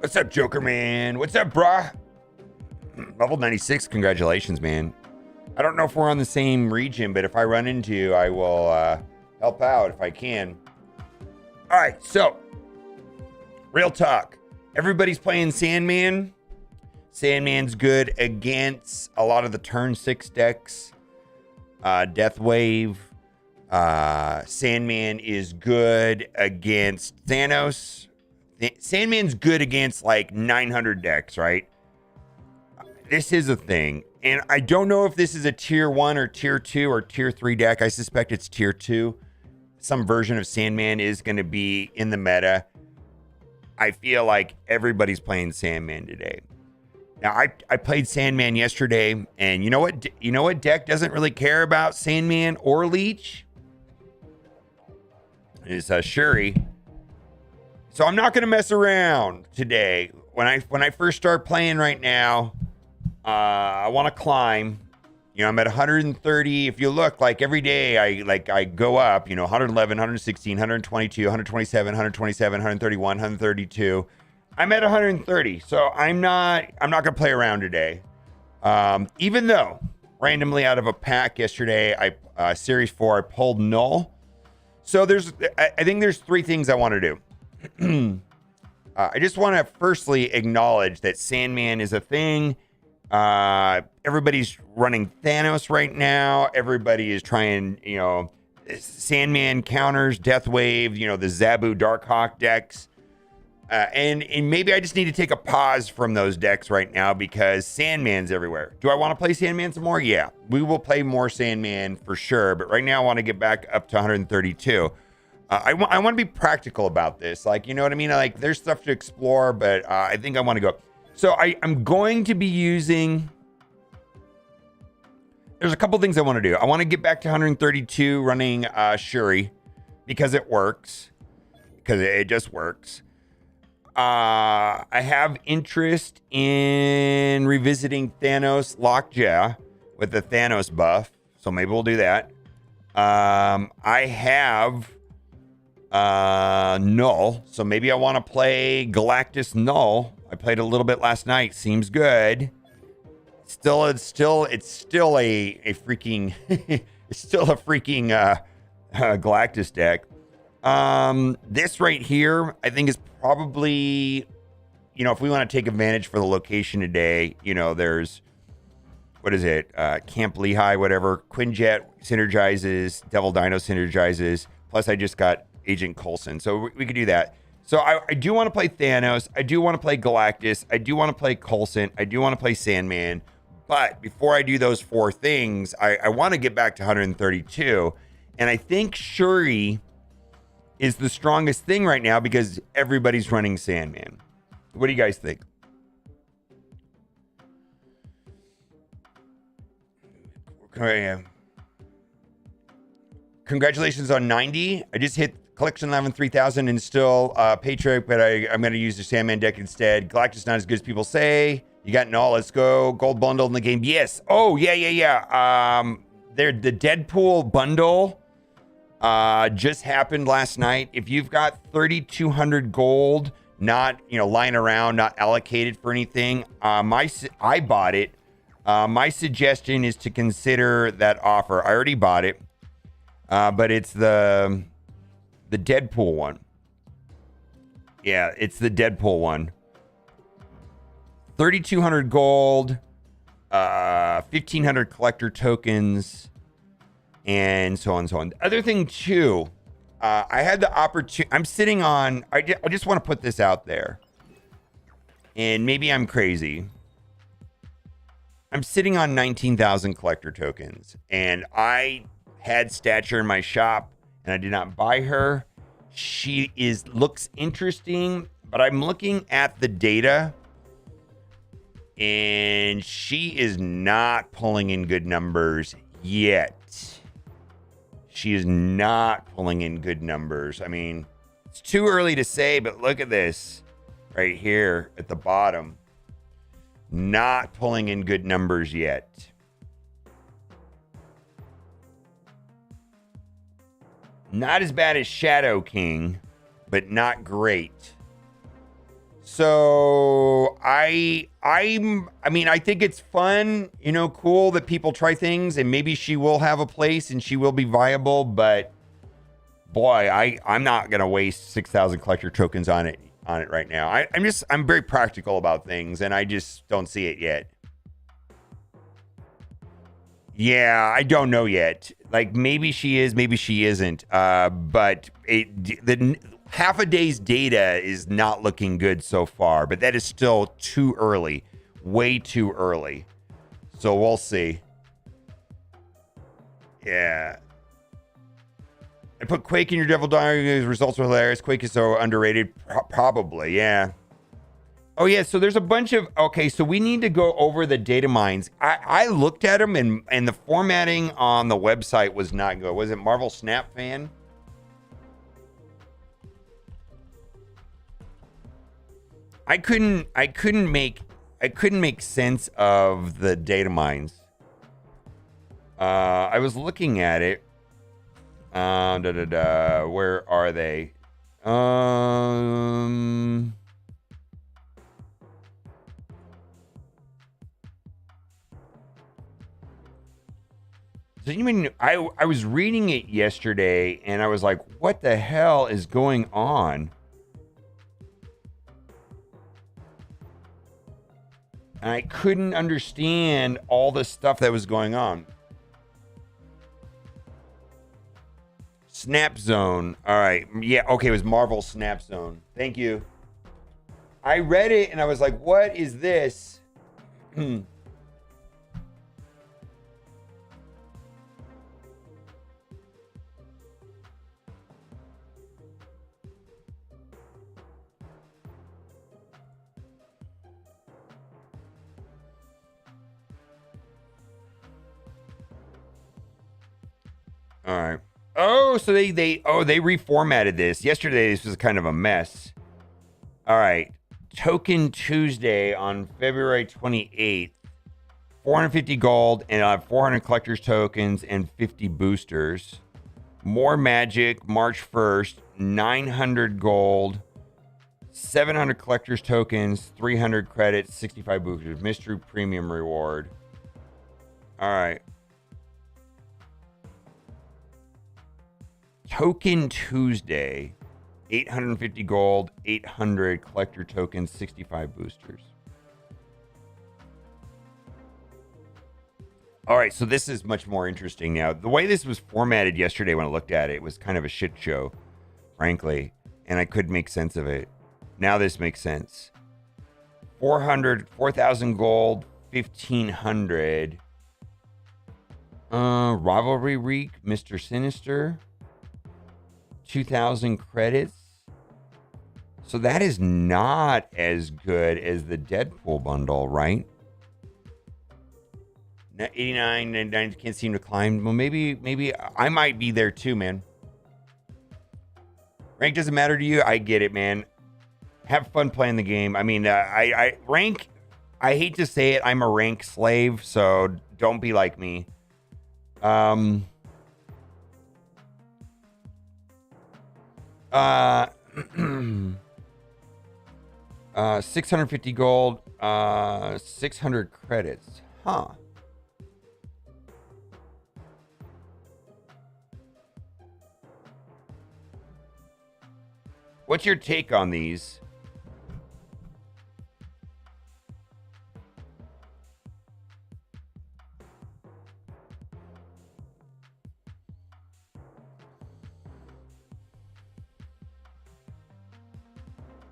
What's up, Joker Man? What's up, brah? Level 96, congratulations, man. I don't know if we're on the same region, but if I run into you, I will help out if I can. All right, so real talk. Everybody's playing Sandman. Sandman's good against a lot of the turn 6 decks. Death Wave. Sandman is good against Thanos. Sandman's good against like 900 decks, right? This is a thing. And I don't know if this is a tier 1 or tier 2 or tier 3 deck. I suspect it's tier 2. Some version of Sandman is going to be in the meta. I feel like everybody's playing Sandman today. Now, I played Sandman yesterday, and you know what deck doesn't really care about Sandman or Leech? It's Shuri. So I'm not going to mess around today. When I first start playing right now, I want to climb. You know, I'm at 130. If you look, like every day I go up, you know, 111, 116, 122, 127, 127, 131, 132. I'm at 130. So I'm not going to play around today. Even though randomly out of a pack yesterday, series 4, I pulled Knull. So I think there's 3 things I want to do. I just want to firstly acknowledge that Sandman is a thing. Everybody's running Thanos right now. Everybody is trying, you know, Sandman counters, Death Wave, you know, the Zabu Darkhawk decks. And maybe I just need to take a pause from those decks right now because Sandman's everywhere. Do I want to play Sandman some more? Yeah, we will play more Sandman for sure. But right now I want to get back up to 132. I want to be practical about this. Like, you know what I mean? Like, there's stuff to explore, but I think I want to go. So I'm going to be using... There's a couple things I want to do. I want to get back to 132 running Shuri because it works. Because it just works. I have interest in revisiting Thanos Lockjaw with the Thanos buff. So maybe we'll do that. I have Knull. So maybe I want to play Galactus Knull. I played a little bit last night. Seems good. It's still a freaking it's still a freaking Galactus deck. This right here, I think is probably, you know, if we want to take advantage for the location today, you know, there's, what is it? Camp Lehigh, whatever. Quinjet synergizes, Devil Dino synergizes. Plus I just got Agent Coulson. So we could do that. So I do want to play Thanos. I do want to play Galactus. I do want to play Coulson. I do want to play Sandman. But before I do those 4 things, I want to get back to 132. And I think Shuri is the strongest thing right now because everybody's running Sandman. What do you guys think? Congratulations on 90. I just hit Collection 11 3000 and still Patriot, but I'm going to use the Sandman deck instead. Galactus not as good as people say. You got Knull. Let's go. Gold bundle in the game. Yes. Oh, yeah. The Deadpool bundle just happened last night. If you've got 3,200 gold, not, you know, lying around, not allocated for anything, I bought it. My suggestion is to consider that offer. I already bought it, but it's the Deadpool one. Yeah, it's the Deadpool one. 3,200 gold, 1,500 collector tokens, and so on and so on. The other thing too, I had the opportunity. I'm sitting on. I just want to put this out there, and maybe I'm crazy. I'm sitting on 19,000 collector tokens, and I had Stature in my shop, and I did not buy her. She looks interesting, but I'm looking at the data, and she is not pulling in good numbers yet. She is not pulling in good numbers. I mean, it's too early to say, but look at this right here at the bottom. Not pulling in good numbers yet. Not as bad as Shadow King, but not great. So I mean, I think it's fun, you know, cool that people try things, and maybe she will have a place and she will be viable, but boy, I'm not gonna waste 6,000 collector tokens on it right now. I'm very practical about things, and I just don't see it yet. Yeah, I don't know yet. Like, maybe she is, maybe she isn't. But the half a day's data is not looking good so far, but that is still too early, way too early. So we'll see. Yeah. I put Quake in your Devil Diary. His results were hilarious. Quake is so underrated. Probably, yeah. Oh, yeah, so there's a bunch of... Okay, so we need to go over the data mines. I looked at them, and the formatting on the website was not good. Was it Marvel Snap Fan? I couldn't make sense of the data mines. I was looking at it. Where are they? So you mean I was reading it yesterday, and I was like, what the hell is going on? And I couldn't understand all the stuff that was going on. Snap Zone. All right. Yeah, okay, it was Marvel Snap Zone. Thank you. I read it, and I was like, what is this? All right. Oh, so they reformatted this. Yesterday, this was kind of a mess. All right. Token Tuesday on February 28th. 450 gold and 400 collector's tokens and 50 boosters. More Magic, March 1st. 900 gold. 700 collector's tokens. 300 credits. 65 boosters. Mystery Premium Reward. All right. Token Tuesday, 850 gold, 800 collector tokens, 65 boosters. All right, so this is much more interesting now. The way this was formatted yesterday when I looked at it was kind of a shit show, frankly, and I couldn't make sense of it. Now this makes sense. 4,000 gold, 1,500. Rivalry Week, Mr. Sinister. 2,000 credits. So that is not as good as the Deadpool bundle, right? 89, 99, can't seem to climb. Well, maybe I might be there too, man. Rank doesn't matter to you. I get it, man. Have fun playing the game. I mean, I rank, I hate to say it, I'm a rank slave, so don't be like me. 650 gold, 600 credits. Huh. What's your take on these?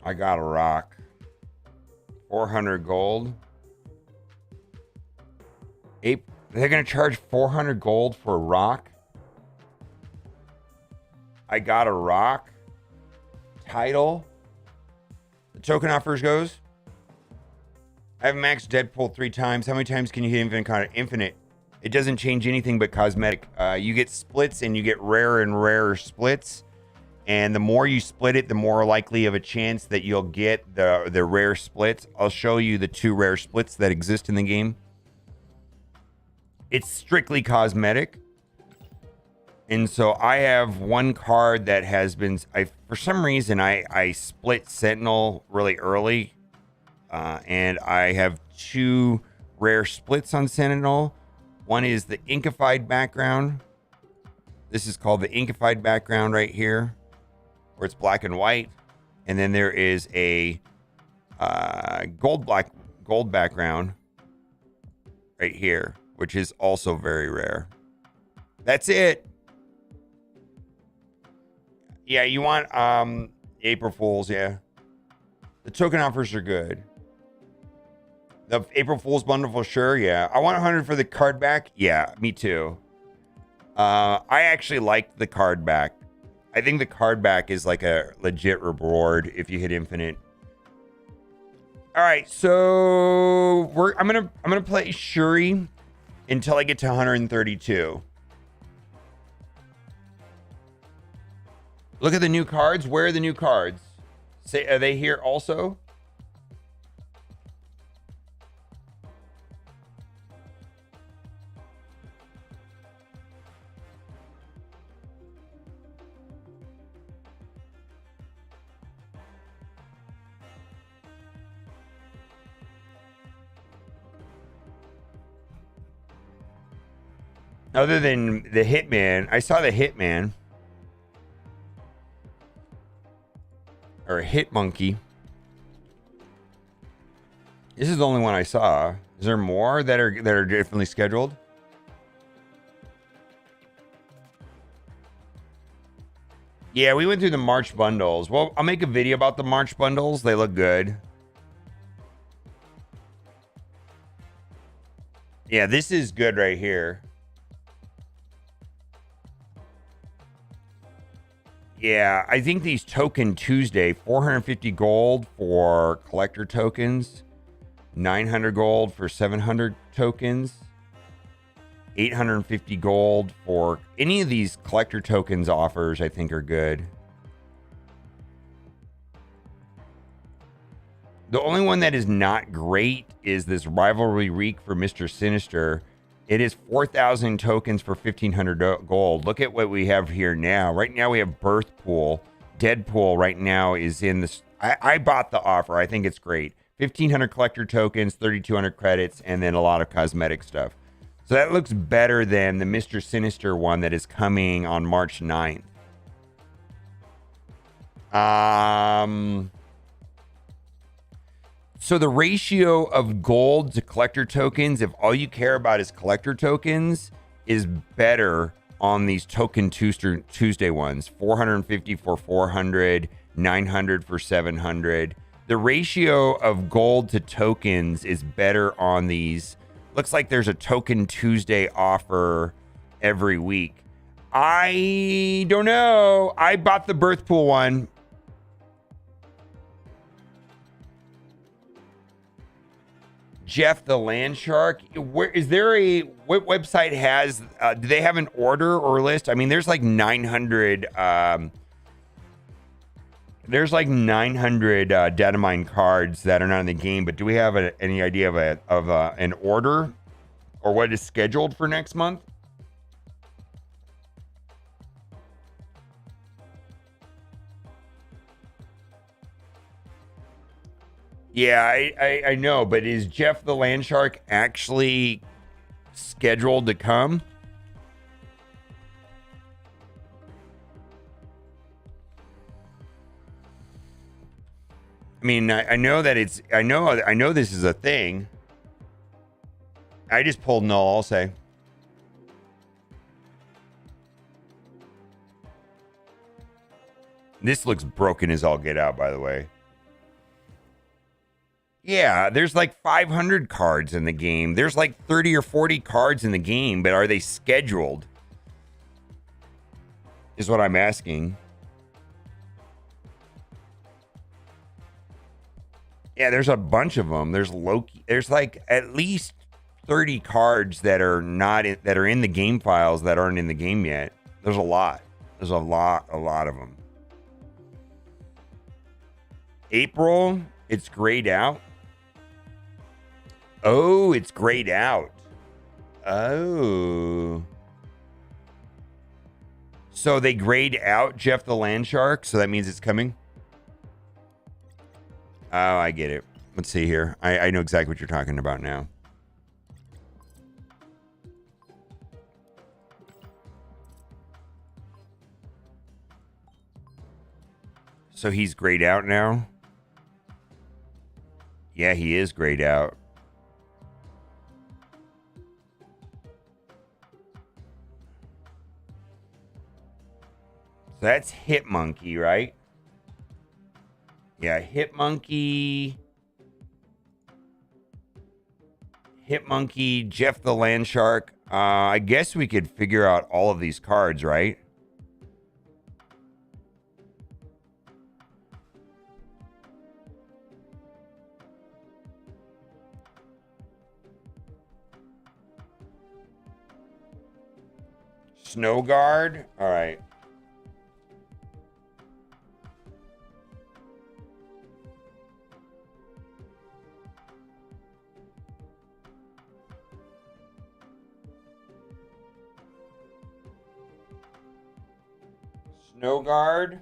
I got a rock. 400 gold. They're going to charge 400 gold for a rock? I got a rock. Title. The token offers goes. I have maxed Deadpool 3 times. How many times can you hit infinite? It doesn't change anything but cosmetic. You get splits, and you get rarer and rarer splits. And the more you split it, the more likely of a chance that you'll get the rare splits. I'll show you the 2 rare splits that exist in the game. It's strictly cosmetic. And so I have one card that has been, for some reason, I split Sentinel really early. And I have two rare splits on Sentinel. One is the Inkified background. This is called the Inkified background right here, where it's black and white. And then there is a gold background right here, which is also very rare. That's it. Yeah, you want April Fools, yeah. The token offers are good. The April Fool's bundle for sure, yeah. I want 100 for the card back. Yeah, me too. I actually like the card back. I think the card back is like a legit reward if you hit infinite. All right, so I'm gonna play Shuri until I get to 132. Look at the new cards. Where are the new cards? Say, are they here also? Other than the Hitman, I saw the Hitman. Or Hit Monkey. This is the only one I saw. Is there more that are differently scheduled? Yeah, we went through the March bundles. Well, I'll make a video about the March bundles. They look good. Yeah, this is good right here. Yeah, I think these Token Tuesday, 450 gold for collector tokens, 900 gold for 700 tokens, 850 gold for any of these collector tokens offers, I think are good. The only one that is not great is this Rivalry Week for Mr. Sinister. It is 4,000 tokens for 1,500 gold. Look at what we have here now. Right now we have Birth Pool. Deadpool right now is in this. I bought the offer. I think it's great. 1,500 collector tokens, 3,200 credits, and then a lot of cosmetic stuff. So that looks better than the Mr. Sinister one that is coming on March 9th. So the ratio of gold to collector tokens, if all you care about is collector tokens, is better on these Token Tuesday ones. 450 for 400, 900 for 700. The ratio of gold to tokens is better on these. Looks like there's a Token Tuesday offer every week. I don't know. I bought the Birth Pool one. Jeff the Land Shark. Where is there what website has do they have an order or list? I mean, there's like 900 data mine cards that are not in the game, but do we have any idea of an order or what is scheduled for next month? Yeah, I know, but is Jeff the Land Shark actually scheduled to come? I mean, I know that it's I know this is a thing. I just pulled Knull, I'll say. This looks broken as all get out, by the way. Yeah, there's like 500 cards in the game. There's like 30 or 40 cards in the game, but are they scheduled? Is what I'm asking. Yeah, there's a bunch of them. There's Loki. There's like at least 30 cards that are not in, that are in the game files that aren't in the game yet. There's a lot. There's a lot of them. April, it's grayed out. Oh, it's grayed out. Oh. So they grayed out Jeff the Land Shark, so that means it's coming? Oh, I get it. Let's see here. I know exactly what you're talking about now. So he's grayed out now? Yeah, he is grayed out. So that's Hit Monkey, right? Yeah, Hit Monkey, Jeff the Land Shark. I guess we could figure out all of these cards, right? Snow Guard. All right. Snow Guard.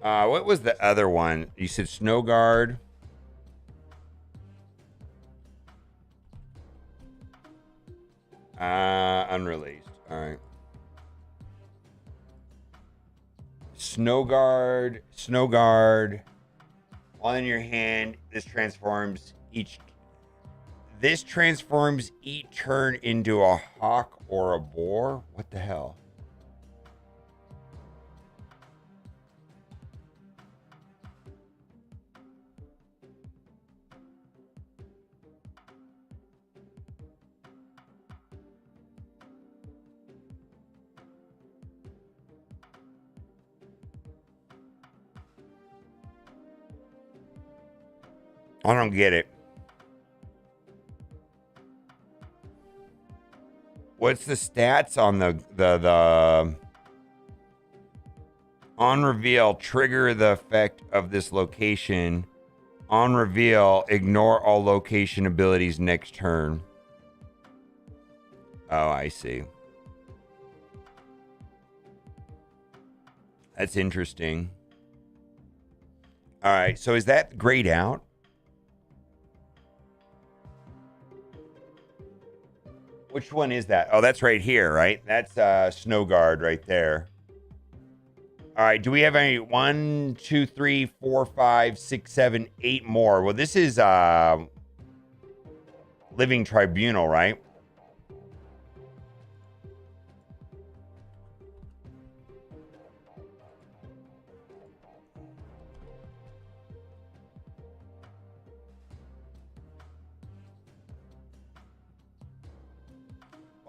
What was the other one? You said Snow Guard. Unreleased. All right. Snow Guard. All in your hand. This transforms each turn into a hawk or a boar. What the hell? I don't get it. What's the stats on the on reveal, trigger the effect of this location. On reveal, ignore all location abilities next turn. Oh, I see. That's interesting. All right, so is that grayed out? Which one is that? Oh, that's right here, right? That's Snow Guard right there. All right, do we have any 1, 2, 3, 4, 5, 6, 7, 8 more? Well, this is Living Tribunal, right?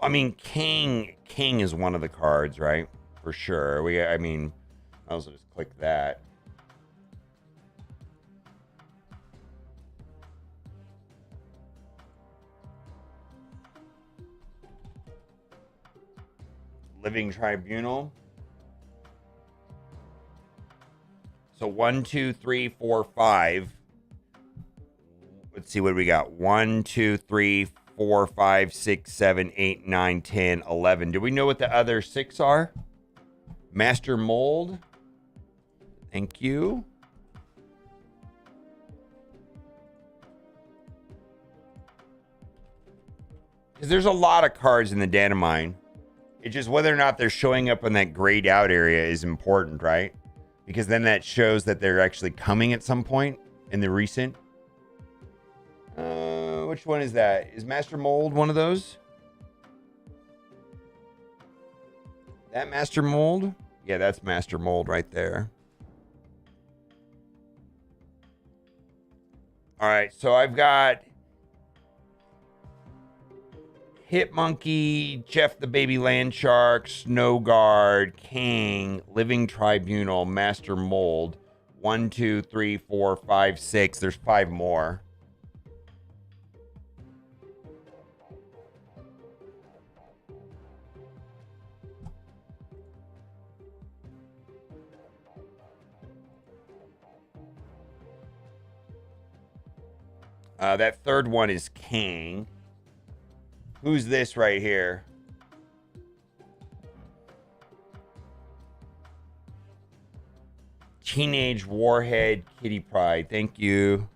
I mean, King is one of the cards, right? For sure. I mean, I'll also just click that. Living Tribunal. So 1, 2, 3, 4, 5. Let's see what we got. 1, 2, 3, 4, 5, 6, 7, 8, 9, 10, 11. Do we know what the other 6 are? Master Mold. Thank you. Because there's a lot of cards in the data mine. It's just whether or not they're showing up in that grayed out area is important, right? Because then that shows that they're actually coming at some point in the recent. Which one is that? Is Master Mold one of those? That Master Mold? Yeah, that's Master Mold right there. All right, so I've got Hit Monkey, Jeff the Baby Land Shark, Snow Guard, King, Living Tribunal, Master Mold. 1, 2, 3, 4, 5, 6. There's 5 more. That third one is King. Who's this right here? Teenage Warhead Kitty Pride. Thank you.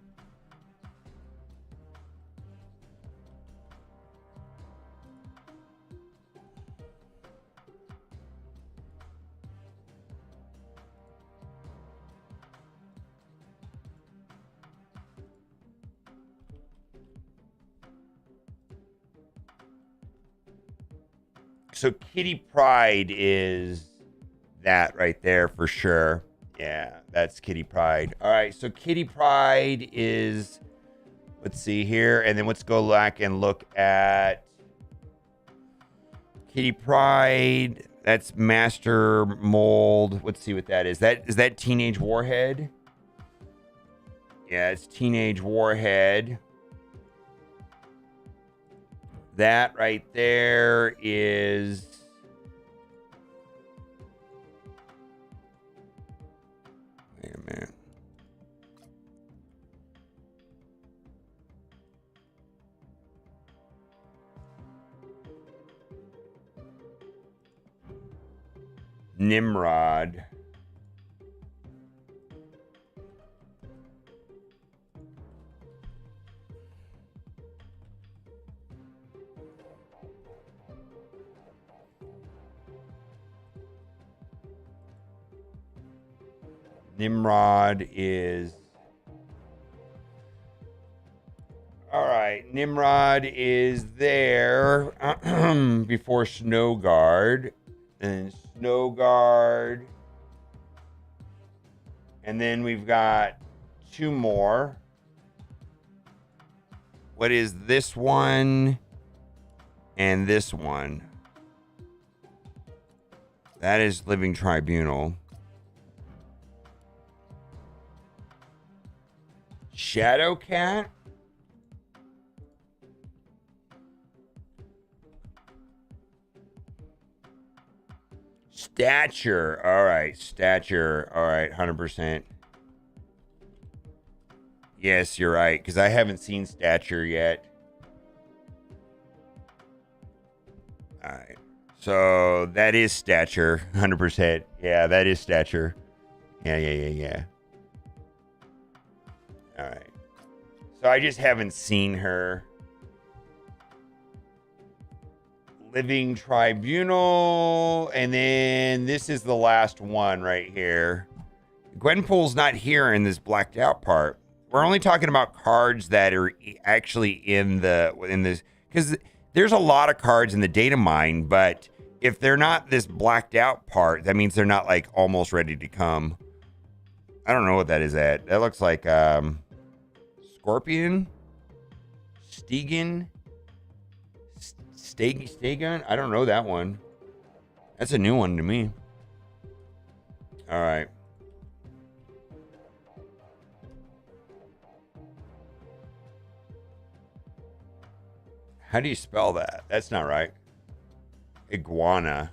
So Kitty Pride is that right there for sure. Yeah, that's Kitty Pride. All right, so Kitty Pride is, let's see here, and then let's go back and look at Kitty Pride. That's Master Mold. Let's see what that is. Is that Teenage Warhead? Yeah, it's Teenage Warhead. That right there is... Wait a minute. Nimrod. Nimrod is... All right, Nimrod is there before Snow Guard. And Snow Guard. And then we've got 2 more. What is this one? And this one. That is Living Tribunal. Shadow Cat? Stature. All right. Stature. All right. 100%. Yes, you're right. Because I haven't seen Stature yet. All right. So that is Stature. 100%. Yeah, that is Stature. Yeah. All right. So I just haven't seen her. Living Tribunal. And then this is the last one right here. Gwenpool's not here in this blacked out part. We're only talking about cards that are actually in this, because there's a lot of cards in the data mine, but if they're not this blacked out part, that means they're not like almost ready to come. I don't know what that is at. That looks like Scorpion, Stegan, Stagun. I don't know that one. That's a new one to me. All right. How do you spell that? That's not right. Iguana.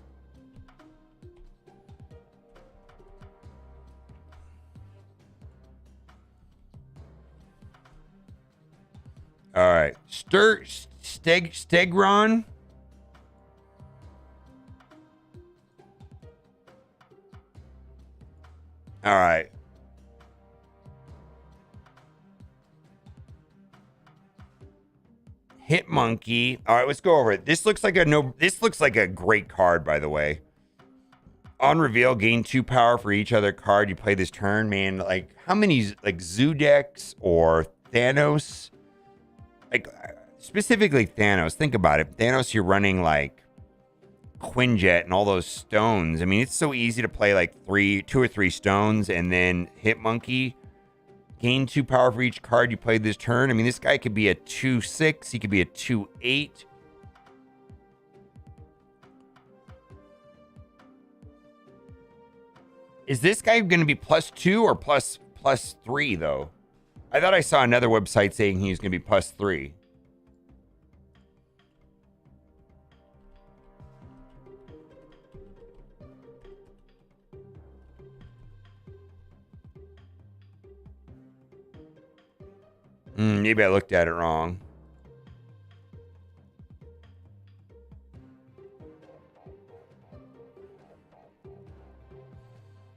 All right. Stegron. All right. Hit Monkey. All right, let's go over it. This looks like a great card, by the way. On reveal, gain 2 power for each other card you play this turn. Man, like how many like Zudex or Thanos? Like specifically Thanos. Think about it. Thanos, you're running like Quinjet and all those stones. I mean, it's so easy to play like 2 or 3 stones, and then Hit Monkey. Gain 2 power for each card you played this turn. I mean, this guy could be a 2/6. He could be a 2/8. Is this guy going to be +2 or +3 though? I thought I saw another website saying he's going to be +3. Maybe I looked at it wrong.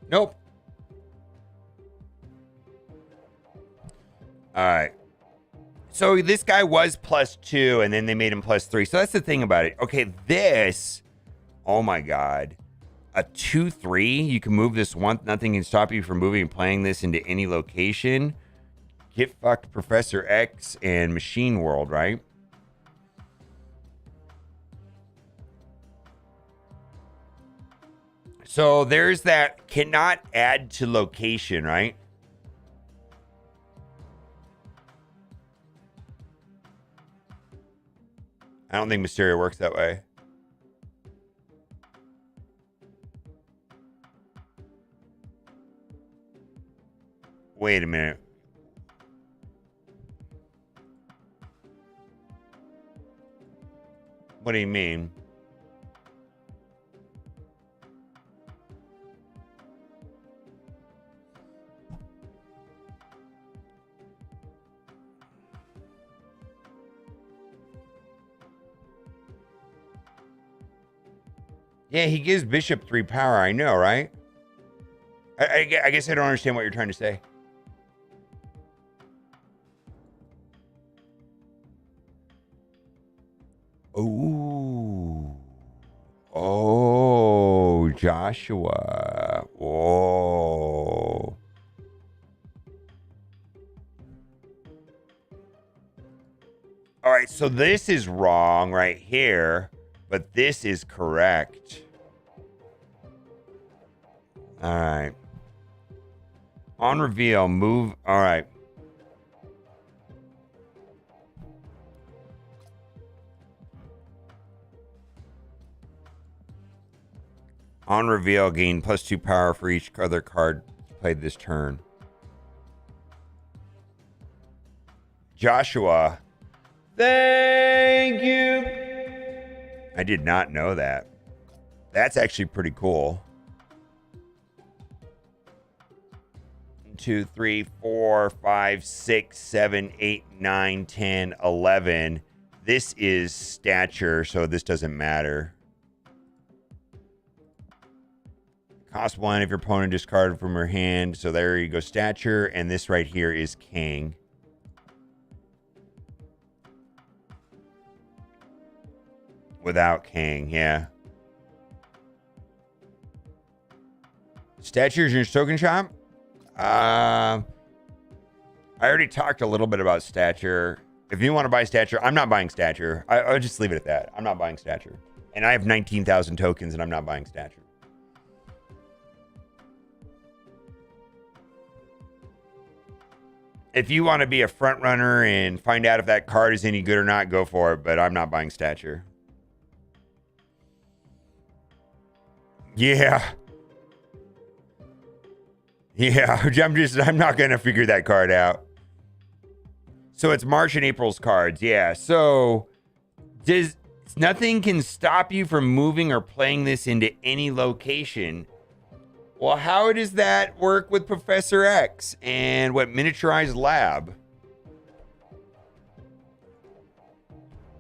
Nope. All right. So this guy was +2, and then they made him +3. So that's the thing about it. Okay, this. Oh my God. A 2/3. You can move this once. Nothing can stop you from moving and playing this into any location. Get fucked, Professor X and Machine World, right? So there's that cannot add to location, right? I don't think Mysterio works that way. Wait a minute. What do you mean? Yeah, he gives Bishop 3 power. I know, right? I guess I don't understand what you're trying to say. Ooh. Oh, Joshua. Whoa. All right, so this is wrong right here, but this is correct. All right. On reveal, move. All right. On reveal, gain +2 power for each other card played this turn. Joshua. Thank you. I did not know that. That's actually pretty cool. 2, 3, 4, 5, 6, 7, 8, 9, 10, 11. This is stature, so this doesn't matter. Cost 1 if your opponent discarded from her hand. So there you go, stature. And this right here is king. Without king, yeah. Stature is your token shop? I already talked a little bit about stature. If you want to buy stature, I'm not buying stature. I'll just leave it at that. I'm not buying stature. And I have 19,000 tokens and I'm not buying stature. If you want to be a front runner and find out if that card is any good or not, go for it. But I'm not buying stature. Yeah. Yeah, I'm not going to figure that card out. So it's March and April's cards. Yeah. So nothing can stop you from moving or playing this into any location. Well, how does that work with Professor X and what miniaturized lab?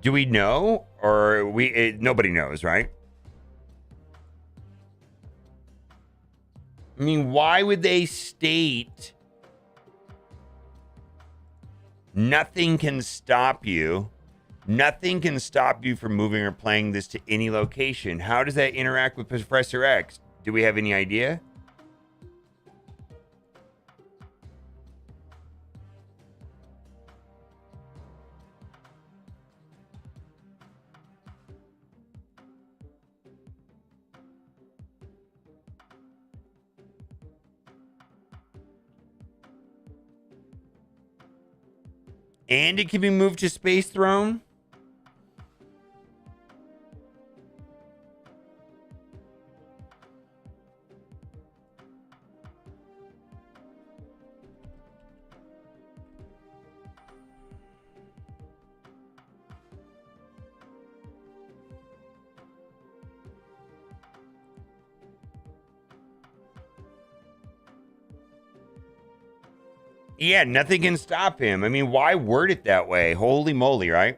Do we know, or nobody knows, right? I mean, why would they state nothing can stop you? Nothing can stop you from moving or playing this to any location. How does that interact with Professor X? Do we have any idea? And it can be moved to Space Throne? Yeah, nothing can stop him. I mean, why word it that way? Holy moly, right?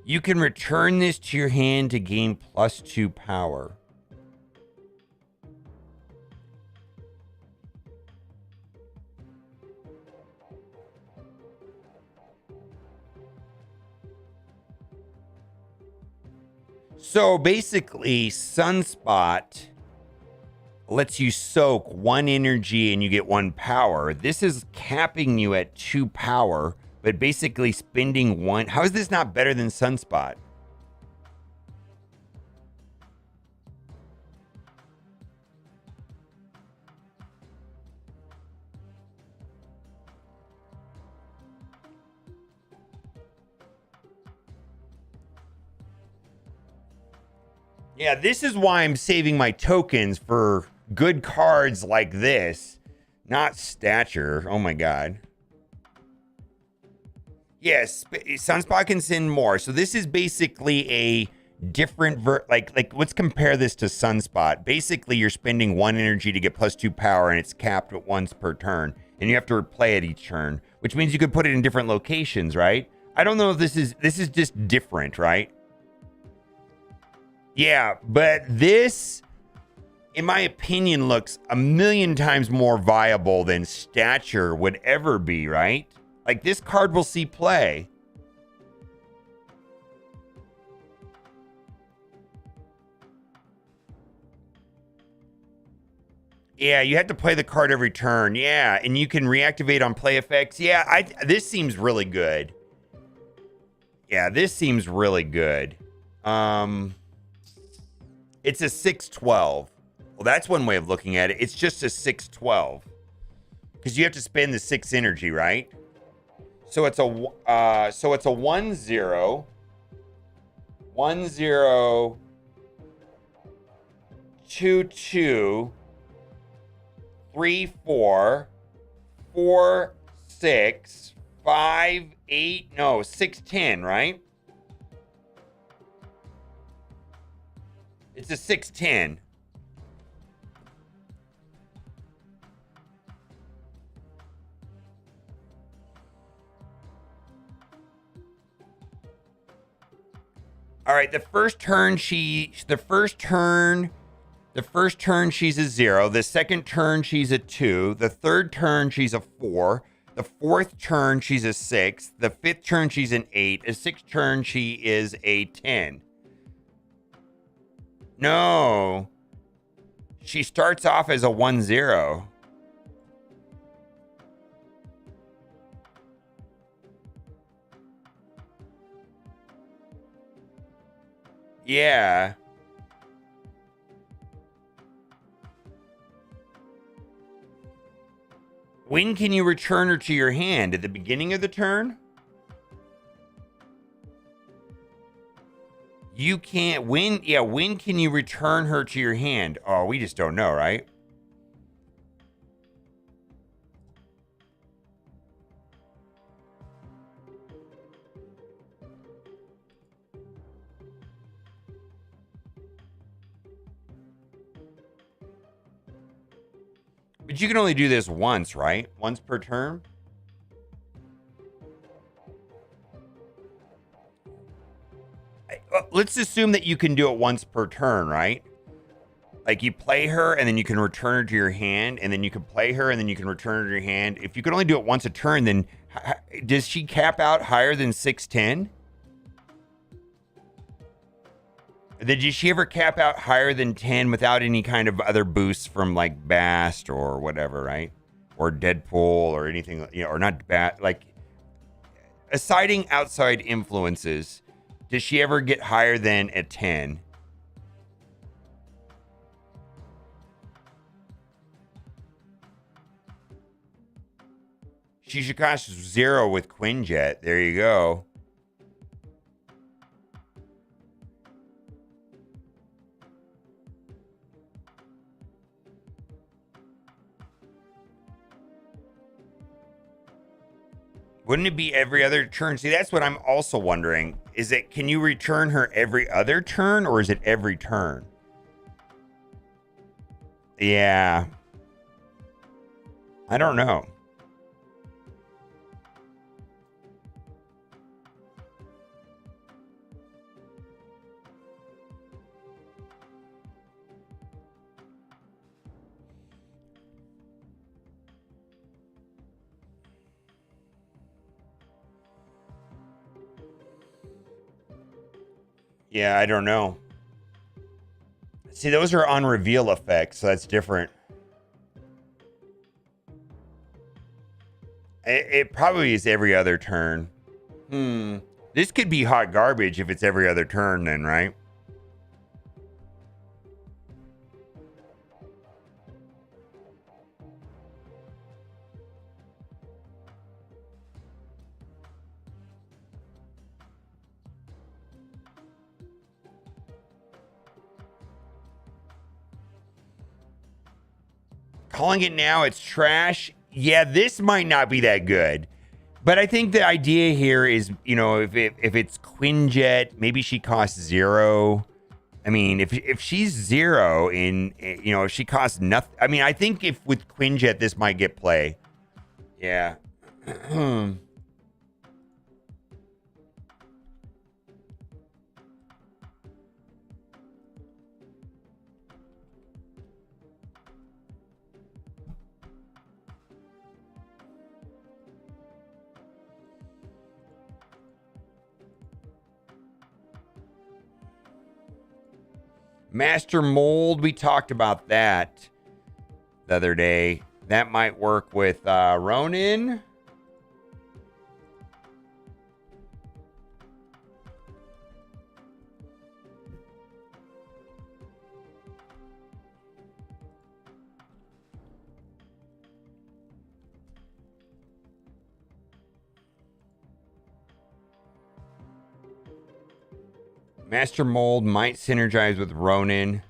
You can return this to your hand to gain +2 power. So basically, Sunspot lets you soak 1 energy and you get 1 power. This is capping you at 2 power, but basically spending 1. How is this not better than Sunspot? Yeah, this is why I'm saving my tokens for good cards like this, not Stature. Oh my god. Yes, Sunspot can send more. So this is basically a different like let's compare this to Sunspot. Basically, you're spending 1 energy to get +2 power, and it's capped at once per turn, and you have to replay it each turn, which means you could put it in different locations, right? I don't know if this is just different, right? Yeah, but this, in my opinion, looks a million times more viable than Stature would ever be, right? Like, this card will see play. Yeah, you have to play the card every turn. Yeah, and you can reactivate on play effects. Yeah, this seems really good. Yeah, this seems really good. It's a 6/12. Well, that's one way of looking at it. It's just a 6/12. Because you have to spend the 6 energy, right? So it's a 1/0. 1/0. 2/2. 3/4. 4/6. 5/8. No, 6/10, right? It's a 6/10. All right, the first turn she's a 0. The second turn she's a 2. The third turn she's a 4. The fourth turn she's a 6. The fifth turn she's an 8. The sixth turn she is a 10. No. She starts off as a 1/0. Yeah. When can you return her to your hand? At the beginning of the turn? You can't. When can you return her to your hand? Oh, we just don't know, right? But you can only do this once, right? Once per turn? Let's assume that you can do it once per turn, right? Like, you play her, and then you can return her to your hand, and then you can play her, and then you can return her to your hand. If you can only do it once a turn, then does she cap out higher than 6/10? Did she ever cap out higher than 10 without any kind of other boosts from, like, Bast or whatever, right? Or Deadpool or anything, you know, or not Bast, like, aside outside influences, does she ever get higher than a 10? She should cost 0 with Quinjet. There you go. Wouldn't it be every other turn? See, that's what I'm also wondering. is it, can you return her every other turn or is it every turn? Yeah. I don't know. Yeah, I don't know. See, those are on reveal effects, so that's different. It probably is every other turn. This could be hot garbage if it's every other turn then, right? Calling it now, it's trash. Yeah, this might not be that good. But I think the idea here is, you know, if it's Quinjet, maybe she costs 0. I mean, if she's 0 in, you know, if she costs nothing. I mean, I think if with Quinjet, this might get play. Yeah. Master Mold, we talked about that the other day. That might work with Ronin. Master Mold might synergize with Ronin.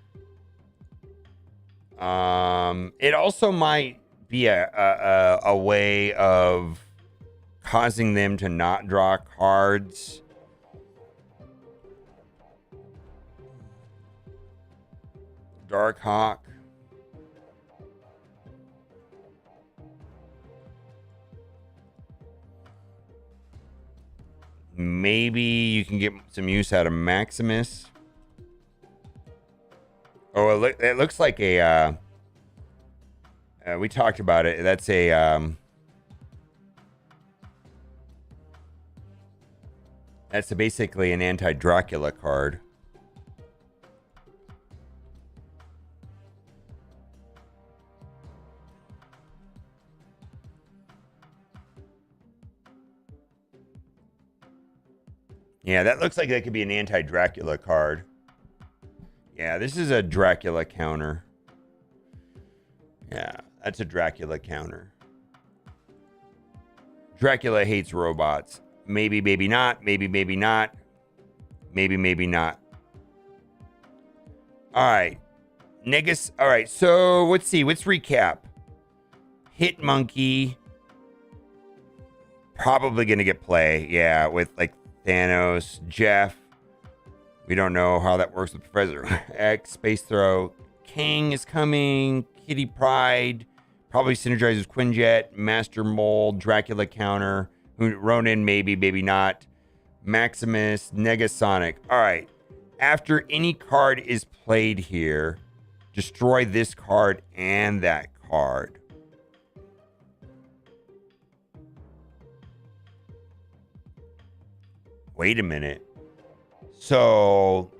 It also might be a way of causing them to not draw cards. Darkhawk. Maybe you can get some use out of Maximus. Oh, it looks like a... we talked about it. That's a... that's basically an anti-Dracula card. Yeah, that looks like that could be an anti-Dracula card. Yeah, this is a Dracula counter. Yeah, that's a Dracula counter. Dracula hates robots. Maybe, maybe not. Maybe, maybe not. Maybe, maybe not. All right. Negus. All right, so let's see. Let's recap. Hit Monkey. Probably going to get play. Yeah, with like Thanos, Jeff. We don't know how that works with Professor X. Space Throw. King is coming. Kitty Pryde. Probably synergizes Quinjet. Master Mold. Dracula counter. Ronin, maybe, maybe not. Maximus. Negasonic. All right. After any card is played here, destroy this card and that card. Wait a minute. So,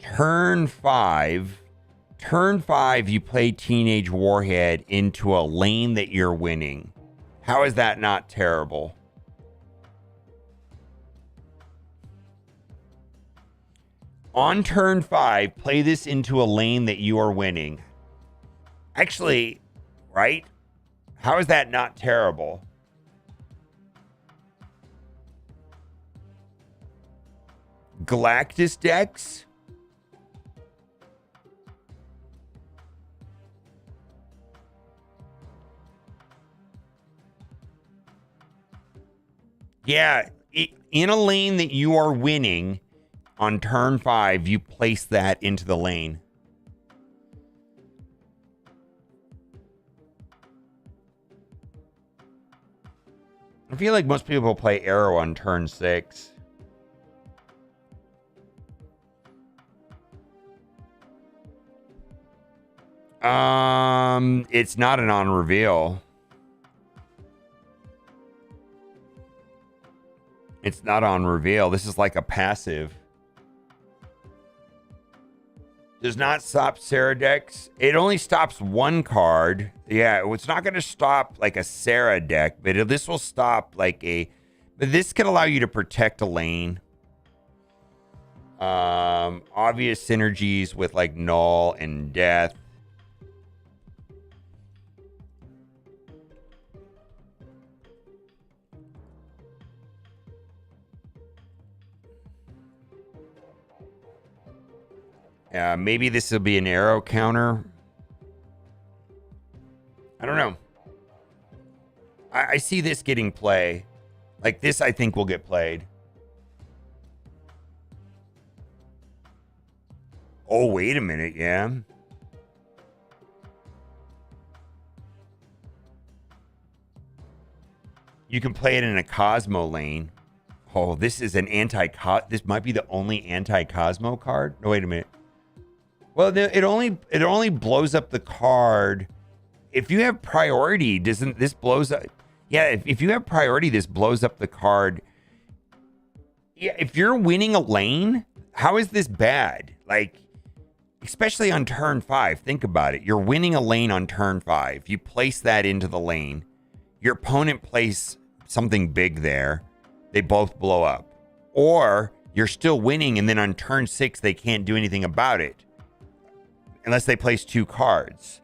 turn 5, you play Teenage Warhead into a lane that you're winning. How is that not terrible? On turn 5, play this into a lane that you are winning. Actually, right? How is that not terrible? Galactus decks? Yeah, in a lane that you are winning on turn 5, you place that into the lane. I feel like most people play arrow on turn 6. It's not an on reveal. It's not on reveal. This is like a passive. Does not stop Sarah decks. It only stops one card. Yeah, it's not going to stop like a Sarah deck, but this will stop like a... But this can allow you to protect a lane. Obvious synergies with like Knull and Death. Maybe this will be an arrow counter. I don't know. I see this getting play. Like this, I think will get played. Oh, wait a minute. Yeah. You can play it in a Cosmo lane. Oh, this is an this might be the only anti-Cosmo card. No, wait a minute. Well, it only blows up the card if you have priority. Doesn't this blows up? Yeah, if you have priority, this blows up the card. Yeah, if you're winning a lane, how is this bad? Like, especially on turn 5. Think about it. You're winning a lane on turn 5. You place that into the lane. Your opponent plays something big there. They both blow up. Or you're still winning, and then on turn 6, they can't do anything about it. Unless they place 2 cards.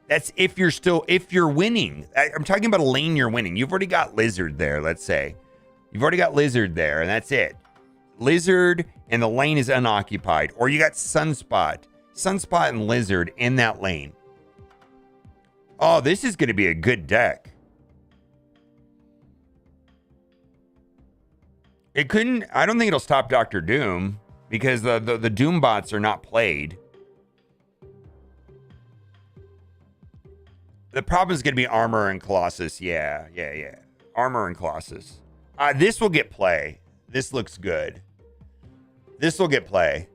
That's if you're winning. I'm talking about a lane you're winning. You've already got Lizard there, let's say. You've already got Lizard there, and that's it. Lizard, and the lane is unoccupied. Or you got Sunspot. Sunspot and Lizard in that lane. Oh, this is going to be a good deck. It couldn't... I don't think it'll stop Dr. Doom. Because the Doom bots are not played. The problem is going to be Armor and Colossus. Yeah. Armor and Colossus. This will get play. This looks good. This will get play.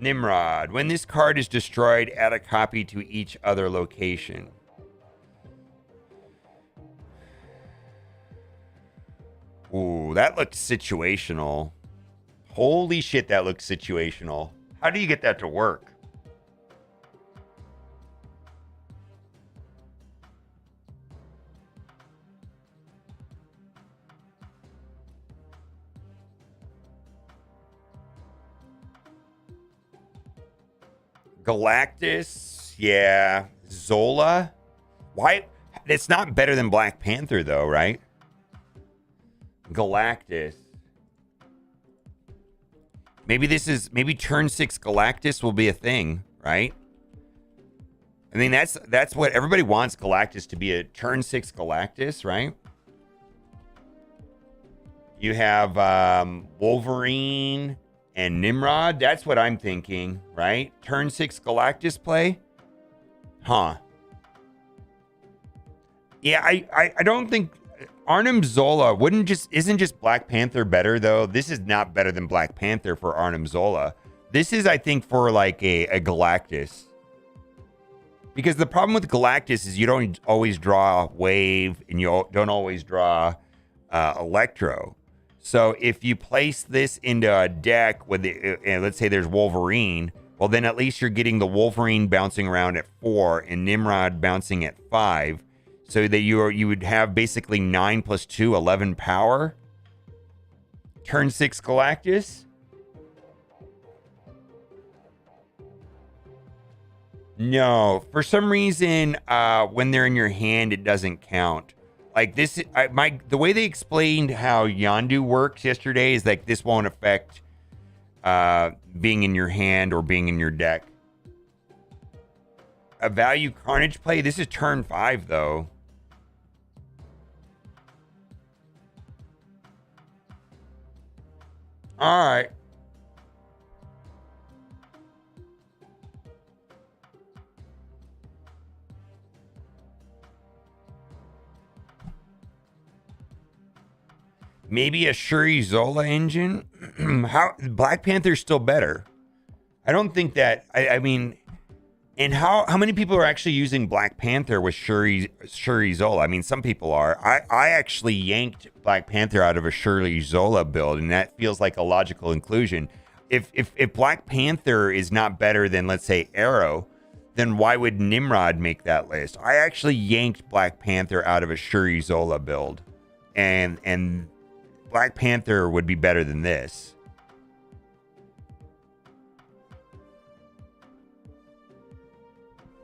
Nimrod. When this card is destroyed, add a copy to each other location. Ooh, that looks situational. Holy shit, that looks situational. How do you get that to work? Galactus, yeah. Zola. Why? It's not better than Black Panther, though, right? Galactus. Maybe turn 6 Galactus will be a thing, right? I mean, that's what everybody wants Galactus to be, a turn 6 Galactus, right? You have Wolverine and Nimrod. That's what I'm thinking, right? Turn 6 Galactus play? Huh. Yeah, I don't think Arnim Zola isn't just Black Panther better though. This is not better than Black Panther for Arnim Zola. This is, I think, for like a Galactus. Because the problem with Galactus is you don't always draw Wave and you don't always draw Electro. So if you place this into a deck with let's say there's Wolverine, well then at least you're getting the Wolverine bouncing around at 4 and Nimrod bouncing at 5. So that you would have basically 9 plus 2, 11 power. Turn 6 Galactus. No, for some reason, when they're in your hand, it doesn't count. Like this, the way they explained how Yondu works yesterday is like this won't affect being in your hand or being in your deck. A value Carnage play. This is turn 5 though. All right. Maybe a Shuri Zola engine. How Black Panther's still better. I don't think that. I mean, and how many people are actually using Black Panther with Shuri Zola? I mean, some people are. I actually yanked Black Panther out of a Shuri Zola build, and that feels like a logical inclusion. If Black Panther is not better than, let's say, Arrow, then why would Nimrod make that list? I actually yanked Black Panther out of a Shuri Zola build, and Black Panther would be better than this.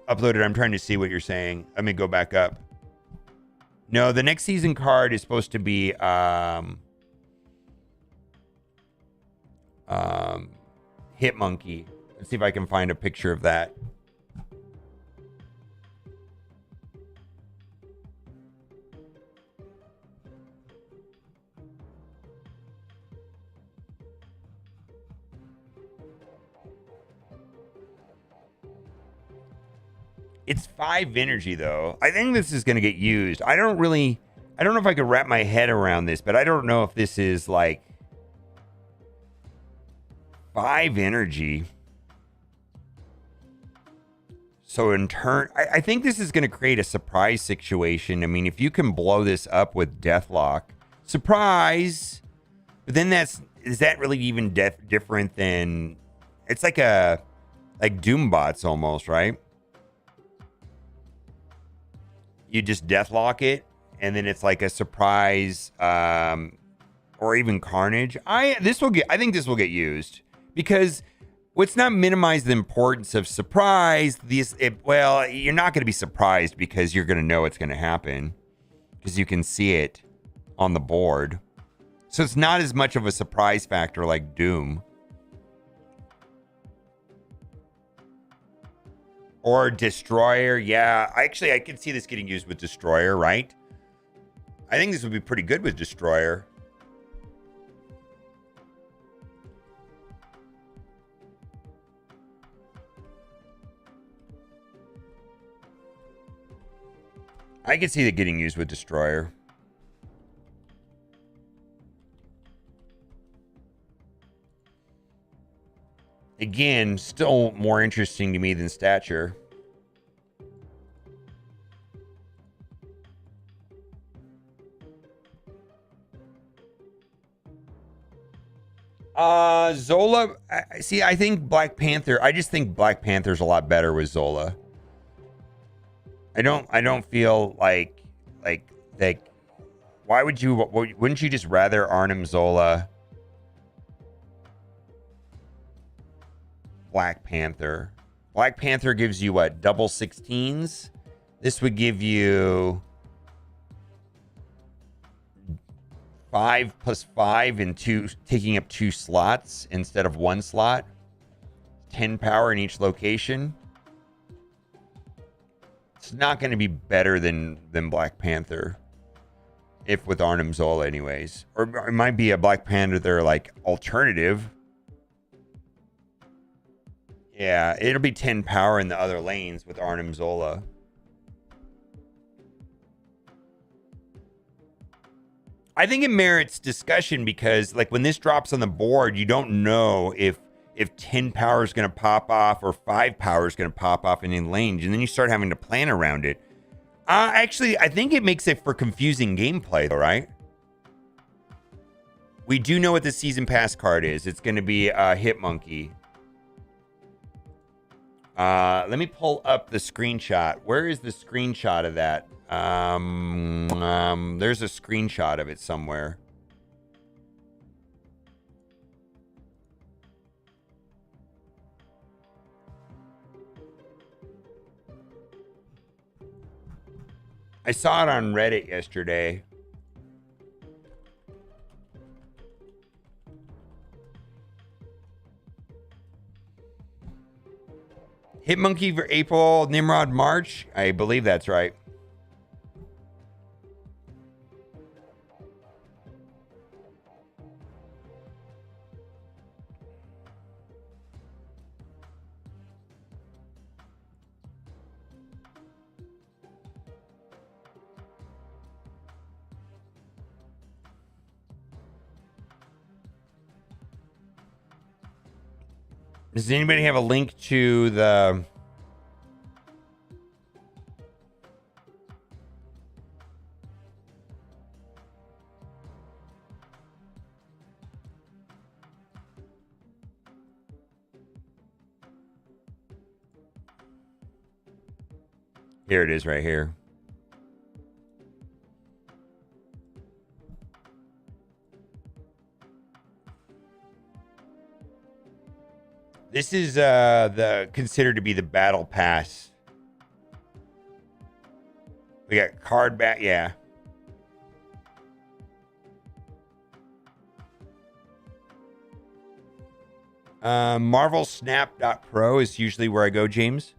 Uploaded. I'm trying to see what you're saying. Let me go back up. No, the next season card is supposed to be Hit Monkey. Let's see if I can find a picture of that. It's 5 energy, though. I think this is going to get used. I don't know if I could wrap my head around this, but I don't know if this is like 5 energy. So in turn, I think this is going to create a surprise situation. I mean, if you can blow this up with Deathlock, surprise. But then is that really even different than, it's like Doombots almost, right? You just Deathlock it, and then it's like a surprise, or even Carnage. I think this will get used, because let's not minimize the importance of surprise. Well, you're not going to be surprised because you're going to know it's going to happen, because you can see it on the board. So it's not as much of a surprise factor like Doom. Or Destroyer. Yeah, I can see this getting used with Destroyer, right? I think this would be pretty good with Destroyer. I can see it getting used with Destroyer. Again, still more interesting to me than Stature. Zola. I think Black Panther. I just think Black Panther's a lot better with Zola. I don't feel like. Why would you? Wouldn't you just rather Arnim Zola? Black Panther. Black Panther gives you what? Double 16s? This would give you 5 plus 5 and 2, taking up 2 slots instead of 1 slot. 10 power in each location. It's not going to be better than Black Panther. If with Arnim Zola anyways. Or it might be a Black Panther like alternative. Yeah, it'll be 10 power in the other lanes with Arnim Zola. I think it merits discussion because, like, when this drops on the board, you don't know if 10 power is going to pop off or 5 power is going to pop off in any lanes, and then you start having to plan around it. Actually, I think it makes it for confusing gameplay, though, right? We do know what the Season Pass card is. It's going to be Hit Monkey. Let me pull up the screenshot. Where is the screenshot of that? There's a screenshot of it somewhere. I saw it on Reddit yesterday. Hitmonkey for April, Nimrod March. I believe that's right. Does anybody have a link to the... Here it is right here. This is the considered to be the battle pass. We got card back, yeah. MarvelSnap.pro is usually where I go, James.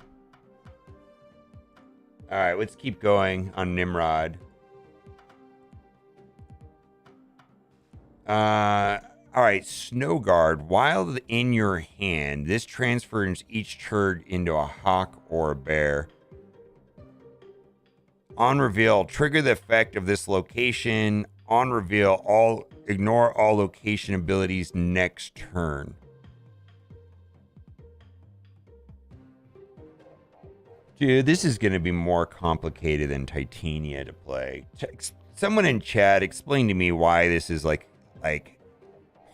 All right, let's keep going on Nimrod. All right, Snow Guard. While in your hand, this transfers each turn into a hawk or a bear. On reveal, trigger the effect of this location. On reveal, ignore all location abilities next turn. Dude, this is going to be more complicated than Titania to play. Someone in chat explain to me why this is like,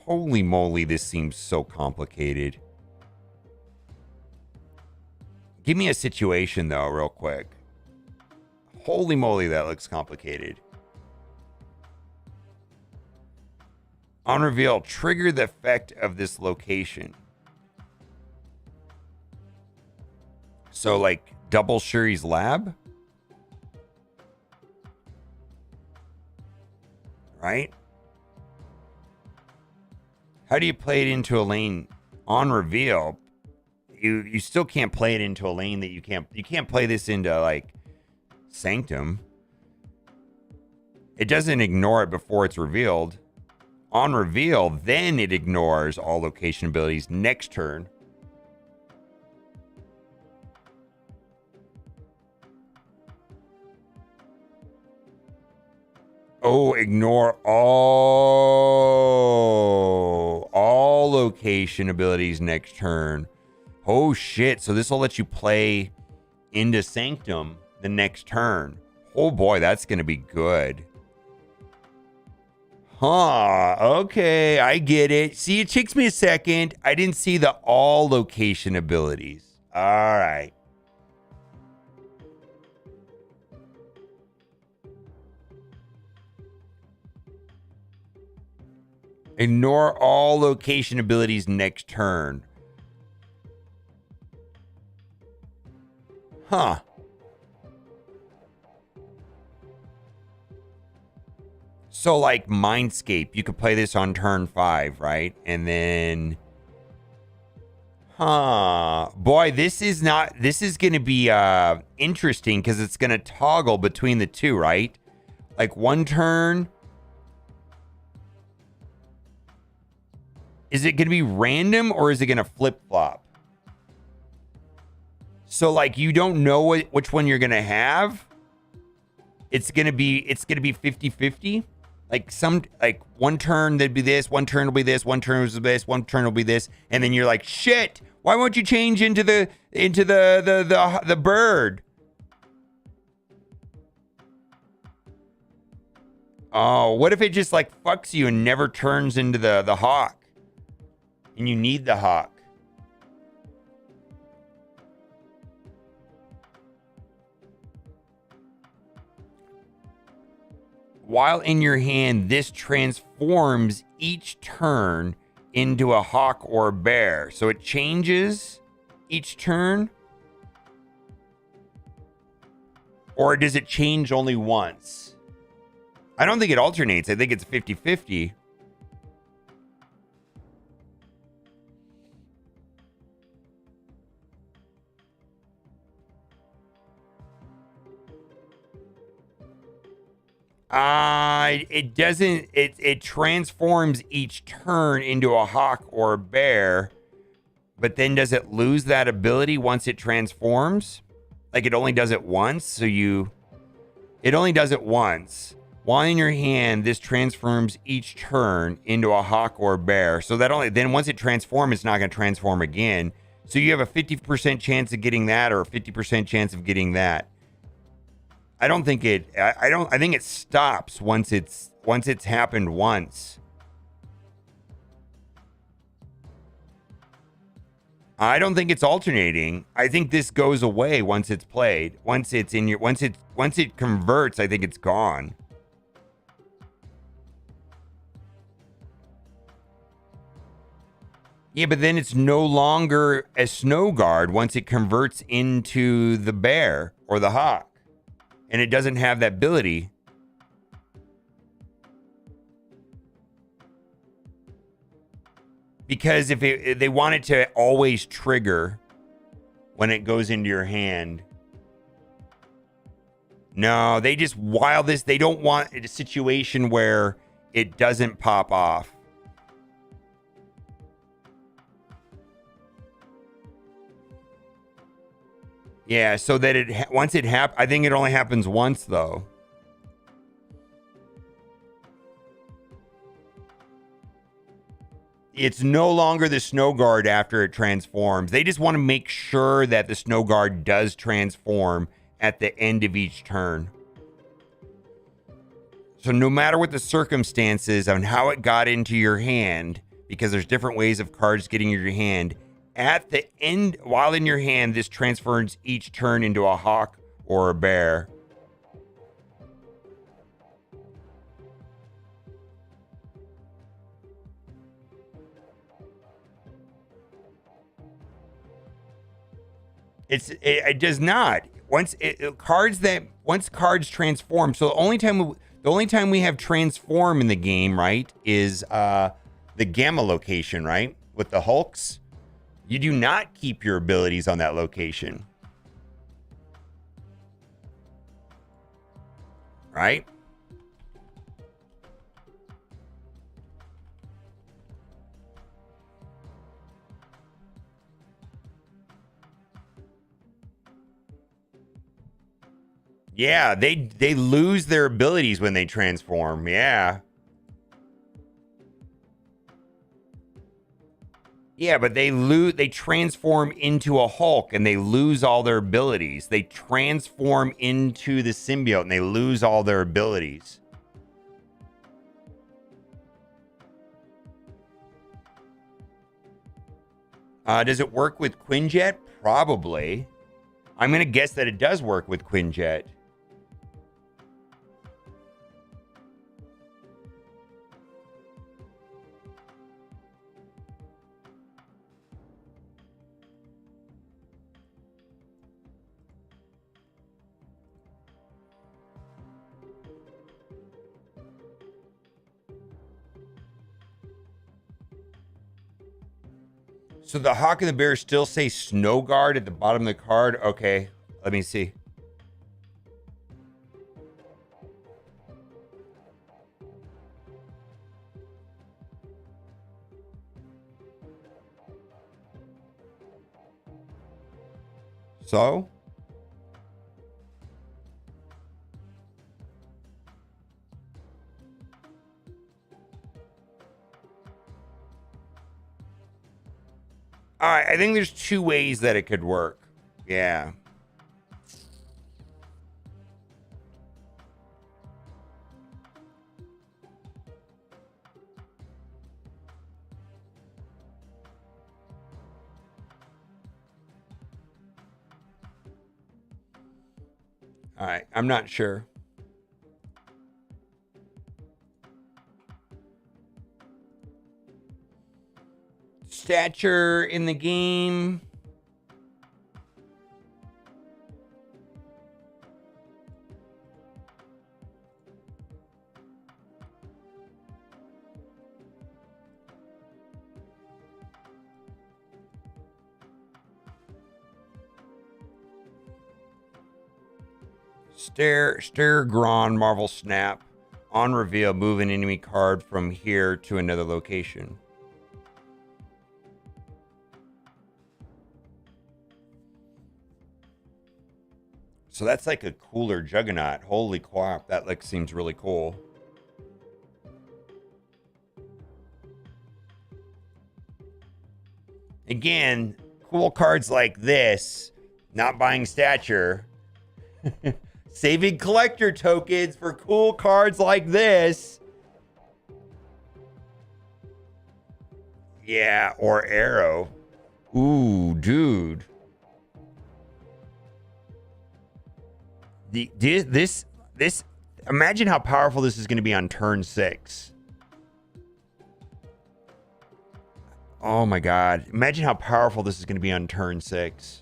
holy moly, this seems so complicated. Give me a situation, though, real quick. Holy moly, that looks complicated. On reveal, trigger the effect of this location. So, like, double Shuri's lab? Right? How do you play it into a lane on reveal? You still can't play it into a lane that you can't play this into like Sanctum. It doesn't ignore it before it's revealed. On reveal, then it ignores all location abilities next turn. Oh, ignore all location abilities next turn. Oh shit, so this will let you play into Sanctum the next turn. Oh boy, that's going to be good. Huh, okay, I get it. See, it takes me a second. I didn't see the all location abilities. All right. Ignore all location abilities next turn. Huh. So like Mindscape, you could play this on turn 5, right? And then... Huh. Boy, this is going to be interesting because it's going to toggle between the two, right? Like one turn... Is it going to be random or is it going to flip-flop? So like you don't know which one you're going to have. It's going to be 50-50. Like one turn there'd be this, one turn will be this, one turn will be this, one turn will be this, and then you're like, "Shit, why won't you change into the bird?" Oh, what if it just like fucks you and never turns into the hawk? And you need the hawk. While in your hand, this transforms each turn into a hawk or a bear. So it changes each turn? Or does it change only once? I don't think it alternates. I think it's 50-50. It doesn't, it transforms each turn into a hawk or a bear, but then does it lose that ability once it transforms? Like it only does it once, it only does it once. While in your hand, this transforms each turn into a hawk or a bear. So that only then once it transforms, it's not going to transform again. So you have a 50% chance of getting that, or a 50% chance of getting that. I don't think it. I think it stops once it's happened once. I don't think it's alternating. I think this goes away once it's played. Once it converts, I think it's gone. Yeah, but then it's no longer a snow guard once it converts into the bear or the hawk. And it doesn't have that ability. Because if they want it to always trigger when it goes into your hand. No, they just they don't want a situation where it doesn't pop off. Yeah, so that once it happens, I think it only happens once though. It's no longer the snow guard after it transforms. They just want to make sure that the snow guard does transform at the end of each turn. So no matter what the circumstances on how it got into your hand, because there's different ways of cards getting in your hand, at the end, while in your hand, this transfers each turn into a hawk or a bear. It does not. Once cards transform. So the only time we have transform in the game, right, is the gamma location, right, with the Hulks. You do not keep your abilities on that location. Right? Yeah, they lose their abilities when they transform. Yeah. Yeah, but they transform into a Hulk and they lose all their abilities. They transform into the symbiote and they lose all their abilities. Does it work with Quinjet? Probably. I'm going to guess that it does work with Quinjet. So the Hawk and the Bear still say Snow Guard at the bottom of the card? Okay, let me see. So? All right, I think there's two ways that it could work. Yeah. All right, I'm not sure. Stature in the game. Stare Gron Marvel Snap. On reveal, move an enemy card from here to another location. So that's like a cooler Juggernaut. Holy crap, that like seems really cool. Again, cool cards like this, not buying stature. Saving collector tokens for cool cards like this. Yeah, or Arrow. Ooh, dude. This imagine how powerful this is going to be on turn 6. Oh my god. Imagine how powerful this is going to be on turn 6.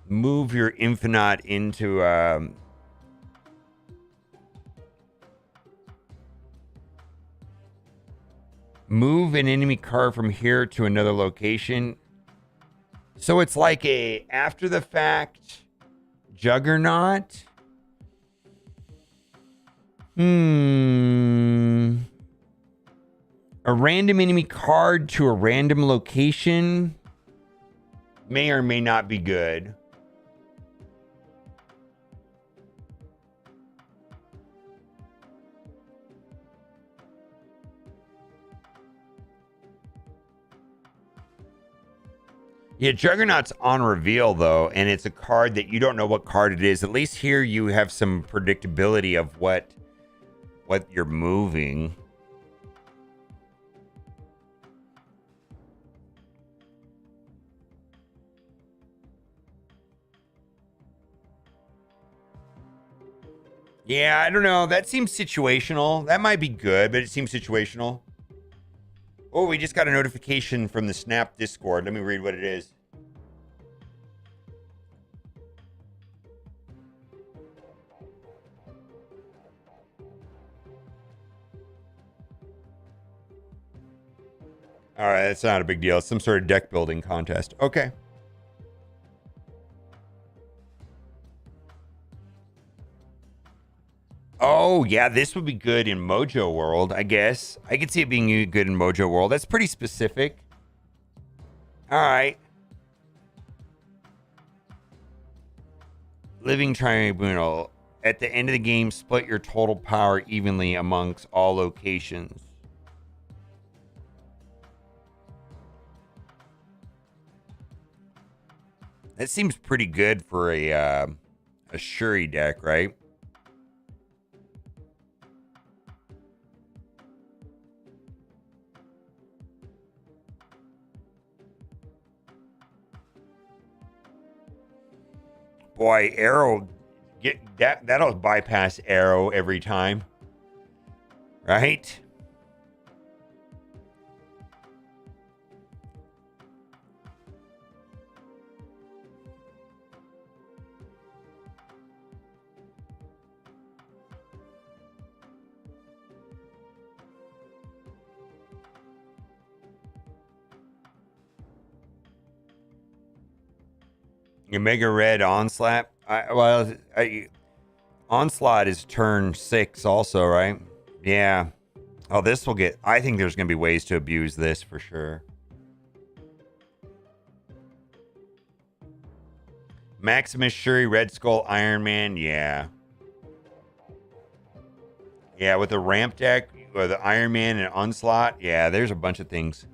Move your Infinite into move an enemy card from here to another location. So it's like a after the fact Juggernaut. A random enemy card to a random location may or may not be good. Yeah, Juggernaut's on reveal, though, and it's a card that you don't know what card it is. At least here you have some predictability of what you're moving. Yeah, I don't know. That seems situational. That might be good, but it seems situational. Oh, we just got a notification from the Snap Discord. Let me read what it is. All right, that's not a big deal. It's some sort of deck building contest. Okay. Oh, yeah, this would be good in Mojo World, I guess. I could see it being good in Mojo World. That's pretty specific. All right. Living Tribunal. At the end of the game, split your total power evenly amongst all locations. That seems pretty good for a Shuri deck, right? Boy, Arrow, get that'll bypass Arrow every time, right? Your Mega Red Onslaught. Onslaught is turn 6 also, right? Yeah. Oh, this will get... I think there's going to be ways to abuse this for sure. Maximus, Shuri, Red Skull, Iron Man. Yeah. Yeah, with the ramp deck, or the Iron Man and Onslaught. Yeah, there's a bunch of things.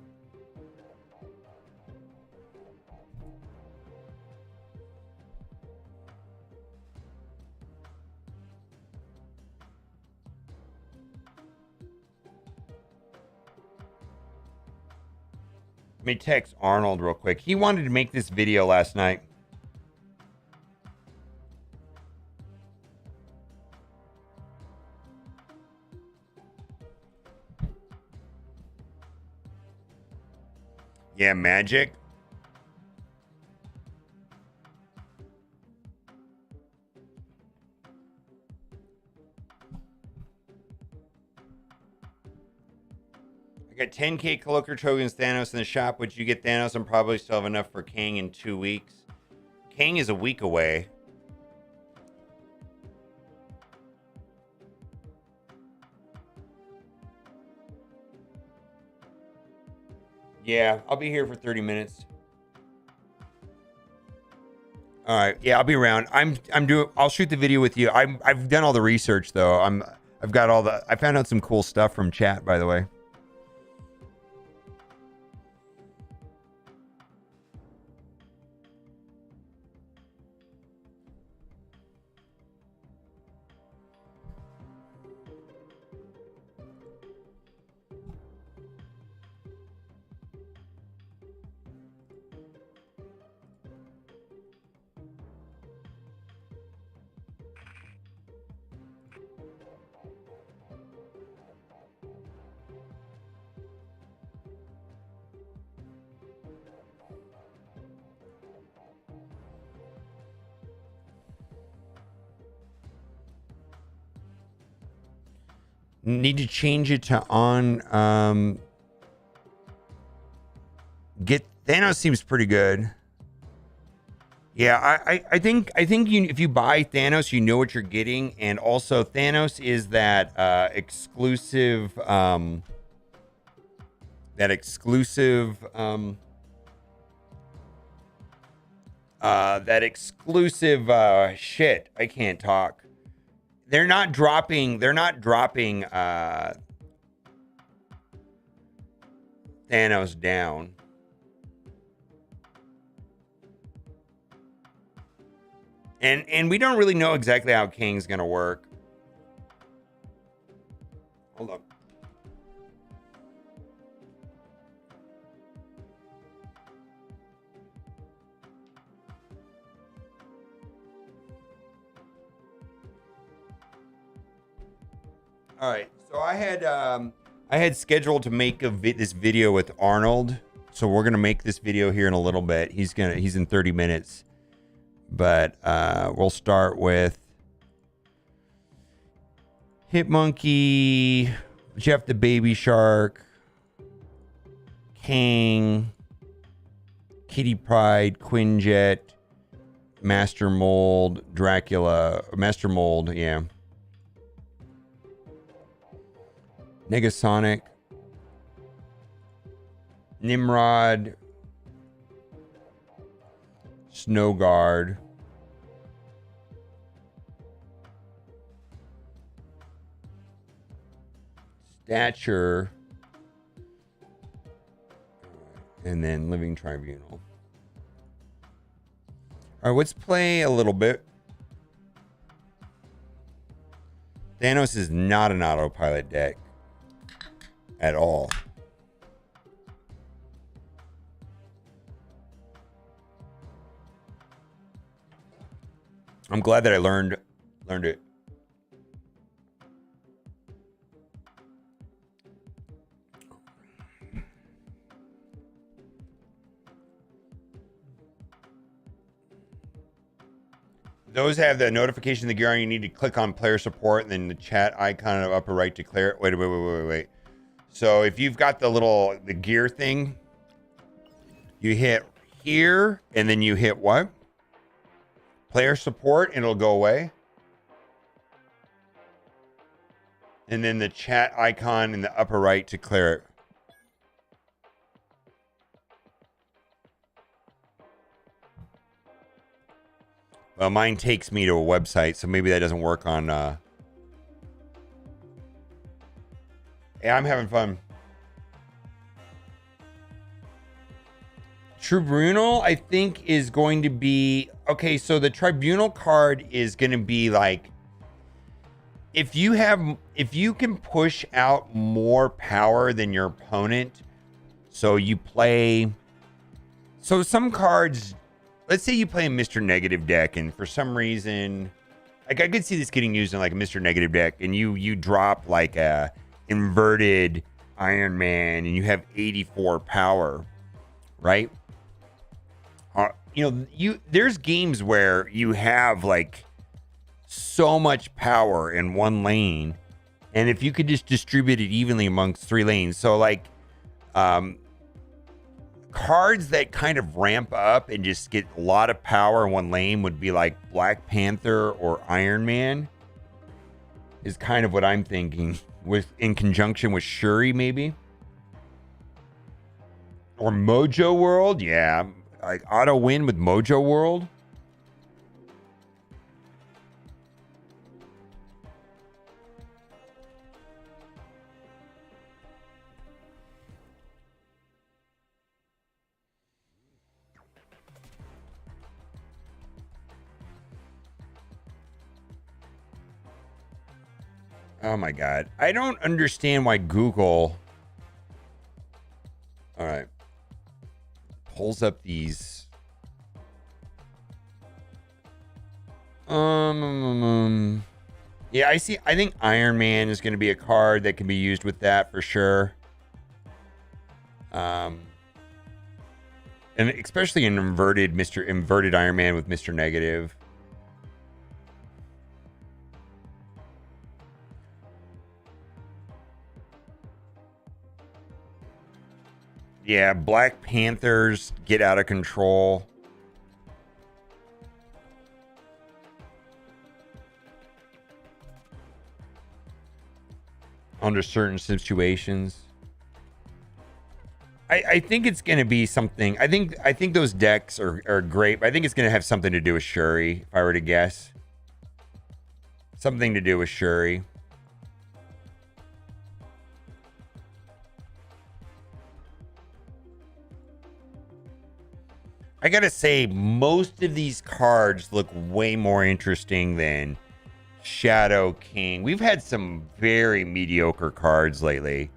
Let me text Arnold real quick. He wanted to make this video last night. Yeah, Magic. I got 10k collector tokens Thanos in the shop. Would you get Thanos? I'm probably still have enough for Kang in 2 weeks. Kang is a week away. Yeah, I'll be here for 30 minutes. All right. Yeah, I'll be around. I'll shoot the video with you. I've done all the research though. I've got all the. I found out some cool stuff from chat, by the way. Need to change it to on. Get Thanos seems pretty good. Yeah, I think you, if you buy Thanos, you know what you're getting, and also Thanos is that exclusive shit. I can't talk. They're not dropping Thanos down. And we don't really know exactly how King's gonna work. Hold up. All right, so I had scheduled to make this video with Arnold, so we're gonna make this video here in a little bit. He's in 30 minutes, but we'll start with Hitmonkey, Jeff the Baby Shark, King, Kitty Pryde, Quinjet, Master Mold, Dracula, Master Mold, yeah. Negasonic, Nimrod, Snowguard, Stature, and then Living Tribunal. All right, let's play a little bit. Thanos is not an autopilot deck at all. I'm glad that I learned it. Those have the notification of the gear on. You need to click on player support and then the chat icon in the upper right declare it. Wait. So if you've got the gear thing, you hit here and then you hit what? Player support and it'll go away. And then the chat icon in the upper right to clear it. Well, mine takes me to a website, so maybe that doesn't work on... Yeah, I'm having fun. Tribunal, I think, is going to be... Okay, so the Tribunal card is going to be like... If you can push out more power than your opponent, so you play... So some cards... Let's say you play a Mr. Negative deck, and for some reason... Like, I could see this getting used in, like, a Mr. Negative deck, and you drop, like, a... inverted Iron Man and you have 84 power, right? There's games where you have like so much power in one lane, and if you could just distribute it evenly amongst 3 lanes, so like cards that kind of ramp up and just get a lot of power in one lane would be like Black Panther or Iron Man, is kind of what I'm thinking, with in conjunction with Shuri, maybe. Or Mojo World, yeah. Like auto win with Mojo World. Oh my god. I don't understand why Google... Alright. Pulls up these... Yeah, I see. I think Iron Man is going to be a card that can be used with that for sure. And especially an inverted Iron Man with Mr. Negative. Yeah, Black Panthers get out of control. Under certain situations. I think it's going to be something. I think those decks are great. But I think it's going to have something to do with Shuri, if I were to guess. Something to do with Shuri. I gotta say, most of these cards look way more interesting than Shadow King. We've had some very mediocre cards lately.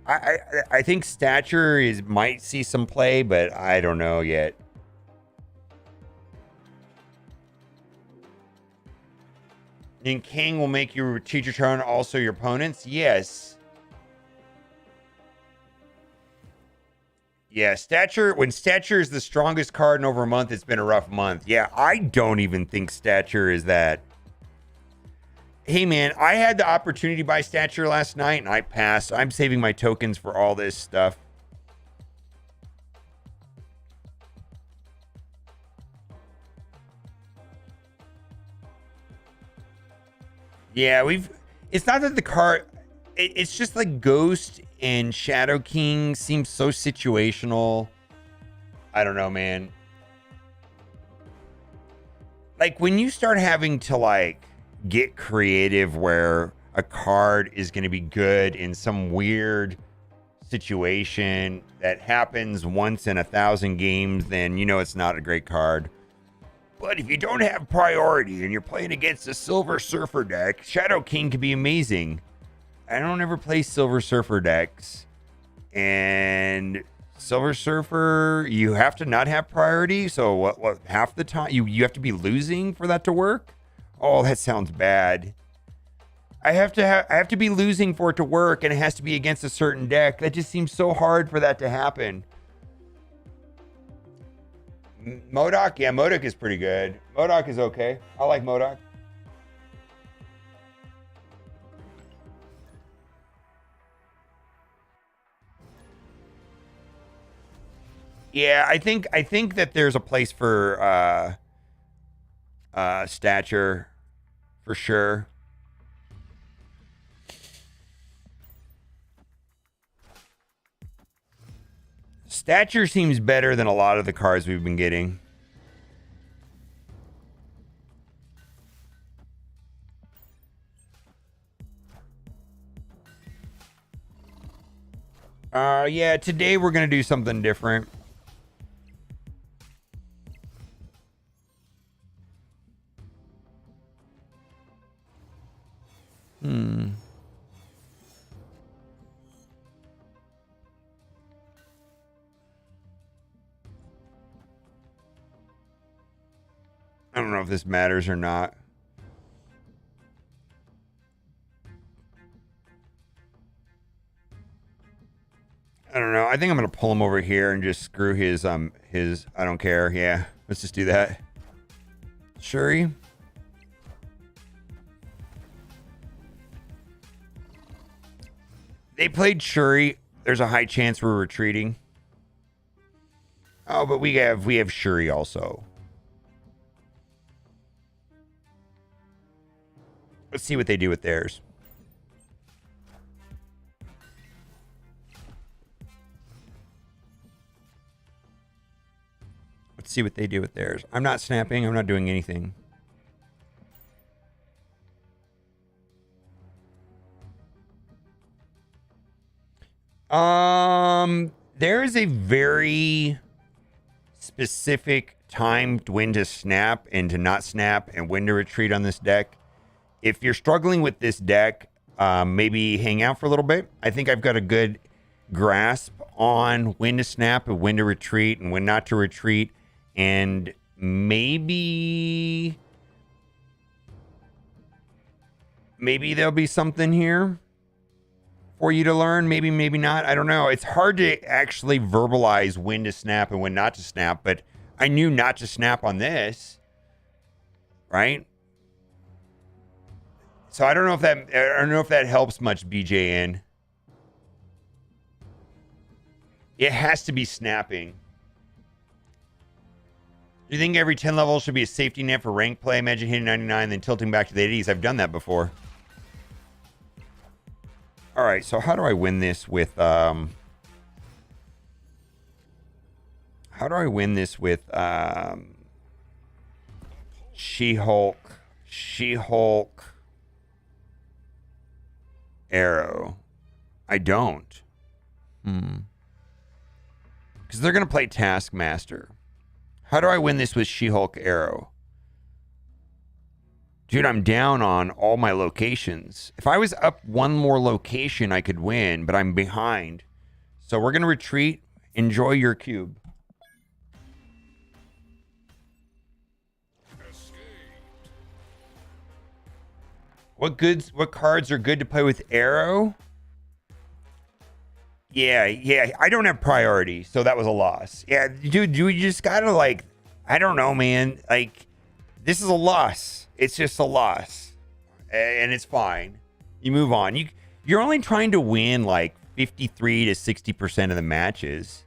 I think Stature might see some play, but I don't know yet. And King will make you retreat your turn, also your opponents? Yes. Yeah, Stature, when Stature is the strongest card in over a month, it's been a rough month. Yeah, I don't even think Stature is that. Hey, man, I had the opportunity to buy Stature last night, and I passed. I'm saving my tokens for all this stuff. Yeah, it's not that the card... It's just like Ghost and Shadow King seems so situational. I don't know, man. Like, when you start having to, like, get creative where a card is going to be good in some weird situation that happens once in 1,000 games, then you know it's not a great card. But if you don't have priority and you're playing against a Silver Surfer deck, Shadow King can be amazing. I don't ever play Silver Surfer decks. And Silver Surfer, you have to not have priority. So what half the time you have to be losing for that to work? Oh, that sounds bad. I have to be losing for it to work, and it has to be against a certain deck. That just seems so hard for that to happen. MODOK? Yeah, MODOK is pretty good. MODOK is okay. I like MODOK. Yeah, I think that there's a place for Stature for sure. Stature seems better than a lot of the cards we've been getting. Yeah, today we're going to do something different. I don't know if this matters or not. I don't know. I think I'm going to pull him over here and just screw his I don't care. Yeah, let's just do that. Shuri. They played Shuri. There's a high chance we're retreating. Oh, but we have Shuri also. Let's see what they do with theirs. Let's see what they do with theirs. I'm not snapping. I'm not doing anything. There is a very specific time when to snap and to not snap and when to retreat on this deck. If you're struggling with this deck, maybe hang out for a little bit. I think I've got a good grasp on when to snap and when to retreat and when not to retreat. And maybe there'll be something here for you to learn. Maybe not. I don't know. It's hard to actually verbalize when to snap and when not to snap, but I knew not to snap on this, right? So I don't know if that helps much, BJN. It has to be snapping. Do you think every 10 levels should be a safety net for rank play? Imagine hitting 99 then tilting back to the 80s. I've done that before. All right, so how do I win this with She-Hulk Arrow? I don't. Because they're going to play Taskmaster. How do I win this with She-Hulk Arrow? Dude, I'm down on all my locations. If I was up one more location, I could win, but I'm behind. So we're going to retreat. Enjoy your cube. What cards are good to play with Arrow? Yeah, I don't have priority, so that was a loss. Yeah, dude, you just gotta, like, I don't know, man. Like, this is a loss. It's just a loss. And it's fine. You move on. You're only trying to win, like, 53 to 60% of the matches.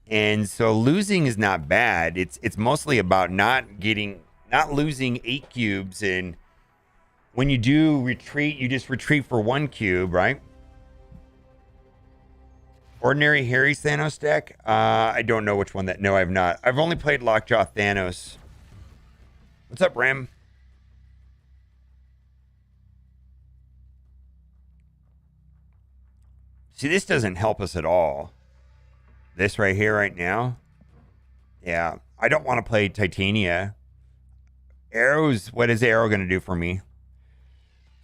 And so losing is not bad. It's mostly about not losing 8 cubes, and when you do retreat, you just retreat for 1 cube, right? Ordinary Harry Thanos deck? I don't know which one that... No, I have not. I've only played Lockjaw Thanos. What's up, Ram? See, this doesn't help us at all. This right here, right now. Yeah, I don't want to play Titania. Arrows... What is Arrow going to do for me?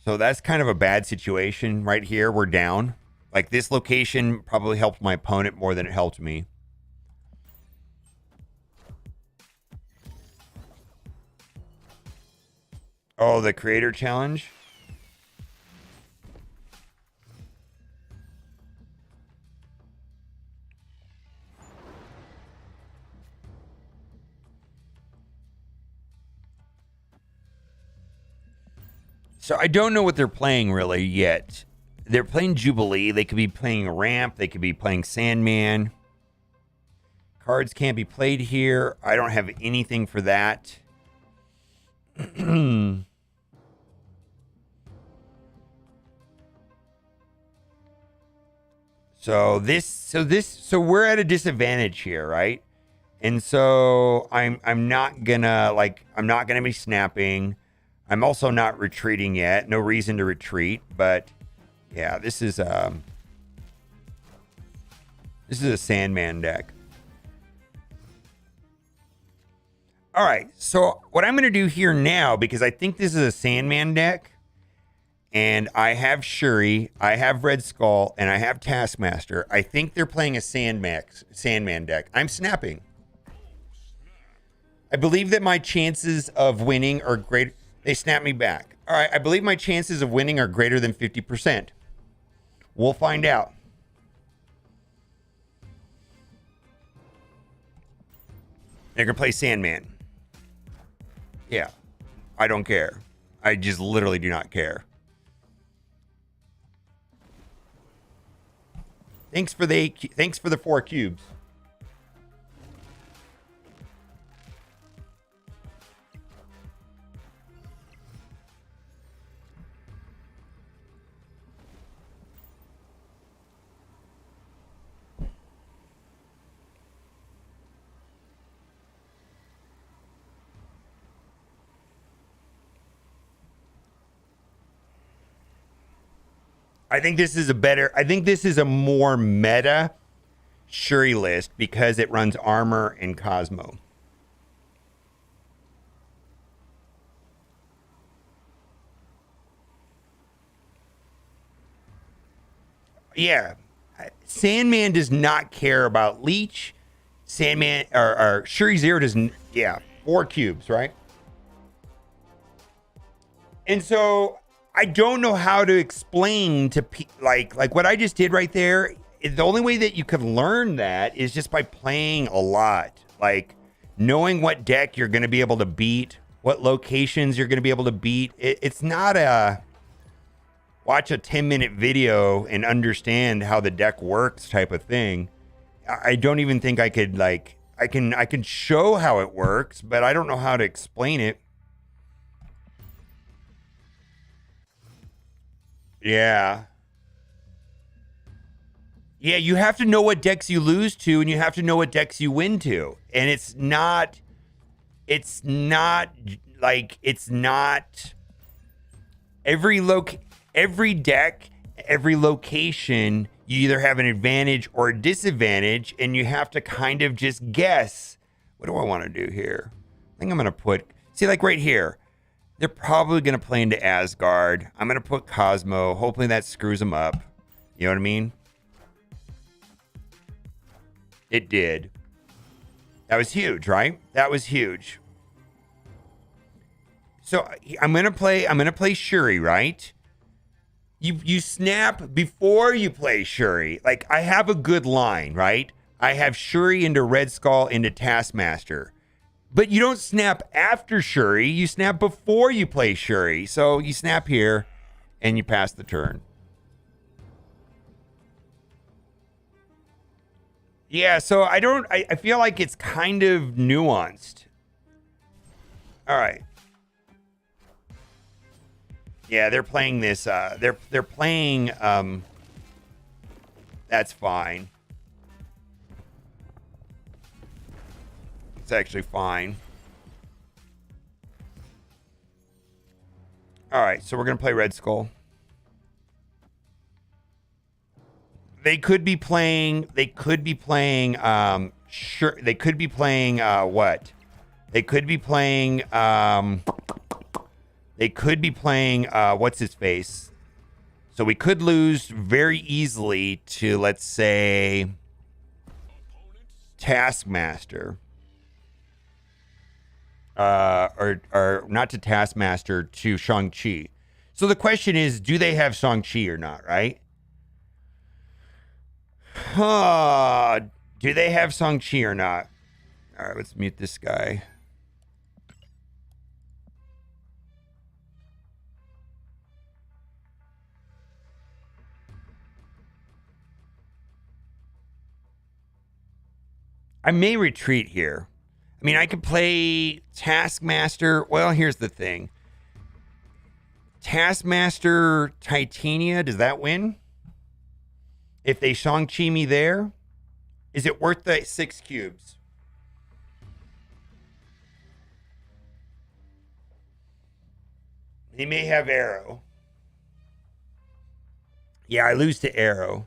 So that's kind of a bad situation right here. We're down. Like, this location probably helped my opponent more than it helped me. Oh, the creator challenge? So I don't know what they're playing really yet. They're playing Jubilee. They could be playing Ramp. They could be playing Sandman. Cards can't be played here. I don't have anything for that. So we're at a disadvantage here, right? And so I'm not gonna be snapping. I'm also not retreating yet. No reason to retreat, but yeah, this is a Sandman deck. All right, so what I'm going to do here now, because I think this is a Sandman deck, and I have Shuri, I have Red Skull, and I have Taskmaster. I think they're playing a Sandman deck. I'm snapping. I believe that my chances of winning are great. They snap me back. All right, I believe my chances of winning are greater than 50%. We'll find out. They're going to play Sandman. Yeah, I don't care. I just literally do not care. Thanks for the 4 cubes. I think this is a more meta Shuri list because it runs armor and Cosmo. Yeah. Sandman does not care about Leech. Sandman or Shuri Zero doesn't. Yeah, 4 cubes, right? And so I don't know how to explain to like what I just did right there. The only way that you can learn that is just by playing a lot, like knowing what deck you're going to be able to beat, what locations you're going to be able to beat. It's not a watch a 10-minute video and understand how the deck works type of thing. I don't even think I could like I can show how it works, but I don't know how to explain it. Yeah. Yeah, you have to know what decks you lose to and you have to know what decks you win to. And it's not every deck, every location, you either have an advantage or a disadvantage, and you have to kind of just guess. What do I want to do here? I think I'm going to put, see, like right here, they're probably going to play into Asgard. I'm going to put Cosmo. Hopefully that screws them up. You know what I mean? It did. That was huge, right? That was huge. So I'm going to play Shuri, right? You snap before you play Shuri. Like, I have a good line, right? I have Shuri into Red Skull into Taskmaster. But you don't snap after Shuri. You snap before you play Shuri. So you snap here and you pass the turn. Yeah, so I feel like it's kind of nuanced. All right. Yeah, they're playing this. They're playing. That's fine. It's actually fine. All right, so we're gonna play Red Skull. They could be playing. They could be playing. Sure. They could be playing. What? They could be playing. They could be playing, what's his face? So we could lose very easily to, let's say, Taskmaster. Or not to Taskmaster, to Shang-Chi. So the question is, do they have Shang-Chi or not, right? Do they have Shang-Chi or not? All right, let's mute this guy. I may retreat here. I mean, I could play Taskmaster. Well, here's the thing. Taskmaster Titania, does that win? If they Shang-Chi me there, is it worth the 6 cubes? He may have Arrow. Yeah, I lose to Arrow.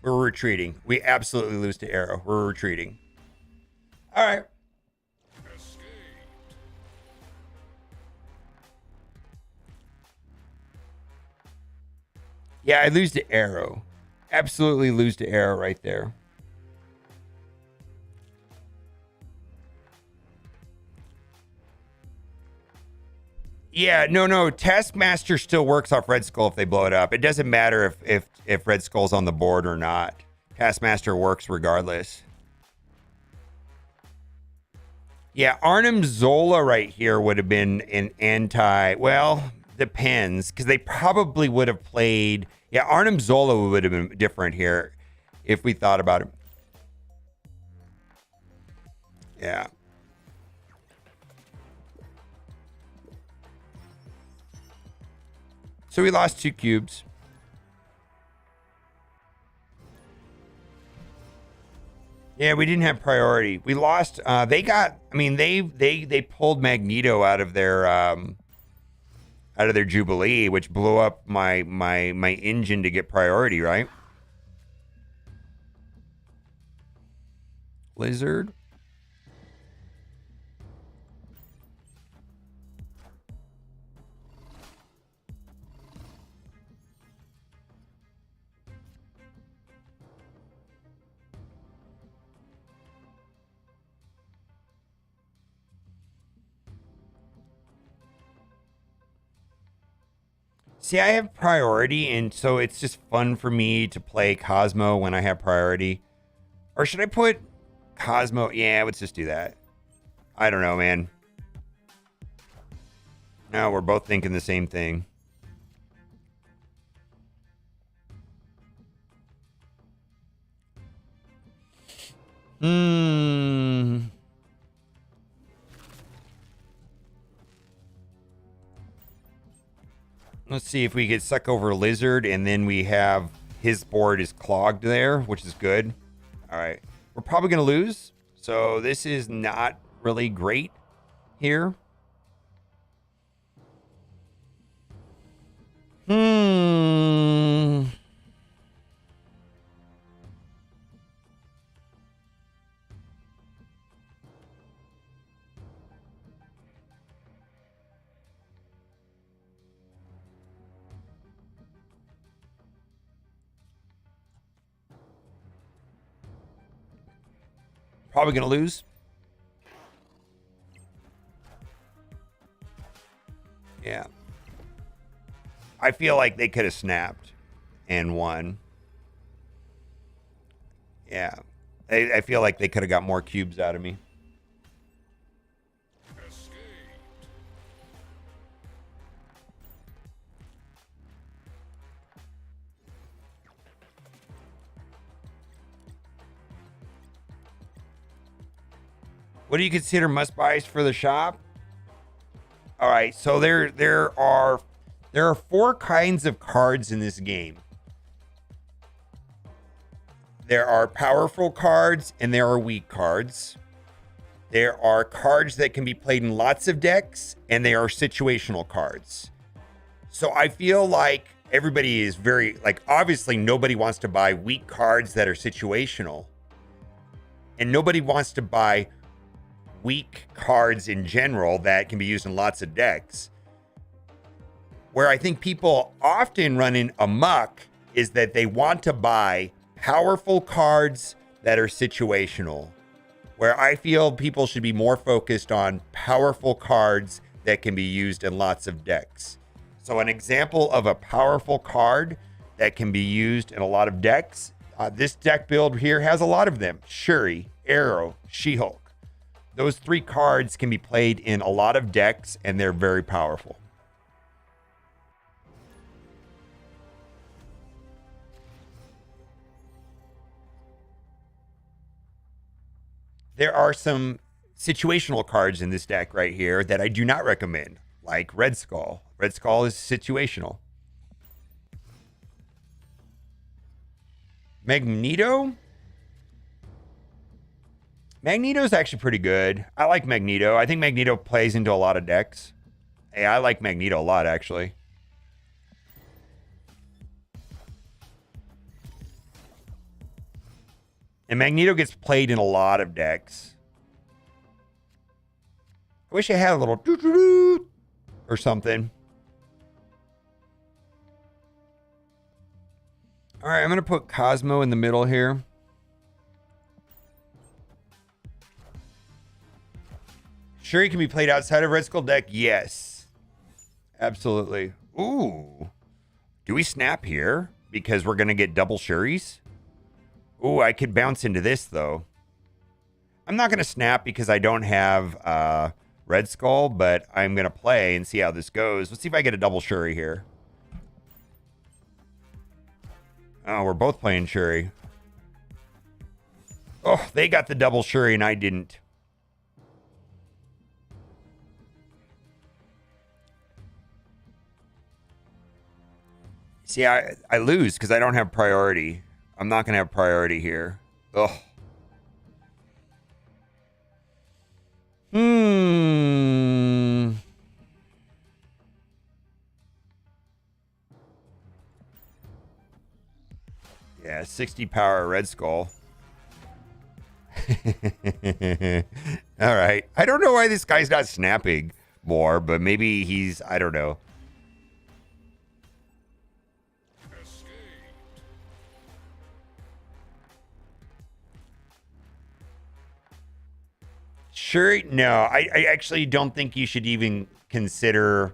We're retreating. We absolutely lose to Arrow. We're retreating. All right. Yeah, I lose to Arrow. Absolutely lose to Arrow right there. Yeah, no. Taskmaster still works off Red Skull if they blow it up. It doesn't matter if Red Skull's on the board or not. Taskmaster works regardless. Yeah, Arnim Zola right here would have been an anti. Well, depends, because they probably would have played. Yeah, Arnim Zola would have been different here if we thought about it. Yeah. So we lost 2 cubes. Yeah, we didn't have priority. We lost. They got. I mean, they pulled Magneto out of their Jubilee, which blew up my engine to get priority. Right. Lizard. See, I have priority, and so it's just fun for me to play Cosmo when I have priority. Or should I put Cosmo? Yeah, let's just do that. I don't know, man. No, we're both thinking the same thing. Let's see if we get suck over Lizard, and then we have his board is clogged there, which is good. All right. We're probably going to lose, so this is not really great here. Probably going to lose. Yeah. I feel like they could have snapped and won. Yeah. I feel like they could have got more cubes out of me. What do you consider must buys for the shop? All right, so there are 4 kinds of cards in this game. There are powerful cards and there are weak cards. There are cards that can be played in lots of decks, and they are situational cards. So I feel like everybody is very, like, obviously nobody wants to buy weak cards that are situational. And nobody wants to buy weak cards in general that can be used in lots of decks. Where I think people often run in amok is that they want to buy powerful cards that are situational. Where I feel people should be more focused on powerful cards that can be used in lots of decks. So an example of a powerful card that can be used in a lot of decks, this deck build here has a lot of them. Shuri, Arrow, She-Hulk. Those 3 cards can be played in a lot of decks, and they're very powerful. There are some situational cards in this deck right here that I do not recommend, like Red Skull. Red Skull is situational. Magneto? Magneto's actually pretty good. I like Magneto. I think Magneto plays into a lot of decks. Hey, I like Magneto a lot, actually. And Magneto gets played in a lot of decks. I wish I had a little doo-doo-doo or something. All right, I'm going to put Cosmo in the middle here. Shuri can be played outside of Red Skull deck? Yes. Absolutely. Ooh. Do we snap here? Because we're going to get double Shuris? Ooh, I could bounce into this, though. I'm not going to snap because I don't have Red Skull, but I'm going to play and see how this goes. Let's see if I get a double Shuri here. Oh, we're both playing Shuri. Oh, they got the double Shuri and I didn't. See, I lose because I don't have priority. I'm not going to have priority here. Ugh. Yeah, 60 power Red Skull. All right. I don't know why this guy's not snapping more, but maybe he's, I don't know. Sure. No, I actually don't think you should even consider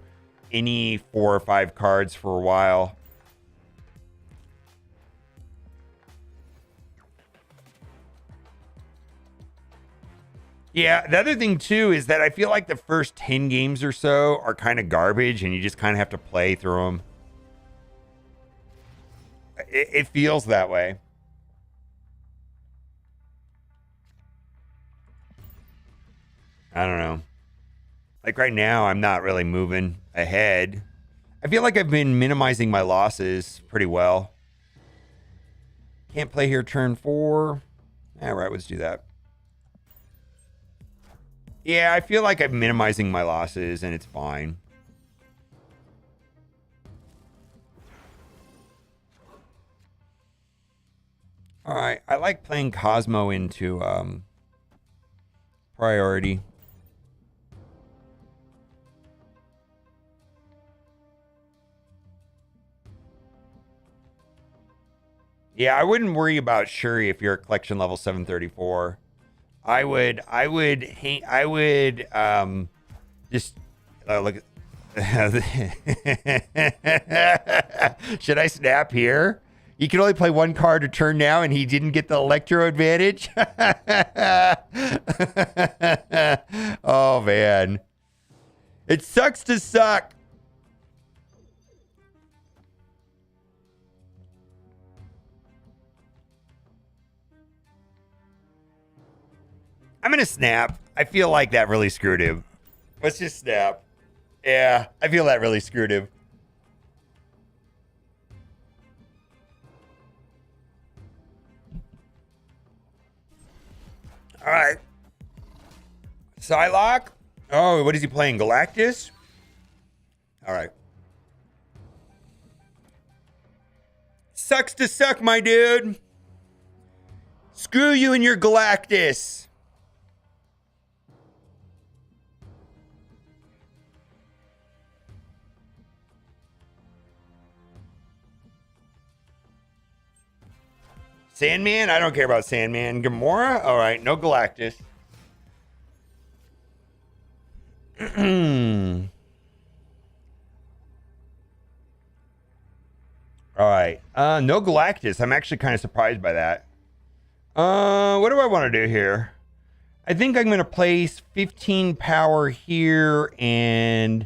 any 4 or 5 cards for a while. Yeah, the other thing too is that I feel like the first 10 games or so are kind of garbage and you just kind of have to play through them. It feels that way. I don't know. Like right now, I'm not really moving ahead. I feel like I've been minimizing my losses pretty well. Can't play here turn 4. All right, let's do that. Yeah, I feel like I'm minimizing my losses and it's fine. All right, I like playing Cosmo into priority. Yeah, I wouldn't worry about Shuri if you're at collection level 734. I would just look. Should I snap here? You can only play 1 card a turn now, and he didn't get the Electro advantage. Oh man, it sucks to suck. I'm going to snap. I feel like that really screwed him. Let's just snap. Yeah, I feel that really screwed him. All right. Psylocke. Oh, what is he playing? Galactus? All right. Sucks to suck, my dude. Screw you and your Galactus. Sandman? I don't care about Sandman. Gamora? All right, no Galactus. All right. No Galactus. I'm actually kind of surprised by that. What do I want to do here? I think I'm going to place 15 power here and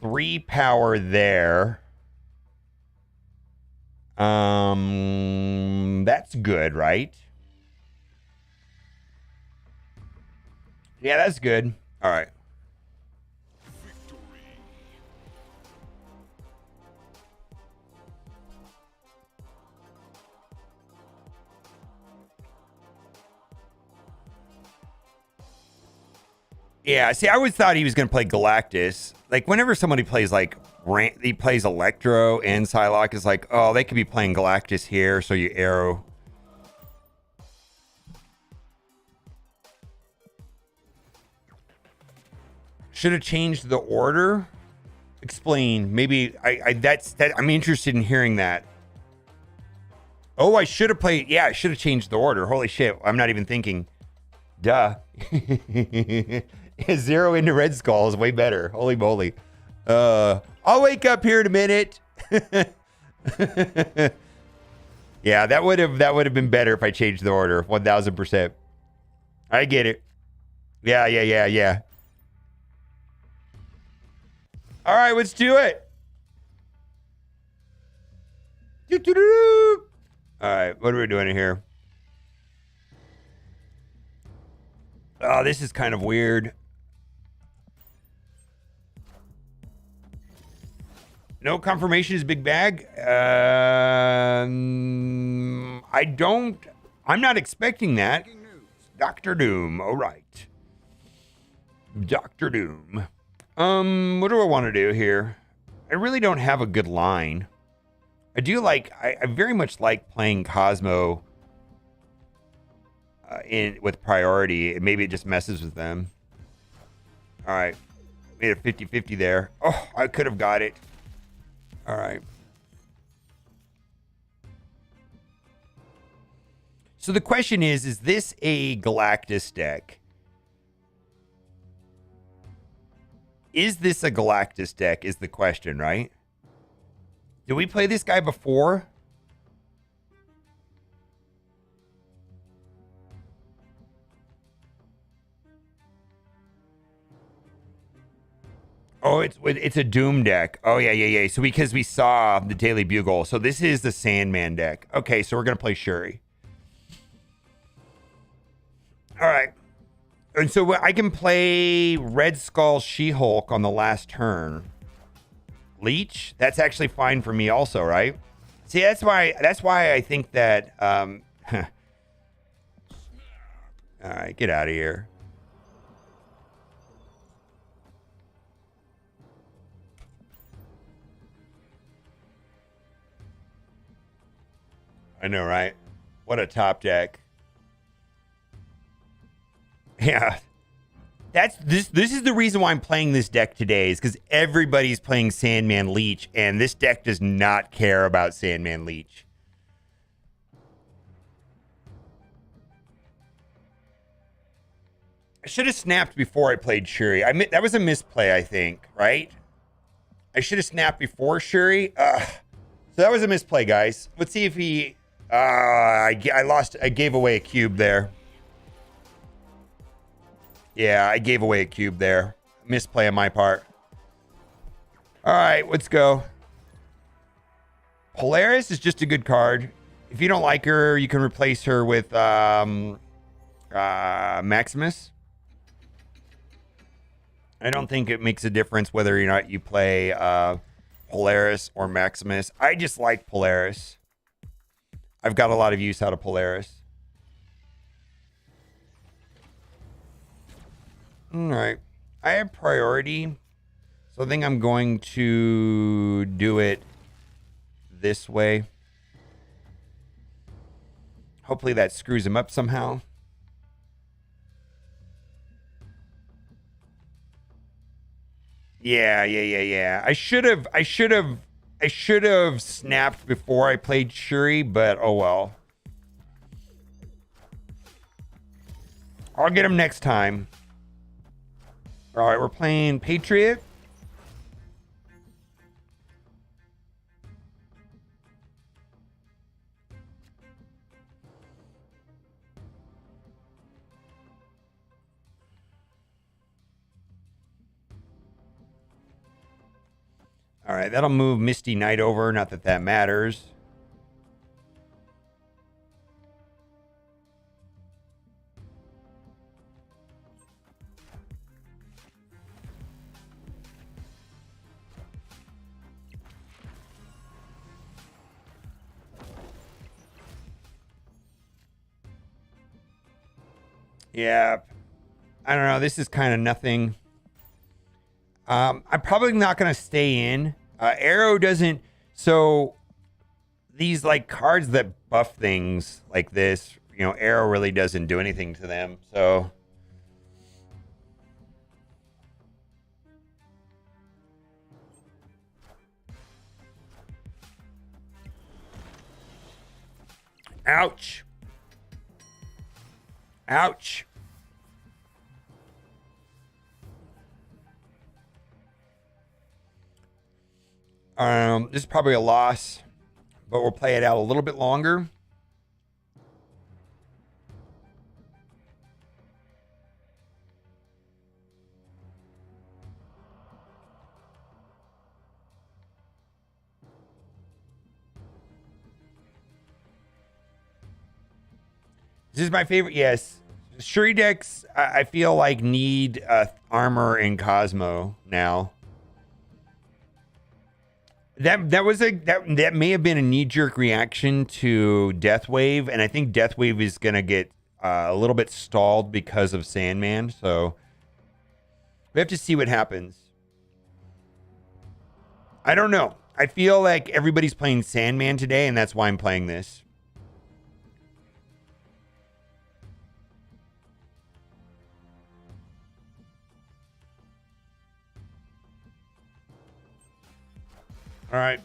3 power there. That's good, right? Yeah, that's good. All right. Yeah, see, I always thought he was going to play Galactus. Like, whenever somebody plays, like, he plays Electro and Psylocke, is like, oh, they could be playing Galactus here, so you arrow. Should have changed the order? Explain. Maybe, I'm interested in hearing that. Oh, I should have played, yeah, I should have changed the order. Holy shit, I'm not even thinking. Duh. 0 into Red Skull is way better. Holy moly. I'll wake up here in a minute. Yeah, that would have been better if I changed the order. 1000%. I get it. Yeah. All right, let's do it. All right, what are we doing here? Oh, this is kind of weird. No confirmation is big bag. I'm not expecting that. Dr. Doom. All right. Dr. Doom. What do I want to do here? I really don't have a good line. I do like, I very much like playing Cosmo with priority. Maybe it just messes with them. All right. Made a 50-50 there. Oh, I could have got it. All right. So the question is this a Galactus deck? Is this a Galactus deck is the question, right? Did we play this guy before? Oh, it's a Doom deck. Oh, yeah. So because we saw the Daily Bugle. So this is the Sandman deck. Okay, so we're going to play Shuri. All right. And so I can play Red Skull She-Hulk on the last turn. Leech? That's actually fine for me also, right? See, that's why I think that all right, get out of here. I know, right? What a top deck. Yeah. This is the reason why I'm playing this deck today, is because everybody's playing Sandman Leech, and this deck does not care about Sandman Leech. I should have snapped before I played Shuri. That was a misplay, I think, right? I should have snapped before Shuri. So that was a misplay, guys. Let's see if he... I gave away a cube there. Yeah, I gave away a cube there. Misplay on my part. All right, let's go. Polaris is just a good card. If you don't like her, you can replace her with Maximus. I don't think it makes a difference whether or not you play Polaris or Maximus. I just like Polaris. I've got a lot of use out of Polaris. All right. I have priority, so I think I'm going to do it this way. Hopefully that screws him up somehow. Yeah. I should have snapped before I played Shuri, but oh well. I'll get him next time. All right, we're playing Patriot. All right, that'll move Misty Knight over. Not that that matters. Yeah, I don't know. This is kind of nothing. I'm probably not going to stay in. Arrow doesn't... So, these, like, cards that buff things like this, you know, Arrow really doesn't do anything to them, so... Ouch. Ouch. This is probably a loss, but we'll play it out a little bit longer. This is my favorite. Yes. Shuri decks, I feel like, need armor and Cosmo now. That may have been a knee-jerk reaction to Deathwave, and I think Deathwave is going to get a little bit stalled because of Sandman, so we have to see what happens. I don't know. I feel like everybody's playing Sandman today, and that's why I'm playing this. All right.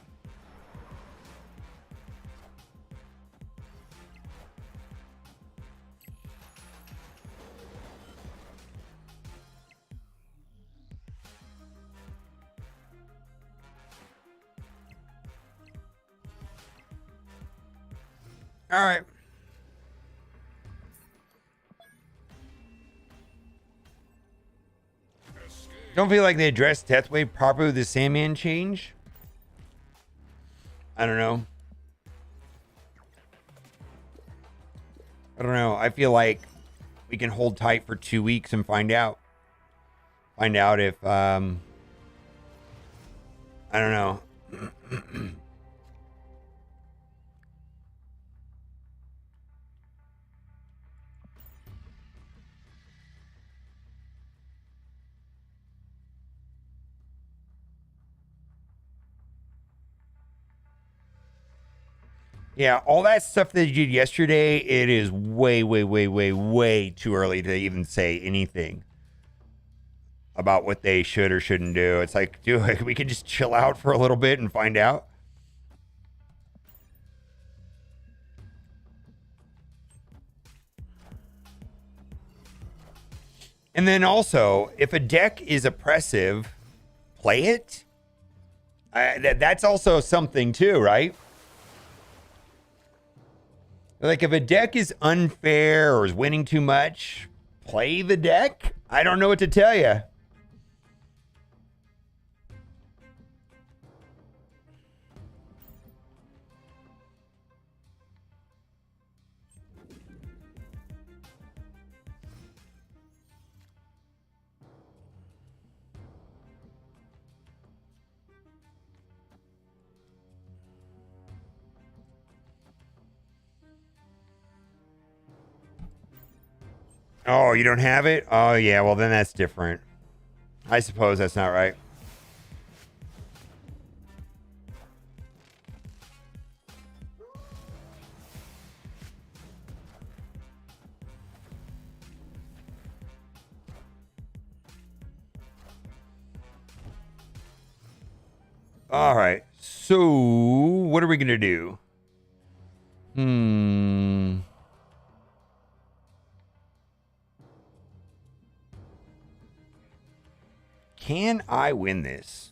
All right. Don't feel like they addressed Deathwave properly with the Sandman change. I don't know. I feel like we can hold tight for 2 weeks and find out. Find out if I don't know. Yeah, all that stuff that you did yesterday, it is way, way, way, way, way too early to even say anything about what they should or shouldn't do. It's like, dude, we can just chill out for a little bit and find out. And then also, if a deck is oppressive, play it. That's also something too, right? Like if a deck is unfair or is winning too much, play the deck. I don't know what to tell you. Oh, you don't have it? Oh, yeah. Well, then that's different. I suppose that's not right. All right. So, what are we going to do? Can I win this?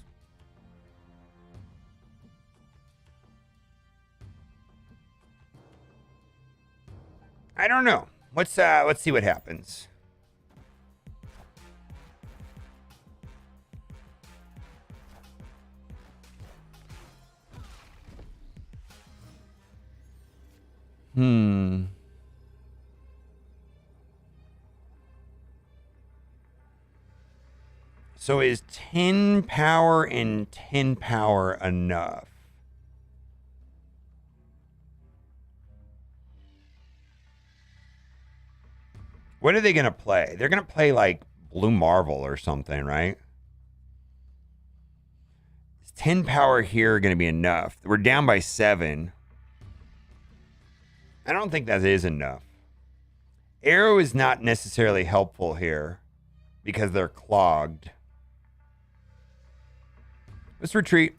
I don't know. Let's see what happens. So is 10 power and 10 power enough? What are they going to play? They're going to play like Blue Marvel or something, right? Is 10 power here going to be enough? We're down by 7. I don't think that is enough. Arrow is not necessarily helpful here because they're clogged. Let's retreat.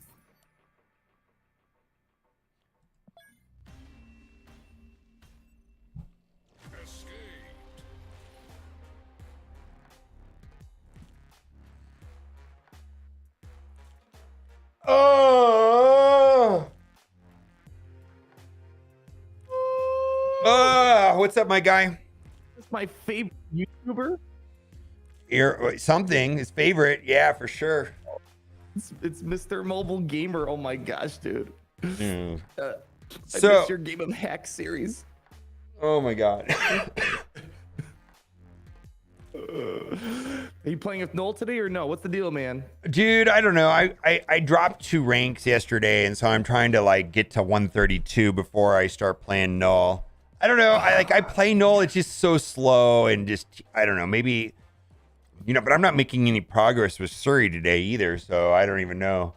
What's up, my guy? That's my favorite YouTuber. Something, his favorite. Yeah, for sure. It's Mr. Mobile Gamer. Oh my gosh, dude. I missed your Game of Hack series. Oh my god. Are you playing with Knull today or no? What's the deal, man? Dude, I don't know. I dropped 2 ranks yesterday, and so I'm trying to like get to 132 before I start playing Knull. I don't know. I play Knull. It's just so slow and just I don't know. Maybe but I'm not making any progress with Shuri today either, so I don't even know.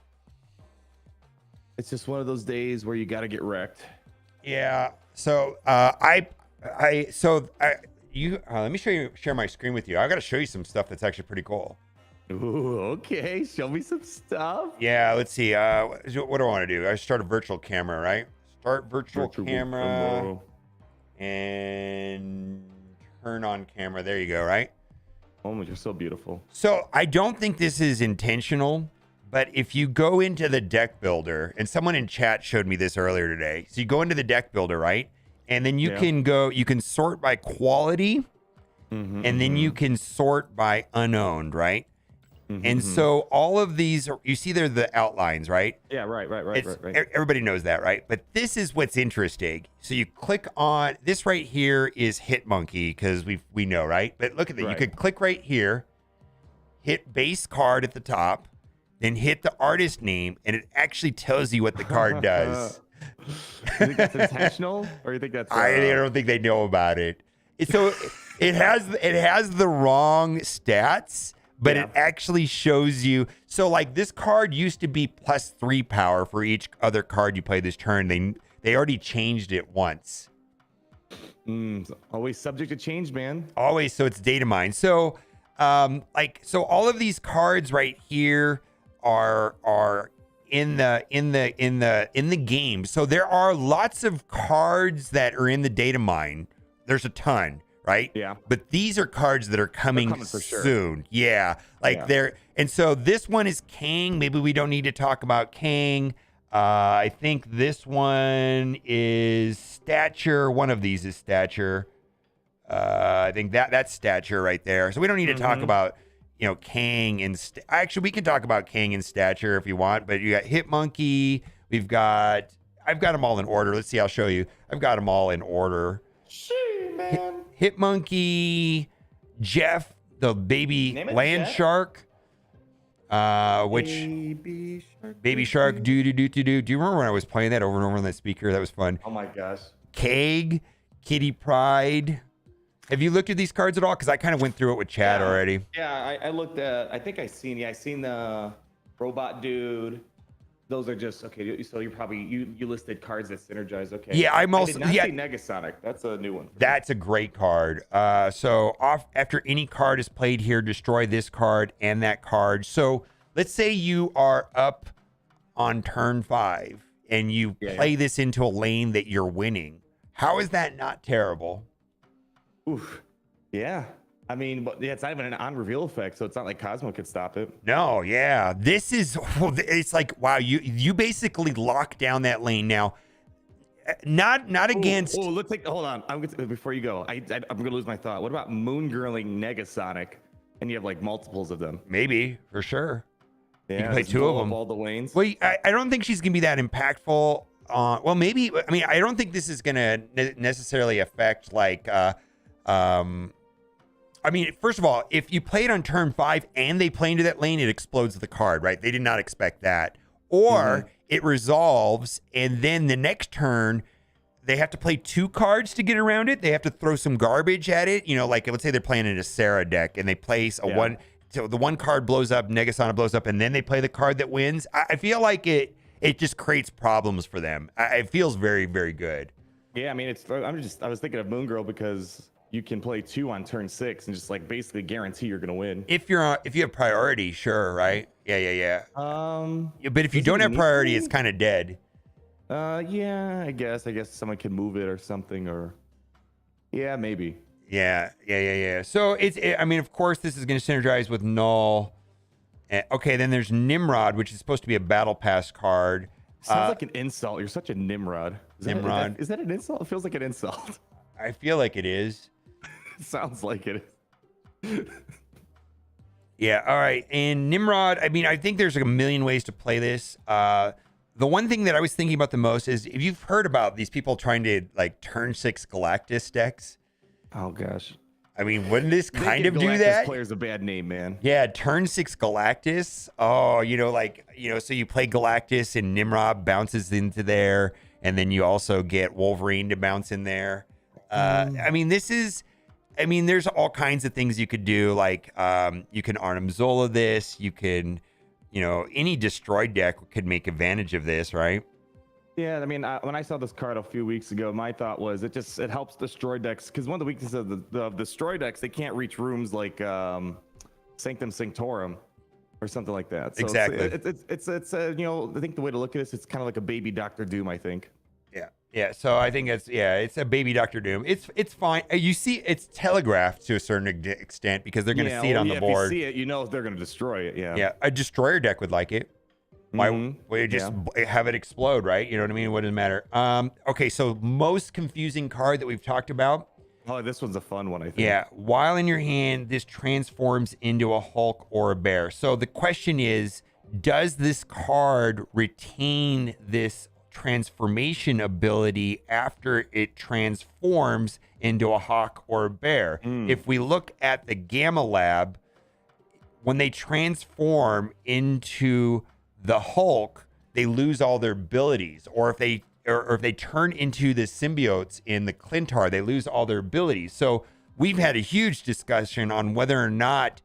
It's just one of those days where you got to get wrecked. Yeah. So let me share my screen with you. I got to show you some stuff that's actually pretty cool. Ooh, okay. Show me some stuff. Yeah. Let's see. What do I want to do? I start a virtual camera, right? Start virtual camera and turn on camera. There you go. Right. Oh, you're so beautiful. So I don't think this is intentional, but if you go into the deck builder, and someone in chat showed me this earlier today. So you go into the deck builder, right? And then you can sort by quality, and then you can sort by unowned, right? And so all of these, you see they're the outlines, right? Yeah, right. Everybody knows that, right? But this is what's interesting. So you click on, this right here is Hitmonkey, because we know, right? But look at that. You could click right here, hit base card at the top, then hit the artist name, and it actually tells you what the card does. You think that's intentional, or you think that's? I don't think they know about it. So it has the wrong stats, but it actually shows you. So like this card used to be +3 power for each other card you play this turn. They already changed it once. Always subject to change, man. Always. So it's data mine. So so all of these cards right here are in the game. So there are lots of cards that are in the data mine. There's a ton, right? Yeah. But these are cards that are coming for sure. soon. Yeah. They're, and so this one is Kang. Maybe we don't need to talk about Kang. I think this one is Stature. One of these is Stature. I think that's Stature right there. So we don't need to talk about, Kang and actually we can talk about Kang and Stature if you want, but you got Hitmonkey. I've got them all in order. Let's see. I'll show you. I've got them all in order. Man. Hitmonkey, Jeff, the baby land shark, baby shark, do. Do you remember when I was playing that over and over on that speaker? That was fun. Oh my gosh. Keg, Kitty Pride. Have you looked at these cards at all? Because I kind of went through it with Chad already. Yeah, I looked at. I think I seen the robot dude. Those are just okay. So you're probably you listed cards that synergize. Okay. Yeah, I'm also see Negasonic. That's a new one. That's a great card. So after any card is played here, destroy this card and that card. So let's say you are up on turn 5 and you play this into a lane that you're winning. How is that not terrible? Oof. Yeah. I mean, but it's not even an on-reveal effect, so it's not like Cosmo could stop it. No, yeah. This is, it's like, wow, you basically lock down that lane now. Not against. Oh, let's take. Hold on. Before you go, I'm gonna lose my thought. What about moon girling Negasonic, and you have like multiples of them? Maybe, for sure. Yeah, you can play 2 of them. All the lanes. Well, I don't think she's gonna be that impactful. Well, maybe. I mean, I don't think this is gonna necessarily affect like. I mean, first of all, if you play it on turn 5 and they play into that lane, it explodes the card, right? They did not expect that. Or it resolves, and then the next turn, they have to play 2 cards to get around it. They have to throw some garbage at it. Like let's say they're playing in a Sarah deck, and they place a one. So the one card blows up, Negasonic blows up, and then they play the card that wins. I feel like it just creates problems for them. It feels very, very good. Yeah, I mean, I was thinking of Moon Girl because you can play 2 on turn 6 and just like basically guarantee you're gonna win. If you have priority, sure, right? Yeah. But if you don't have priority, it's kind of dead. Yeah, I guess someone can move it or something, or yeah, maybe. Yeah. So I mean, of course, this is going to synergize with Knull. Okay, then there's Nimrod, which is supposed to be a battle pass card. Sounds like an insult. You're such a Nimrod. Is that an insult? It feels like an insult. I feel like it is. It sounds like it is. Yeah, all right. And Nimrod, I mean, I think there's like a million ways to play this. The one thing that I was thinking about the most is if you've heard about these people trying to like turn 6 Galactus decks. Oh, gosh. I mean, wouldn't this kind of do Galactus that? Player's a bad name, man. Yeah, turn 6 Galactus. Oh, so you play Galactus and Nimrod bounces into there, and then you also get Wolverine to bounce in there. I mean, there's all kinds of things you could do. Like, you can Arnim Zola this. You can, any destroyed deck could make advantage of this, right? Yeah, I mean, when I saw this card a few weeks ago, my thought was it helps destroy decks, because one of the weaknesses of the destroy decks, they can't reach rooms like Sanctum Sanctorum or something like that. So exactly. It's I think the way to look at this, it's kind of like a baby Doctor Doom, I think. Yeah. So I think it's a baby Doctor Doom. It's fine. You see, it's telegraphed to a certain extent because they're going to see it on the board. If you see it, they're going to destroy it. Yeah. Yeah. A destroyer deck would like it. Why Mhm. we just Yeah. have it explode, right? You know what I mean? What does it matter? Okay, so most confusing card that we've talked about. Oh, this one's a fun one, I think. Yeah, while in your hand, this transforms into a Hulk or a bear. So the question is, does this card retain this transformation ability after it transforms into a hawk or a bear? If we look at the Gamma Lab, when they transform into the Hulk, they lose all their abilities. Or if they turn into the symbiotes in the Clintar, they lose all their abilities. So we've had a huge discussion on whether or not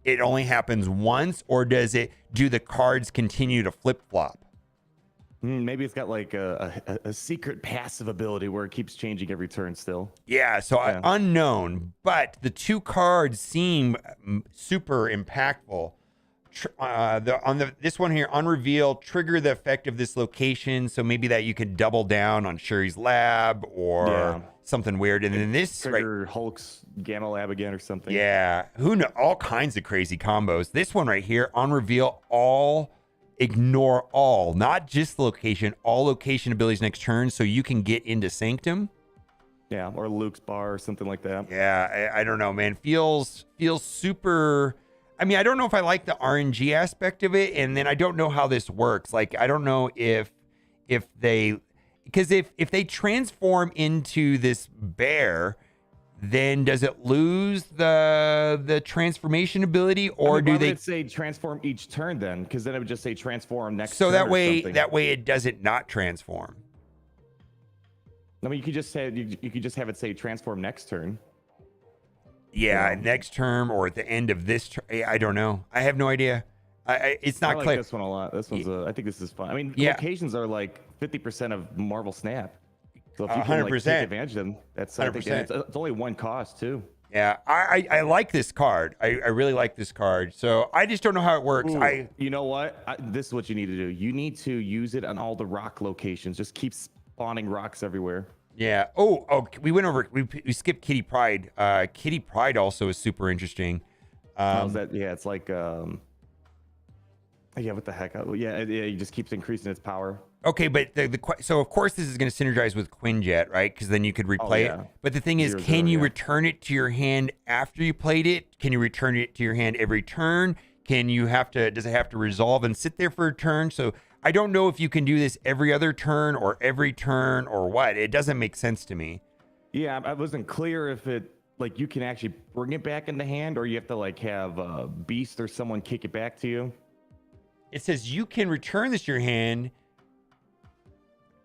it only happens once, or do the cards continue to flip flop? Maybe it's got like a secret passive ability where it keeps changing every turn still. Yeah, so Yeah. unknown, but the two cards seem super impactful. This one here, unrevealed, trigger the effect of this location. So maybe that you could double down on Shuri's lab or something weird. And then this Trigger Hulk's Gamma Lab again or something. yeah, who know, all kinds of crazy combos. This one right here, on reveal, ignore all, not just location, all location abilities next turn, so you can get into Sanctum. Yeah, or Luke's bar or something like that. Yeah, I don't know, man. Feels super. I mean, I don't know if I like the RNG aspect of it, and then I don't know how this works. Like, I don't know if they, because if they transform into this bear, then does it lose the transformation ability, or do why they would it say transform each turn then? Because then it would just say transform next. so turn that or way something. it doesn't not transform? I mean, you could just say you could just have it say transform next turn. Yeah, Yeah. next term or at the end of this. I don't know. I have no idea. It's I not like clear. this one a lot. This one's I think this is fun. I mean, Yeah. locations are like 50% of Marvel Snap. So if you can like, 100%. take advantage of them, that's I think 100%. it's only one cost too. Yeah, I like this card. I really like this card. So I just don't know how it works. Ooh, you know what? This is what you need to do. You need to use it on all the rock locations. Just keep spawning rocks everywhere. Yeah. We went over. We skipped Kitty Pryde. Kitty Pryde also is super interesting. How's that? Yeah, it's like yeah, what the heck? Yeah, it just keeps increasing its power. Okay, but so of course this is going to synergize with Quinjet, right? Because then you could replay yeah. it. But the thing is, 0-0, can you yeah. return it to your hand after you played it? Can you return it to your hand every turn? Does it have to resolve and sit there for a turn? So I don't know if you can do this every other turn or every turn or what. It doesn't make sense to me. Yeah, I wasn't clear if it like you can actually bring it back in the hand, or you have to like have a beast or someone kick it back to you. It says you can return this to your hand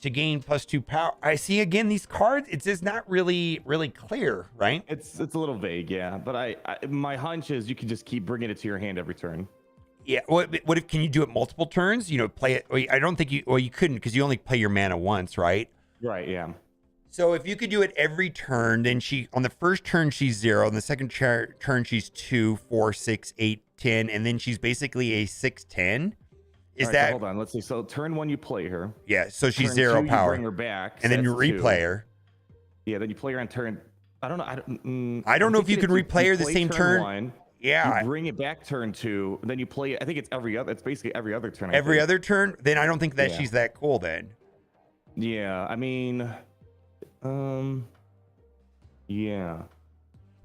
to gain +2 power. I see again these cards. It's just not really clear, right? It's a little vague, yeah. But I my hunch is you can just keep bringing it to your hand every turn. Yeah. What if can you do it multiple turns? You know, play it. I don't think you. Well, you couldn't because you only play your mana once, right? Right. Yeah. So if you could do it every turn, then on the first turn she's 0, on the second turn she's 2, 4, 6, 8, 10, and then she's basically a 6/10. Is All right, that? so hold on? Let's see. So turn 1 you play her. Yeah. So she's Turn 0 2, power, You bring her back, and then you that's 2. replay her. Yeah. Then you play her on turn. I don't know. I don't know if you think can it's replay her the play same turn. 1, Yeah. You bring it back turn 2, then you play it. I think it's every other. It's basically every other turn. Every other turn, then I don't think that Yeah. she's that cool. Then. Yeah. I mean, yeah.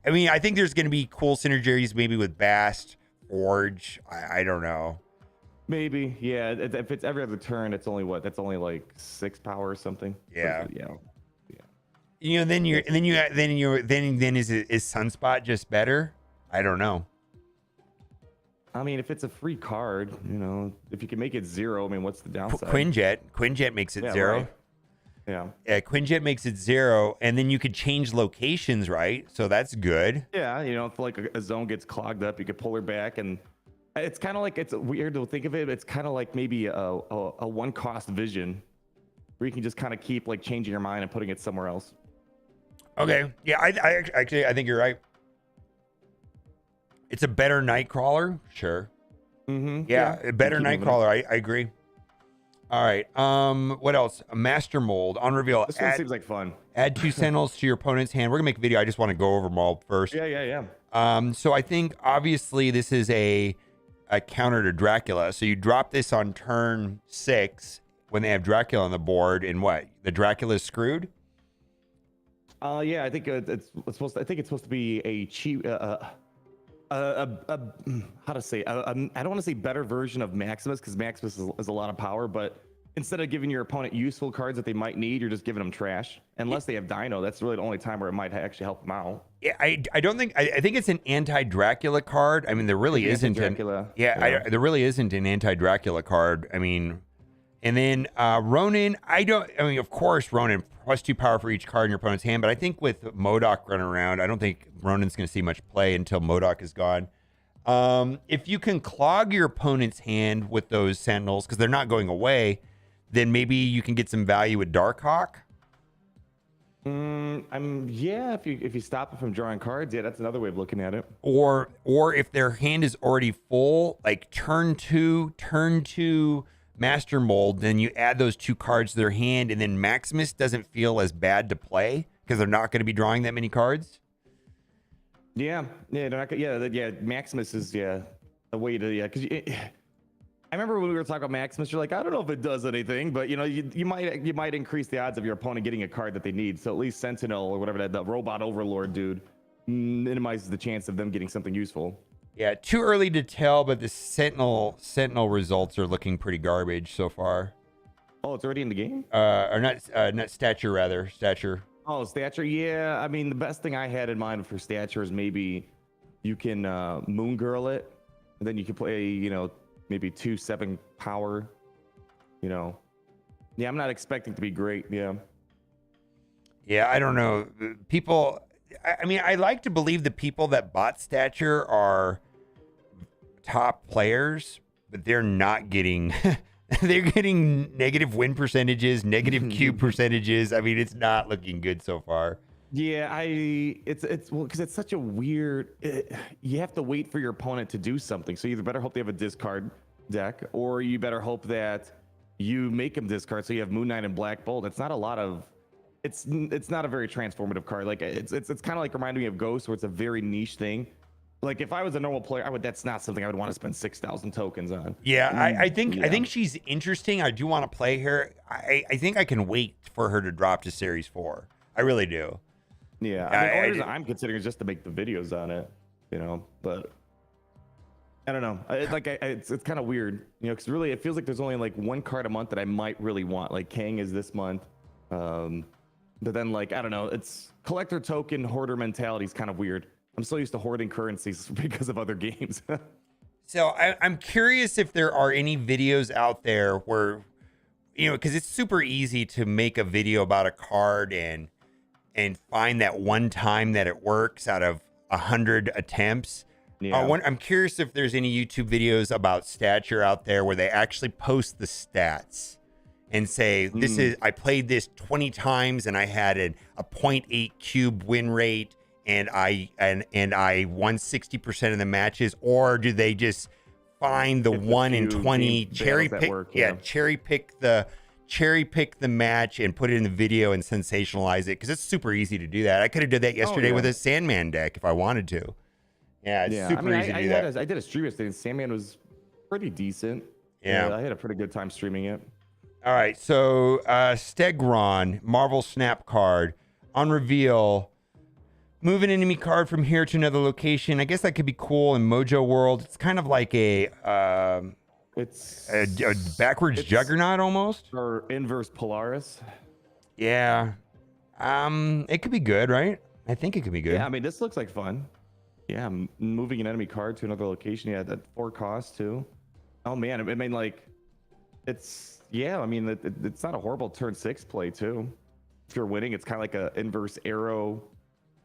I mean, I think there's going to be cool synergies maybe with Bast, Forge. I don't know. Maybe, yeah. If it's every other turn, it's only what? That's only like 6 power or something. Yeah. Yeah. You know, then is Sunspot just better? I don't know. I mean, if it's a free card, you know, if you can make it 0, I mean, what's the downside? Quinjet makes it 0. Right. Yeah. Yeah, Quinjet makes it 0, and then you could change locations, right? So that's good. Yeah, you know, if like a zone gets clogged up, you could pull her back, and it's kind of like, it's weird to think of it. But it's kind of like maybe a 1-cost vision, where you can just kind of keep like changing your mind and putting it somewhere else. Okay. Yeah, I think you're right. It's a better Nightcrawler, sure. Mm-hmm. Yeah, a better Keep moving. Nightcrawler. I agree. All right. What else? A Master Mold on reveal. This one seems like fun. Add 2 Sentinels to your opponent's hand. We're gonna make a video. I just want to go over them all first. Yeah. So I think obviously this is a a counter to Dracula. So you drop this on turn 6 when they have Dracula on the board, and what? The Dracula's screwed? Yeah, I think it's supposed to, I think it's supposed to be a cheap how to say I don't want to say better version of Maximus, because Maximus is a lot of power, but instead of giving your opponent useful cards that they might need, you're just giving them trash. Unless they have Dino, that's really the only time where it might actually help them out. Yeah, I don't think I think it's an anti-Dracula card. I mean, there really isn't Dracula. There really isn't an anti-Dracula card. I mean, and then Ronin, I mean, of course, Ronin +2 power for each card in your opponent's hand, but I think with MODOK running around, I don't think Ronin's going to see much play until MODOK is gone. If you can clog your opponent's hand with those Sentinels, because they're not going away, then maybe you can get some value with Darkhawk. Yeah, if you stop it from drawing cards, yeah, that's another way of looking at it. Or if their hand is already full, like turn two Master Mold, then you add those 2 cards to their hand, and then Maximus doesn't feel as bad to play because they're not going to be drawing that many cards. Yeah, they're not. Yeah. Maximus is a way to because I remember when we were talking about Maximus, you're like, I don't know if it does anything, but you might increase the odds of your opponent getting a card that they need. So at least Sentinel or whatever the robot overlord dude minimizes the chance of them getting something useful. Yeah, too early to tell, but the Sentinel results are looking pretty garbage so far. Oh, it's already in the game? Or not stature, rather. Stature. Oh, stature. Yeah, I mean, the best thing I had in mind for stature is maybe you can Moon Girl it, and then you can play, maybe 2/7 power. Yeah, I'm not expecting to be great. Yeah, I don't know. People, I mean, I like to believe the people that bought stature are top players, but they're not getting. They're getting negative win percentages, negative cube percentages. I mean, it's not looking good so far. Yeah, it's well, because it's such a weird. You have to wait for your opponent to do something. So you either better hope they have a discard deck, or you better hope that you make them discard. So you have Moon Knight and Black Bolt. It's not a lot of. It's not a very transformative card. Like it's kind of like reminding me of Ghost, where it's a very niche thing. Like if I was a normal player, that's not something I would want to spend 6,000 tokens on. Yeah, I think she's interesting. I do want to play her. I think I can wait for her to drop to Series 4. I really do. Yeah, I mean, I'm considering just to make the videos on it, but I don't know. It's kind of weird, because really it feels like there's only like 1 card a month that I might really want. Like Kang is this month, but then I don't know. It's collector token hoarder mentality is kind of weird. I'm so used to hoarding currencies because of other games. So I'm curious if there are any videos out there where, because it's super easy to make a video about a card and find that one time that it works out of 100 attempts. Yeah. I'm curious if there's any YouTube videos about stature out there where they actually post the stats and say, I played this 20 times and I had a 0.8 cube win rate. And I won 60% of the matches, or do they just find the 1 in 20 cherry pick? Cherry pick the match and put it in the video and sensationalize it, because it's super easy to do that. I could have did that yesterday with a Sandman deck if I wanted to. Yeah, it's super easy to do that. I did a stream yesterday, and Sandman was pretty decent. Yeah, I had a pretty good time streaming it. All right, so Stegron, Marvel Snap card on reveal. Move an enemy card from here to another location. I guess that could be cool in Mojo World. It's kind of like a backwards Juggernaut almost, or inverse Polaris. Yeah, it could be good, right? I think it could be good. Yeah, I mean, this looks like fun. Yeah, moving an enemy card to another location. Yeah, that 4 cost too. Oh man, I mean, it's it's not a horrible turn 6 play too. If you're winning, it's kind of like a inverse arrow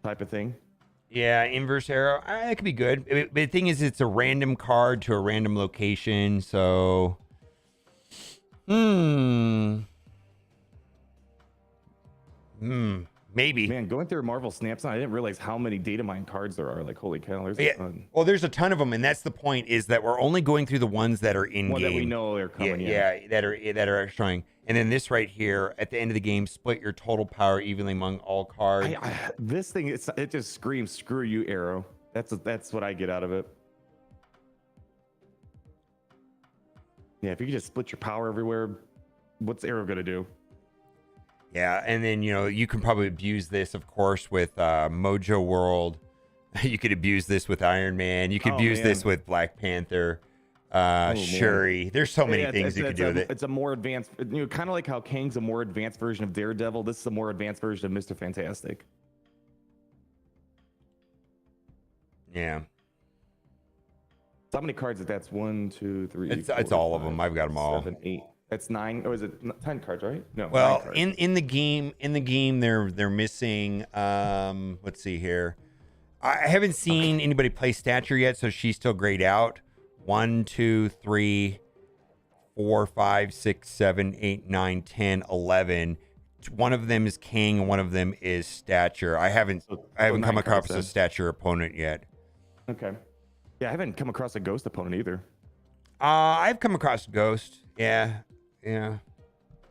type of thing. Yeah, inverse arrow. It could be good. But the thing is, it's a random card to a random location. So, maybe. Man, going through Marvel Snaps, I didn't realize how many data mine cards there are. Like, holy cow, there's a ton. Well, there's a ton of them, and that's the point. Is that we're only going through the ones that are in game. That we know are coming. That are showing. And then this right here, at the end of the game, split your total power evenly among all cards. This thing, it just screams, "Screw you, Arrow." That's what I get out of it. Yeah, if you could just split your power everywhere, what's Arrow gonna do? Yeah, and then you can probably abuse this, of course, with Mojo World. You could abuse this with Iron Man. You could abuse this with Black Panther, Shuri. Man. There's so many things you could do with it. It's a more advanced, kind of like how Kang's a more advanced version of Daredevil. This is a more advanced version of Mr. Fantastic. Yeah. So how many cards is that's 1, 2, 3? It's all of them. I've got them all. 7, 8. That's 9. Or is it 10 cards, right? No. Well, in the game, they're missing. Let's see here. I haven't seen anybody play Stature yet, so she's still grayed out. 1, 2, 3, 4, 5, 6, 7, 8, 9, 10, 11. One of them is King, and one of them is Stature. I haven't come across a Stature opponent yet. Okay. Yeah, I haven't come across a Ghost opponent either. I've come across Ghost. Yeah. Did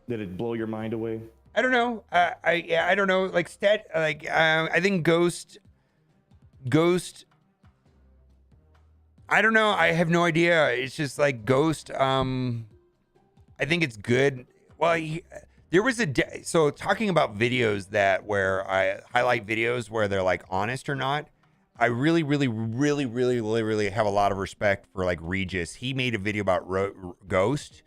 it blow your mind away? I don't know. I don't know. Like I think Ghost. I don't know. I have no idea. It's just like Ghost. I think it's good. Well, there was so talking about videos where I highlight videos where they're like honest or not. I really have a lot of respect for like Regis. He made a video about Ghost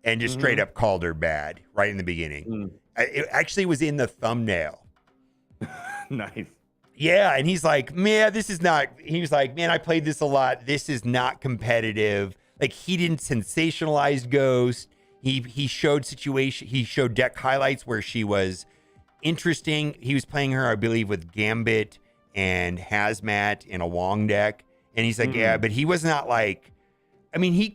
and just straight up called her bad right in the beginning. It actually was in the thumbnail. Nice. Yeah, and he's like, man, this is not. He was like, man, I played this a lot. This is not competitive. Like he didn't sensationalize Ghost. He showed He showed deck highlights where she was interesting. He was playing her, I believe, with Gambit and Hazmat in a Wong deck, and he's like, yeah, but he was not like. I mean, he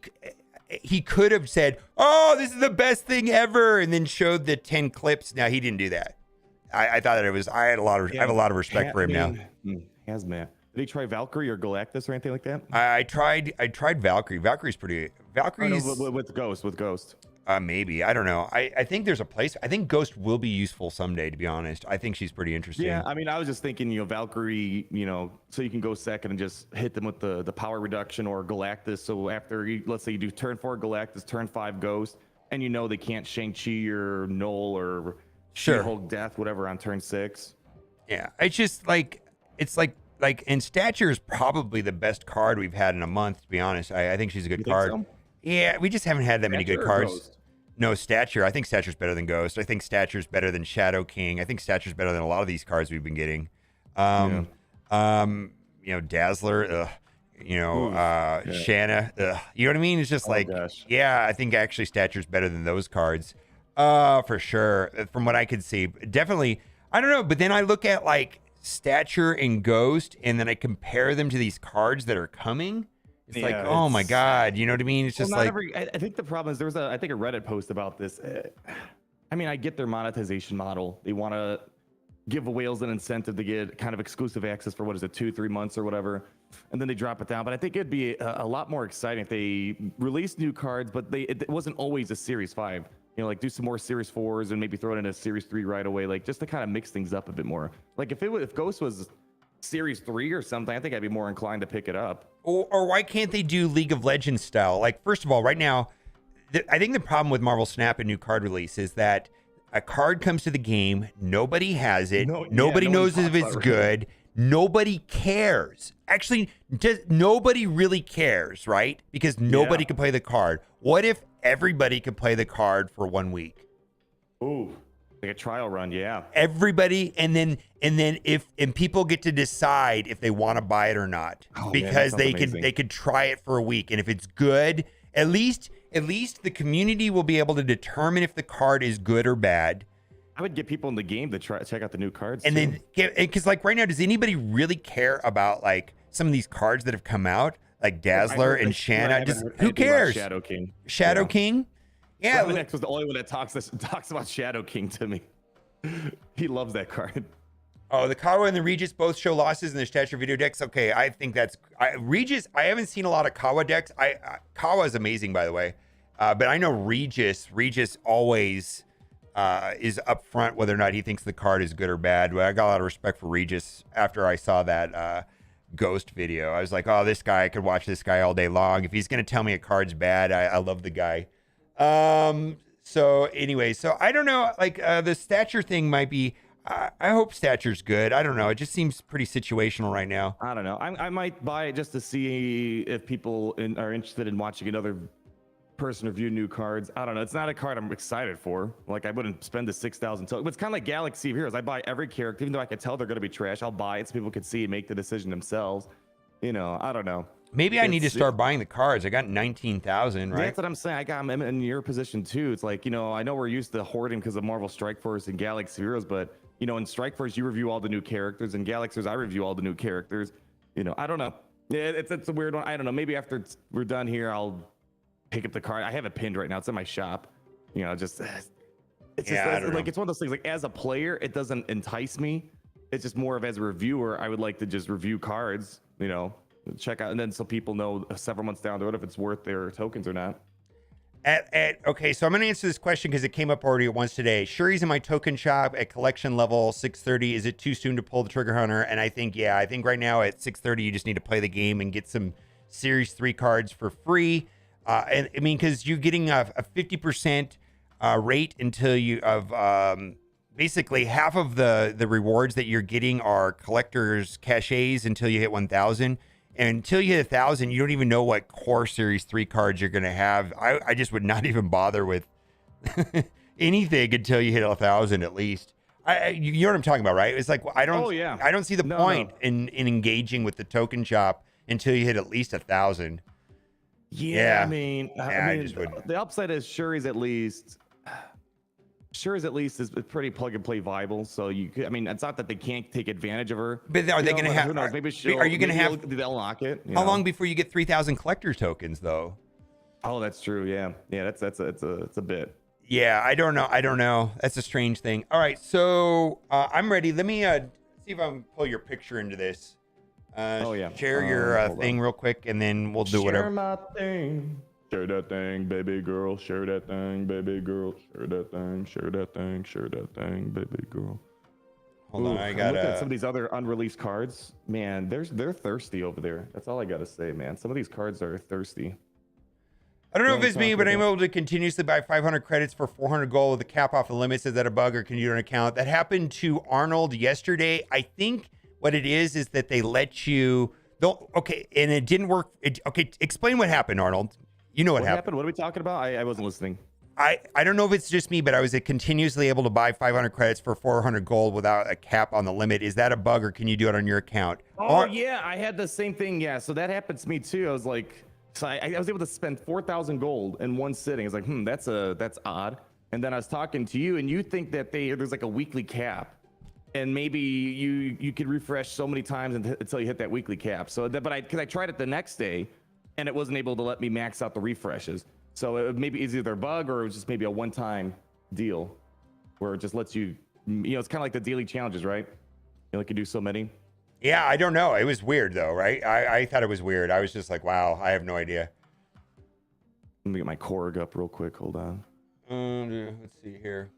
could have said, oh, this is the best thing ever, and then showed the 10 clips. Now he didn't do that. I thought that it was. I have a lot of respect for him now. Hazmat. Did he try Valkyrie or Galactus or anything like that? I tried Valkyrie. Valkyrie's with Ghost. Maybe. I don't know. I think there's a place. I think Ghost will be useful someday, to be honest. I think she's pretty interesting. Yeah, I mean, I was just thinking, Valkyrie, so you can go second and just hit them with the power reduction, or Galactus. So after, let's say you do turn 4 Galactus, turn 5 Ghost, and they can't Shang-Chi or Knull or Hulk Death, whatever, on turn 6. Yeah, it's just like, and Stature is probably the best card we've had in a month, to be honest. I think she's a good card. So? Yeah, we just haven't had that many good cards. Ghost? No, Stature. I think Stature's better than Ghost. I think Stature's better than Shadow King. I think Stature's better than a lot of these cards we've been getting. Dazzler, Shanna, you know what I mean? It's just I think actually Stature's better than those cards. For sure. From what I could see, definitely. I don't know, but then I look at like Stature and Ghost, and then I compare them to these cards that are coming. It's oh my God, you know what I mean? It's just I think the problem is there was a Reddit post about this. I mean, I get their monetization model. They want to give whales an incentive to get kind of exclusive access for 2-3 months or whatever, and then they drop it down. But I think it'd be a lot more exciting if they released new cards, but it wasn't always a Series 5. Do some more Series 4s and maybe throw it in a Series 3 right away, just to kind of mix things up a bit more. If Ghost was Series 3 or something, I think I'd be more inclined to pick it up. Or why can't they do League of Legends style? Like, first of all, right now, I think the problem with Marvel Snap and new card release is that a card comes to the game, nobody has it, nobody knows if it's good, nobody cares. Actually, nobody really cares, right? Because nobody can play the card. What if everybody could play the card for 1 week? Ooh. Like a trial run, yeah. Everybody, and then people get to decide if they want to buy it or not, because they could try it for a week, and if it's good, at least the community will be able to determine if the card is good or bad. I would get people in the game to check out the new cards, and then because like right now, does anybody really care about like some of these cards that have come out, like Dazzler and Shanna? Who cares? Shadow King. King. Yeah, Revenix was the only one that talks about Shadow King to me. He loves that card. Oh, the Kawa and the Regis both show losses in their Stature video decks. Okay, I think that's Regis. I haven't seen a lot of Kawa decks. Kawa is amazing, by the way, but I know Regis always is upfront whether or not he thinks the card is good or bad. But I got a lot of respect for Regis after I saw that Ghost video. I was like, oh, this guy, I could watch this guy all day long. If he's gonna tell me a card's bad, I love the guy. So anyway, so I don't know, like the stature thing might be, I hope stature's good. I don't know. It just seems pretty situational right now. I don't know. I might buy it just to see if people are interested in watching another person review new cards. I don't know. It's not a card I'm excited for. Like I wouldn't spend the 6,000 tokens. It's kind of like Galaxy of Heroes. I buy every character, even though I can tell they're going to be trash. I'll buy it so people can see and make the decision themselves. You know, I don't know. Maybe I need to start buying the cards. I got 19,000, right? That's what I'm saying. I'm in your position too. It's like, you know, I know we're used to hoarding because of Marvel Strike Force and Galaxy of Heroes, but you know, in Strike Force, you review all the new characters. In Galaxies, I review all the new characters. You know, I don't know. Yeah, it's a weird one. I don't know. Maybe after we're done here, I'll pick up the card. I have it pinned right now. It's in my shop. You know, it's yeah, just like it's one of those things. Like as a player, it doesn't entice me. It's just more of as a reviewer, I would like to just review cards. You know, check out, and then so people know several months down the road if it's worth their tokens or not. Okay, so I'm going to answer this question because it came up already once today. Shuri's in my token shop at collection level 630. Is it too soon to pull the trigger hunter? And I think, yeah, I think right now at 630, you just need to play the game and get some Series 3 cards for free. And I mean, because you're getting a 50% rate until you basically half of the rewards that you're getting are collectors caches until you hit 1,000. And until you hit 1,000, you don't even know what core Series 3 cards you're going to have. I just would not even bother with anything until you hit 1,000 at least. You know what I'm talking about, right? It's like I don't see the point in engaging with the token shop until you hit at least 1,000. Yeah, I mean, I just wouldn't. The upside is Shuri's at least is pretty plug and play viable. So you could, I mean, it's not that they can't take advantage of her. But are they going to have? Who knows? Maybe are you going to have? They'll lock it. How long before you get 3,000 collector's tokens, though? Oh, that's true. Yeah, that's a bit. Yeah, I don't know. That's a strange thing. All right, so I'm ready. Let me see if I can pull your picture into this. Share your thing real quick, and then we'll do whatever. Share my thing. Share that thing, baby girl. Share that thing, baby girl. Share that thing. Share that thing. Share that thing, baby girl. Hold on, I got look at some of these other unreleased cards. Man, they're thirsty over there. That's all I gotta say, man. Some of these cards are thirsty. I don't know if it's me, but I'm able to continuously buy 500 credits for 400 gold with the cap off the limits. Is that a bug, or can you do an account? That happened to Arnold yesterday. I think what it is that they let you. Okay, and it didn't work. Okay, explain what happened, Arnold. You know what happened. What are we talking about? I wasn't listening. I don't know if it's just me, but I was continuously able to buy 500 credits for 400 gold without a cap on the limit. Is that a bug, or can you do it on your account? Yeah, I had the same thing. Yeah, so that happened to me too. I was like, so I was able to spend 4,000 gold in one sitting. I was like, that's odd. And then I was talking to you, and you think that there's like a weekly cap, and maybe you could refresh so many times until you hit that weekly cap. So, because I tried it the next day, and it wasn't able to let me max out the refreshes. So it maybe it's either a bug, or it was just maybe a one-time deal where it just lets you, it's kind of like the daily challenges, right? You can do so many. Yeah, I don't know. It was weird though, right? I thought it was weird. I was just like, wow, I have no idea. Let me get my Korg up real quick. Hold on. Let's see here.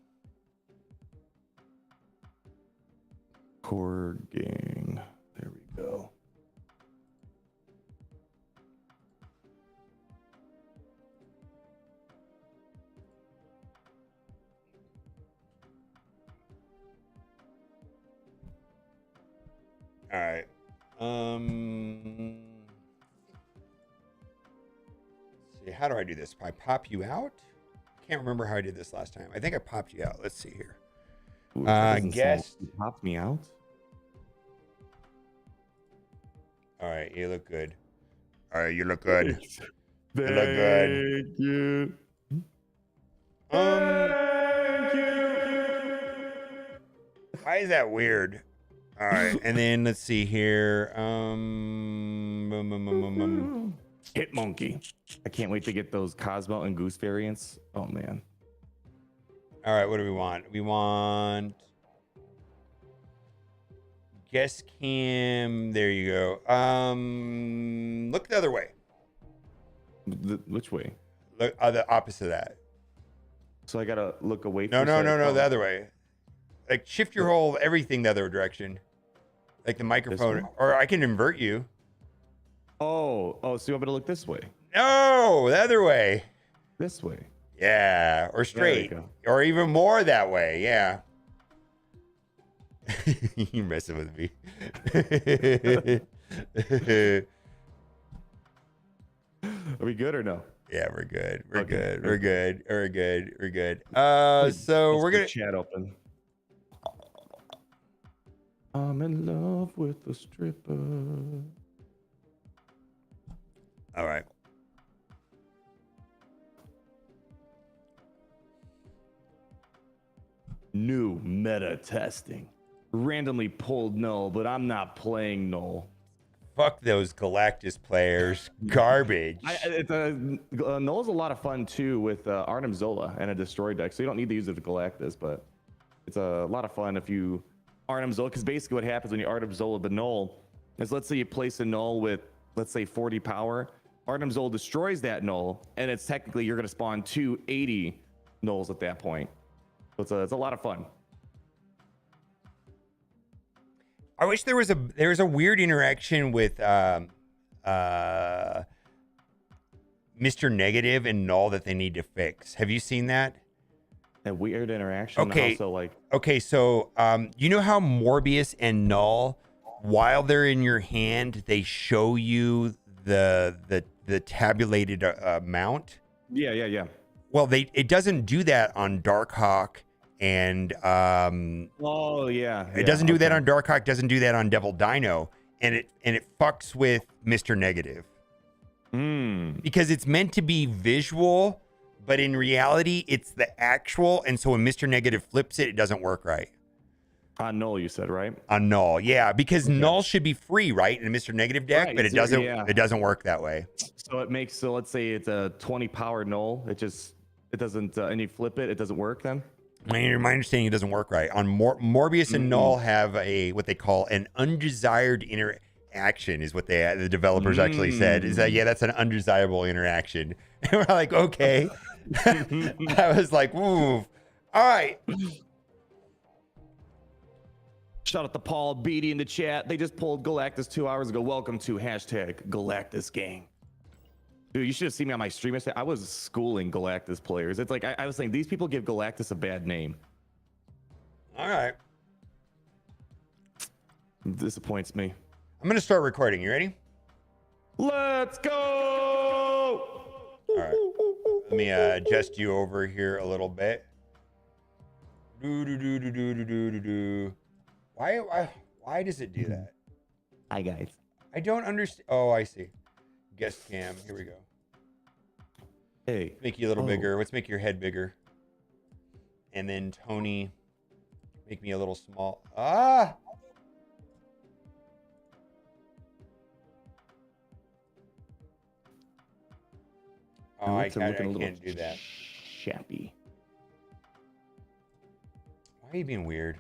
Korging. There we go. All right. Let's see. How do I do this? I pop you out? Can't remember how I did this last time. I think I popped you out. Let's see here. Guess. You popped me out? All right. You look good. All right. You look good. You look good. Thank you. Thank you. Why is that weird? All right, and then let's see here. Hit Monkey. I can't wait to get those Cosmo and Goose variants. Oh man. All right, what do we want? We want guest cam. There you go. Look the other way. Which way? Look the opposite of that. So I gotta look away. No, the other way. Like shift your whole everything the other direction. Like the microphone, or I can invert you. Oh, so you want me to look this way? No, the other way. This way. Yeah, or straight, or even more that way. Yeah. You're messing with me. Are we good or no? Yeah, we're good. We're Okay. good. We're good. We're good. We're good. So we're gonna chat open. I'm in love with the stripper. All right. New meta testing. Randomly pulled Knull, but I'm not playing Knull. Fuck those Galactus players. Garbage. Knull's a lot of fun too with Arnim Zola and a destroy deck, so you don't need to use it with Galactus, but it's a lot of fun if you Arnim Zola, because basically what happens when you Arnim Zola the Knull is, let's say you place a Knull with, let's say 40 power, Arnim Zola destroys that Knull, and it's technically you're going to spawn 280 Knulls at that point. So it's a lot of fun. I wish there was a weird interaction with Mr. Negative and Knull that they need to fix. Have you seen that? A weird interaction. Okay. Also, like, okay, so you know how Morbius and Knull, while they're in your hand, they show you the tabulated amount? Yeah. Well, it doesn't do that on Darkhawk and oh yeah. It doesn't do that on Darkhawk, doesn't do that on Devil Dino, and it fucks with Mr. Negative. Because it's meant to be visual, but in reality it's the actual, and so when Mr. Negative flips it, it doesn't work right. On Knull, you said, right? On Knull, yeah, because Knull should be free, right, in a Mr. Negative deck, but it doesn't. Yeah. It doesn't work that way. So it makes, so let's say it's a 20 power Knull. It doesn't, and you flip it, it doesn't work then. My understanding, it doesn't work right. On Morbius and Knull have what they call an undesired interaction, is what the developers actually said. Is that, yeah, that's an undesirable interaction. And we're like, okay. I was like, ooh, all right. Shout out to Paul Beatty in the chat. They just pulled Galactus 2 hours ago. Welcome to #Galactus Gang. Dude, you should have seen me on my stream. I was schooling Galactus players. It's like, I was saying, these people give Galactus a bad name. All right. It disappoints me. I'm going to start recording. You ready? Let's go! All right. Let me adjust you over here a little bit. Why does it do that? Hi, guys. I don't understand. Oh, I see. Guest cam. Here we go. Hey. Make you a little bigger. Let's make your head bigger. And then Tony, make me a little small. Ah! Oh, I can't do that. Shappy. Why are you being weird?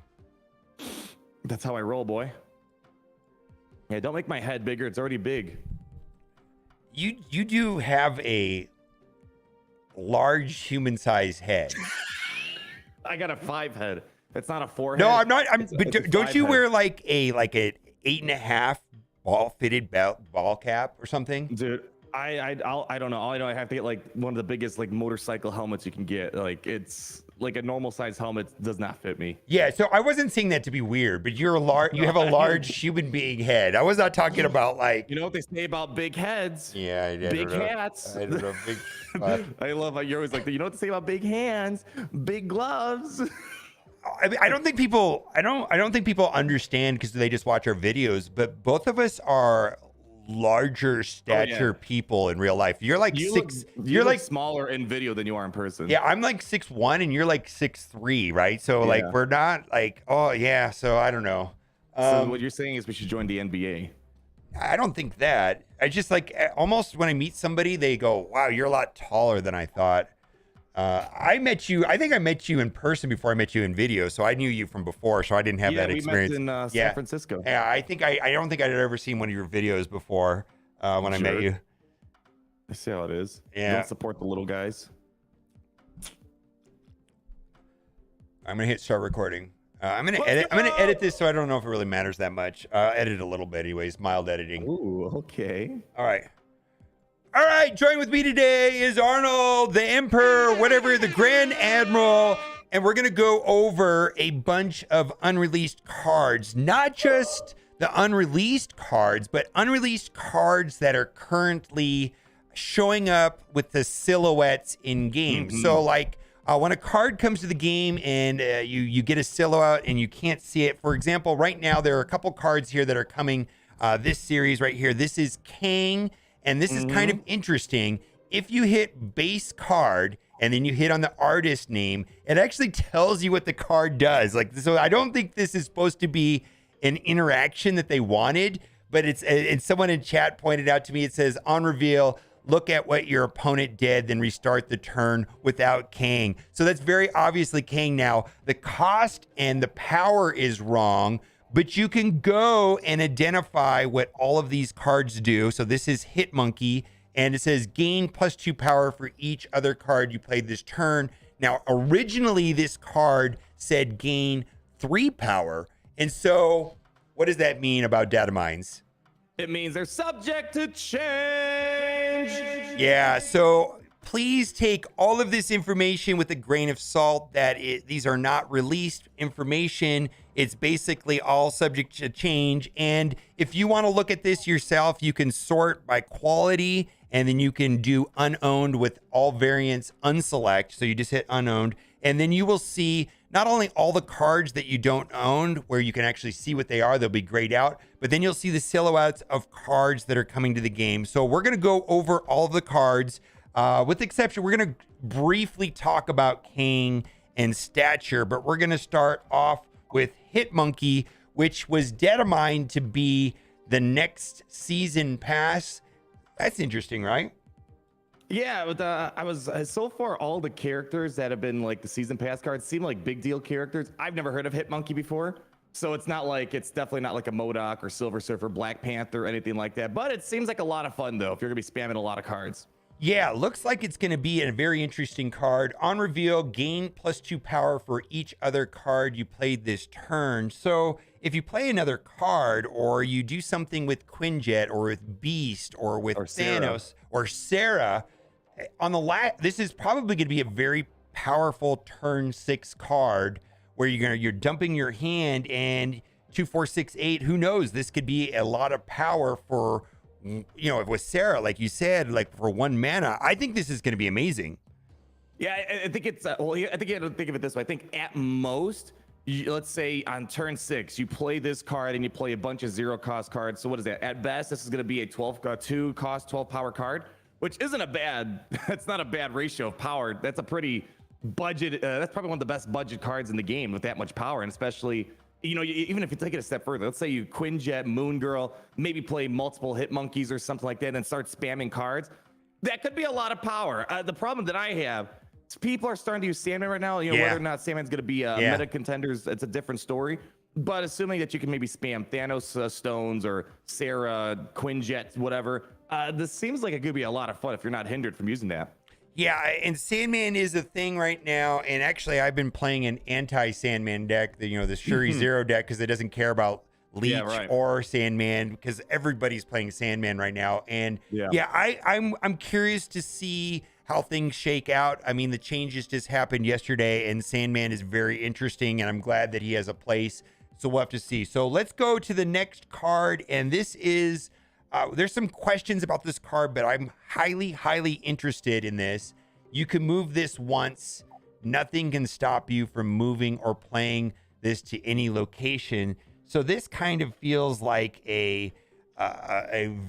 That's how I roll, boy. Yeah, don't make my head bigger. It's already big. You do have a large human-sized head. I got a 5 head. It's not a 4 head. No, I'm not. But don't you head. wear like an 8.5 ball-fitted ball cap or something? Dude, I don't know. All I know, I have to get like one of the biggest like motorcycle helmets you can get. Like, it's like a normal size helmet does not fit me. Yeah, so I wasn't saying that to be weird, but you have a large human being head. I was not talking about like, you know what they say about big heads? Yeah, I big hats. I don't know. I love how you're always like, you know what they say about big hands, big gloves. I mean, I don't think people understand because they just watch our videos, but both of us are larger stature people in real life. You're like you're like smaller in video than you are in person. Yeah, I'm like 6'1" and you're like 6'3", right? So like we're not like, oh yeah, so I don't know. So what you're saying is we should join the NBA. I don't think that. I just like almost when I meet somebody, they go, wow, you're a lot taller than I thought. I think I met you in person before I met you in video, so I knew you from before, so I didn't have that experience. We met in San Francisco. Yeah, I don't think I'd ever seen one of your videos before when I met you. I see how it is. Yeah. Don't support the little guys. I'm gonna hit start recording. I'm gonna edit. I'm gonna edit this, so I don't know if it really matters that much. Edit a little bit, anyways. Mild editing. Ooh, okay. All right. All right. Join with me today is Arnold, the Emperor, whatever, the Grand Admiral, and we're gonna go over a bunch of unreleased cards. Not just the unreleased cards, but unreleased cards that are currently showing up with the silhouettes in game. So, like. When a card comes to the game and you get a silhouette and you can't see it, for example, right now there are a couple cards here that are coming this series right here. This is Kang, and this is kind of interesting. If you hit base card and then you hit on the artist name, it actually tells you what the card does. Like, so I don't think this is supposed to be an interaction that they wanted, but it's and someone in chat pointed out to me, it says on reveal, look at what your opponent did, then restart the turn without Kang. So that's very obviously Kang now. The cost and the power is wrong, but you can go and identify what all of these cards do. So this is Hit Monkey, and it says gain +2 power for each other card you played this turn. Now, originally this card said gain 3 power. And so what does that mean about data mines? It means they're subject to change. Yeah, so please take all of this information with a grain of salt. These are not released information. It's basically all subject to change. And if you want to look at this yourself, you can sort by quality, and then you can do unowned with all variants unselect. So you just hit unowned, and then you will see not only all the cards that you don't own, where you can actually see what they are, they'll be grayed out, but then you'll see the silhouettes of cards that are coming to the game. So we're going to go over all of the cards, with the exception, we're going to briefly talk about Kang and Stature, but we're going to start off with Hit Monkey, which was determined to be the next season pass. That's interesting, right? Yeah, but I was so far all the characters that have been like the season pass cards seem like big deal characters. I've never heard of Hitmonkey before, so it's definitely not like a MODOK or Silver Surfer, Black Panther, or anything like that. But it seems like a lot of fun though if you're gonna be spamming a lot of cards. Yeah, looks like it's going to be a very interesting card. On reveal, gain +2 power for each other card you played this turn. So if you play another card, or you do something with Quinjet, or with Beast, or with Thanos, or Sarah, on the this is probably going to be a very powerful turn 6 card where you're dumping your hand, and 2, 4, 6, 8. Who knows? This could be a lot of power for, you know, with Sarah, like you said, like for 1 mana. I think this is going to be amazing. Yeah, I think it's well. I think you have to think of it this way. I think at most, let's say on turn 6, you play this card and you play a bunch of 0-cost cards. So what is that? At best, this is going to be a 2 cost, 12 power card, which isn't a bad. That's not a bad ratio of power. That's a pretty budget. That's probably one of the best budget cards in the game with that much power, and especially, you know, even if you take it a step further, let's say you Quinjet, Moon Girl, maybe play multiple Hit Monkeys or something like that, and start spamming cards. That could be a lot of power. The problem that I have is people are starting to use Sandman right now. You know, whether or not Sandman's going to be meta contenders, it's a different story. But assuming that you can maybe spam Thanos stones or Sarah, Quinjet, whatever, this seems like it could be a lot of fun if you're not hindered from using that. Yeah, and Sandman is a thing right now. And actually, I've been playing an anti-Sandman deck, the Shuri Zero deck, because it doesn't care about Leech or Sandman, because everybody's playing Sandman right now. And I'm curious to see how things shake out. I mean, the changes just happened yesterday, and Sandman is very interesting, and I'm glad that he has a place. So we'll have to see. So let's go to the next card, and this is. There's some questions about this card, but I'm highly, highly interested in this. You can move this once. Nothing can stop you from moving or playing this to any location. So this kind of feels like a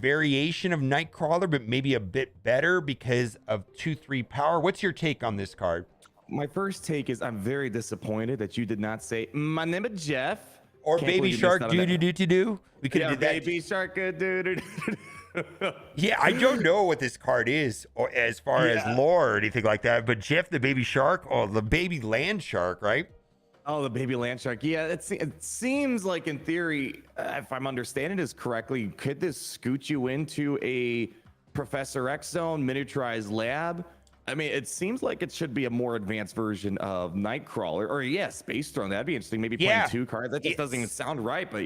variation of Nightcrawler, but maybe a bit better because of 2/3 power. What's your take on this card? My first take is I'm very disappointed that you did not say, my name is Jeff. Or Baby Shark do. We could have did that. Baby Shark do. Yeah, I don't know what this card is, or as far as lore or anything like that. But Jeff the Baby Shark, or the Baby Land Shark, right? Oh, the Baby Land Shark. Yeah, it seems like in theory, if I'm understanding this correctly, could this scoot you into a Professor X zone miniaturized lab? I mean, it seems like it should be a more advanced version of Nightcrawler, or yeah, Space Throne. That'd be interesting. Maybe playing Yeah. 2 cards. That just doesn't even sound right, but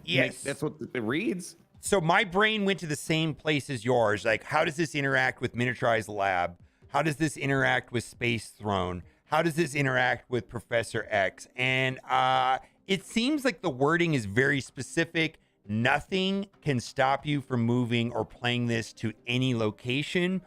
Yes. that's what it reads. So my brain went to the same place as yours. Like, how does this interact with Miniaturized Lab? How does this interact with Space Throne? How does this interact with Professor X? And it seems like the wording is very specific. Nothing can stop you from moving or playing this to any location.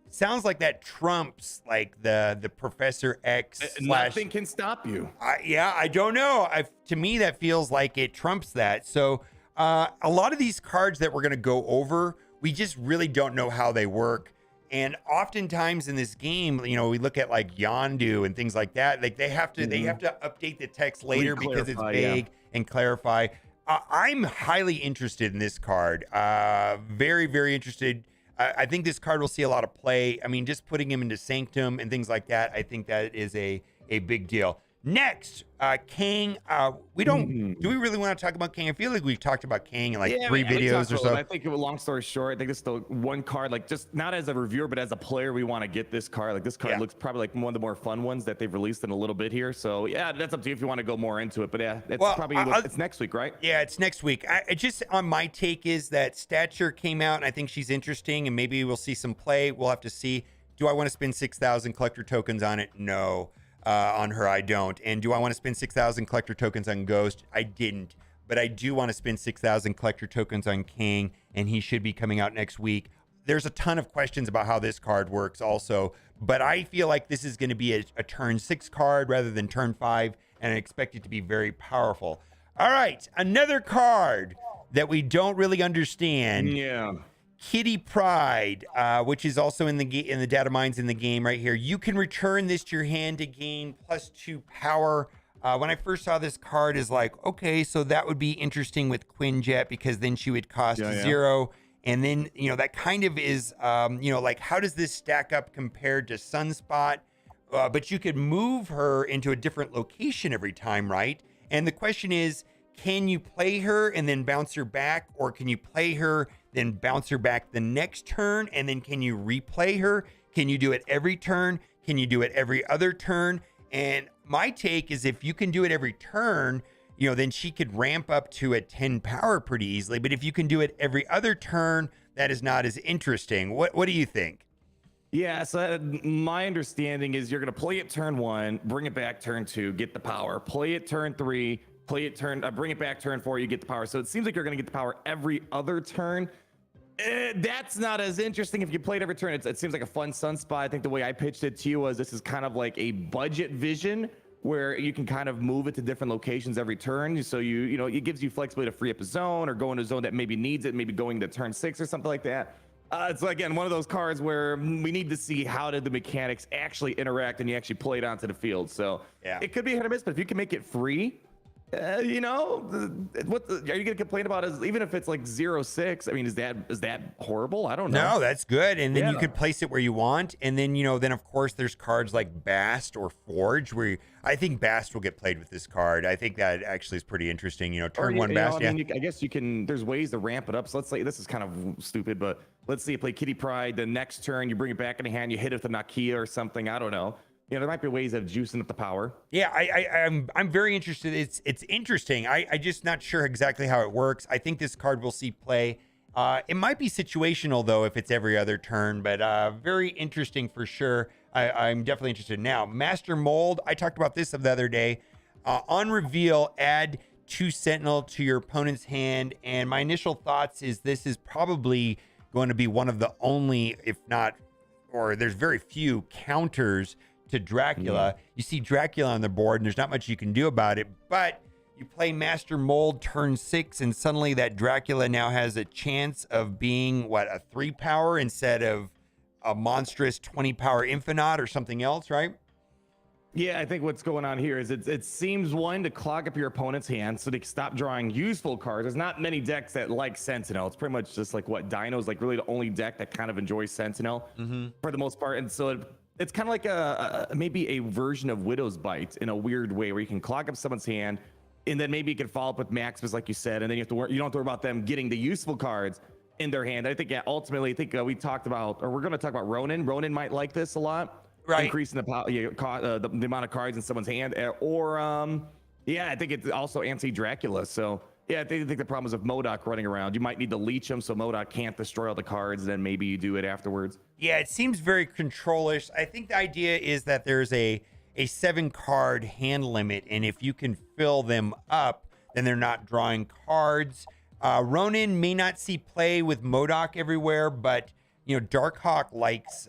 Sounds like that trumps like the Professor X Nothing can stop you. yeah, I don't know. To me, that feels like it trumps that. So a lot of these cards that we're going to go over, we just really don't know how they work. And oftentimes in this game, you know, we look at like Yondu and things like that. Like they have to update the text later because it's vague and clarify. I'm highly interested in this card. Very, very interested. I think this card will see a lot of play. I mean, just putting him into Sanctum and things like that, I think that is a big deal. Next, Kang. We don't. Do we really want to talk about Kang? I feel like we've talked about Kang in like 3 videos or so. I think, long story short, I think this is the one card, like just not as a reviewer, but as a player, we want to get this card. Like this card looks probably like one of the more fun ones that they've released in a little bit here. So yeah, that's up to you if you want to go more into it. But yeah, it's it's next week, right? Yeah, it's next week. I just on my take is that Stature came out, and I think she's interesting, and maybe we'll see some play. We'll have to see. Do I want to spend 6,000 collector tokens on it? No. On her, I don't. And do I want to spend 6,000 collector tokens on Ghost? I didn't. But I do want to spend 6,000 collector tokens on King, and he should be coming out next week. There's a ton of questions about how this card works also, but I feel like this is going to be a turn 6 card rather than turn 5, and I expect it to be very powerful. All right, another card that we don't really understand. Yeah. Kitty Pryde, which is also in the data mines in the game right here. You can return this to your hand to gain +2 power. When I first saw this card, is like, okay, so that would be interesting with Quinjet because then she would cost 0. And then, you know, that kind of is, you know, like how does this stack up compared to Sunspot? But you could move her into a different location every time, right? And the question is, can you play her and then bounce her back, or can you play her then bounce her back the next turn, and then can you replay her? Can you do it every turn? Can you do it every other turn? And my take is if you can do it every turn, you know, then she could ramp up to a 10 power pretty easily. But if you can do it every other turn, that is not as interesting. What do you think? Yeah, so my understanding is you're going to play it turn 1, bring it back turn 2, get the power. Play it turn 3, play it bring it back turn 4, you get the power. So it seems like you're going to get the power every other turn. That's not as interesting if you played every turn. It seems like a fun Sunspot. I think the way I pitched it to you was this is kind of like a budget vision where you can kind of move it to different locations every turn. So you know, it gives you flexibility to free up a zone or go into a zone that maybe needs it, maybe going to turn 6 or something like that. It's again one of those cards where we need to see how did the mechanics actually interact and you actually play it onto the field. So it could be hit or miss, but if you can make it free, you know, are you gonna complain about is even if it's like 0-6? I mean, is that horrible? I don't know. No, that's good. And then you could place it where you want. And then, you know, then of course there's cards like Bast or Forge where I think Bast will get played with this card. I think that actually is pretty interesting. You know, turn 1 Bast. I mean, I guess you can. There's ways to ramp it up. So let's say this is kind of stupid, but let's say you play Kitty Pryde. The next turn you bring it back in the hand. You hit it with a Nakia or something. I don't know. You know, there might be ways of juicing up the power. Yeah, I'm very interested. It's interesting. I just not sure exactly how it works. I think this card will see play. It might be situational though if it's every other turn, but very interesting for sure. I'm definitely interested. Now, Master Mold. I talked about this the other day. On reveal, add 2 Sentinel to your opponent's hand, and my initial thoughts is this is probably going to be one of the only, if not, or there's very few counters to Dracula. You see Dracula on the board and there's not much you can do about it, but you play Master Mold turn 6 and suddenly that Dracula now has a chance of being a 3 power instead of a monstrous 20 power Infinite or something else, right? Yeah, I think what's going on here is it seems one to clog up your opponent's hand so they can stop drawing useful cards. There's not many decks that like Sentinel. It's pretty much just like Dino's like really the only deck that kind of enjoys Sentinel for the most part. And so it's kind of like maybe a version of Widow's Bite in a weird way where you can clog up someone's hand and then maybe you can follow up with Maximus like you said, and then you don't have to worry about them getting the useful cards. in their hand. I think, yeah, ultimately, I think we talked about, or we're going to talk about Ronin. Ronin might like this a lot, Right. increasing the amount of cards in someone's hand, yeah, I think it's also anti-Dracula. So yeah, I think the problem is with MODOK running around, you might need to leech him so MODOK can't destroy all the cards, and then maybe you do it afterwards. Yeah, it seems very controlish. I think the idea is that there's a 7-card hand limit, and if you can fill them up, then they're not drawing cards. Ronin may not see play with MODOK everywhere, but Darkhawk likes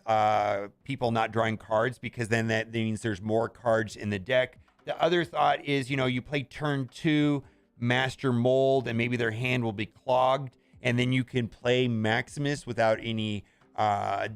people not drawing cards, because then that means there's more cards in the deck. The other thought is, you play turn 2 Master Mold, and maybe their hand will be clogged, and then you can play Maximus without any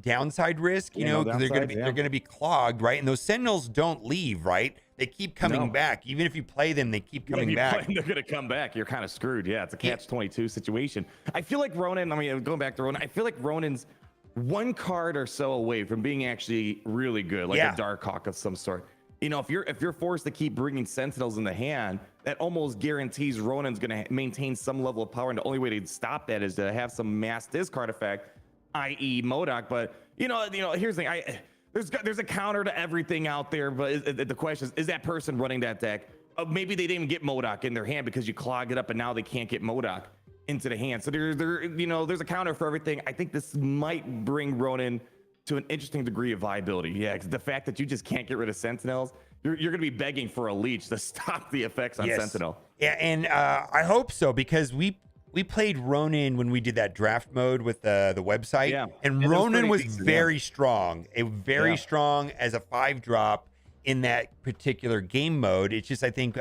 downside risk, because they're gonna be clogged, right? And those Sentinels don't leave, right? They keep coming back. Even if you play them, they keep coming back. They're gonna come back. You're kind of screwed. Yeah, it's a catch-22 situation. I feel like Ronin, going back to Ronin, I feel like Ronin's one card or so away from being actually really good, like a Darkhawk of some sort. If you're forced to keep bringing Sentinels in the hand, that almost guarantees Ronin's going to maintain some level of power, and the only way to stop that is to have some mass discard effect, i.e. MODOK. But here's the thing: there's a counter to everything out there. But the question is that person running that deck? Maybe they didn't even get MODOK in their hand because you clogged it up, and now they can't get MODOK into the hand. So there's a counter for everything. I think this might bring Ronin to an interesting degree of viability. Yeah, because the fact that you just can't get rid of Sentinels, you're going to be begging for a leech to stop the effects on Sentinel. Yeah, and I hope so, because we played Ronin when we did that draft mode with the website, and Ronin was very strong. Very strong as a 5-drop in that particular game mode. It's just, I think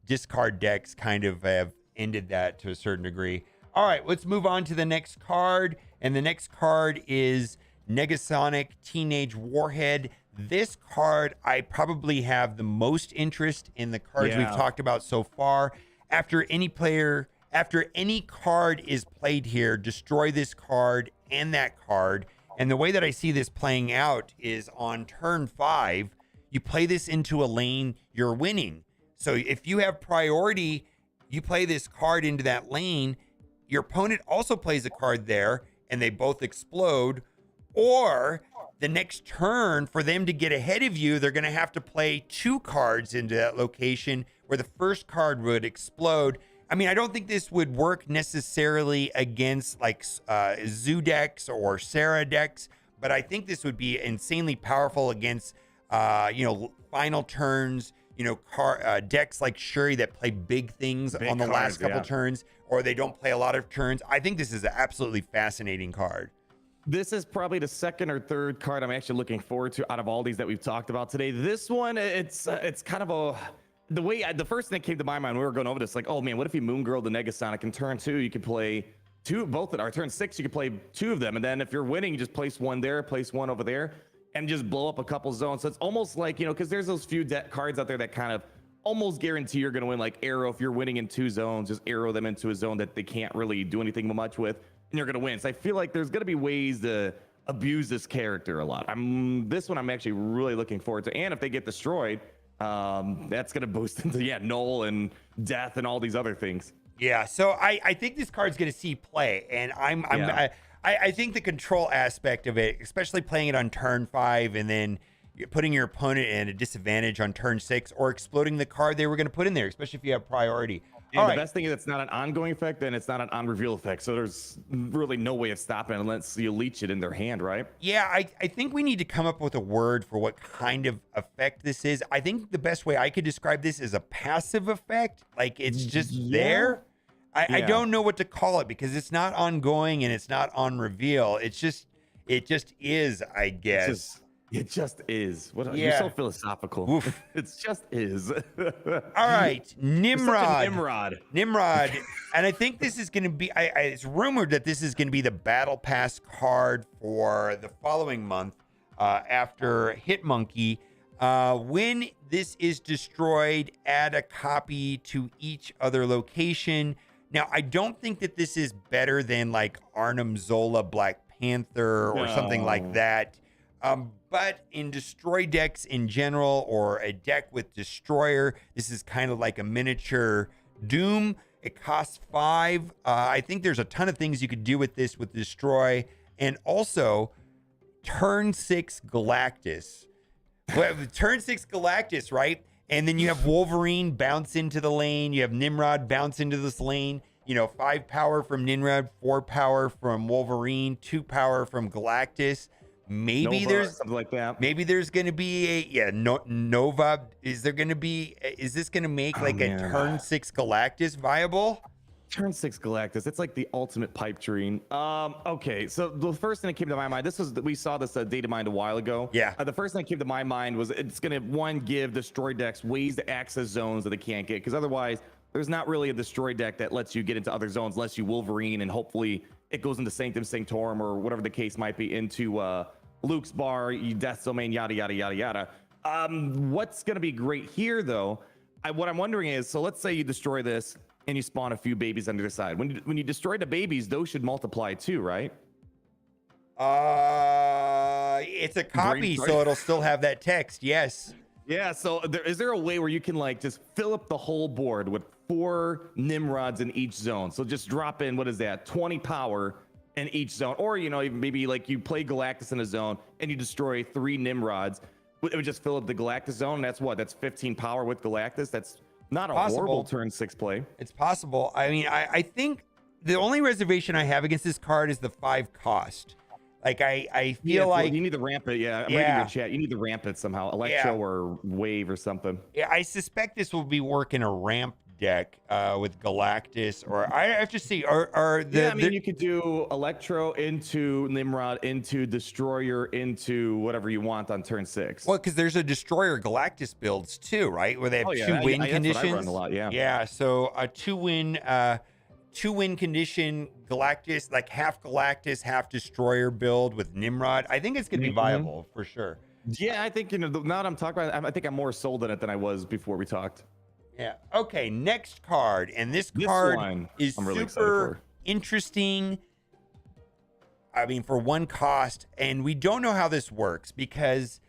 discard decks kind of have ended that to a certain degree. All right, let's move on to the next card, and the next card is Negasonic Teenage Warhead. This card, I probably have the most interest in the cards we've talked about so far. After any card is played here, destroy this card and that card. And the way that I see this playing out is on turn 5, you play this into a lane, you're winning. So if you have priority, you play this card into that lane, your opponent also plays a card there, and they both explode. Or the next turn, for them to get ahead of you, they're going to have to play 2 cards into that location where the first card would explode. I mean, I don't think this would work necessarily against like Zoo decks or Sarah decks, but I think this would be insanely powerful against, final turns, decks like Shuri that play big things on the last couple turns, or they don't play a lot of turns. I think this is an absolutely fascinating card. This is probably the second or third card I'm actually looking forward to out of all these that we've talked about today. This one, it's kind of the first thing that came to my mind when we were going over this, like, oh man, what if you Moongirl the Negasonic in turn 2? You could play both at our turn 6, you could play 2 of them, and then if you're winning, you just place 1 there, place 1 over there, and just blow up a couple zones. So it's almost like, because there's those few cards out there that kind of almost guarantee you're going to win, like Arrow. If you're winning in 2 zones, just arrow them into a zone that they can't really do anything much with, and you're going to win. So I feel like there's going to be ways to abuse this character a lot. This one I'm actually really looking forward to. And if they get destroyed, that's going to boost into, Knull and Death and all these other things. Yeah, so I think this card's going to see play. And I think the control aspect of it, especially playing it on turn 5 and then putting your opponent in a disadvantage on turn 6, or exploding the card they were going to put in there, especially if you have priority. And the best thing is it's not an ongoing effect, and it's not an on-reveal effect. So there's really no way of stopping it unless you leech it in their hand, right? Yeah, I think we need to come up with a word for what kind of effect this is. I think the best way I could describe this is a passive effect. Like, it's just there. I don't know what to call it, because it's not ongoing and it's not on reveal. It just is, I guess. It just is. You're so philosophical. Oof. It just is. All right, Nimrod. Nimrod. And I think this is going to be, it's rumored that this is going to be the Battle Pass card for the following month after Hitmonkey. When this is destroyed, add a copy to each other location. Now, I don't think that this is better than like Arnim Zola Black Panther or something like that. But in destroy decks in general, or a deck with Destroyer, this is kind of like a miniature Doom. It costs 5. I think there's a ton of things you could do with this with Destroy. And also, turn 6 Galactus. Well, turn 6 Galactus, right? And then you have Wolverine bounce into the lane. You have Nimrod bounce into this lane. 5 power from Nimrod, 4 power from Wolverine, 2 power from Galactus. Maybe Nova, there's something like that. Maybe there's going to be Nova. Is this going to make like a turn 6 Galactus viable? Turn 6 Galactus. It's like the ultimate pipe dream. Okay, so the first thing that came to my mind, we saw this data mined a while ago. Yeah. The first thing that came to my mind was it's gonna give destroy decks ways to access zones that they can't get, because otherwise there's not really a destroy deck that lets you get into other zones unless you Wolverine, and hopefully it goes into Sanctum Sanctorum or whatever the case might be, into Luke's Bar, Death Domain, yada yada yada yada. What's gonna be great here though, what I'm wondering is, so let's say you destroy this and you spawn a few babies on the other side. When you destroy the babies, those should multiply too, right? It's a copy, so it'll still have that text. Yes. Yeah. So is there a way where you can like just fill up the whole board with 4 Nimrods in each zone? So just drop in, what is that, 20 power in each zone, or even maybe like you play Galactus in a zone and you destroy 3 Nimrods. It would just fill up the Galactus zone. That's 15 power with Galactus. That's not a horrible turn 6 play. It's possible. I mean, I think the only reservation I have against this card is the 5 cost. Like I feel like you need to ramp it. Yeah, I'm reading your chat. You need to ramp it somehow, Electro or Wave or something. Yeah, I suspect this will be working a ramp deck with Galactus, or I have to see. You could do Electro into Nimrod into Destroyer into whatever you want on turn 6. Well, because there's a Destroyer Galactus builds too, right? Where they have 2 win conditions. That's what I run a lot, yeah. Yeah, so a 2 win condition Galactus, like half Galactus, half Destroyer build with Nimrod. I think it's going to be viable for sure. Yeah, I think now that I'm talking about it, I think I'm more sold on it than I was before we talked. Yeah. Okay. Next card, and this card is super interesting. I mean, for 1 cost, and we don't know how this works because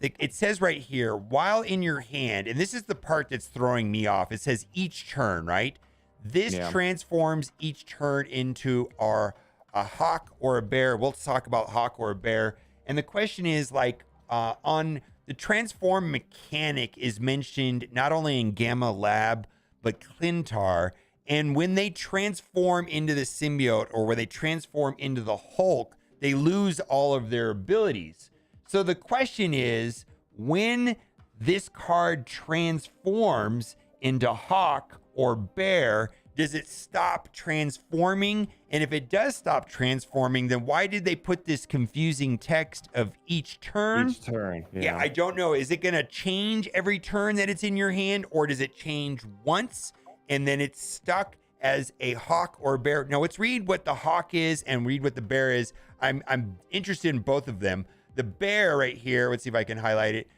it says right here, while in your hand, and this is the part that's throwing me off. It says each turn, right? This transforms each turn into a hawk or a bear. We'll talk about hawk or a bear, and the question is like on. The transform mechanic is mentioned not only in Gamma Lab, but Clintar. And when they transform into the symbiote, or when they transform into the Hulk, they lose all of their abilities. So the question is, when this card transforms into Hawk or Bear, does it stop transforming? And if it does stop transforming, then why did they put this confusing text of each turn? Each turn. Yeah, I don't know. Is it going to change every turn that it's in your hand, or does it change once and then it's stuck as a hawk or bear? No, let's read what the hawk is and read what the bear is. I'm interested in both of them. The bear right here, let's see if I can highlight it.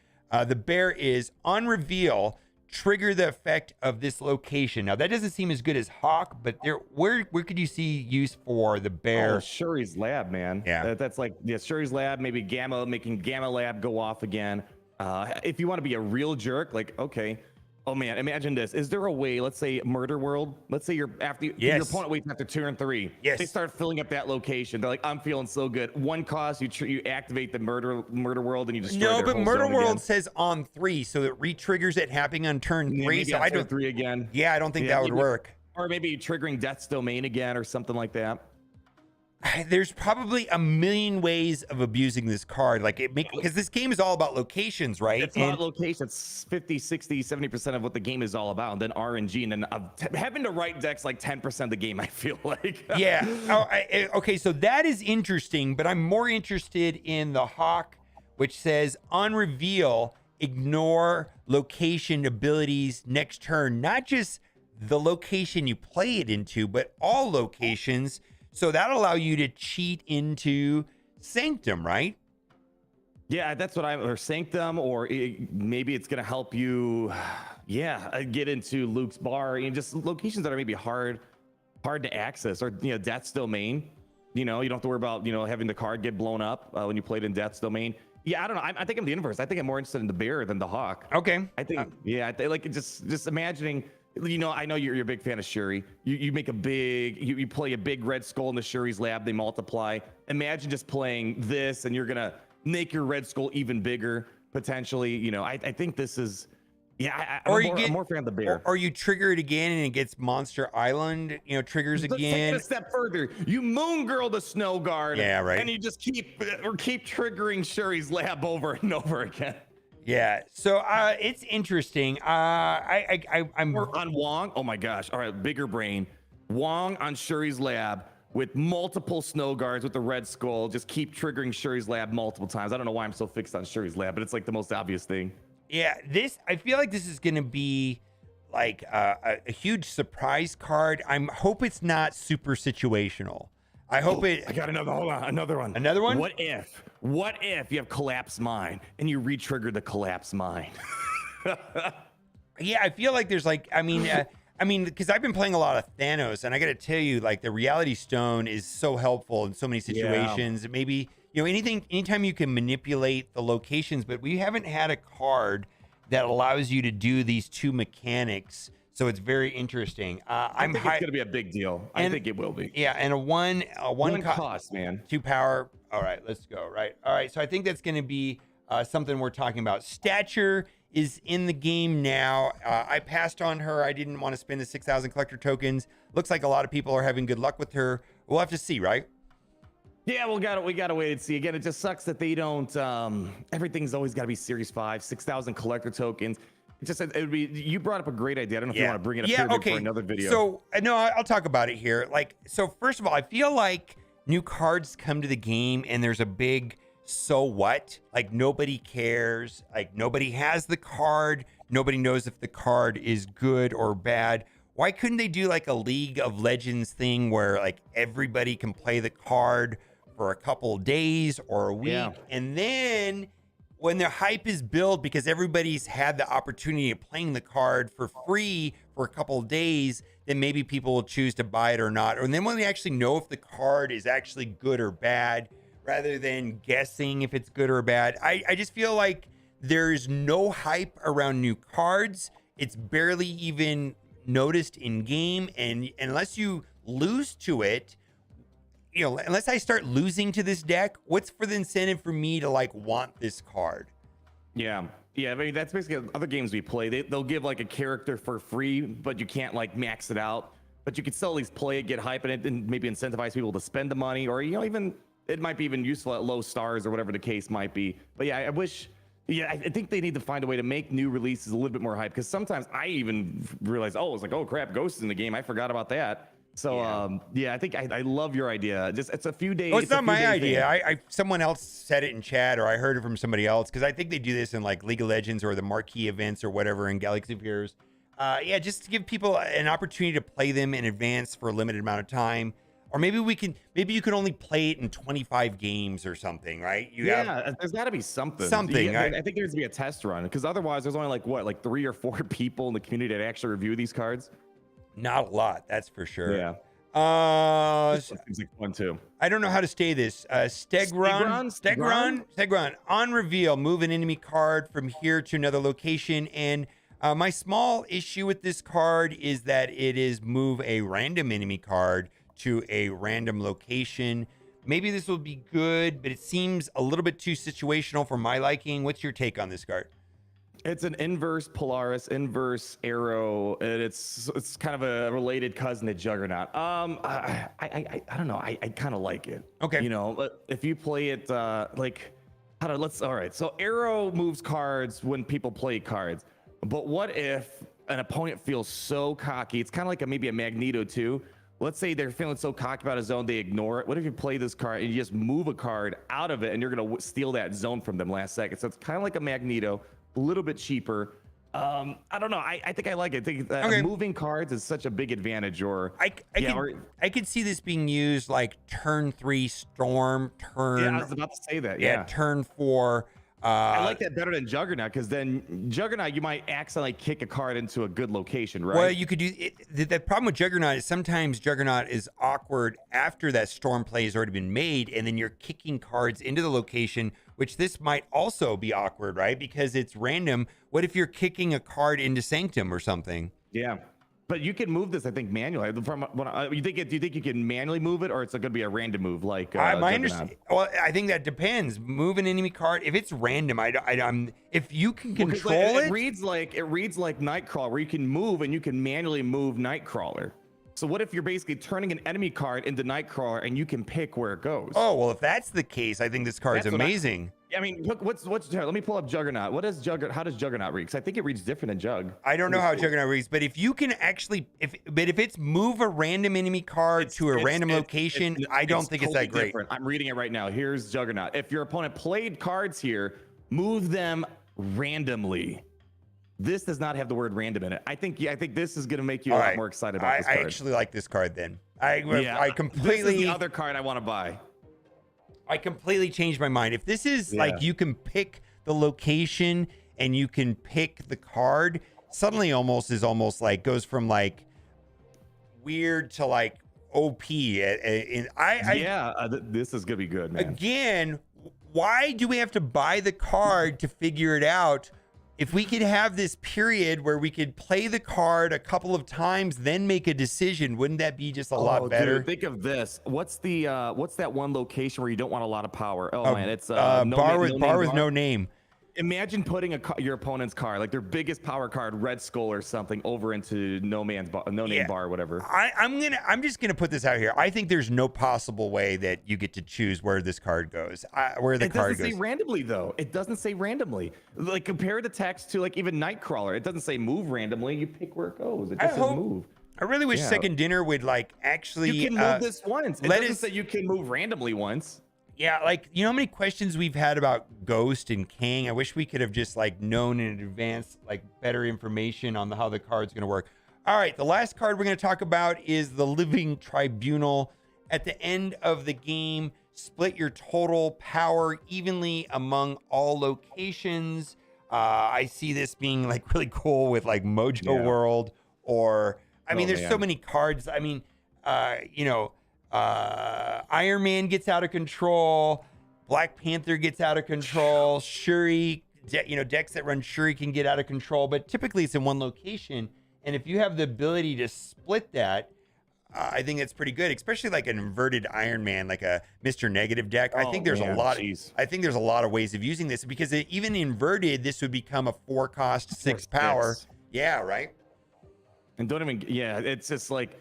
The bear is on reveal, trigger the effect of this location. Now that doesn't seem as good as hawk, but where could you see use for the bear? Shuri's lab, man. Yeah, that's like Shuri's lab, maybe making Gamma Lab go off again. If you want to be a real jerk, like, okay, oh man, imagine this. Is there a way, let's say Murder World, let's say your opponent waits after turn 3. Yes. They start filling up that location. They're like, I'm feeling so good. 1 cost, you activate the Murder World and you destroy No, their but whole Murder zone World again. Says on 3, so it re-triggers it happening on turn 3. Maybe So on I turn don't 3 again. Yeah, I don't think that would work. Or maybe triggering Death's Domain again or something like that. There's probably a million ways of abusing this card. Because this game is all about locations, right? It's not location. It's 50, 60, 70% of what the game is all about. And then RNG. And then having to write decks like 10% of the game, I feel like. Yeah. Okay, so that is interesting. But I'm more interested in the Hawk, which says on reveal, ignore location abilities next turn. Not just the location you play it into, but all locations. So that'll allow you to cheat into Sanctum, right? Yeah, that's what or Sanctum, or maybe it's going to help you, get into Luke's Bar, just locations that are maybe hard to access, or, Death's Domain. You don't have to worry about, having the card get blown up when you played in Death's Domain. Yeah, I don't know. I think I'm the inverse. I think I'm more interested in the bear than the hawk. Okay. I think, I like just imagining You know, I know you're a big fan of Shuri. You make a big, you play a big red skull in the Shuri's lab. They multiply. Imagine just playing this, and you're gonna make your red skull even bigger potentially. You know, I think this is, yeah. I'm more fan of the bear. Or you trigger it again and it gets Monster Island. You know, triggers Let's again. take it a step further. You moon girl the snow guard. Yeah, right. And you just keep triggering Shuri's lab over and over again. Yeah, so it's interesting. I'm Or on Wong. Oh my gosh! All right, bigger brain. Wong on Shuri's lab with multiple snow guards with the red skull. Just keep triggering Shuri's lab multiple times. I don't know why I'm so fixed on Shuri's lab, but it's like the most obvious thing. Yeah, I feel like this is gonna be like a huge surprise card. I hope it's not super situational. I hope it. I got another. Hold on, another one. Another one? What if you have collapse mine and you re-trigger the collapse mine? Yeah, I feel like there's like, I mean, because I've been playing a lot of Thanos, and I got to tell you, like the Reality Stone is so helpful in so many situations. Maybe anytime you can manipulate the locations, but we haven't had a card that allows you to do these two mechanics. So it's very interesting. I think it's going to be a big deal. I think it will be. Yeah, and a one cost, man. 2 power. All right, let's go. Right. All right. So I think that's going to be something we're talking about. Stature is in the game now. I passed on her. I didn't want to spend the 6,000 collector tokens. Looks like a lot of people are having good luck with her. We'll have to see, right? Yeah, we gotta wait and see. Again, it just sucks that they don't. Everything's always got to be Series 5, 6,000 collector tokens. It would be. You brought up a great idea. I don't know if you want to bring it up for another video. So no, I'll talk about it here. Like, so first of all, I feel like new cards come to the game and there's a big so what? Like nobody cares. Like nobody has the card. Nobody knows if the card is good or bad. Why couldn't they do like a League of Legends thing where like everybody can play the card for a couple of days or a week, and then when their hype is built because everybody's had the opportunity of playing the card for free for a couple of days, then maybe people will choose to buy it or not. And then when they actually know if the card is actually good or bad, rather than guessing if it's good or bad. I just feel like there's no hype around new cards. It's barely even noticed in game. And unless you lose to it, you know, unless I start losing to this deck, what's for the incentive for me to like want this card? Yeah. I mean, that's basically other games we play. They'll give like a character for free, but you can't like max it out. But you can still at least play it, get hype in it, and maybe incentivize people to spend the money, or even it might be even useful at low stars or whatever the case might be. But yeah, I wish. Yeah, I think they need to find a way to make new releases a little bit more hype, because sometimes I even realize, it's like, oh crap, Ghost is in the game. I forgot about that. So I think I love your idea. Just it's a few days. Oh, it's not my idea. Someone else said it in chat, or I heard it from somebody else, because I think they do this in like League of Legends or the marquee events or whatever in Galaxy of Heroes. Just to give people an opportunity to play them in advance for a limited amount of time. Or maybe you can only play it in 25 games or something, right? There's got to be something. I think there's to be a test run, because otherwise there's only like 3 or 4 people in the community that actually review these cards. Not a lot, that's for sure. Yeah. Seems like fun too. I don't know how to say this. Stegron. On reveal, move an enemy card from here to another location. And my small issue with this card is that it is move a random enemy card to a random location. Maybe this will be good, but it seems a little bit too situational for my liking. What's your take on this card? It's an inverse Polaris, inverse Arrow, and it's kind of a related cousin to Juggernaut. I don't know. I kind of like it. Okay. You know, if you play it all right. So Arrow moves cards when people play cards, but what if an opponent feels so cocky? It's kind of like maybe a Magneto too. Let's say they're feeling so cocky about a zone, they ignore it. What if you play this card and you just move a card out of it, and you're going to steal that zone from them last second? So it's kind of like a Magneto, a little bit cheaper. I don't know. I think I like it. I think moving cards is such a big advantage. I could see this being used like turn 3 Storm, turn. Yeah, I was about to say that. Yeah, turn 4. I like that better than Juggernaut, because then Juggernaut, you might accidentally kick a card into a good location, right? Well, you could do it. The problem with Juggernaut is sometimes Juggernaut is awkward after that Storm play has already been made, and then you're kicking cards into the location, which this might also be awkward, right? Because it's random. What if you're kicking a card into Sanctum or something? Yeah. But you can move this, I think, manually. From do you think you can manually move it, or it's going to be a random move like? My understanding. Well, I think that depends. Move an enemy card. If it's random, I'm. If you can control it reads like Nightcrawler, where you can move and you can manually move Nightcrawler. So what if you're basically turning an enemy card into Nightcrawler and you can pick where it goes? Oh well, if that's the case, I think this card's amazing. I mean, look, what's let me pull up Juggernaut. How does Juggernaut read? Because I think it reads different than Jug. I don't know how Juggernaut reads, but if you can actually, if it's move a random enemy card to a random location, I don't think it's that great. Different. I'm reading it right now. Here's Juggernaut. If your opponent played cards here, move them randomly. This does not have the word random in it. I think this is going to make you a lot more excited about this card. I actually like this card then. I completely. This is the other card I want to buy. I completely changed my mind. If this is like you can pick the location and you can pick the card, suddenly is almost like goes from like weird to like OP. This is gonna be good, man. Again, why do we have to buy the card to figure it out? If we could have this period where we could play the card a couple of times, then make a decision, wouldn't that be just a lot better? Dude, think of this. What's that one location where you don't want a lot of power? Man, it's bar with no name. Imagine putting your opponent's card, like their biggest power card, Red Skull or something, over into no name bar or whatever. I'm just gonna put this out here. I think there's no possible way that you get to choose where this card goes. It doesn't say randomly though. It doesn't say randomly. Like compare the text to like even Nightcrawler. It doesn't say move randomly. You pick where it goes. It just says move. I really wish Second Dinner would like actually. You can move this once. It doesn't say you can move randomly once. Yeah, like, you know how many questions we've had about Ghost and King? I wish we could have just like known in advance, like better information on how the card's going to work. All right, the last card we're going to talk about is the Living Tribunal. At the end of the game, split your total power evenly among all locations. I see this being like really cool with like Mojo World, or I mean, there's so many cards. I mean, Iron Man gets out of control. Black Panther gets out of control. Shuri, decks that run Shuri can get out of control, but typically it's in one location. And if you have the ability to split that, I think that's pretty good, especially like an inverted Iron Man, like a Mr. Negative deck. I think there's a lot. I think there's a lot of ways of using this, because even inverted, this would become a 4-cost, 6 power. Yeah, right. And it's just like.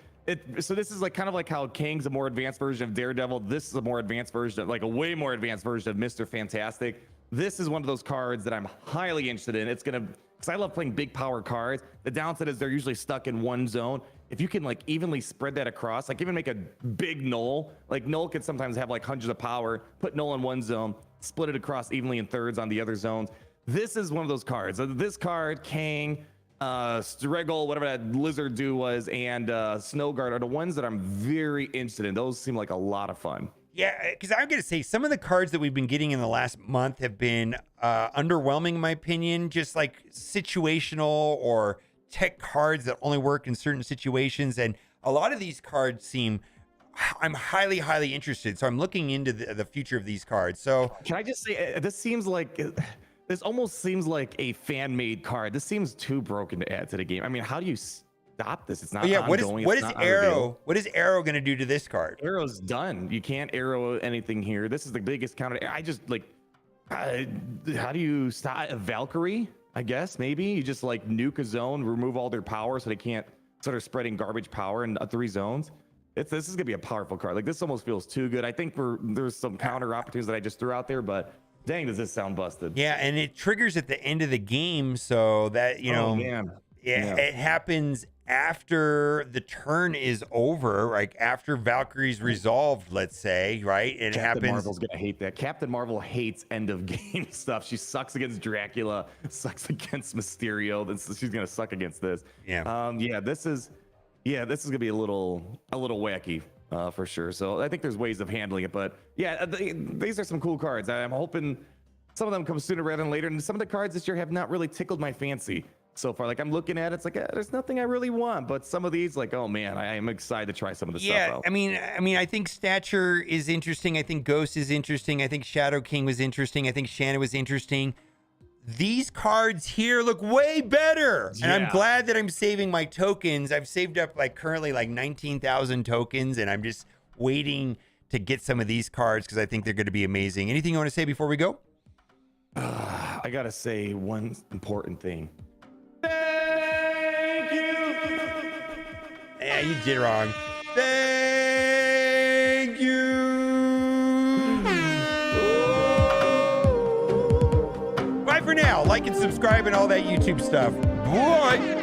So this is like kind of like how King's a more advanced version of Daredevil. This is a more advanced version of, like a way more advanced version of Mr. Fantastic. This is one of those cards that I'm highly interested in. Because I love playing big power cards. The downside is they're usually stuck in one zone. If you can like evenly spread that across, like even make a big Knull. Like Knull can sometimes have like hundreds of power. Put Knull in one zone, split it across evenly in thirds on the other zones. This is one of those cards. This card, Kang, Striggle, whatever that lizard dude was, and Snowguard are the ones that I'm very interested in. Those seem like a lot of fun. Yeah, because I'm going to say some of the cards that we've been getting in the last month have been underwhelming, in my opinion. Just like situational or tech cards that only work in certain situations. And a lot of these cards I'm highly, highly interested. So I'm looking into the future of these cards. So can I just say, this almost seems like a fan-made card. This seems too broken to add to the game. I mean, how do you stop this? It's not ongoing. What is Arrow? What is Arrow going to do to this card? Arrow's done. You can't arrow anything here. This is the biggest counter. I just like, how do you stop a Valkyrie? I guess maybe you just like nuke a zone, remove all their power so they can't start spreading garbage power in 3 zones. This is gonna be a powerful card. Like this almost feels too good. I think there's some counter opportunities that I just threw out there, but dang, does this sound busted? Yeah, and it triggers at the end of the game, so that it happens after the turn is over, like after Valkyrie's resolved, let's say, right? Captain Marvel's gonna hate that. Captain Marvel hates end of game stuff. She sucks against Dracula, sucks against Mysterio. She's gonna suck against this. This is gonna be a little wacky. For sure. So I think there's ways of handling it, but yeah, these are some cool cards. I'm hoping some of them come sooner rather than later. And some of the cards this year have not really tickled my fancy so far. Like I'm looking at it, it's like there's nothing I really want. But some of these, like, oh man, I am excited to try some of the stuff out. I mean, I think Stature is interesting. I think Ghost is interesting. I think Shadow King was interesting. I think Shanna was interesting. these cards here look way better. And I'm Yeah. glad that I'm saving my tokens. I've saved up like currently like 19,000 tokens, and I'm just waiting to get some of these cards because I think they're going to be amazing. Anything you want to say before we go? I gotta say one important thing. Thank you. Yeah, you did wrong. Thank you. Bye for now. Like and subscribe and all that YouTube stuff. Bye.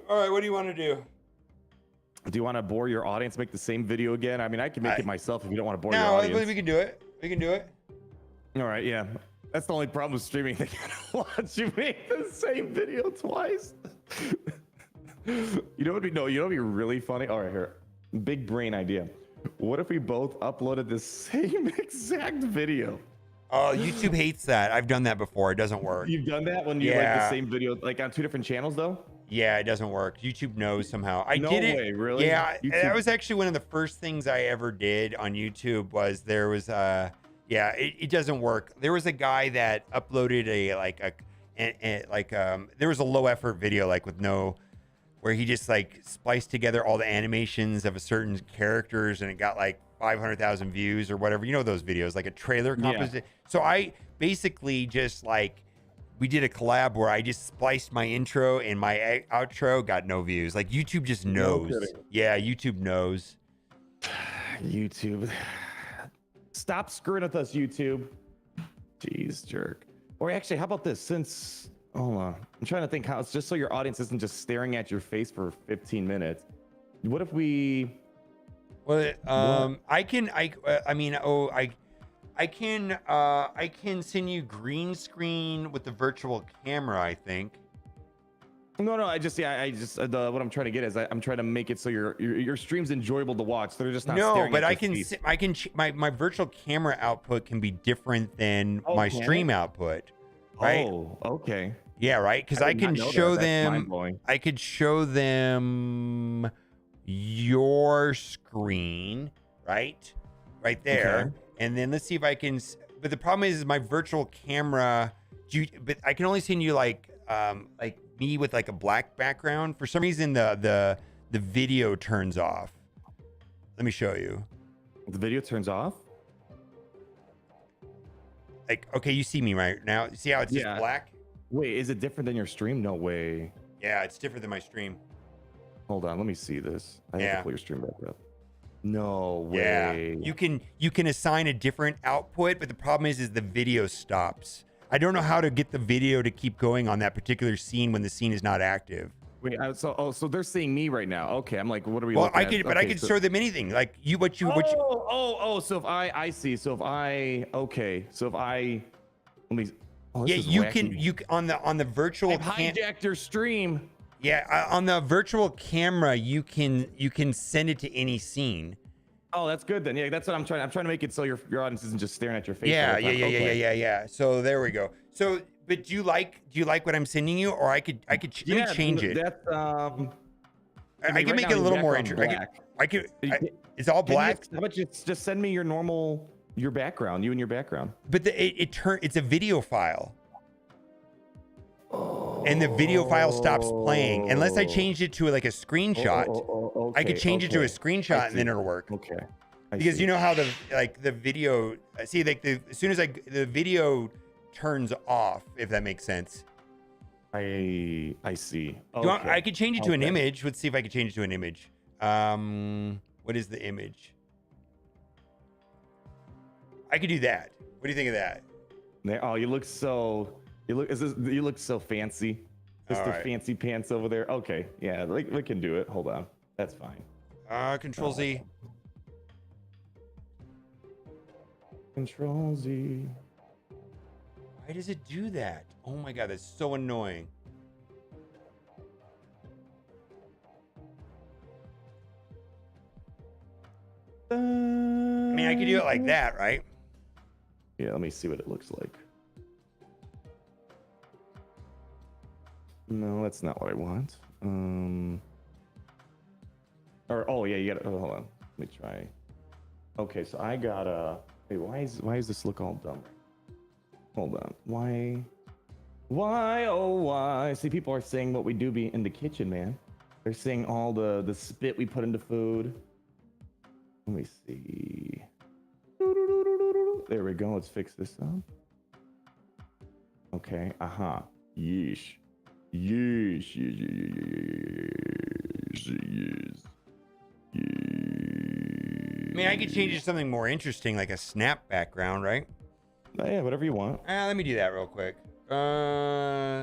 All right, what do you want to do? Do you want to bore your audience, make the same video again? I mean, I can make it myself if you don't want to bore your No, audience. we can do it. We can do it. All right, yeah. That's the only problem with streaming. They gotta watch you make the same video twice. You know what would be really funny? All right, here. Big brain idea. What if we both uploaded the same exact video? Oh, YouTube hates that. I've done that before. It doesn't work. You've done that when you like the same video, like on 2 different channels, though? Yeah, it doesn't work. YouTube knows somehow. I No did it. way, really? Yeah, YouTube- that was actually one of the first things I ever did on YouTube. Was there was it doesn't work. There was a guy that uploaded there was a low effort video where he just like spliced together all the animations of a certain characters and it got like 500,000 views or whatever. You know those videos, like a trailer composition. So I basically just like we did a collab where I just spliced my intro and my outro, got no views. Like YouTube just knows. No kidding. Yeah, YouTube knows. YouTube. Stop screwing with us, YouTube. Jeez, jerk. Or actually, how about this? Hold on. I'm trying to think how it's just so your audience isn't just staring at your face for 15 minutes. What if we... Well, I can send you green screen with the virtual camera, I think. No, what I'm trying to get is I'm trying to make it so your stream's enjoyable to watch. So they're just not staring at your face. My virtual camera output can be different than my stream output, right? Oh, okay. Yeah, right. Because I can show them. I could show them your screen, right there, Okay. and then let's see if I can. But the problem is my virtual camera. But I can only send you like me with like a black background. For some reason, the video turns off. Let me show you. The video turns off? Like, okay, you see me right now. See how it's just black? Wait, is it different than your stream? No way. Yeah, it's different than my stream. Hold on, let me see this. I have Yeah. to pull your stream back up. No Yeah, way. you can assign a different output, but the problem is the video stops. I don't know how to get the video to keep going on that particular scene when the scene is not active. Wait, so they're seeing me right now. Okay, I'm like, what are we? Well, looking I could, at? but I could show them anything. Like what you. So if I see. So if I let me. Oh, this Yeah, is you wacky. can on the virtual. I've hijacked your stream. Yeah, on the virtual camera, you can send it to any scene. Oh, that's good then. Yeah, that's what I'm trying. I'm trying to make it so your audience isn't just staring at your face. Yeah, all the time. Okay. So there we go. So, but do you like what I'm sending you, or I could let me change it. That's I mean, can right make now it a little your more background's interesting. It's all black. How about you just send me your background, you and your background. But it's a video file. And the video file stops playing unless I changed it to like a screenshot. I could change it to a screenshot and then it'll work. Okay. Because you know how the video as soon as the video turns off, if that makes sense. I see. I could change it to an image. Let's see if I could change it to an image. What is the image? I could do that. What do you think of that? Oh, you look so fancy. Mr. Fancy Pants over there. Okay, yeah, we can do it. Hold on, that's fine. Control Z. Control Z. Why does it do that? Oh my god, that's so annoying. mean, I could do it like that, right? Yeah, let me see what it looks like. No, that's not what I want. Oh yeah, you gotta. Oh, hold on. Let me try. Okay, so I gotta. Wait, why is this look all dumb? Hold on. Why? Oh, why? See, people are saying what we do be in the kitchen, man. They're saying all the spit we put into food. Let me see. There we go. Let's fix this up. Okay. Yeesh. Yeesh. Yeesh. I mean, I could change it to something more interesting, like a snap background, right? Yeah, whatever you want. Let me do that real quick.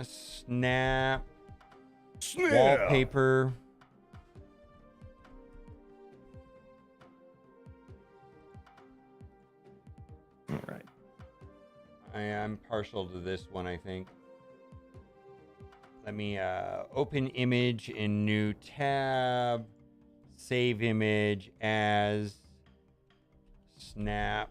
Snap. Wallpaper. All right. I'm partial to this one, I think. Let me open image in new tab. Save image as snap.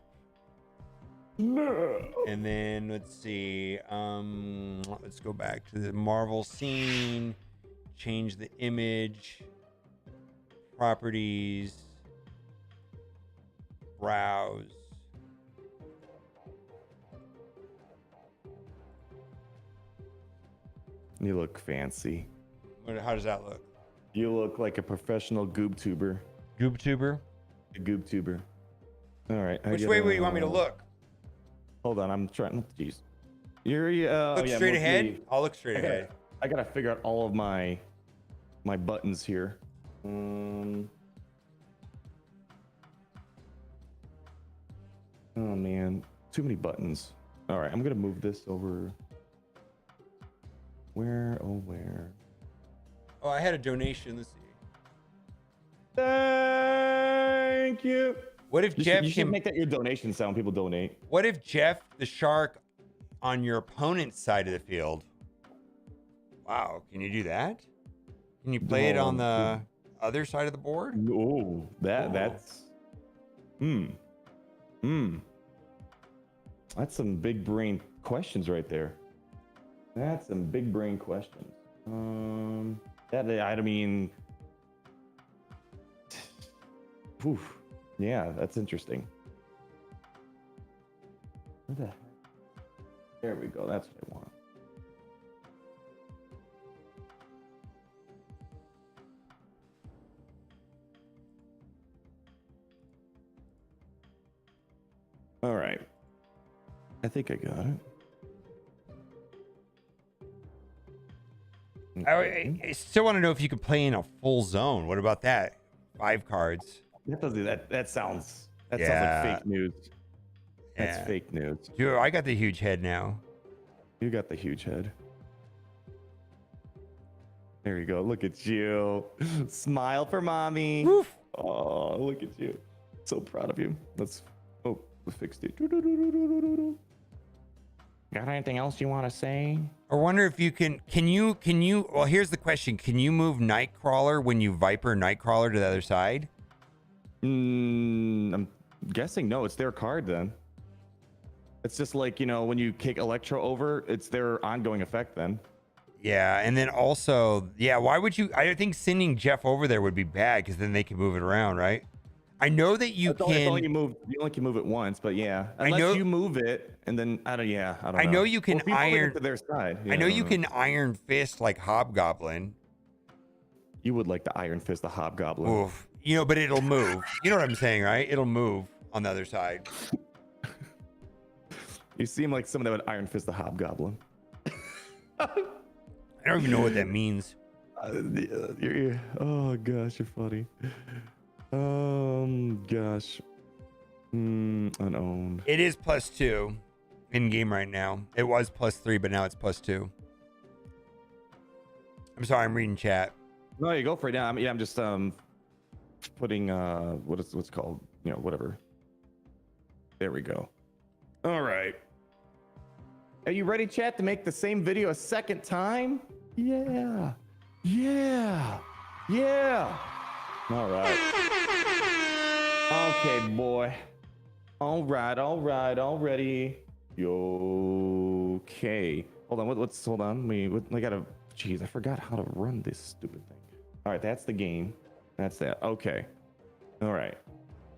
No. And then let's see. Let's go back to the Marvel scene. Change the image. Properties. Browse. You look fancy. How does that look? You look like a professional goob tuber. Goob tuber? A goob tuber. All right. Which way would you want me to look? Hold on, I'm trying. Jeez. You're Look straight ahead? I'll look straight ahead. I gotta figure out all of my buttons here. Oh man, too many buttons. All right, I'm gonna move this over. Where? Oh, I had a donation. Let's see. Thank you. What if Jeff you should can make that your donation sound? People donate. What if Jeff the Shark on your opponent's side of the field? Wow, can you do that? Can you play it on the other side of the board? Oh, that's. That's some big brain questions right there. That's some big brain questions. I mean, oof. Yeah, that's interesting. What the heck? There we go. That's what I want. All right. I think I got it. I still want to know if you could play in a full zone. What about that? 5 cards. That doesn't. That sounds like fake news. That's fake news. Dude, I got the huge head now. You got the huge head. There you go. Look at you. Smile for mommy. Woof. Oh, look at you. So proud of you. We fixed it. Got anything else you want to say? I wonder if you can you, well, here's the question. Can you move Nightcrawler when you Viper Nightcrawler to the other side? I'm guessing no, it's their card then. It's just like, when you kick Electro over, it's their ongoing effect then. Yeah, and then also, why would you, I think sending Jeff over there would be bad because then they can move it around, right? I know that you can. You only can move it once, but yeah, unless you move it, and then I don't know. I know you can iron to their side. I know you can Iron Fist like Hobgoblin. You would like to Iron Fist the Hobgoblin. Oof. But it'll move. You know what I'm saying, right? It'll move on the other side. You seem like someone that would Iron Fist the Hobgoblin. I don't even know what that means. Oh gosh, you're funny. Gosh. Unowned. It is +2 in game right now. It was +3, but now it's +2. I'm sorry, I'm reading chat. No, you go for it now. I'm just putting what's it called? Whatever. There we go. All right. Are you ready, chat, to make the same video a second time? Yeah. All right. Okay, boy. All right, already. Okay. Hold on. Hold on. I gotta. Jeez, I forgot how to run this stupid thing. All right, that's the game. That's that. Okay. All right.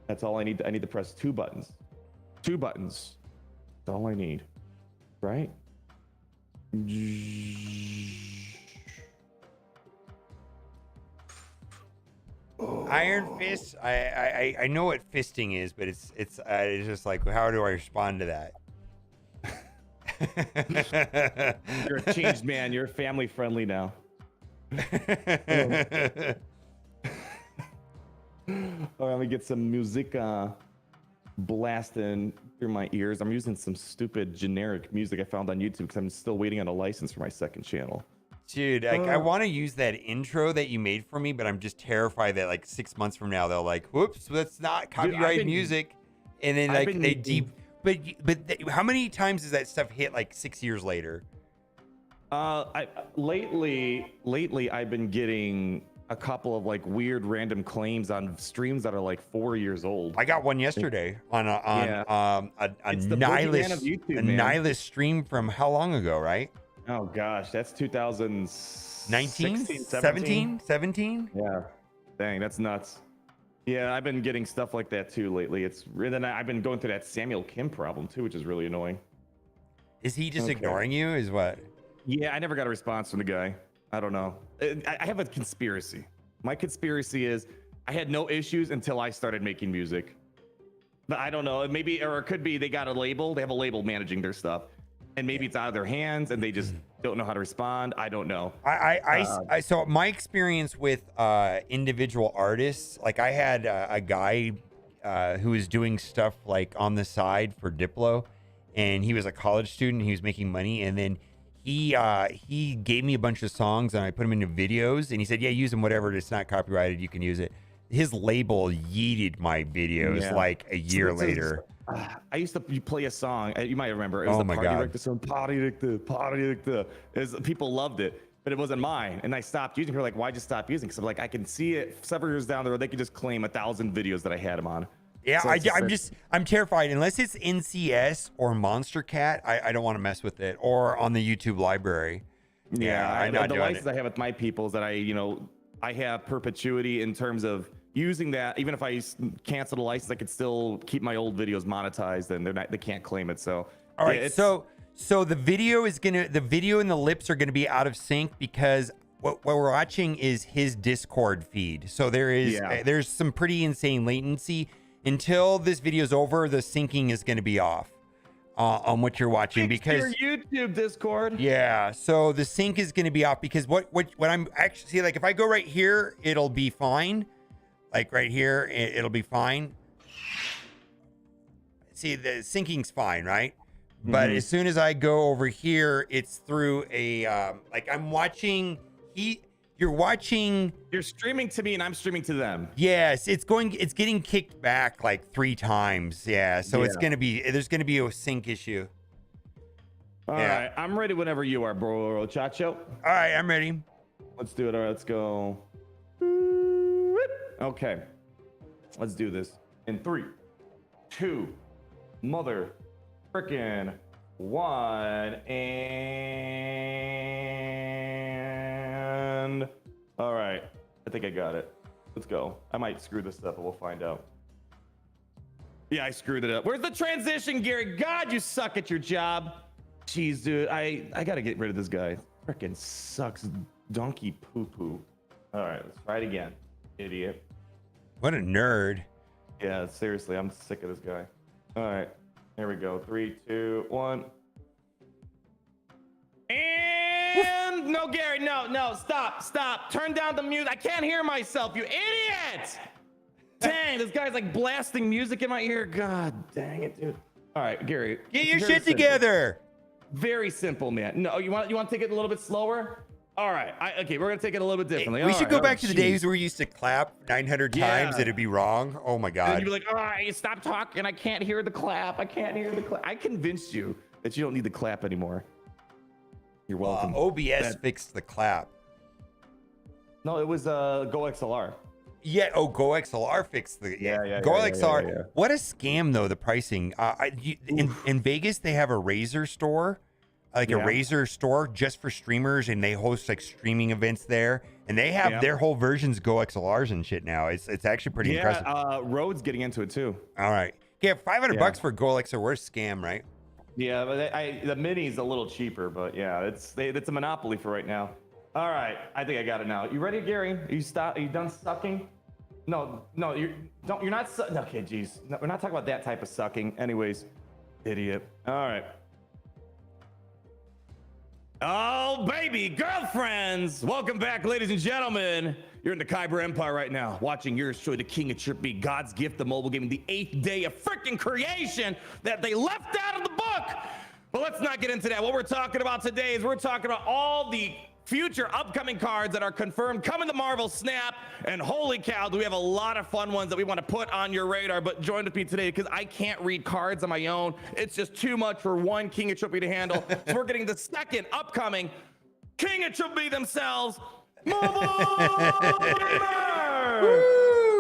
That's all I need. I need to press 2 buttons. 2 buttons. That's all I need. Right? Iron Fist. I know what fisting is, but it's just like, how do I respond to that? You're a changed man. You're family friendly now. All right, let me get some music blasting through my ears. I'm using some stupid generic music I found on YouTube because I'm still waiting on a license for my second channel. Dude, like, I want to use that intro that you made for me, but I'm just terrified that like 6 months from now they'll like, whoops, that's not copyrighted music, and then like they deep. But how many times does that stuff hit like 6 years later? Lately I've been getting a couple of like weird random claims on streams that are like 4 years old. I got one yesterday on a YouTube, nihilist stream from how long ago, right? Oh gosh, that's 2019, 17. Yeah, dang, that's nuts. Yeah, I've been getting stuff like that too lately. Then I've been going through that Samuel Kim problem too, which is really annoying. Is he just ignoring you? Is what? Yeah, I never got a response from the guy. I don't know. I have a conspiracy. My conspiracy is I had no issues until I started making music. But I don't know. Maybe, or it could be they got a label. They have a label managing their stuff. And maybe it's out of their hands and they just don't know how to respond. I don't know. So my experience with individual artists, like I had a guy who was doing stuff like on the side for Diplo, and he was a college student. He was making money, and then he gave me a bunch of songs and I put them into videos, and he said, yeah, use them, whatever. It's not copyrighted. You can use it. His label yeeted my videos like a year later. I used to play a song. You might remember. It was the Party Like the. People loved it, but it wasn't mine. And I stopped using it. Like, why'd you stop using it? Because I'm like, I can see it several years down the road. They could just claim 1,000 videos that I had them on. Yeah, so I'm terrified. Unless it's NCS or Monster Cat, I don't want to mess with it. Or on the YouTube library. Yeah, I'm not the doing license it. I have with my people is that I have perpetuity in terms of using that. Even if I cancel the license, I could still keep my old videos monetized, and they can't claim it. So all right, so the video and the lips are gonna be out of sync because what we're watching is his Discord feed. So there's some pretty insane latency. Until this video's over, the syncing is gonna be off on what you're watching because your YouTube Discord. Yeah, so the sync is gonna be off because what I'm actually see, like if I go right here, it'll be fine. Like right here, it'll be fine. See, the syncing's fine, right? But as soon as I go over here, it's through a like I'm watching. You're streaming to me and I'm streaming to them. Yes, it's getting kicked back like 3 times. Yeah, so there's gonna be a sync issue. All right, I'm ready whenever you are, bro. Chacho. All right, I'm ready. Let's do it. All right, let's go. Okay, let's do this in 3, 2, mother frickin' 1, and all right, I think I got it. Let's go. I might screw this up, but we'll find out. Yeah, I screwed it up. Where's the transition, Gary? God, you suck at your job. Jeez, dude, I gotta get rid of this guy. Frickin' sucks, donkey poo-poo. All right, let's try it again, idiot. What a nerd. Yeah, seriously, I'm sick of this guy. All right, here we go. 3, 2, 1. And no, Gary, no, stop. Turn down the music. I can't hear myself, you idiot! Dang, this guy's like blasting music in my ear. God dang it, dude. All right, Gary. Get your shit together. Very simple, man. No, you want to take it a little bit slower? All right. Okay, we're gonna take it a little bit differently. We should go back to the days where we used to clap 900 times and it'd be wrong. Oh my God. And you'd be like, all right, stop talking. I can't hear the clap. I convinced you that you don't need the clap anymore. You're welcome. OBS fixed the clap. No, it was Go XLR. Yeah. Oh, Go XLR fixed the. Yeah. Go XLR. Yeah. What a scam though. The pricing. In Vegas they have a Razer store, like a Razer store just for streamers, and they host like streaming events there, and they have their whole versions Go XLRs and shit now. It's actually pretty impressive. Road's getting into it too. All right. Yeah, $500 for Go XLR. What a scam, right? Yeah, but the mini's a little cheaper, but yeah, it's a monopoly for right now. All right, I think I got it now. You ready, Gary? Are you done sucking? No, you're not. Okay, geez, no, we're not talking about that type of sucking. Anyways, idiot. All right. Oh, baby, girlfriends! Welcome back, ladies and gentlemen. You're in the Kyber Empire right now, watching yours truly, the King of Trippy, God's gift to mobile gaming, the 8th day of freaking creation that they left out of the book. But let's not get into that. What we're talking about today is we're talking about all the future upcoming cards that are confirmed coming to Marvel Snap. And holy cow, do we have a lot of fun ones that we want to put on your radar. But join with me today because I can't read cards on my own. It's just too much for one King of Trippy to handle. So we're getting the second upcoming King of Trippy themselves, Mobile Gamer!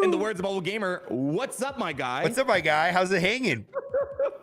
In the words of Mobile Gamer, what's up, my guy? What's up, my guy? How's it hanging?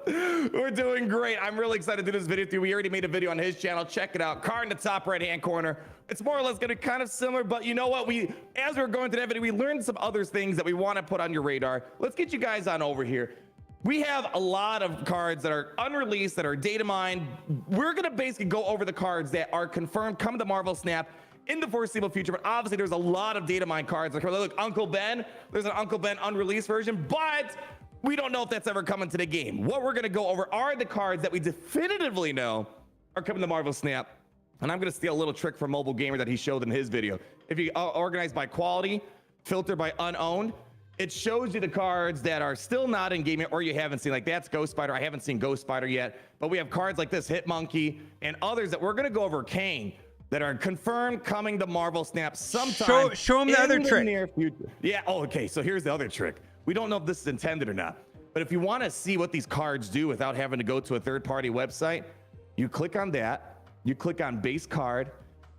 We're doing great. I'm really excited to do this video with you. We already made a video on his channel. Check it out. Card in the top right-hand corner. It's more or less going to be kind of similar, but you know what? As we were going through that video, we learned some other things that we want to put on your radar. Let's get you guys on over here. We have a lot of cards that are unreleased, that are data mined. We're going to basically go over the cards that are confirmed coming to Marvel Snap in the foreseeable future, but obviously there's a lot of data mine cards. Like, look, Uncle Ben, there's an Uncle Ben unreleased version, but we don't know if that's ever coming to the game. What we're gonna go over are the cards that we definitively know are coming to Marvel Snap. And I'm gonna steal a little trick from Mobile Gamer that he showed in his video. If you organize by quality, filter by unowned, it shows you the cards that are still not in game yet or you haven't seen. Like that's Ghost Spider. I haven't seen Ghost Spider yet, but we have cards like this, Hit Monkey, and others that we're gonna go over, Kane, that are confirmed coming to Marvel Snap sometime. Show him the other trick. Near future. Yeah. Oh, okay. So here's the other trick. We don't know if this is intended or not, but if you want to see what these cards do without having to go to a third-party website, you click on that. You click on base card,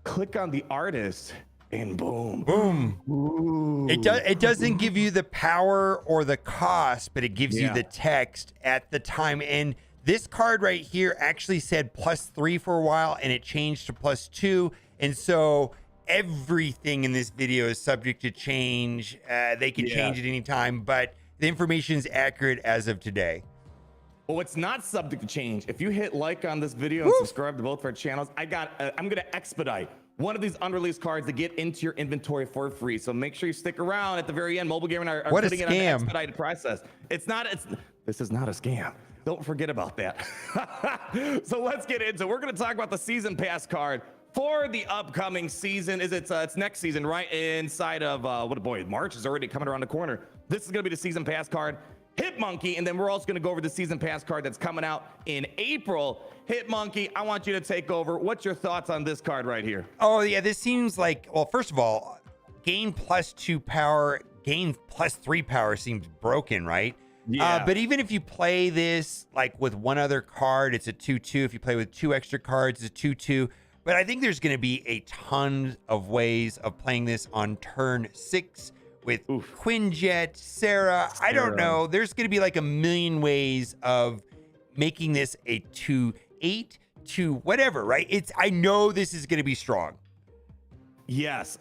click on the artist, and boom. Ooh. It doesn't give you the power or the cost, but it gives you the text at the time. And this card right here actually said +3 for a while, and it changed to +2. And so everything in this video is subject to change. They can change at any time, but the information is accurate as of today. Well, it's not subject to change. If you hit like on this video and subscribe to both of our channels, I'm going to expedite one of these unreleased cards to get into your inventory for free. So make sure you stick around at the very end. Mobile Gamer and I are putting it on an expedited process. This is not a scam. Don't forget about that. So let's get into it. We're going to talk about the season pass card for the upcoming season. It's next season, right? Inside of March is already coming around the corner. This is going to be the season pass card, Hit Monkey, and then we're also going to go over the season pass card that's coming out in April. Hit Monkey, I want you to take over. What's your thoughts on this card right here? Oh yeah, this seems like, well, first of all, gain +2 power, gain +3 power seems broken, right? Yeah. But even if you play this like with one other card, it's a 2/2. If you play with 2 extra cards, it's a 2/2. But I think there's going to be a ton of ways of playing this on turn 6 with Quinjet, Sarah. I don't know. There's going to be like a million ways of making this a 2/8 to whatever, right? I know this is going to be strong. Yes.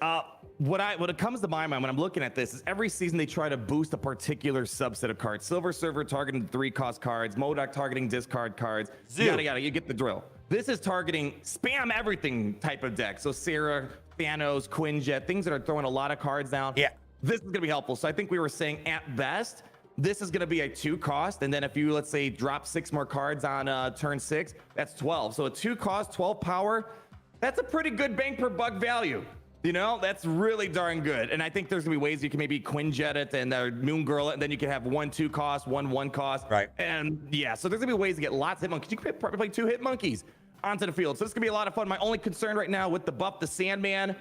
What it comes to my mind when I'm looking at this is every season they try to boost a particular subset of cards. Silver Surfer targeting 3-cost cards, MODOK targeting discard cards, yada yada. You get the drill. This is targeting spam everything type of deck. So Sarah, Thanos, Quinjet, things that are throwing a lot of cards down. Yeah. This is gonna be helpful. So I think we were saying at best, this is gonna be a 2-cost, and then if you, let's say, drop 6 more cards on turn 6, that's 12. So a 2-cost, 12 power, that's a pretty good bang per buck value. You know, that's really darn good. And I think there's gonna be ways you can maybe Quinjet it and Moon Girl it, and then you can have 1 2-cost, 1 1-cost. Right. And yeah, so there's gonna be ways to get lots of Hit Monkeys. You can probably play 2 Hit Monkeys onto the field. So this is gonna be a lot of fun. My only concern right now with the buff to Sandman,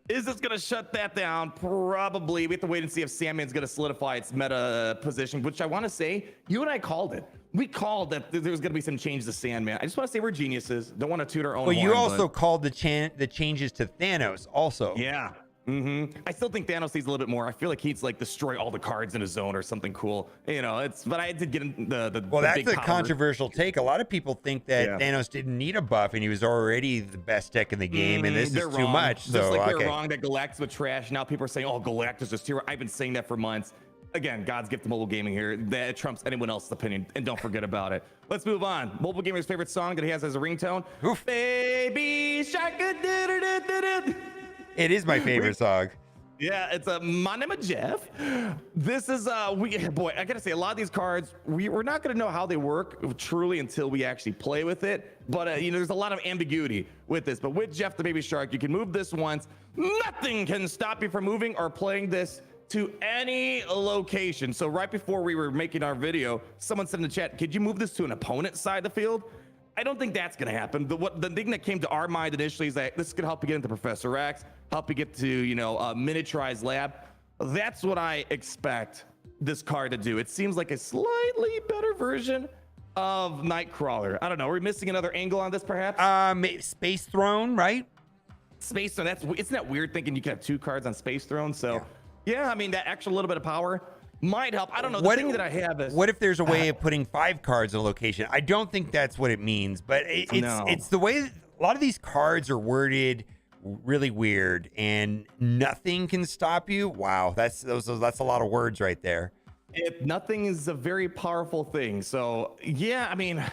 is this gonna shut that down? Probably. We have to wait and see if Sandman's gonna solidify its meta position, which I wanna say, you and I called it. We called that there was going to be some change to Sandman. I just want to say we're geniuses. Don't want to toot our own horn. Well, you also called the changes to Thanos also. Yeah. I still think Thanos needs a little bit more. I feel like he's like destroy all the cards in his zone or something cool. You know, but I did get in the Well, the that's big a power. controversial take. A lot of people think that Yeah. Thanos didn't need a buff and he was already the best deck in the game, and this is They're too wrong. much. Just So like okay. they're wrong that Galactus was trash. Now people are saying, "Oh, Galactus is terrible." I've been saying that for months. Again, God's gift to mobile gaming here. That trumps anyone else's opinion, and don't forget about it. Let's move on. Mobile gamer's favorite song that he has as a ringtone. Oof. Baby Shark. It is my favorite song. Yeah, it's my name is Jeff. This is boy, I gotta say, a lot of these cards we're not gonna know how they work truly until we actually play with it. But you know, there's a lot of ambiguity with this. But with Jeff the Baby Shark, you can move this once. Nothing can stop you from moving or playing this to any location. So right before we were making our video, someone said in the chat, could you move this to an opponent's side of the field? I don't think that's going to happen. The thing that came to our mind initially is that this could help you get into Professor X, help you get to, you know, miniaturized lab. That's what I expect this card to do. It seems like a slightly better version of Nightcrawler. I don't know. Are we missing another angle on this, perhaps? Space Throne, right? Space Throne. Isn't that weird thinking you could have two cards on Space Throne? So, yeah, I mean, that extra little bit of power might help. I don't know. The thing that I have is, what if there's a way of putting 5 cards in a location? I don't think that's what it means, but it's the way a lot of these cards are worded really weird, and nothing can stop you. Wow, that's a lot of words right there. Nothing is a very powerful thing. So yeah, I mean,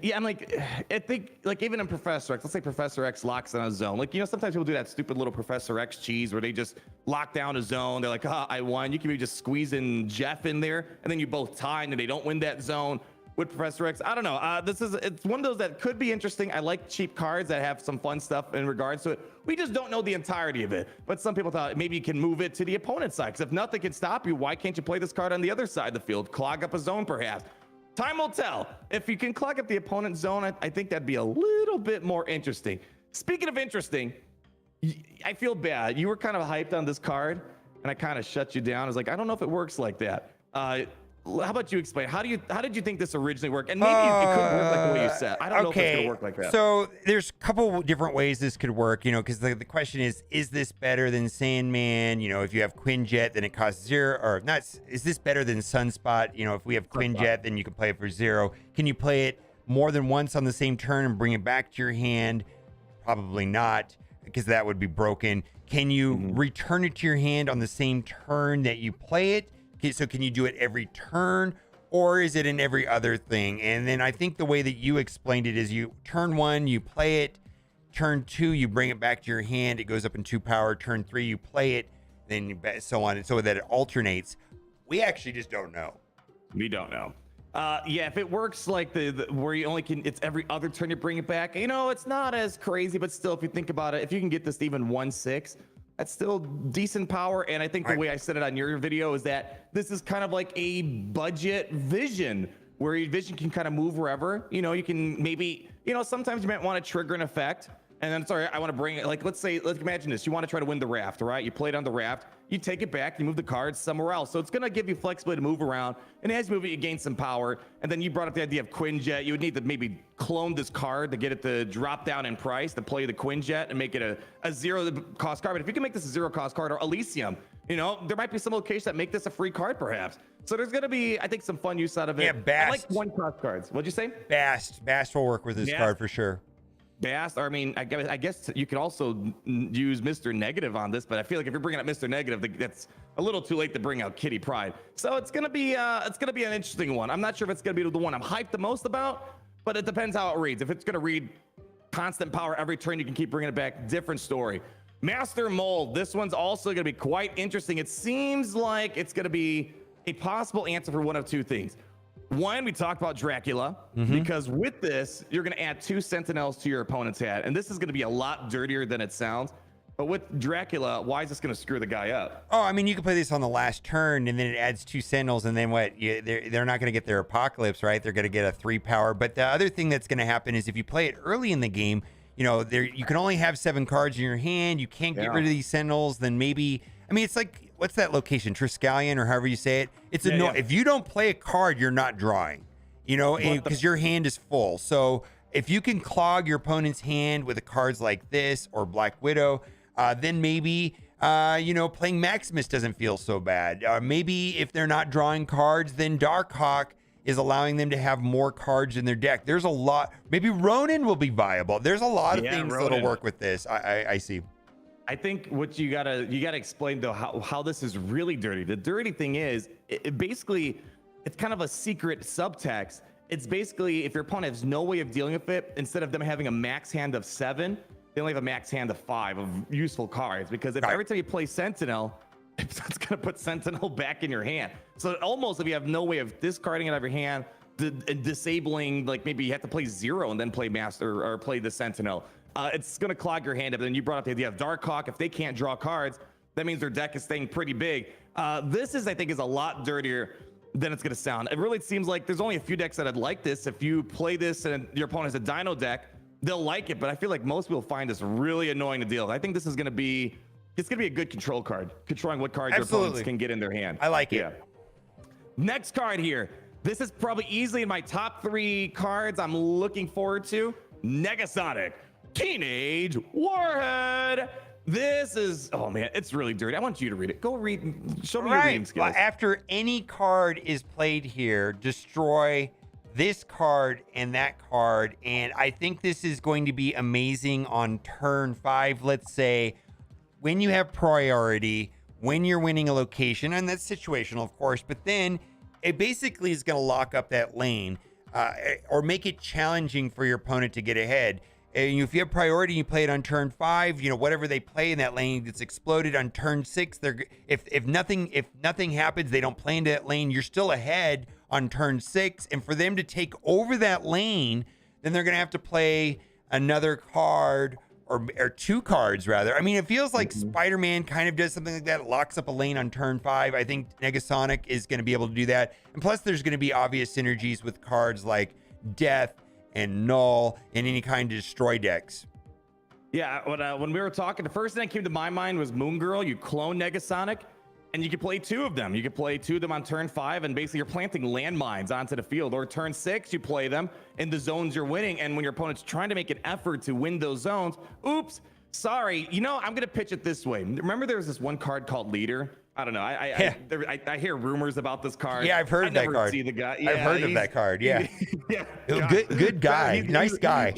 yeah, I'm like, I think like even in Professor X, let's say Professor X locks down a zone. Like, you know, sometimes people do that stupid little Professor X cheese where they just lock down a zone. They're like, I won. You can maybe just squeeze in Jeff in there, and then you both tie, and then they don't win that zone with Professor X. I don't know. It's one of those that could be interesting. I like cheap cards that have some fun stuff in regards to it. We just don't know the entirety of it. But some people thought maybe you can move it to the opponent's side. Because if nothing can stop you, why can't you play this card on the other side of the field? Clog up a zone, perhaps. Time will tell. If you can clog up the opponent's zone, I think that'd be a little bit more interesting. Speaking of interesting, I feel bad. You were kind of hyped on this card, and I kind of shut you down. I was like, I don't know if it works like that. How about you explain? How did you think this originally worked? And maybe it couldn't work like the way you said. I don't know if it's gonna work like that. So there's a couple different ways this could work, you know, because the question is this better than Sandman? You know, if you have Quinjet, then it costs 0, or not. Is this better than Sunspot? You know, if we have Quinjet, then you can play it for 0. Can you play it more than once on the same turn and bring it back to your hand? Probably not, because that would be broken. Can you return it to your hand on the same turn that you play it? So can you do it every turn, or is it in every other thing? And then I think the way that you explained it is you turn 1, you play it. Turn 2, you bring it back to your hand. It goes up in 2 power. Turn 3, you play it. Then you so on, and so that it alternates. We actually just don't know. We don't know. Yeah, if it works like the where you only can, it's every other turn you bring it back. You know, it's not as crazy, but still, if you think about it, if you can get this to even 1/6. That's still decent power. And I think the way I said it on your video is that this is kind of like a budget Vision, where your Vision can kind of move wherever. You know, you can maybe, you know, sometimes you might want to trigger an effect. And then, sorry, I want to bring it, like, let's imagine this. You want to try to win the raft, right? You play it on the raft. You take it back, you move the cards somewhere else. So it's going to give you flexibility to move around. And as you move it, you gain some power. And then you brought up the idea of Quinjet. You would need to maybe clone this card to get it to drop down in price, to play the Quinjet and make it a 0 cost card. But if you can make this a 0 cost card, or Elysium, you know, there might be some locations that make this a free card, perhaps. So there's going to be, I think, some fun use out of it. Yeah, Bast. I like 1 cost cards. What'd you say? Bast will work with this card for sure. Bast, I mean, I guess you could also use Mr. Negative on this, but I feel like if you're bringing up Mr. Negative, that's a little too late to bring out Kitty Pryde. So it's gonna be an interesting one. I'm not sure if it's gonna be the one I'm hyped the most about, but it depends how it reads. If it's gonna read constant power every turn, you can keep bringing it back. Different story. Master Mold. This one's also gonna be quite interesting. It seems like it's gonna be a possible answer for one of 2 things. One, we talked about Dracula, because with this, you're going to add 2 Sentinels to your opponent's hand. And this is going to be a lot dirtier than it sounds. But with Dracula, why is this going to screw the guy up? Oh, I mean, you can play this on the last turn, and then it adds 2 Sentinels, and then what? They're not going to get their Apocalypse, right? They're going to get a 3 power. But the other thing that's going to happen is if you play it early in the game, you know, you can only have 7 cards in your hand. You can't get rid of these Sentinels. Then maybe, I mean, it's like, what's that location? Triskelion, or however you say it. It's if you don't play a card, you're not drawing, you know, because your hand is full. So if you can clog your opponent's hand with cards like this or Black Widow, then maybe playing Maximus doesn't feel so bad. Maybe if they're not drawing cards, then Darkhawk is allowing them to have more cards in their deck. There's a lot. Maybe Ronin will be viable. There's a lot of things that'll work with this. I see. I think what you gotta explain though how this is really dirty. The dirty thing is it basically it's kind of a secret subtext. It's basically if your opponent has no way of dealing with it, instead of them having a max hand of 7, they only have a max hand of 5 of useful cards. Because if every time you play Sentinel, it's gonna put Sentinel back in your hand. So almost if you have no way of discarding it out of your hand, disabling, like maybe you have to play 0 and then play Master or play the Sentinel. It's gonna clog your hand up. And then you brought up the idea of Darkhawk. If they can't draw cards, that means their deck is staying pretty big. This I think is a lot dirtier than it's gonna sound. It really seems like there's only a few decks that I'd like this. If you play this and your opponent has a Dino deck, they'll like it. But I feel like most people find this really annoying to deal with. I think this is gonna be a good control card, controlling what cards your opponents can get in their hand. I like it. Yeah. Next card here. This is probably easily in my top 3 cards I'm looking forward to. Negasonic Teenage Warhead. This is, oh man, it's really dirty. I want you to read it. Go read, show me your reading skills. Well, after any card is played here, destroy this card and that card. And I think this is going to be amazing on turn 5. Let's say when you have priority, when you're winning a location, and that's situational, of course, but then it basically is going to lock up that lane or make it challenging for your opponent to get ahead. And if you have priority, you play it on turn 5. Whatever they play in that lane gets exploded on turn 6. If nothing happens, they don't play into that lane. You're still ahead on turn 6, and for them to take over that lane, then they're gonna have to play another card or 2 cards rather. I mean, it feels like Spider-Man kind of does something like that. It locks up a lane on turn 5. I think Negasonic is going to be able to do that, and plus, there's going to be obvious synergies with cards like Death and Knull and any kind of destroy decks. Yeah, when we were talking, the first thing that came to my mind was Moon Girl. You clone Negasonic, and you can play 2 of them. You can play 2 of them on turn 5, and basically you're planting landmines onto the field. Or turn 6, you play them in the zones you're winning, and when your opponent's trying to make an effort to win those zones, oops, sorry. I'm gonna pitch it this way. Remember, there was this one card called Leader. I don't know. I hear rumors about this card. Yeah, I've heard of that card. See the guy. I've heard of that card. Yeah. Yeah. Good guy. Nice guy.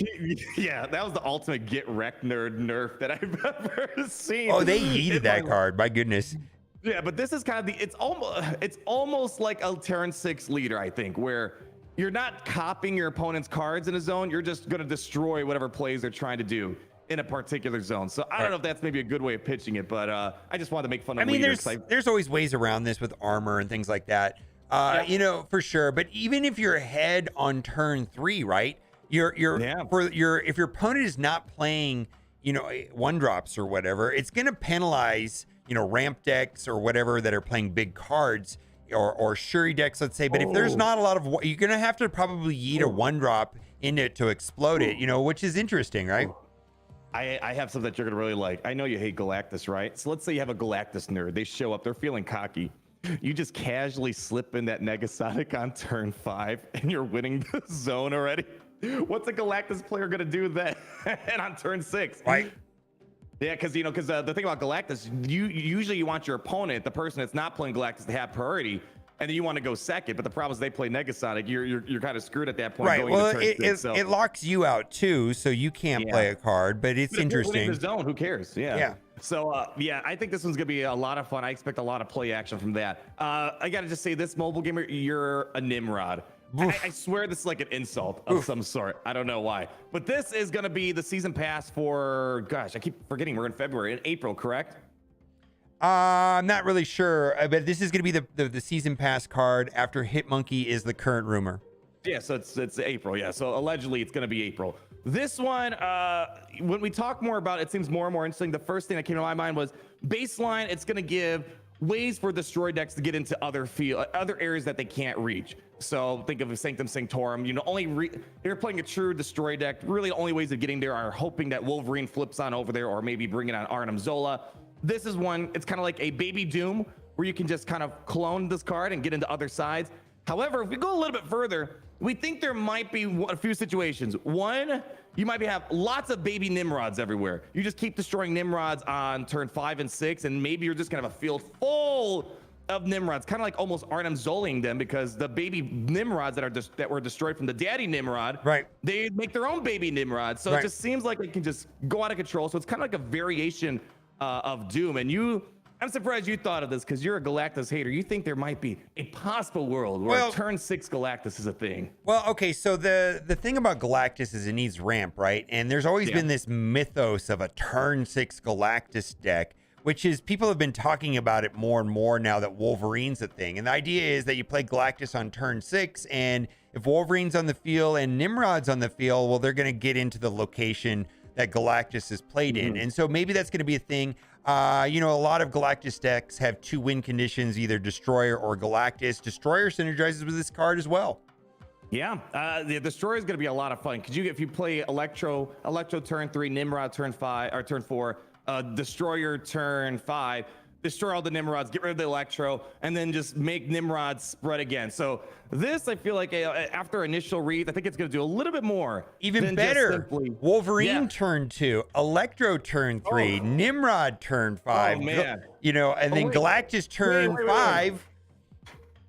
Yeah, that was the ultimate get wrecked nerf that I've ever seen. Oh, they yeeted that card. My goodness. Yeah, but this is kind of it's almost like a turn 6 Leader, I think, where you're not copying your opponent's cards in a zone. You're just going to destroy whatever plays they're trying to do in a particular zone. So I don't know if that's maybe a good way of pitching it, but I just wanted to make fun of I mean, Leader. there's always ways around this with armor and things like that. For sure. But even if you're ahead on turn 3, right? If your opponent is not playing, 1-drops or whatever, it's going to penalize, ramp decks or whatever that are playing big cards or Shuri decks, let's say. But if there's not a lot of, you're going to have to probably yeet a 1-drop in it to explode it, which is interesting, right? I have something that you're gonna really like. I know you hate Galactus, right? So let's say you have a Galactus nerd. They show up, they're feeling cocky. You just casually slip in that Negasonic on turn 5, and you're winning the zone already. What's a Galactus player gonna do then? And on turn 6, right? Yeah, because the thing about Galactus, you want your opponent, the person that's not playing Galactus, to have priority. And then you want to go second, but the problem is they play Negasonic. You're kind of screwed at that point. Right. Well, it locks you out too, so you can't play a card. But it's interesting. The zone, who cares? Yeah. Yeah. So I think this one's gonna be a lot of fun. I expect a lot of play action from that. I gotta just say, this mobile gamer, you're a Nimrod. I swear this is like an insult of some sort. I don't know why, but this is gonna be the season pass for. Gosh, I keep forgetting we're in February. In April, correct? I'm not really sure, but this is going to be the season pass card after Hitmonkey is the current rumor. Yeah, so it's April. Yeah, so allegedly it's going to be April. This one, when we talk more about it, it seems more and more interesting. The first thing that came to my mind was baseline. It's going to give ways for destroy decks to get into other areas that they can't reach. So think of Sanctum Sanctorum. If you're playing a true destroy deck, really the only ways of getting there are hoping that Wolverine flips on over there, or maybe bringing on Arnim Zola. This is one, it's kind of like a Baby Doom, where you can just kind of clone this card and get into other sides. However, if we go a little bit further, we think there might be a few situations. One, you might have lots of baby Nimrods everywhere. You just keep destroying Nimrods on turn 5 and 6, and maybe you're just gonna have a field full of Nimrods, kind of like almost Arnim Zoling them, because the baby Nimrods that were destroyed from the daddy Nimrod, right? They make their own baby Nimrods, so it just seems like it can just go out of control. So it's kind of like a variation of Doom. And I'm surprised you thought of this, because you're a Galactus hater. You think there might be a possible world where turn 6 Galactus is a thing. Well, okay, so the thing about Galactus is it needs ramp, right? And there's always been this mythos of a turn 6 Galactus deck, which is people have been talking about it more and more now that Wolverine's a thing. And the idea is that you play Galactus on turn 6, and if Wolverine's on the field and Nimrod's on the field, well, they're going to get into the location that Galactus is played in. And so maybe that's going to be a thing. A lot of Galactus decks have 2 win conditions, either Destroyer or Galactus. Destroyer synergizes with this card as well. Yeah, the Destroyer is going to be a lot of fun, because if you play Electro turn 3, Nimrod turn 5 or turn 4, Destroyer turn 5, destroy all the Nimrods, get rid of the Electro, and then just make Nimrod spread again. So this, I feel like after initial read, I think it's going to do a little bit more. Even better. Wolverine turn 2, Electro turn 3, Nimrod turn 5. Oh, man. And then Galactus turn 5.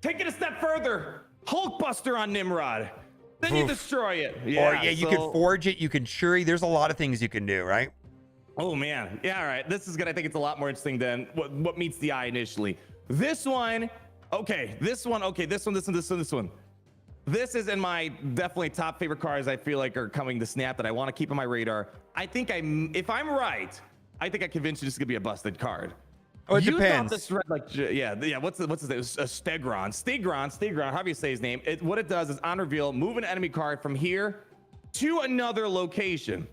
Take it a step further. Hulkbuster on Nimrod. Then you destroy it. You can forge it. You can Shuri. There's a lot of things you can do, right? Oh man, yeah, all right. This is good. I think it's a lot more interesting than what meets the eye initially. This one. This is in my definitely top favorite cards I feel like are coming to Snap that I want to keep on my radar. If I'm right, I think I convinced you this is gonna be a busted card. Oh, it depends. This what's his name? Stegron, however you say his name. What it does is on reveal, move an enemy card from here to another location.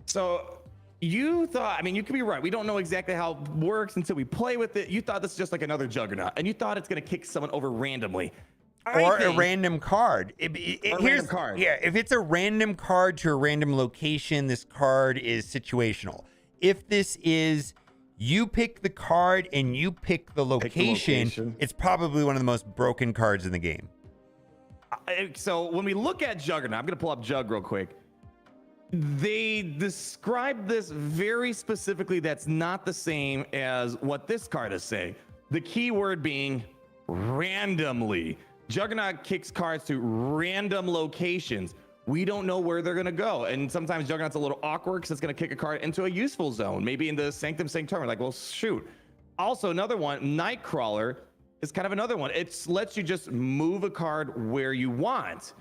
So you thought, you could be right. We don't know exactly how it works until we play with it. You thought this is just like another Juggernaut, and you thought it's going to kick someone over randomly. A random card. Random card. Yeah, if it's a random card to a random location, this card is situational. If this is you pick the card and you pick the location, it's probably one of the most broken cards in the game. So when we look at Juggernaut, I'm going to pull up Jug real quick. They describe this very specifically. That's not the same as what this card is saying. The key word being randomly. Juggernaut kicks cards to random locations. We don't know where they're going to go. And sometimes Juggernaut's a little awkward because it's going to kick a card into a useful zone, maybe in the Sanctum Sanctorum. Like, well, shoot. Also, another one, Nightcrawler, is kind of another one. It lets you just move a card where you want.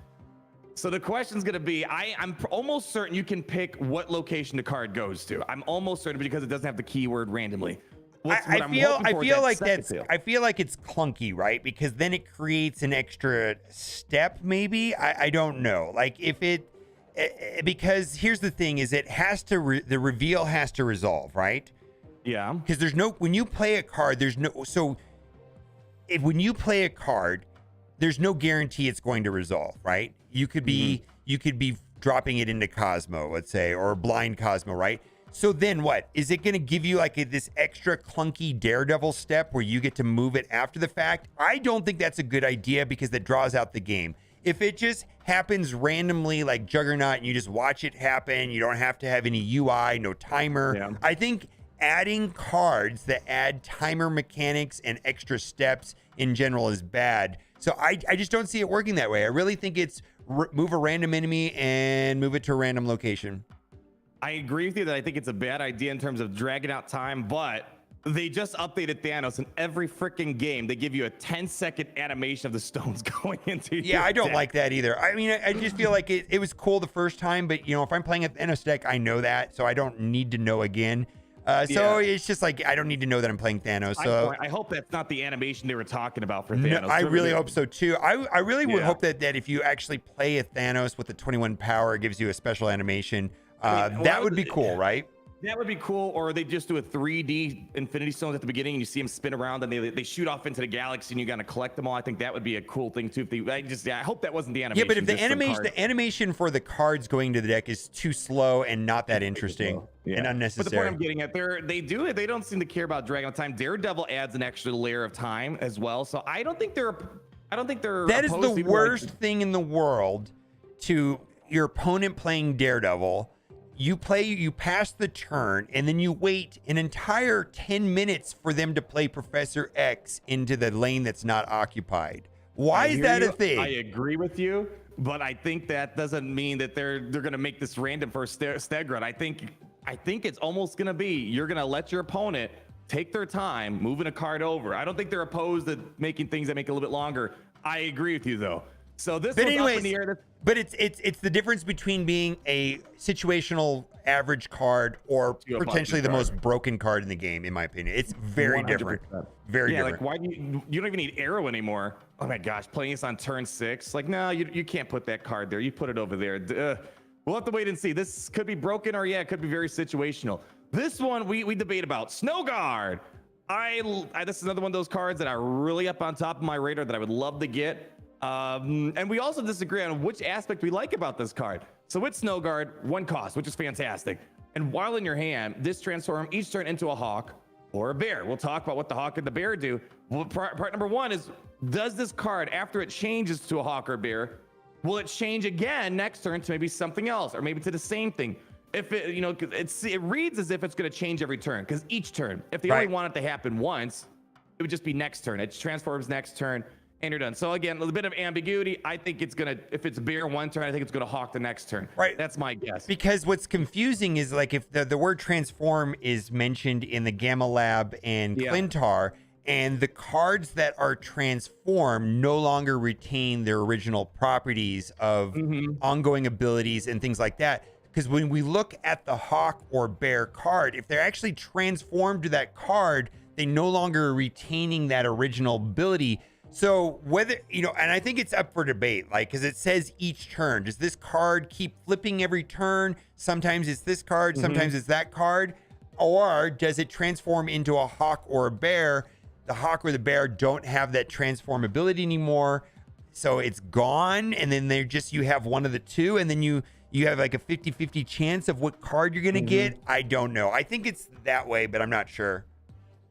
So the question's going to be, I'm almost certain you can pick what location the card goes to. I'm almost certain because it doesn't have the keyword randomly. I feel like it's clunky, right? Because then it creates an extra step, maybe. I don't know. Like because here's the thing: is it has to the reveal has to resolve, right? Yeah. Because when you play a card, when you play a card, there's no guarantee it's going to resolve, right? You could be dropping it into Cosmo, let's say, or blind Cosmo, right? So then what? Is it going to give you like this extra clunky Daredevil step where you get to move it after the fact? I don't think that's a good idea because that draws out the game. If it just happens randomly like Juggernaut and you just watch it happen, you don't have to have any UI, no timer. Yeah. I think adding cards that add timer mechanics and extra steps in general is bad. So I just don't see it working that way. I really think it's move a random enemy and move it to a random location. I agree with you that I think it's a bad idea in terms of dragging out time, but they just updated Thanos in every freaking game. They give you a 10-second animation of the stones going into your I don't deck. like that either. I mean, I just feel like it was cool the first time, but if I'm playing a Thanos deck, I know that, so I don't need to know again. It's just like I don't need to know that I'm playing Thanos. So I hope that's not the animation they were talking about for Thanos. No, I really hope so too. I really would hope that if you actually play a Thanos with the 21 power, it gives you a special animation. That would be cool, right? That would be cool. Or they just do a 3D Infinity Stones at the beginning and you see them spin around and they shoot off into the galaxy and you gotta collect them all. I think that would be a cool thing too. I hope that wasn't the animation. Yeah, but if the animation for the cards going to the deck is too slow and not that interesting and unnecessary. But the point I'm getting at, they don't seem to care about dragging out time. Daredevil adds an extra layer of time as well. So I don't think they're that is the worst thing in the world to your opponent playing Daredevil you pass the turn, and then you wait an entire 10 minutes for them to play Professor X into the lane that's not occupied. Why is that a thing? I agree with you, but I think that doesn't mean that they're going to make this random for stag run. I think it's almost going to be you're going to let your opponent take their time moving a card over. I don't think they're opposed to making things that make it a little bit longer. I agree with you though. So this was up in the air. But it's the difference between being a situational average card or potentially the most broken card in the game, in my opinion. It's very 100%. Different. Very different. Like why do you don't even need arrow anymore? Oh my gosh, playing this on turn 6. Like, no, you can't put that card there. You put it over there. We'll have to wait and see. This could be broken, or it could be very situational. This one we debate about. Snow Guard. This is another one of those cards that are really up on top of my radar that I would love to get. And we also disagree on which aspect we like about this card. So with Snow Guard, 1 cost, which is fantastic. And while in your hand, this transforms each turn into a hawk or a bear. We'll talk about what the hawk and the bear do. Well, part number 1 is, does this card, after it changes to a hawk or bear, will it change again next turn to maybe something else, or maybe to the same thing? If it, it reads as if it's going to change every turn, because each turn, if they only want it to happen once, it would just be next turn. It transforms next turn, and you're done. So again, a little bit of ambiguity. I think it's gonna, if it's bear one turn, I think it's gonna hawk the next turn. Right. That's my guess. Because what's confusing is, like, if the word transform is mentioned in the Gamma Lab and Clintar, and the cards that are transformed no longer retain their original properties of ongoing abilities and things like that. Because when we look at the hawk or bear card, if they're actually transformed to that card, they no longer are retaining that original ability. So whether, and I think it's up for debate, like, because it says each turn. Does this card keep flipping every turn? Sometimes it's this card, sometimes it's that card. Or does it transform into a hawk or a bear? The hawk or the bear don't have that transform ability anymore. So it's gone. And then you have one of the two. And then you have like a 50-50 chance of what card you're going to get. I don't know. I think it's that way, but I'm not sure.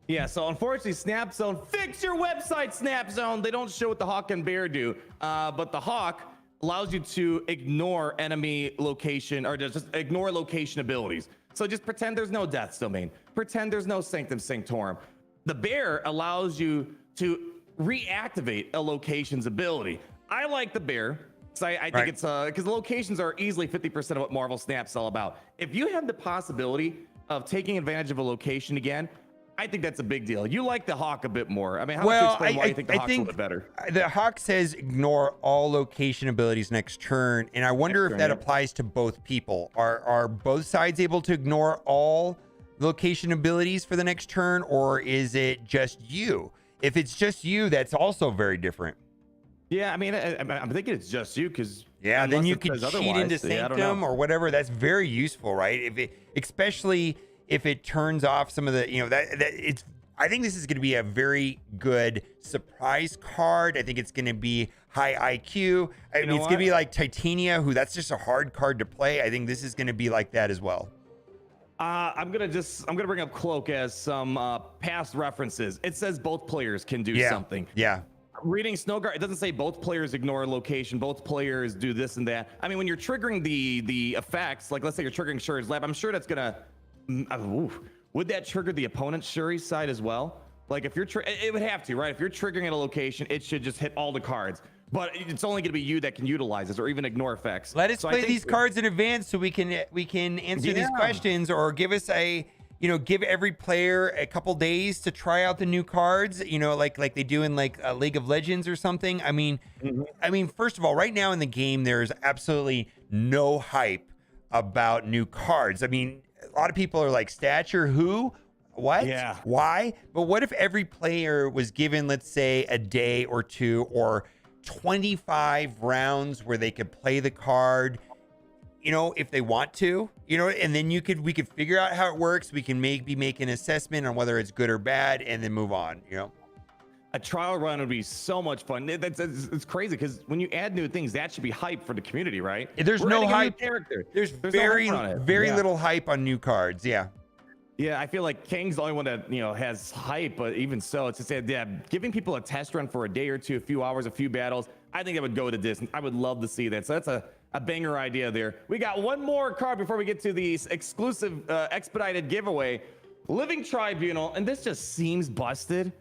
Yeah, so unfortunately, Snap Zone, fix your website, Snap Zone. They don't show what the hawk and bear do, but the hawk allows you to ignore enemy location, or just ignore location abilities. So just pretend there's no Death's Domain. Pretend there's no Sanctum Sanctorum. The bear allows you to reactivate a location's ability. I like the bear. So I think it's because locations are easily 50% of what Marvel Snap's all about. If you have the possibility of taking advantage of a location again, I think that's a big deal. You like the hawk a bit more. I mean, how would you explain why you think the hawk's a little bit better? The hawk says ignore all location abilities next turn, and I wonder if that applies to both people. Are both sides able to ignore all location abilities for the next turn, or is it just you? If it's just you, that's also very different. Yeah, I mean, I'm thinking it's just you, because then you could cheat into Sanctum or whatever. That's very useful, right? Especially if it turns off some of the, I think this is going to be a very good surprise card. I think it's going to be high IQ. I mean, it's going to be like Titania, that's just a hard card to play. I think this is going to be like that as well. I'm gonna bring up Cloak as some past references. It says both players can do something. Yeah. Reading Snowguard, it doesn't say both players ignore location, both players do this and that. I mean, when you're triggering the effects, like let's say you're triggering Shuri's Lab, I'm sure that's gonna. Would that trigger the opponent's Shuri's side as well? Like if you're, it would have to, right? If you're triggering at a location, it should just hit all the cards. But it's only going to be you that can utilize this or even ignore effects. Let us play these cards in advance so we can answer these questions, or give us give every player a couple days to try out the new cards, like they do in like a League of Legends or something. I mean, first of all, right now in the game, there's absolutely no hype about new cards. I mean, a lot of people are like, stature, who? What? Yeah. Why? But what if every player was given, let's say, a day or two or 25 rounds where they could play the card, if they want to, and then we could figure out how it works. We can make an assessment on whether it's good or bad, and then move on. A trial run would be so much fun. It's crazy because when you add new things, that should be hype for the community, right? There's no hype. There's very no little hype on new cards. Yeah. Yeah, I feel like Kang's the only one that has hype, but even so, it's just giving people a test run for a day or two, a few hours, a few battles. I think that would go to distance. I would love to see that. So a banger idea there. We got one more card before we get to the exclusive expedited giveaway. Living Tribunal, and this just seems busted.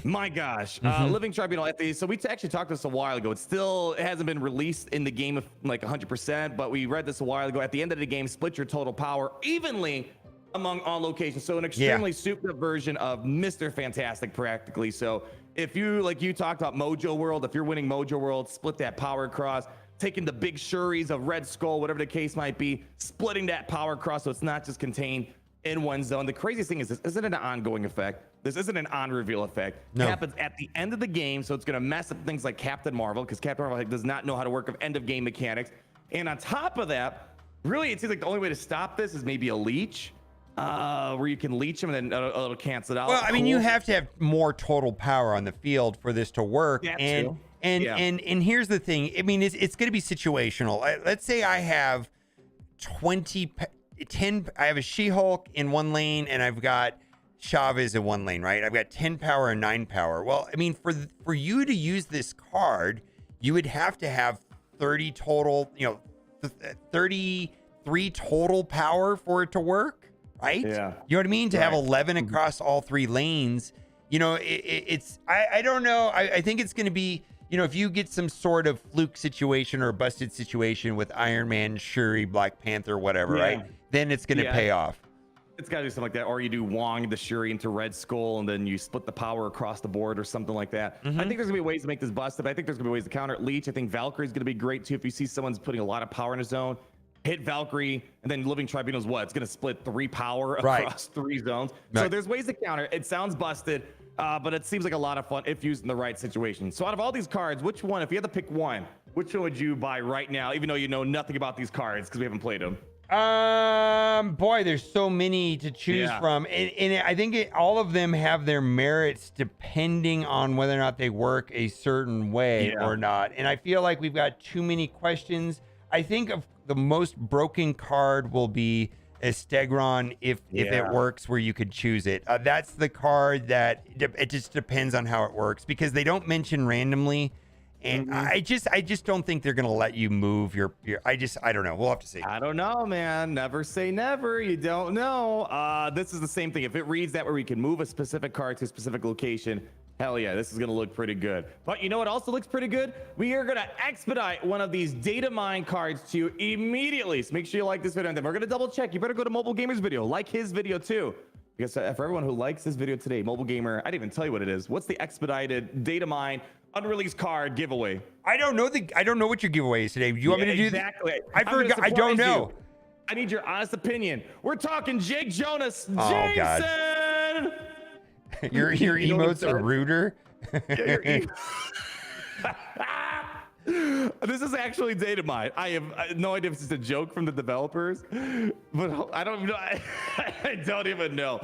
My gosh. Living Tribunal at the, so we actually talked this a while ago. It hasn't been released in the game of like 100%, but we read this a while ago. At the end of the game, split your total power evenly among all locations. So an extremely souped up version of Mr. Fantastic practically. So if you, like you talked about Mojo World, if you're winning Mojo World, split that power across, taking the big Shuris of Red Skull, whatever the case might be, splitting that power across so it's not just contained in one zone. The craziest thing is this isn't an ongoing effect. This isn't an on-reveal effect. No. It happens at the end of the game, so it's going to mess up things like Captain Marvel, because Captain Marvel does not know how to work with end-of-game mechanics. And on top of that, really, it seems like the only way to stop this is maybe a leech, where you can leech them and then it'll cancel it out. Well, I mean, you have to have more total power on the field for this to work. And here's the thing. I mean, it's going to be situational. Let's say I have 10. I have a She-Hulk in one lane, and I've got Chavez in one lane, right? I've got 10 power and 9 power. Well, I mean, for you to use this card, you would have to have 30 total, 33 total power for it to work, right? Yeah. You know what I mean? To have 11 across all 3 lanes. I don't know. I think it's going to be, if you get some sort of fluke situation or a busted situation with Iron Man, Shuri, Black Panther, whatever, right? Then it's going to pay off. It's got to do something like that. Or you do Wong the Shuri into Red Skull, and then you split the power across the board or something like that. I think there's going to be ways to make this busted. I think there's going to be ways to counter it. Leech, I think Valkyrie's going to be great too. If you see someone's putting a lot of power in a zone, hit Valkyrie, and then Living Tribunal's what? It's going to split 3 power across 3 zones. So there's ways to counter. It sounds busted, but it seems like a lot of fun if used in the right situation. So out of all these cards, which one, if you had to pick one, which one would you buy right now, even though you know nothing about these cards because we haven't played them? Boy, there's so many to choose from, and I think all of them have their merits depending on whether or not they work a certain way or not. And I feel like we've got too many questions. I think of the most broken card will be Estegron if it works where you could choose it. That's the card that it just depends on how it works, because they don't mention randomly. And I just don't think they're gonna let you move your. I don't know. We'll have to see. I don't know, man. Never say never. You don't know. This is the same thing. If it reads that where we can move a specific card to a specific location, hell yeah, this is gonna look pretty good. But you know what also looks pretty good? We are gonna expedite one of these data mine cards to you immediately. So make sure you like this video, and then we're gonna double check. You better go to Mobile Gamer's video, like his video too. Because for everyone who likes this video today, Mobile Gamer, I didn't even tell you what it is. What's the expedited data mine unreleased card giveaway? I don't know what your giveaway is today. Do you want me to do exactly? I forgot. I don't know. I need your honest opinion. We're talking Jake Jonas. Oh, Jason! God. Your emotes are ruder. This is actually data mine. I have no idea if it's a joke from the developers, but I don't know. I don't even know.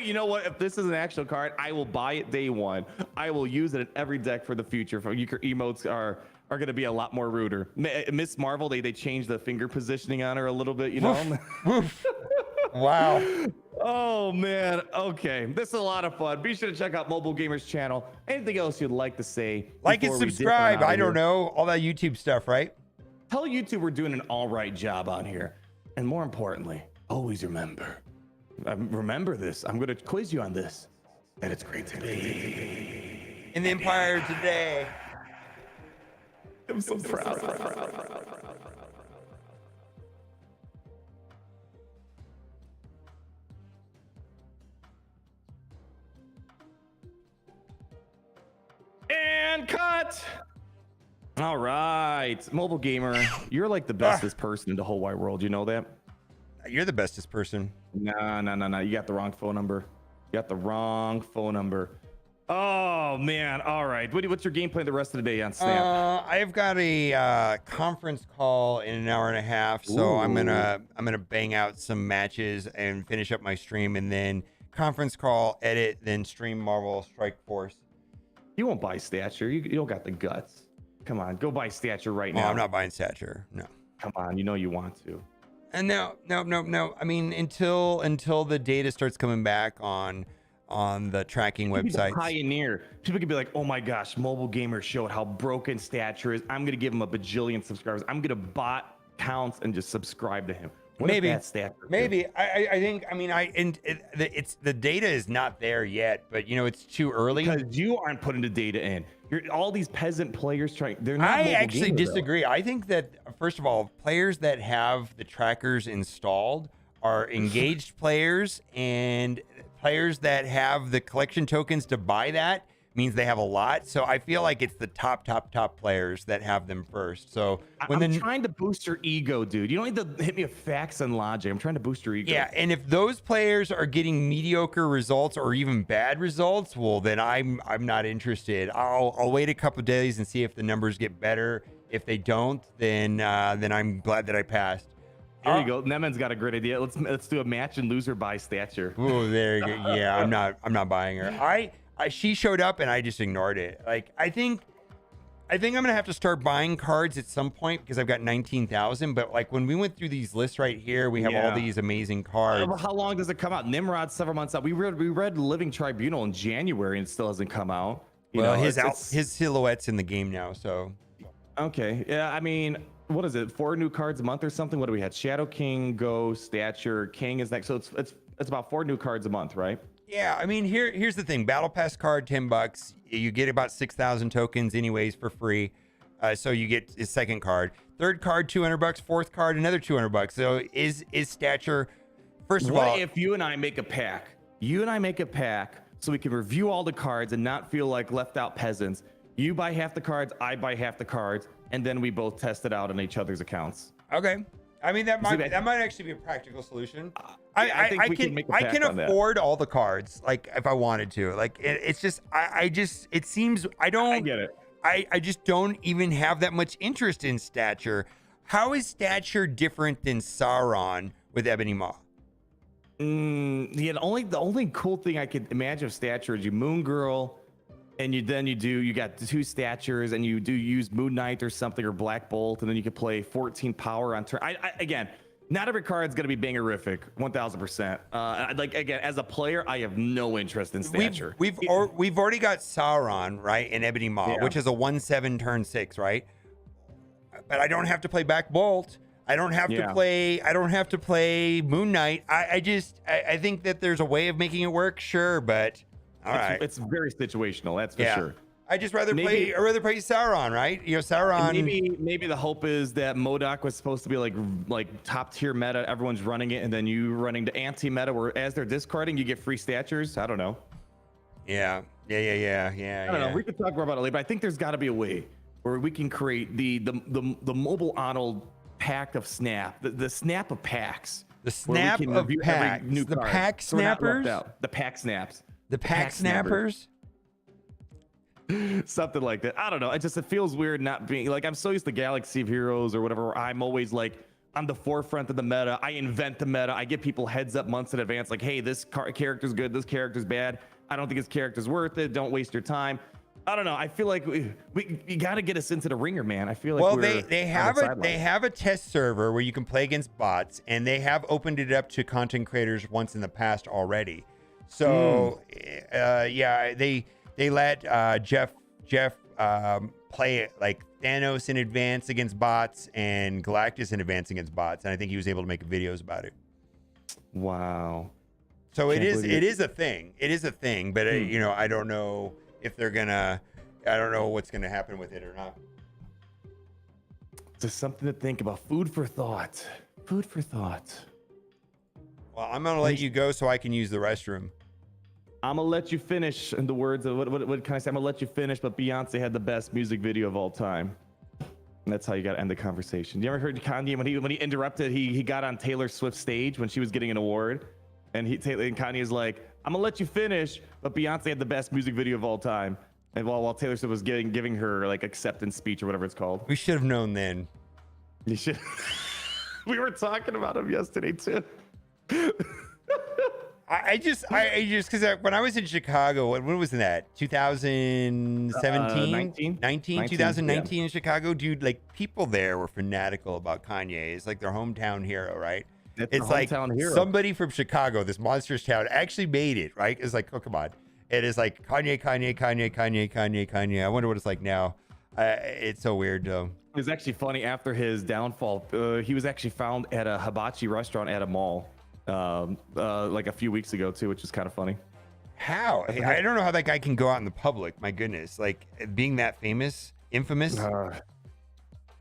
You know what? If this is an actual card, I will buy it day one. I will use it in every deck for the future. Your emotes are going to be a lot more ruder. Miss Marvel, they changed the finger positioning on her a little bit, you know? Wow. Oh man. Okay. This is a lot of fun. Be sure to check out Mobile Gamers channel. Anything else you'd like to say? Like and subscribe. I don't know. All that YouTube stuff, right? Tell YouTube we're doing an all right job on here. And more importantly, always remember this. I'm going to quiz you on this. And it's great to be in the Empire today. I'm so proud. And cut. All right, Mobile Gamer, you're like the bestest person in the whole wide world. You know that? You're the bestest person. No. You got the wrong phone number. Oh man. All right. What's your game plan the rest of the day on Snap? I've got a conference call in an hour and a half, so I'm gonna bang out some matches and finish up my stream, and then conference call, edit, then stream Marvel Strike Force. You won't buy Stature. You don't got the guts. Come on, go buy Stature right now. Oh, I'm not buying Stature. No. Come on, you know you want to. And no. I mean, until the data starts coming back on the tracking websites. Pioneer. People can be like, oh my gosh, Mobile Gamer showed how broken Stature is. I'm gonna give him a bajillion subscribers. I'm gonna bot counts and just subscribe to him. What Maybe. if that stat? Maybe. I think. I mean, it's the data is not there yet, but you know, it's too early. Because you aren't putting the data in. All these peasant players trying. They're not. I mobile actually gamers, disagree. though. I think that first of all, players that have the trackers installed are engaged players, and players that have the collection tokens to buy that means they have a lot. So I feel like it's the top players that have them first. So when I'm trying to boost your ego, dude. You don't need to hit me with facts and logic. I'm trying to boost your ego. Yeah, and if those players are getting mediocre results or even bad results, well, then I'm not interested. I'll wait a couple of days and see if the numbers get better. If they don't, then I'm glad that I passed. There you go. Neman's got a great idea. Let's do a match and loser by stature. Oh, there you go. Yeah, I'm not buying her. She showed up and I just ignored it. Like I think I'm gonna have to start buying cards at some point because I've got 19,000. But like when we went through these lists right here, we have all these amazing cards. How long does it come out? Nimrod several months out. We read Living Tribunal in January and it still hasn't come out. His silhouette's in the game now, so. Okay. Yeah, I mean, what is it? 4 new cards a month or something? What do we have? Shadow King, Ghost, Stature, King is next. So it's about 4 new cards a month, right? Yeah, I mean, here's the thing. Battle Pass card, $10. You get about 6,000 tokens anyways for free. So you get a second card. Third card, $200. Fourth card, another $200. So is Stature, first of all. What if you and I make a pack? You and I make a pack so we can review all the cards and not feel like left out peasants. You buy half the cards, I buy half the cards, and then we both test it out on each other's accounts. Okay. I mean, that might actually be a practical solution. I think we can make a pact I can on that. afford all the cards, like if I wanted to. Like it's just it seems I get it. I just don't even have that much interest in Stature. How is Stature different than Sauron with Ebony Maw? Yeah, the only cool thing I could imagine of Stature is you Moon Girl, and you got the 2 statures, and you do use Moon Knight or something, or Black Bolt, and then you can play 14 power on turn. Again, not every card is going to be bangerific, 1000%. Like again, as a player, I have no interest in Stature. We've already got Sauron, right, and Ebony Maw, which is a 1/7 turn 6, right? But I don't have to play Black Bolt. I don't have to play Moon Knight. I think that there's a way of making it work, sure, but. All right. It's very situational, that's for sure. I just rather play Sauron, right? You know, Sauron. Maybe the hope is that MODOK was supposed to be like top tier meta, everyone's running it, and then you running the anti meta where as they're discarding, you get free statures. I don't know. Yeah. I don't know. We could talk more about it later, but I think there's got to be a way where we can create the mobile Arnold pack of snap, the snap of packs. The snap of packs. The pack snappers. The pack snaps. The pack snappers? Something like that. I don't know. It feels weird not being like, I'm so used to Galaxy of Heroes or whatever, where I'm always like on the forefront of the meta. I invent the meta. I give people heads up months in advance, like, hey, this character's good, this character's bad. I don't think this character's worth it. Don't waste your time. I don't know. I feel like you got to get us into the ringer, man. I feel like they have a test server where you can play against bots, and they have opened it up to content creators once in the past already. So, they let Jeff play it like Thanos in advance against bots and Galactus in advance against bots, and I think he was able to make videos about it. Wow. So it is a thing. It is a thing, but I don't know if they're gonna. I don't know what's gonna happen with it or not. Just something to think about. Food for thought. Food for thought. Well, I'm gonna let you go so I can use the restroom. I'm gonna let you finish. In the words of what can I say? I'm gonna let you finish. But Beyonce had the best music video of all time. And that's how you got to end the conversation. You ever heard Kanye when he interrupted? He got on Taylor Swift's stage when she was getting an award, and Kanye is like, "I'm gonna let you finish, but Beyonce had the best music video of all time." And while Taylor Swift was giving her like acceptance speech or whatever it's called. We should have known then. You should. We were talking about him yesterday too. I just because when I was in Chicago, when was that? 2017, 2019 in Chicago, dude. Like people there were fanatical about Kanye. It's like their hometown hero, right? It's like somebody from Chicago, this monstrous town, actually made it, right? It's like, oh come on, it is like Kanye. I wonder what it's like now. It's so weird though. It was actually funny. After his downfall, he was actually found at a hibachi restaurant at a mall, like a few weeks ago too, which is kind of funny. How? I don't know how that guy can go out in the public. My goodness, like being that famous, infamous.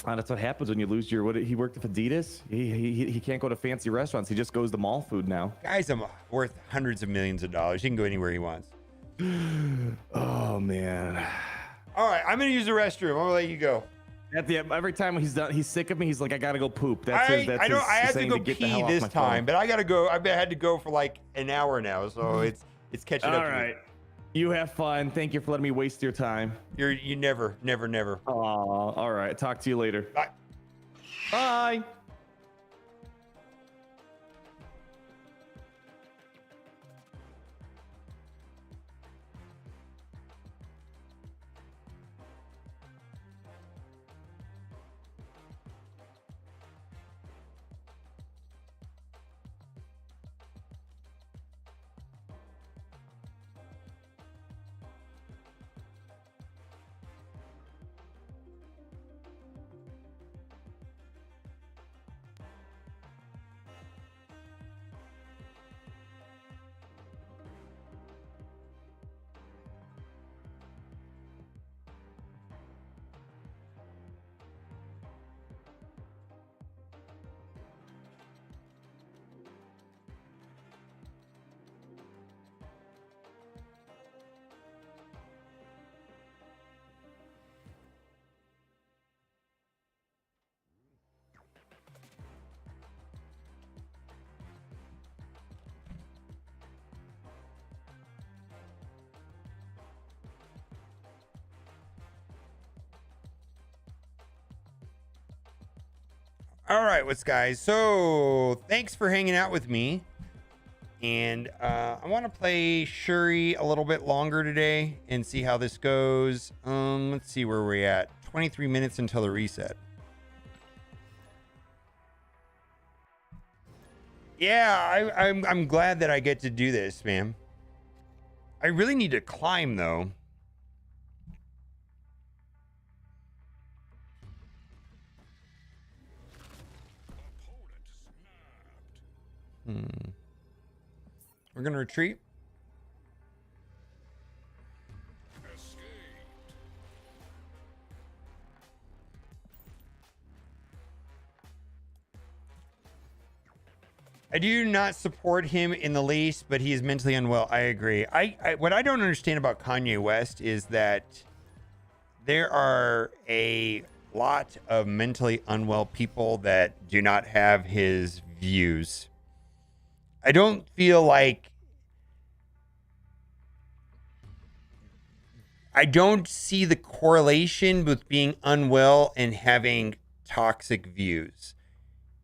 That's what happens when you lose your. What he worked at Adidas. He can't go to fancy restaurants. He just goes to mall food now. Guy's worth hundreds of millions of dollars. He can go anywhere he wants. Oh man. All right, I'm gonna use the restroom. I'm gonna let you go. At the every time he's done, he's sick of me. He's like, I gotta go poop. I had to go pee this time, but I gotta go. I had to go for like an hour now, so it's catching up. All right, you have fun. Thank you for letting me waste your time. You never. Oh, all right. Talk to you later. Bye. Bye. All right, what's guys? So thanks for hanging out with me, and I want to play Shuri a little bit longer today and see how this goes. Let's see where we're at. 23 minutes until the reset. Yeah, I'm glad that I get to do this, man. I really need to climb though. We're gonna retreat. I do not support him in the least, but he is mentally unwell. I agree. What I don't understand about Kanye West is that there are a lot of mentally unwell people that do not have his views. I don't feel like I don't see the correlation with being unwell and having toxic views.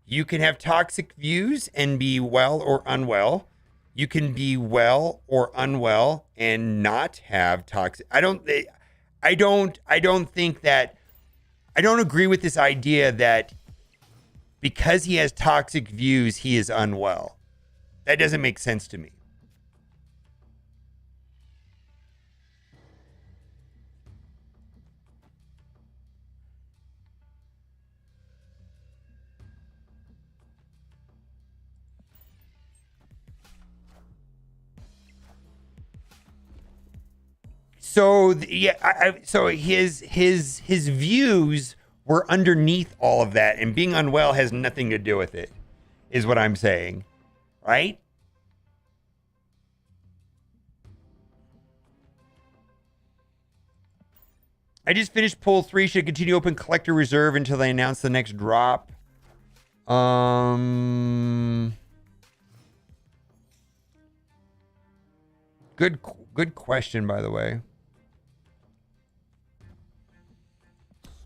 You can have toxic views and be well or unwell. You can be well or unwell and not have toxic. I don't think that I don't agree with this idea that because he has toxic views, he is unwell. That doesn't make sense to me. So yeah, so his views were underneath all of that, and being unwell has nothing to do with it, is what I'm saying, right? I just finished pull 3. Should continue open collector reserve until they announce the next drop. Good question, by the way.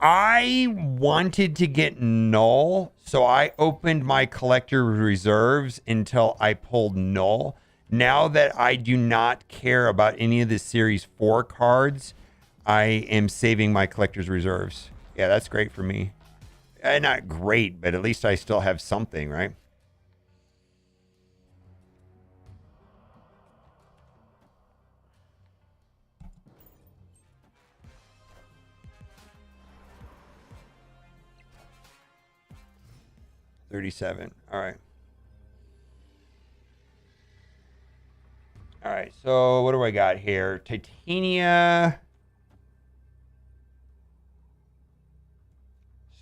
I wanted to get Knull, so I opened my collector reserves until I pulled Knull. Now that I do not care about any of the Series 4 cards, I am saving my collector's reserves. Yeah, that's great for me. Not great, but at least I still have something, right? 37. All right. All right. So what do I got here? Titania.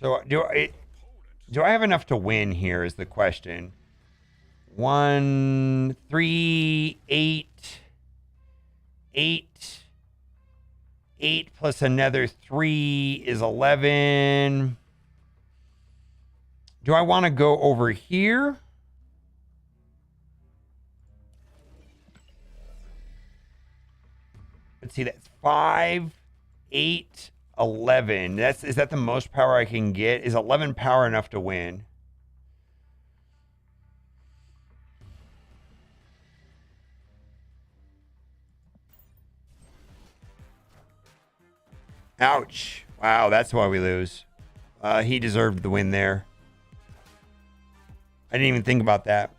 So do I have enough to win here is the question. 1, 3, 8, 8. 8 plus another 3 is 11. Do I want to go over here? Let's see, that's 5, 8, 11. Is that the most power I can get? Is 11 power enough to win? Ouch. Wow, that's why we lose. He deserved the win there. I didn't even think about that.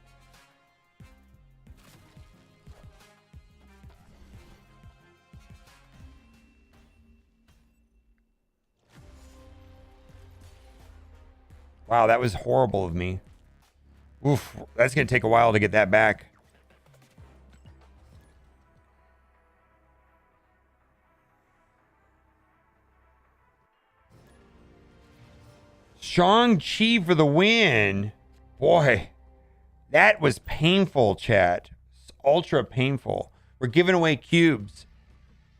Wow, that was horrible of me. Oof, that's going to take a while to get that back. Shang-Chi for the win. Boy, that was painful, chat. It's ultra painful. We're giving away cubes.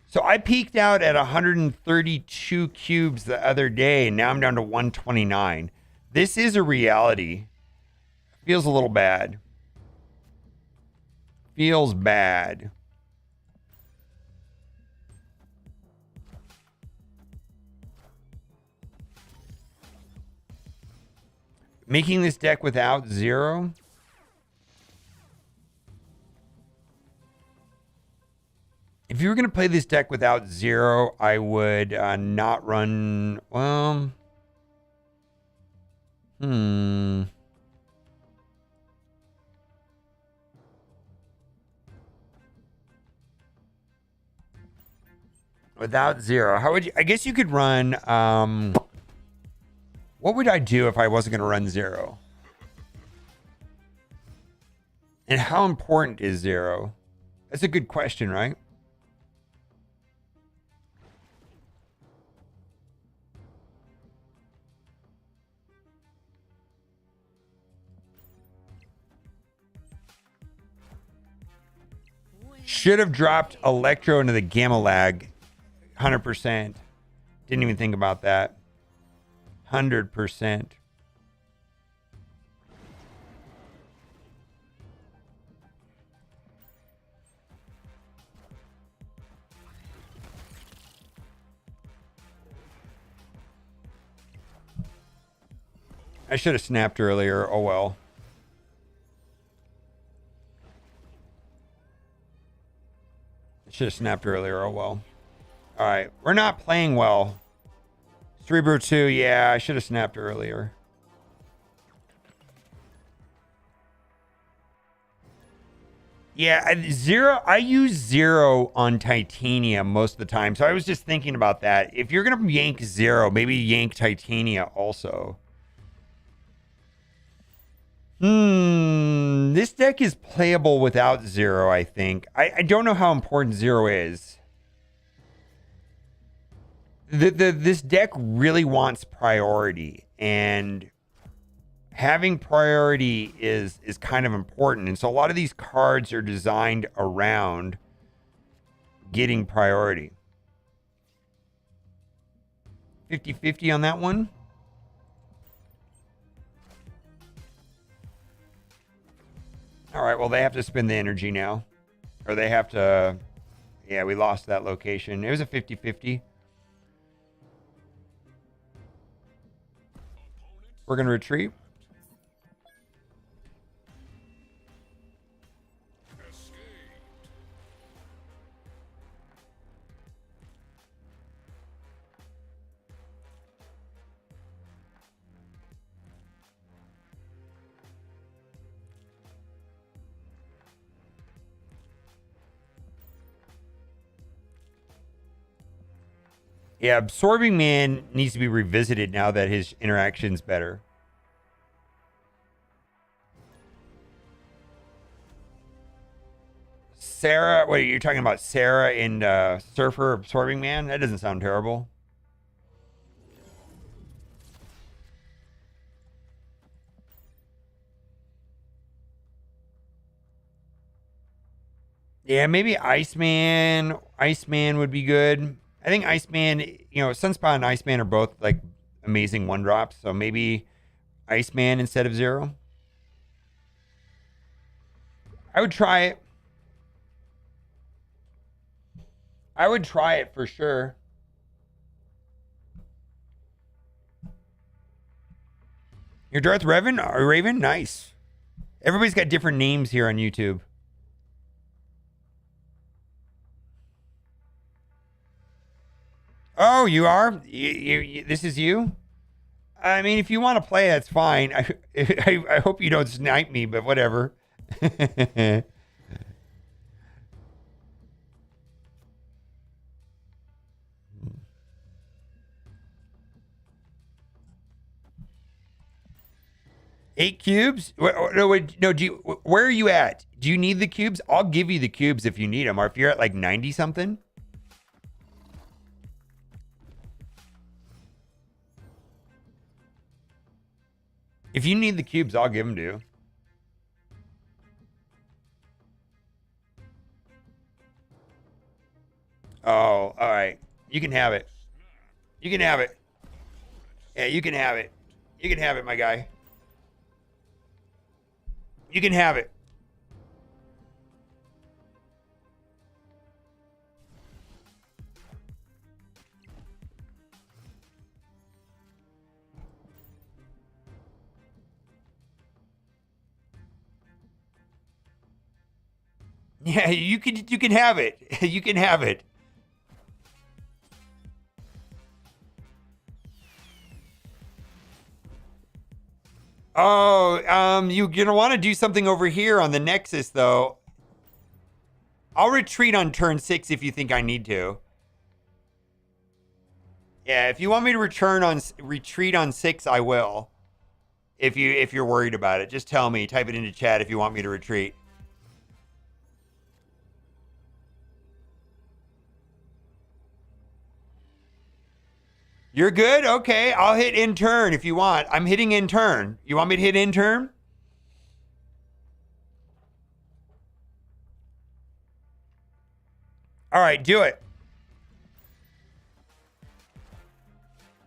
So I peaked out at 132 cubes the other day, and now I'm down to 129. This is a reality. Feels a little bad. Feels bad. Making this deck without 0. If you were going to play this deck without 0, I would not run... Well... Without 0. How would you... I guess you could run... What would I do if I wasn't going to run 0? And how important is 0? That's a good question, right? Should have dropped Electro into the Gamma Lag. 100%. Didn't even think about that. 100%. I should have snapped earlier. Oh well. I should have snapped earlier. Oh well. All right. We're not playing well. Cerebro 2. Yeah, I should have snapped earlier. Yeah, 0. I use 0 on Titania most of the time. So I was just thinking about that. If you're going to yank 0, maybe yank Titania also. This deck is playable without 0, I think. I don't know how important 0 is. This deck really wants priority, and having priority is kind of important. And so a lot of these cards are designed around getting priority. 50-50 on that one. All right, well, they have to spend the energy now. Or they have to... Yeah, we lost that location. It was a 50-50. We're going to retreat. Yeah, Absorbing Man needs to be revisited now that his interaction's better. Sarah, what are you talking about? Sarah in Surfer Absorbing Man? That doesn't sound terrible. Yeah, maybe Iceman. Iceman would be good. I think Iceman, Sunspot and Iceman are both like amazing one drops. So maybe Iceman instead of Zero. I would try it. I would try it for sure. Your Darth Raven? Raven? Nice. Everybody's got different names here on YouTube. Oh, you are? This is you? I mean, if you want to play, that's fine. I hope you don't snipe me, but whatever. 8 cubes? No, wait, no. Where are you at? Do you need the cubes? I'll give you the cubes if you need them. Or if you're at like 90 something. If you need the cubes, I'll give them to you. Oh, all right. You can have it. You can have it. Yeah, you can have it. You can have it, my guy. You can have it. Yeah, you can have it. You can have it. Oh, you're gonna want to do something over here on the Nexus, though. I'll retreat on turn 6 if you think I need to. Yeah, if you want me to retreat on 6, I will. If you're worried about it, just tell me. Type it into chat if you want me to retreat. You're good? Okay, I'll hit in turn if you want. I'm hitting in turn. You want me to hit in turn? All right, do it.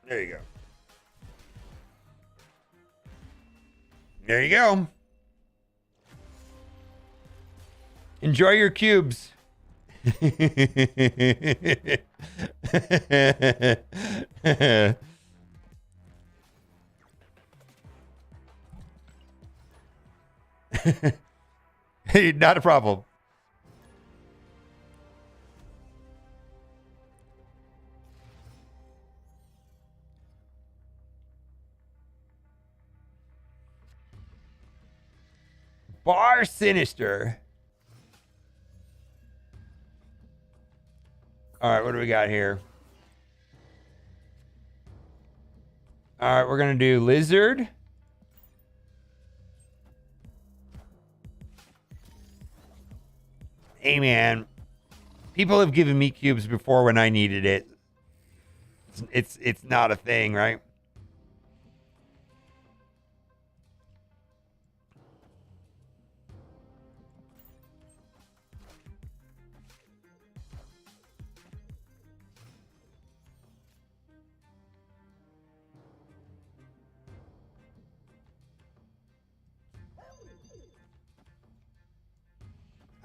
There you go. There you go. Enjoy your cubes. Hey, not a problem. Bar Sinister. All right, what do we got here? All right, we're going to do Lizard. Hey, man. People have given me cubes before when I needed it. It's not a thing, right?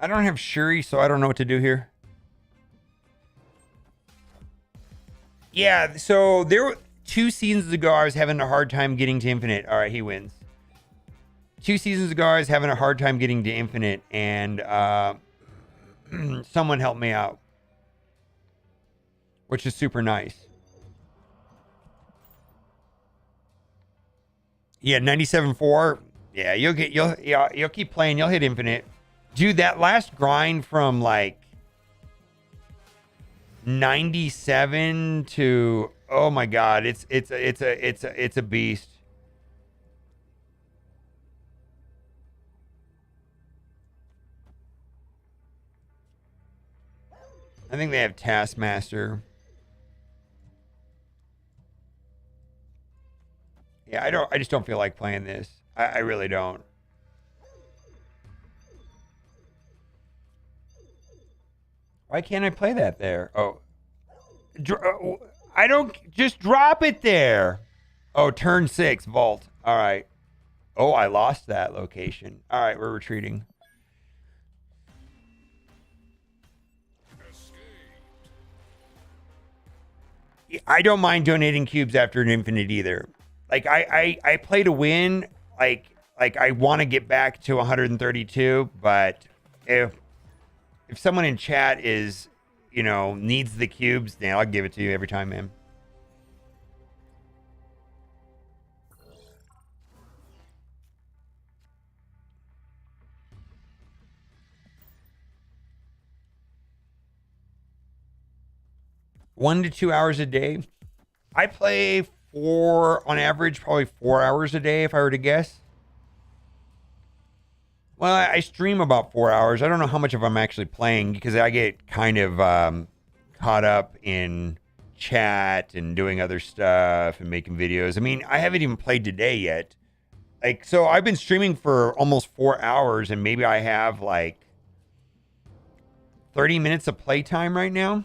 I don't have Shuri, so I don't know what to do here. Yeah, so there were 2 seasons ago, I was having a hard time getting to Infinite. All right, he wins. 2 seasons ago, I was having a hard time getting to Infinite, and someone helped me out, which is super nice. Yeah, 97.4. Yeah, you'll keep playing. You'll hit Infinite. Dude, that last grind from like 97 to, oh my god, it's a beast. I think they have Taskmaster. Yeah, I just don't feel like playing this. I really don't. Why can't I play that there? Oh. I don't just drop it there. Oh, turn 6, vault. All right. Oh, I lost that location. All right, we're retreating. I don't mind donating cubes after an infinite either. Like I play to win. Like I want to get back to 132, but if someone in chat is, you know, needs the cubes, then I'll give it to you every time, man. One to 2 hours a day. I play on average, probably 4 hours a day if I were to guess. Well, I stream about 4 hours. I don't know how much of I'm actually playing because I get kind of caught up in chat and doing other stuff and making videos. I mean, I haven't even played today yet. Like, so I've been streaming for almost 4 hours and maybe I have like 30 minutes of playtime right now.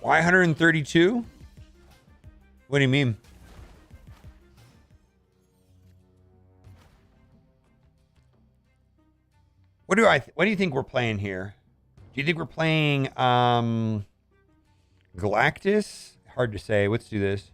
Why 132? What do you mean? What do you think we're playing here? Do you think we're playing Galactus? Hard to say. Let's do this.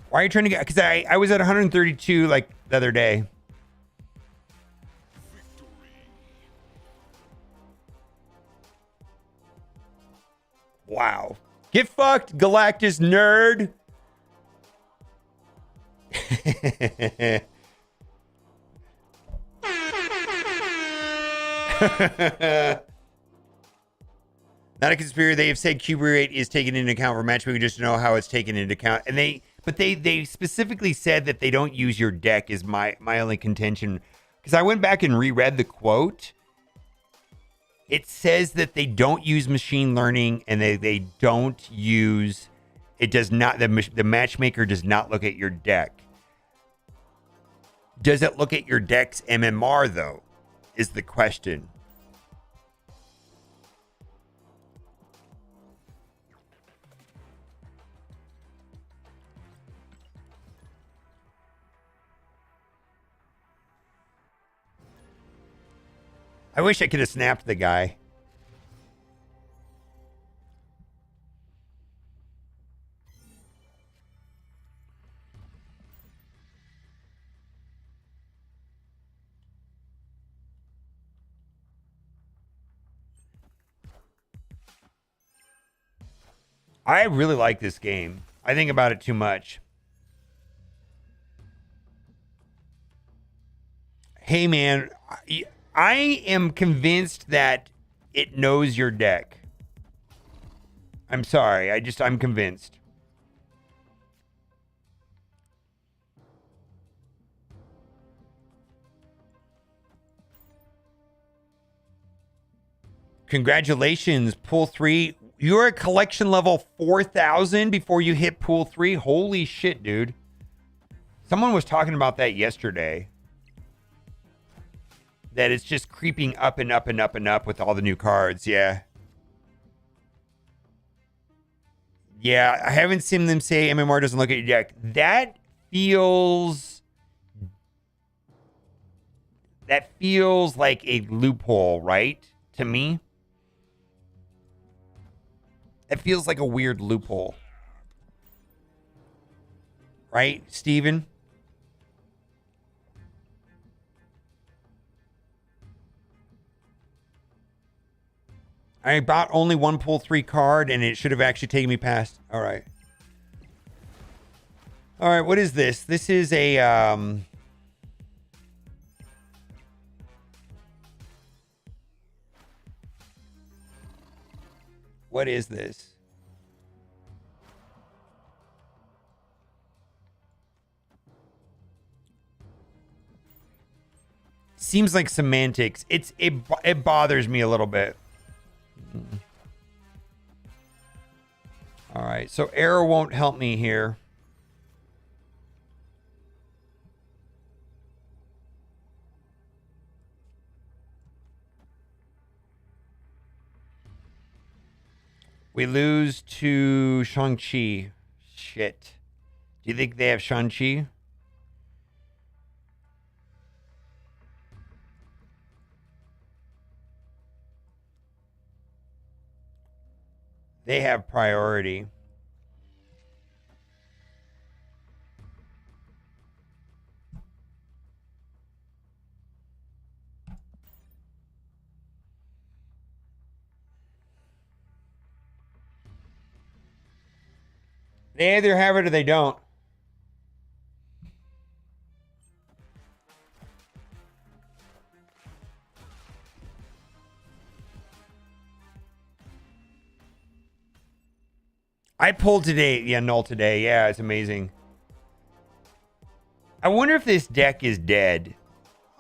Why are you trying to get? Because I was at 132 like the other day. Wow. Get fucked, Galactus nerd. Not a conspiracy. They have said cube rate is taken into account for matchmaking. Just to know how it's taken into account, and they specifically said that they don't use your deck. Is my only contention, because I went back and reread the quote. It says that they don't use machine learning, and they don't use. It does not. The matchmaker does not look at your deck. Does it look at your deck's MMR though? Is the question. I wish I could have snapped the guy. I really like this game. I think about it too much. Hey, man, I am convinced that it knows your deck. I'm sorry. I'm convinced. Congratulations, pool 3. You're at collection level 4,000 before you hit pool 3. Holy shit, dude. Someone was talking about that yesterday. That it's just creeping up and up and up and up with all the new cards. Yeah. Yeah, I haven't seen them say MMR doesn't look at your deck. That feels like a loophole, right? To me. It feels like a weird loophole. Right, Steven? I bought only one pull 3 card, and it should have actually taken me past. All right. All right, what is this? This is a... What is this? Seems like semantics. It bothers me a little bit. All right, so arrow won't help me here. We lose to Shang-Chi. Shit. Do you think they have Shang-Chi? They have priority. They either have it or they don't. I pulled today. Yeah, Knull today. Yeah, it's amazing. I wonder if this deck is dead.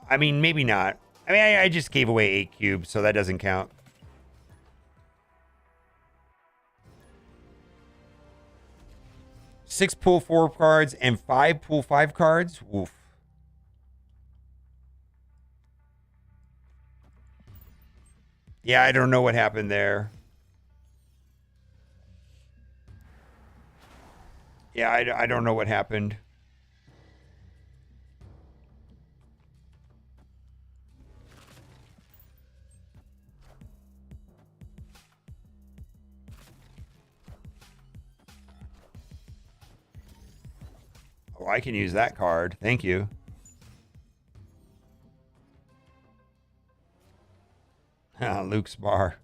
I mean, maybe not. I mean, I just gave away 8 cubes, so that doesn't count. Six pull 4 cards and 5 pull 5 cards. Oof. Yeah, I don't know what happened there. Yeah, I don't know what happened. Oh, I can use that card. Thank you. Luke's bar.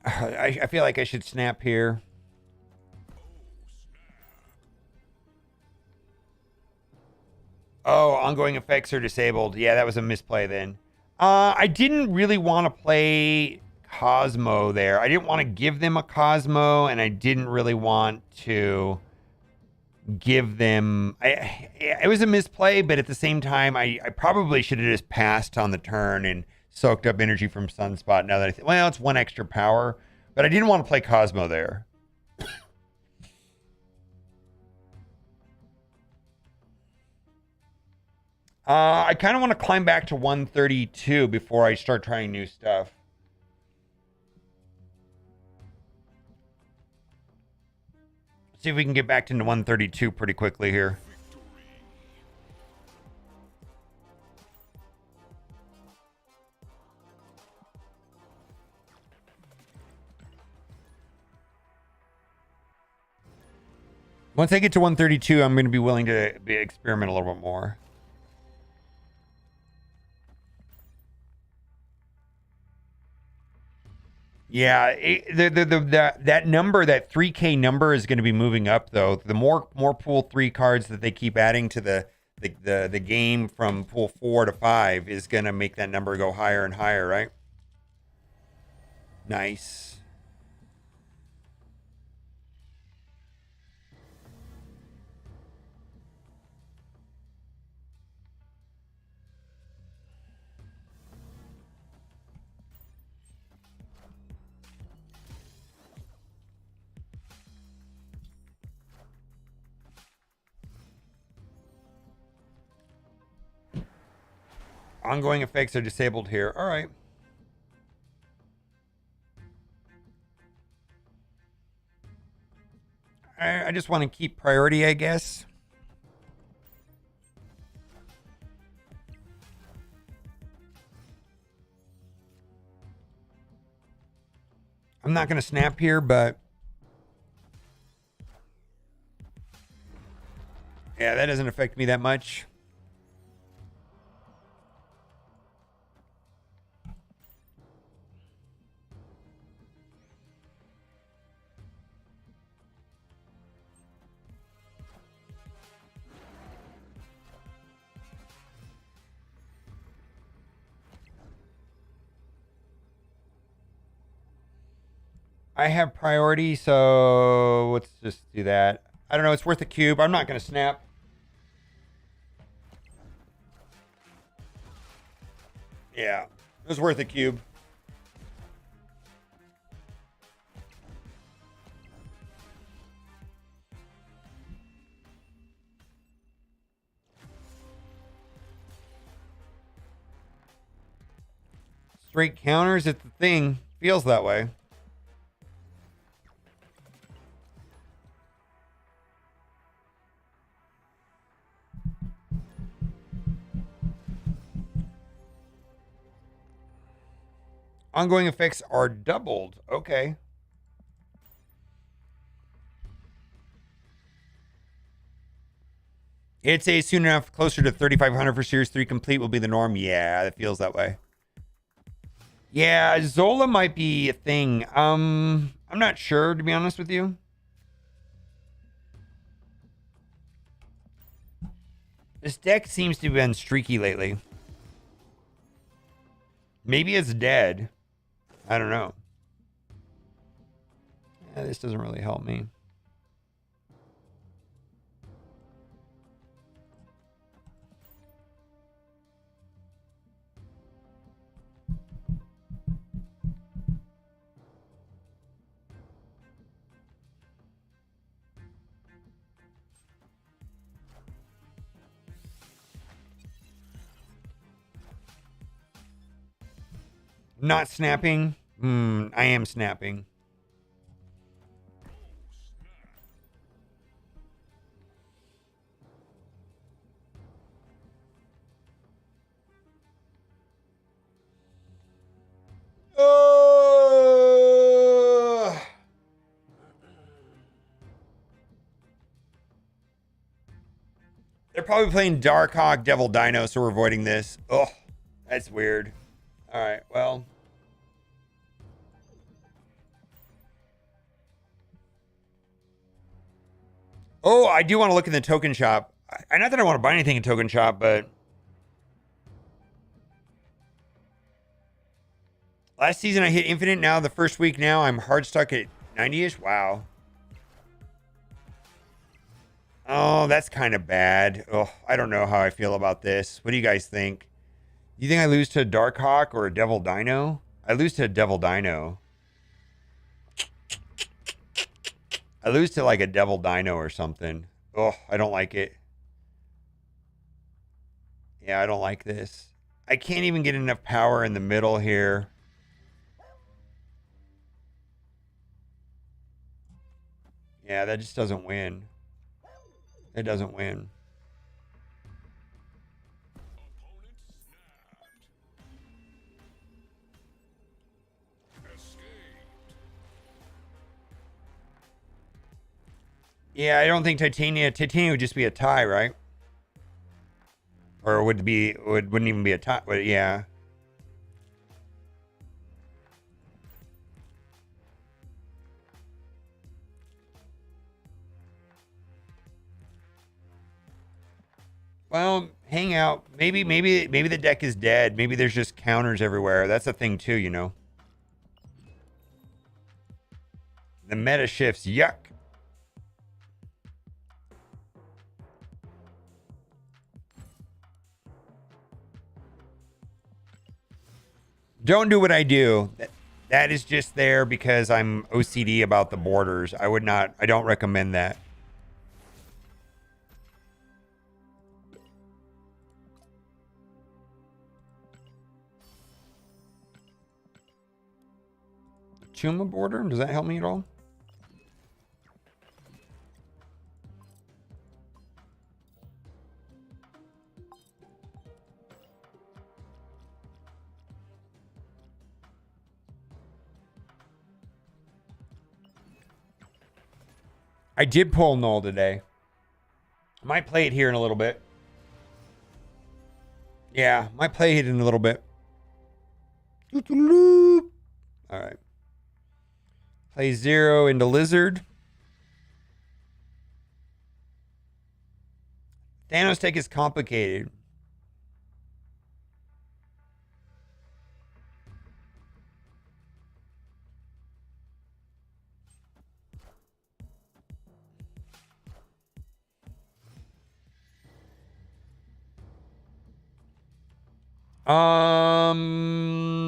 I feel like I should snap here. Oh, ongoing effects are disabled. Yeah, that was a misplay then. I didn't really want to play Cosmo there. I didn't want to give them a Cosmo, and I didn't really want to give them... it was a misplay, but at the same time, I probably should have just passed on the turn and soaked up energy from Sunspot. Now that I think, well, it's 1 extra power, but I didn't want to play Cosmo there. I kind of want to climb back to 132 before I start trying new stuff. See if we can get back into 132 pretty quickly here. Once I get to 132, I'm going to be willing to experiment a little bit more. Yeah, that number, that 3K number, is going to be moving up though. The more pool 3 cards that they keep adding to the game from pool 4 to 5 is going to make that number go higher and higher, right? Nice. Ongoing effects are disabled here. All right. I just want to keep priority, I guess. I'm not going to snap here, but yeah, that doesn't affect me that much. I have priority, so let's just do that. I don't know. It's worth a cube. I'm not going to snap. Yeah, it was worth a cube. Straight counters, it's the thing. Feels that way. Ongoing effects are doubled. Okay. It'd say soon enough, closer to 3,500 for Series 3 complete will be the norm. Yeah, it feels that way. Yeah, Zola might be a thing. I'm not sure, to be honest with you. This deck seems to have been streaky lately. Maybe it's dead. I don't know. Yeah, this doesn't really help me. Not snapping? I am snapping. They're probably playing Darkhawk Devil Dino, so we're avoiding this. Oh, that's weird. All right, well. Oh, I do want to look in the token shop. Not that I want to buy anything in token shop, but last season I hit infinite. Now the first week now I'm hard stuck at 90-ish. Wow. Oh, that's kind of bad. Oh, I don't know how I feel about this. What do you guys think? You think I lose to a Darkhawk or a Devil Dino? I lose to a Devil Dino. I lose to like a Devil Dino or something. Oh, I don't like it. Yeah, I don't like this. I can't even get enough power in the middle here. Yeah, that just doesn't win. It doesn't win. Yeah, I don't think Titania would just be a tie, right? Or wouldn't even be a tie. But yeah. Well, hang out. Maybe the deck is dead. Maybe there's just counters everywhere. That's a thing too, you know. The meta shifts. Yuck. Don't do what I do. That is just there because I'm OCD about the borders. I don't recommend that. Chuma border? Does that help me at all? I did pull Knull today. I might play it here in a little bit. Yeah, might play it in a little bit. All right. Play 0 into Lizard. Thanos deck is complicated.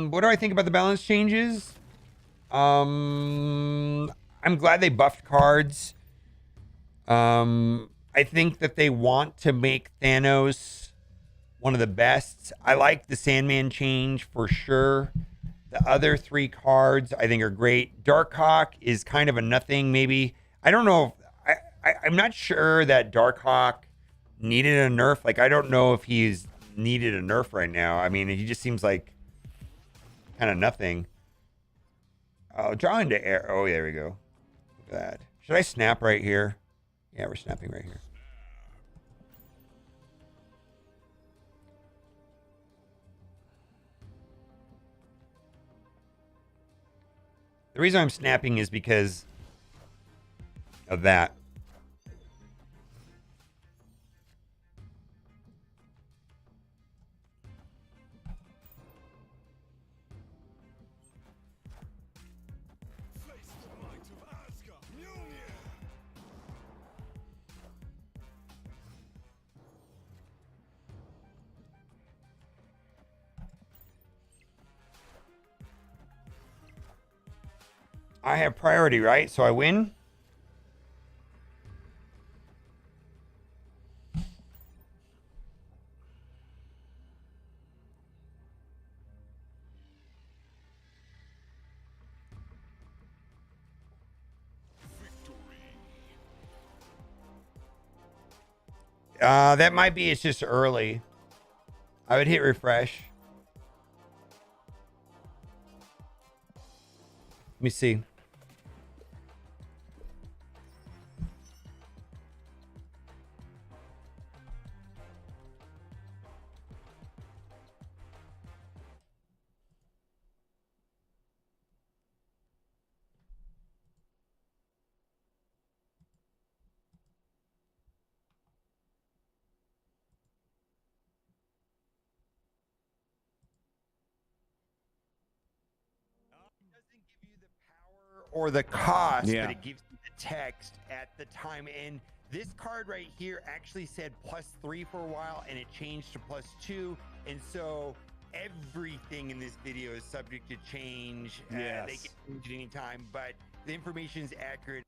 What do I think about the balance changes? I'm glad they buffed cards. I think that they want to make Thanos one of the best. I like the Sandman change for sure. The other 3 cards I think are great. Darkhawk is kind of a nothing, maybe. I don't know. I'm not sure that Darkhawk needed a nerf. Like, I don't know if he's needed a nerf right now. I mean, he just seems like kind of nothing. Oh, draw into air. Oh, there we go. Look at that. Should I snap right here? Yeah, we're snapping right here. The reason I'm snapping is because of that. I have priority, right? So I win. That might be, it's just early. I would hit refresh. Let me see. Or the cost that it gives you the text at the time. And this card right here actually said +3 for a while, and it changed to +2. And so everything in this video is subject to change. They can change at any time, but the information is accurate.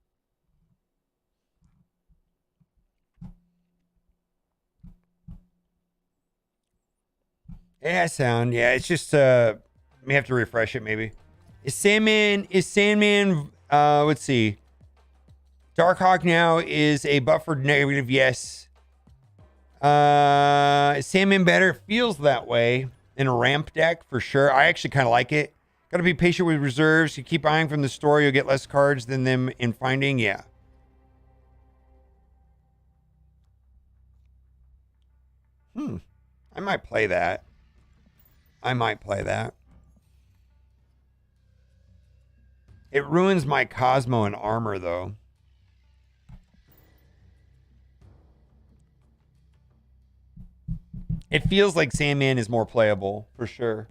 Yeah, sound. Yeah, it's just may have to refresh it maybe. Is Sandman let's see. Darkhawk now is a buffered negative, yes. Is Sandman better? Feels that way in a ramp deck for sure. I actually kind of like it. Gotta be patient with reserves. You keep eyeing from the store, you'll get less cards than them in finding. Yeah. I might play that. It ruins my Cosmo and armor, though. It feels like Sandman is more playable, for sure.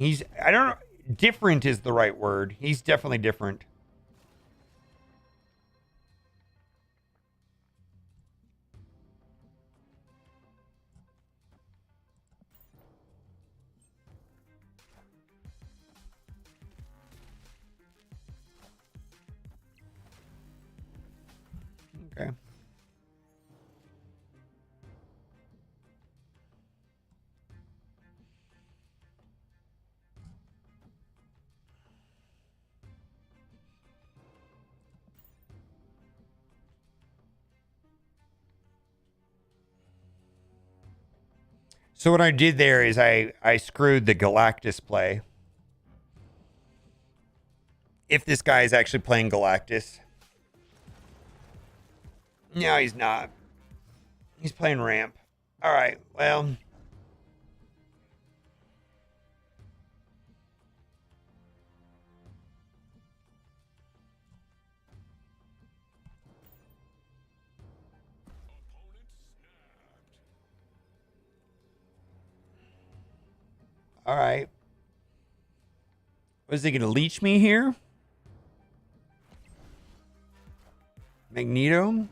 I don't know, different is the right word. He's definitely different. Okay. So what I did there is I screwed the Galactus play. If this guy is actually playing Galactus. No, he's not. He's playing ramp. All right, well. All right. Was he going to leech me here? Magneto?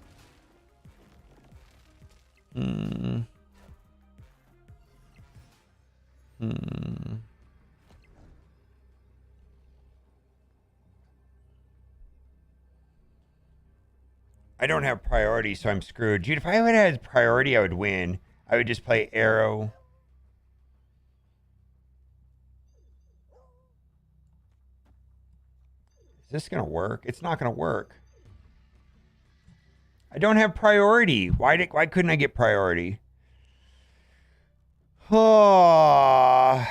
I don't have priority, so I'm screwed. Dude, if I would have had priority, I would win. I would just play Arrow. Is this going to work? It's not going to work. I don't have priority. Why couldn't I get priority? Oh.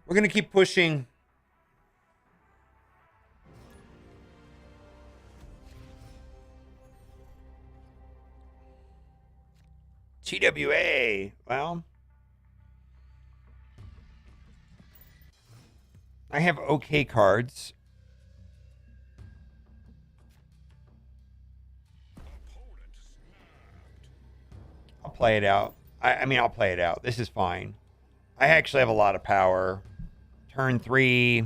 We're going to keep pushing. TWA. Well, I have okay cards. I'll play it out. I mean, I'll play it out. This is fine. I actually have a lot of power. Turn 3.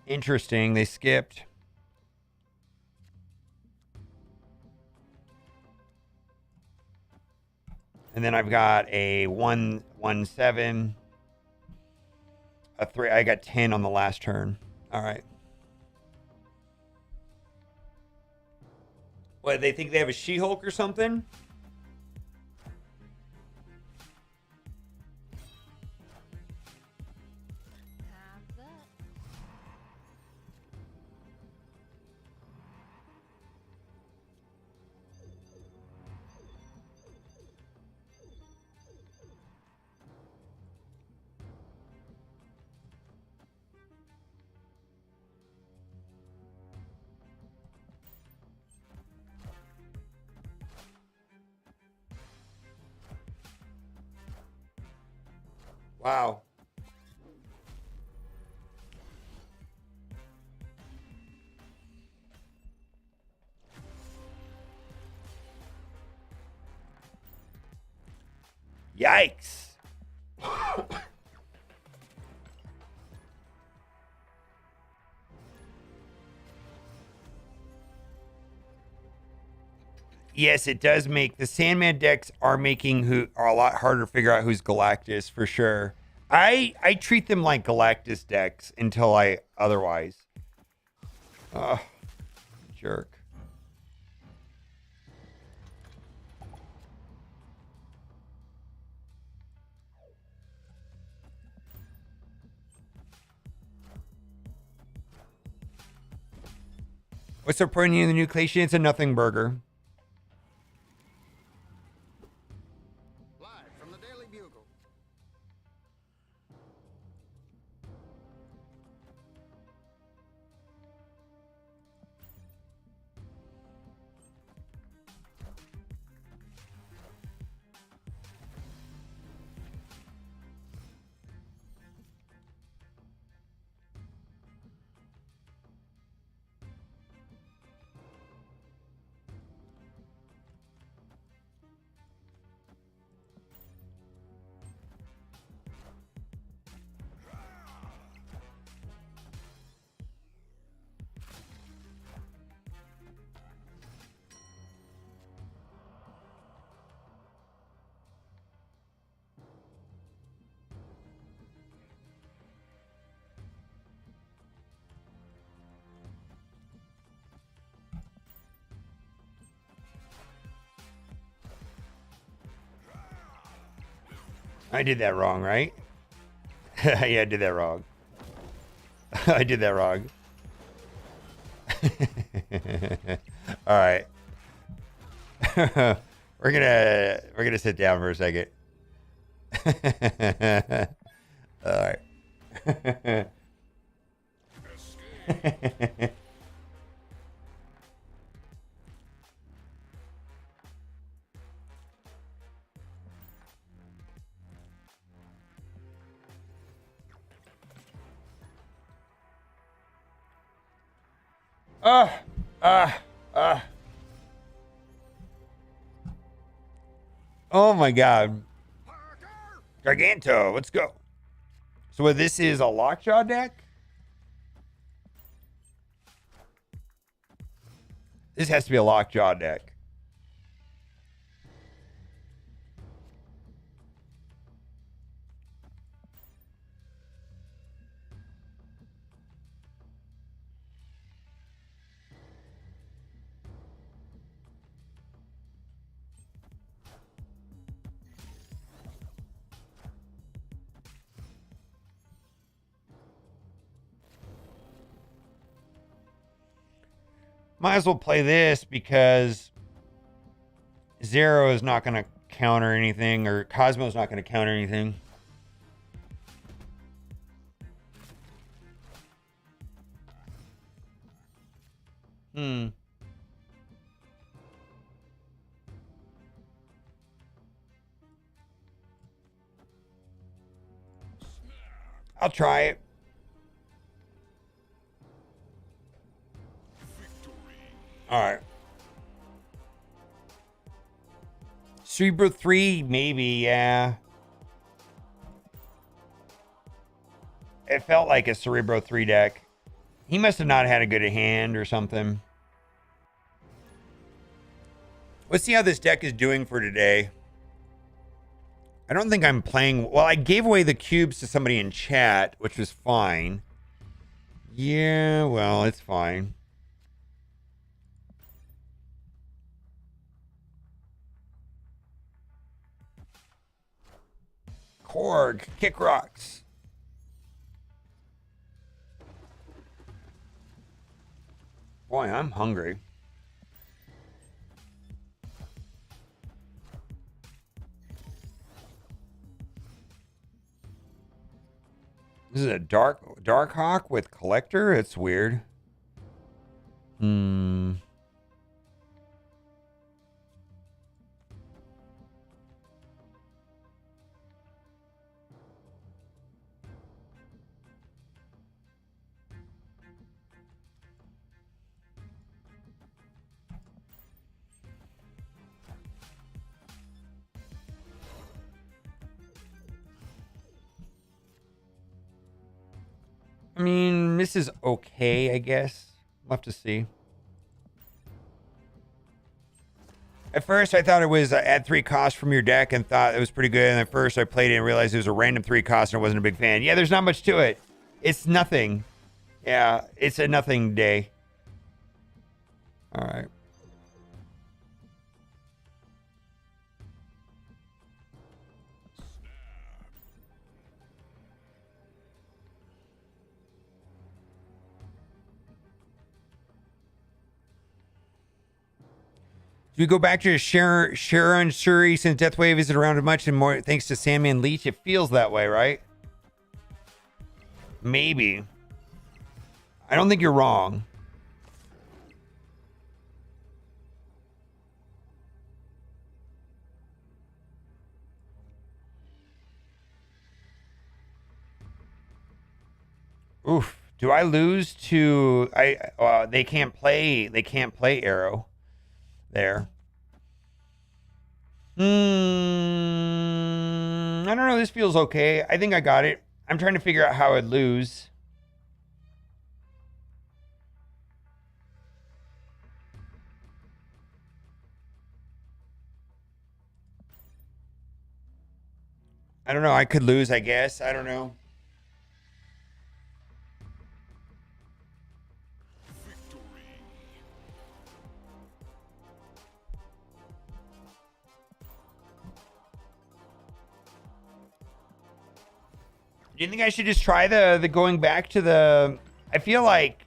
Interesting. They skipped. And then I've got a 1-1-7. A 3. I got 10 on the last turn. All right. What, they think they have a She-Hulk or something? Wow. Yikes. Yes, it does make the Sandman decks are a lot harder to figure out who's Galactus for sure. I treat them like Galactus decks until I otherwise. Ugh, jerk. What's the point in the nucleation? It's a nothing burger. Live from the Daily Bugle. I did that wrong, right? Yeah, I did that wrong. I did that wrong. All right. we're gonna sit down for a second. All right. Ah, ah, ah. Oh my God. Garganto, let's go. So what, this is a Lockjaw deck? This has to be a Lockjaw deck. Might as well play this because Zero is not going to counter anything, or Cosmo's not going to counter anything. I'll try it. All right. Cerebro 3, maybe, yeah. It felt like a Cerebro 3 deck. He must have not had a good hand or something. Let's see how this deck is doing for today. I don't think I'm playing... Well, I gave away the cubes to somebody in chat, which was fine. Yeah, well, it's fine. Korg, kick rocks. Boy, I'm hungry. This is a dark hawk with collector. It's weird. I mean, this is okay, I guess. We'll have to see. At first, I thought it was add 3 cost from your deck and thought it was pretty good. And at first, I played it and realized it was a random 3 cost and I wasn't a big fan. Yeah, there's not much to it. It's nothing. Yeah, it's a nothing day. All right. Do we go back to Sharon Shuri since Death Wave isn't around much and more thanks to Sandman Leech? It feels that way, right? Maybe. I don't think you're wrong. Oof. Do I lose to they can't play Arrow there. I don't know. This feels okay. I think I got it. I'm trying to figure out how I'd lose. I don't know. I could lose, I guess. I don't know. Do you think I should just try the going back to the? I feel like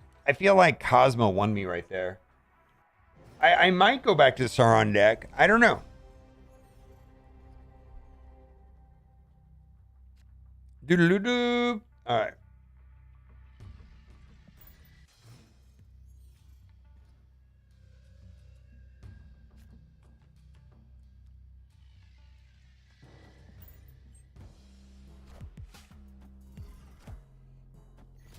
Cosmo won me right there. I might go back to the Sauron deck. I don't know. Doodle-doo-doo. All right.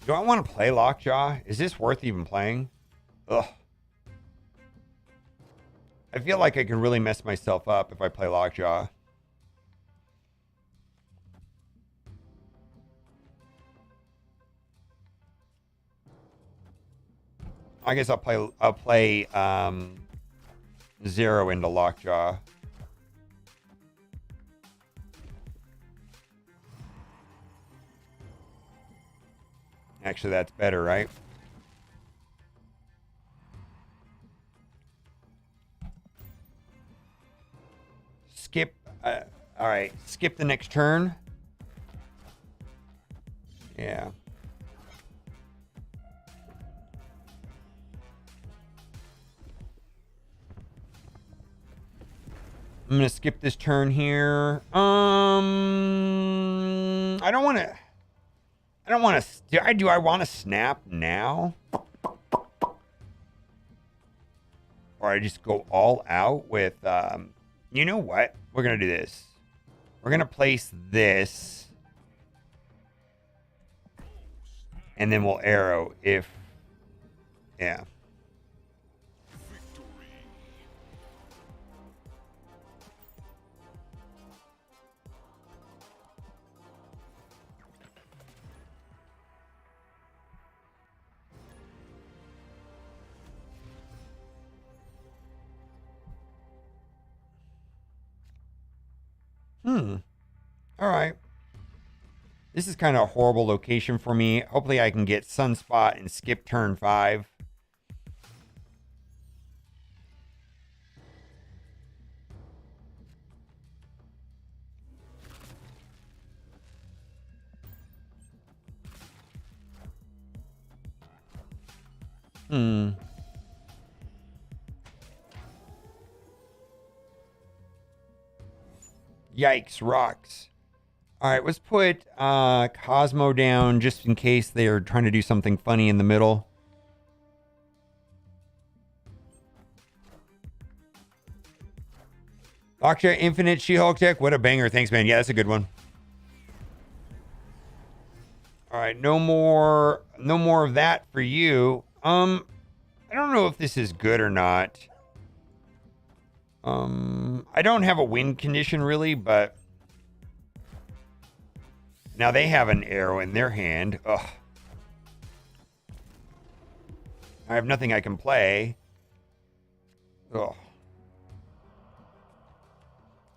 Do I want to play Lockjaw? Is this worth even playing? Ugh. I feel like I can really mess myself up if I play Lockjaw. I guess I'll play 0 into Lockjaw. Actually, that's better, right? Skip. All right. Skip the next turn. Yeah. I'm gonna skip this turn here. I don't want to. I don't want to. Do I want to snap now? Or I just go all out with. You know what? We're gonna do this. We're gonna place this, and then we'll arrow if. Yeah. All right. This is kind of a horrible location for me. Hopefully I can get Sunspot and skip turn 5. Yikes, rocks. All right, let's put Cosmo down just in case they're trying to do something funny in the middle. Lockjaw Infinite She-Hulk deck. What a banger. Thanks, man. Yeah, that's a good one. All right, no more of that for you. I don't know if this is good or not. I don't have a win condition really, but now they have an arrow in their hand. Ugh. I have nothing I can play. Ugh.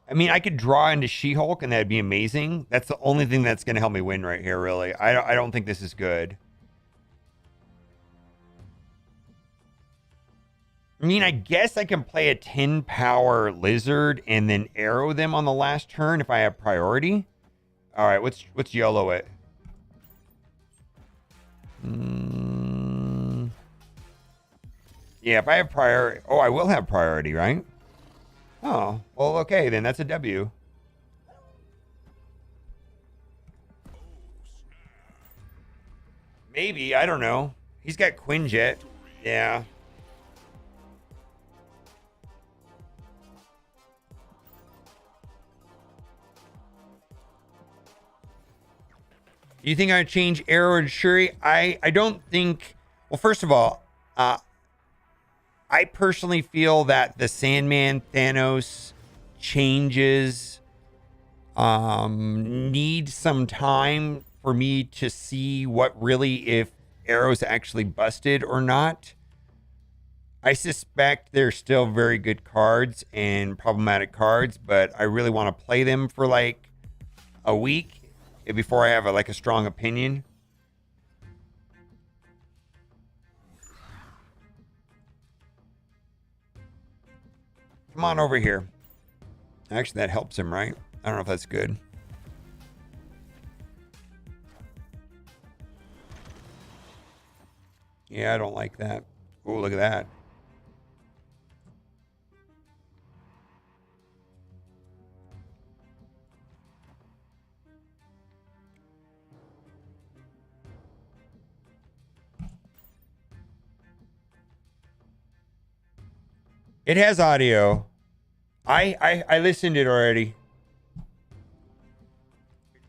I mean, I could draw into She-Hulk and that'd be amazing. That's the only thing that's going to help me win right here, really. I don't think this is good. I mean, I guess I can play a 10 power lizard and then arrow them on the last turn if I have priority. All right, let's YOLO it. Yeah, if I have priority. Oh, I will have priority, right? Oh, well, okay, then that's a W. Maybe, I don't know. He's got Quinjet. Yeah. Do you think I would change Arrow and Shuri? I don't think. Well, first of all, I personally feel that the Sandman Thanos changes need some time for me to see what really, if Arrow's actually busted or not. I suspect they're still very good cards and problematic cards, but I really want to play them for like a week before I have a strong opinion. Come on over here. Actually, that helps him, right? I don't know if that's good. Yeah, I don't like that. Oh, look at that. It has audio. I listened to it already.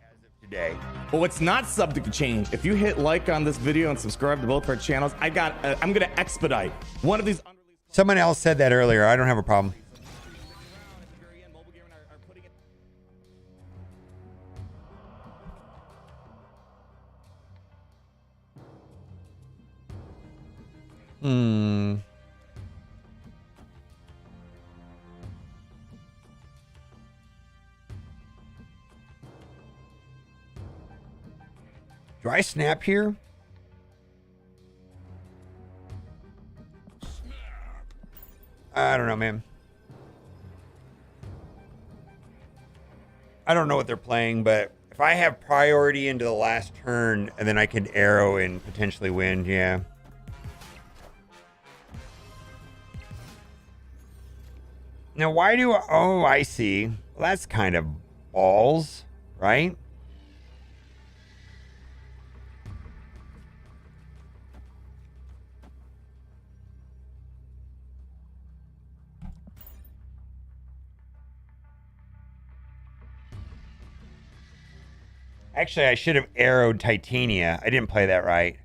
As of today. But what's not subject to change, if you hit like on this video and subscribe to both our channels, I'm going to expedite one of these unreleased. Someone else said that earlier. I don't have a problem. Hmm. Do I snap here? I don't know, man. I don't know what they're playing, but if I have priority into the last turn and then I can arrow and potentially win, yeah. Now, why do I... Oh, I see. Well, that's kind of balls, right? Actually, I should have arrowed Titania. I didn't play that right.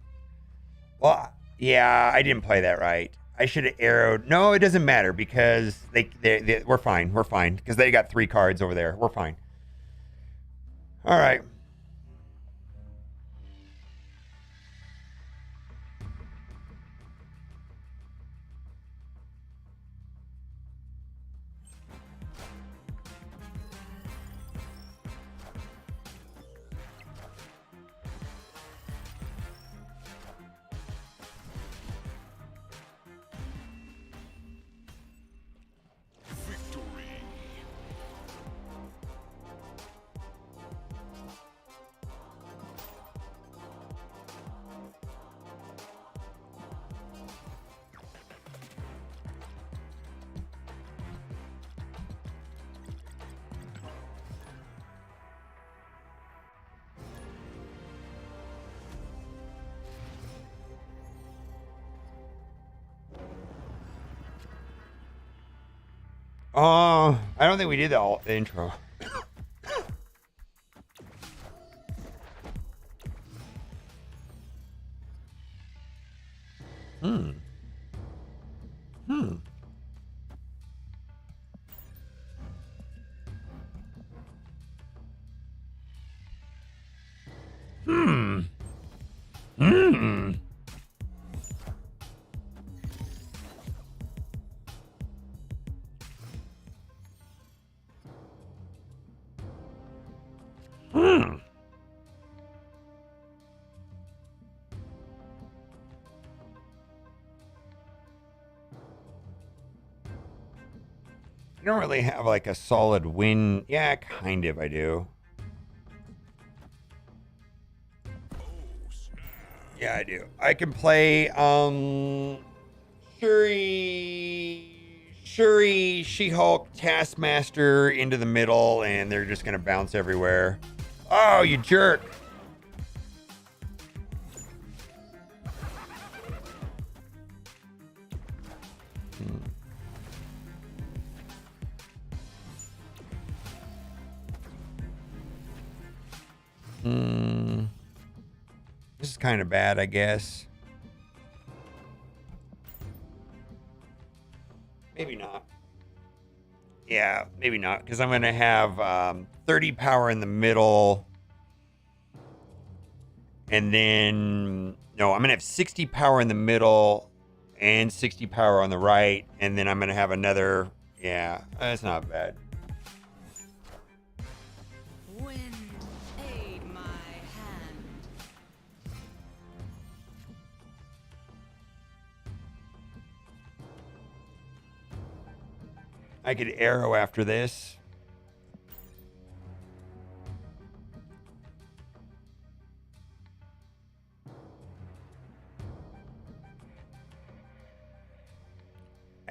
Well, yeah, I didn't play that right. I should have arrowed. No, it doesn't matter because we're fine. We're fine because they got 3 cards over there. We're fine. All right. I don't think we did the intro. Hmm. Hmm. Hmm. Hmm. Hmm. I don't really have like a solid win. Yeah, kind of I do. Yeah, I do. I can play Shuri, She-Hulk, Taskmaster into the middle, and they're just gonna bounce everywhere. Oh, you jerk. This is kind of bad, I guess. Maybe not. Yeah, maybe not, because I'm going to have 30 power in the middle. And then, no, I'm going to have 60 power in the middle and 60 power on the right. And then I'm going to have another, yeah, that's not bad. Wind, aid my hand. I could arrow after this.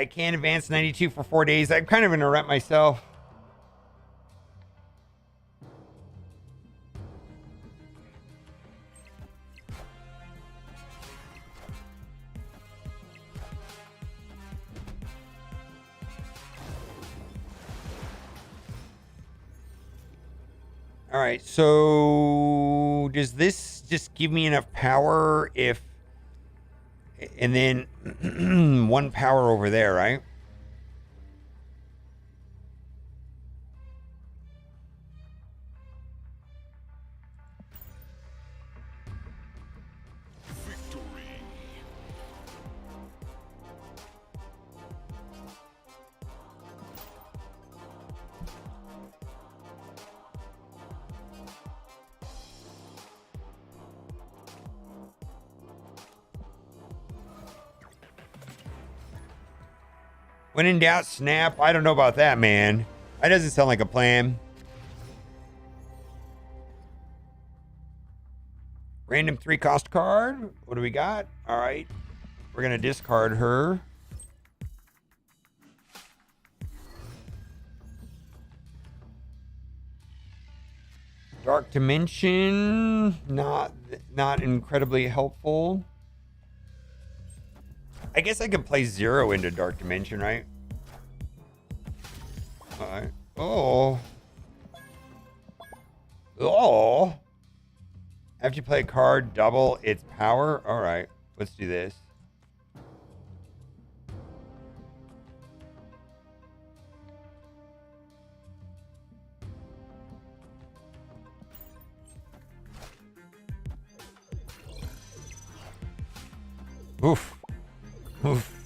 I can't advance 92 for 4 days. I'm kind of in a rut myself. All right, so does this just give me enough power if, and then 1 power over there, right? When in doubt, snap. I don't know about that, man. That doesn't sound like a plan. Random 3-cost card. What do we got? All right. We're going to discard her. Dark Dimension. Not incredibly helpful. I guess I could play 0 into Dark Dimension, right? Alright. Oh. Oh. After you play a card, double its power. Alright. Let's do this. Oof. Oof.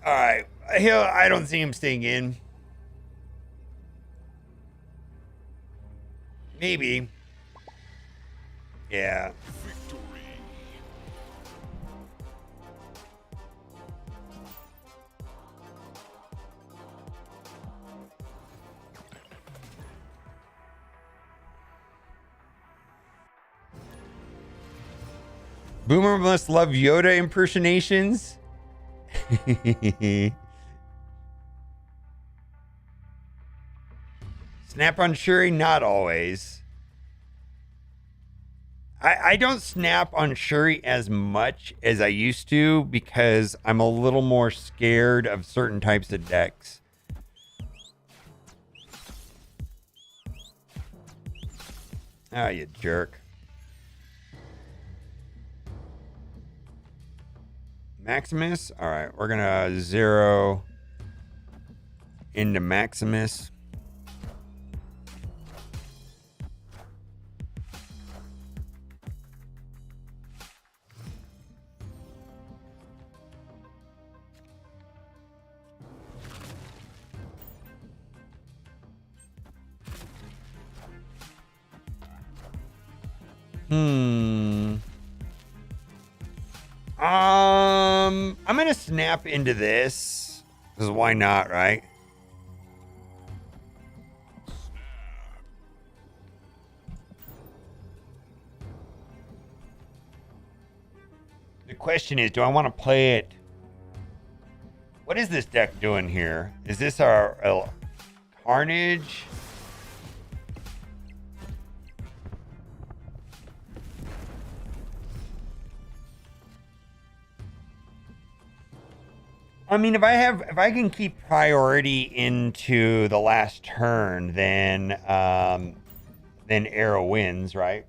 All right. I don't see him staying in. Maybe. Yeah. Boomer must love Yoda impersonations. Snap on Shuri, not always. I don't snap on Shuri as much as I used to because I'm a little more scared of certain types of decks. Ah, you jerk. Maximus. All right, we're gonna 0 into Maximus. I'm gonna snap into this. Because why not, right? The question is, do I want to play it? What is this deck doing here? Is this our Carnage? I mean, if I can keep priority into the last turn, then Arrow wins, right?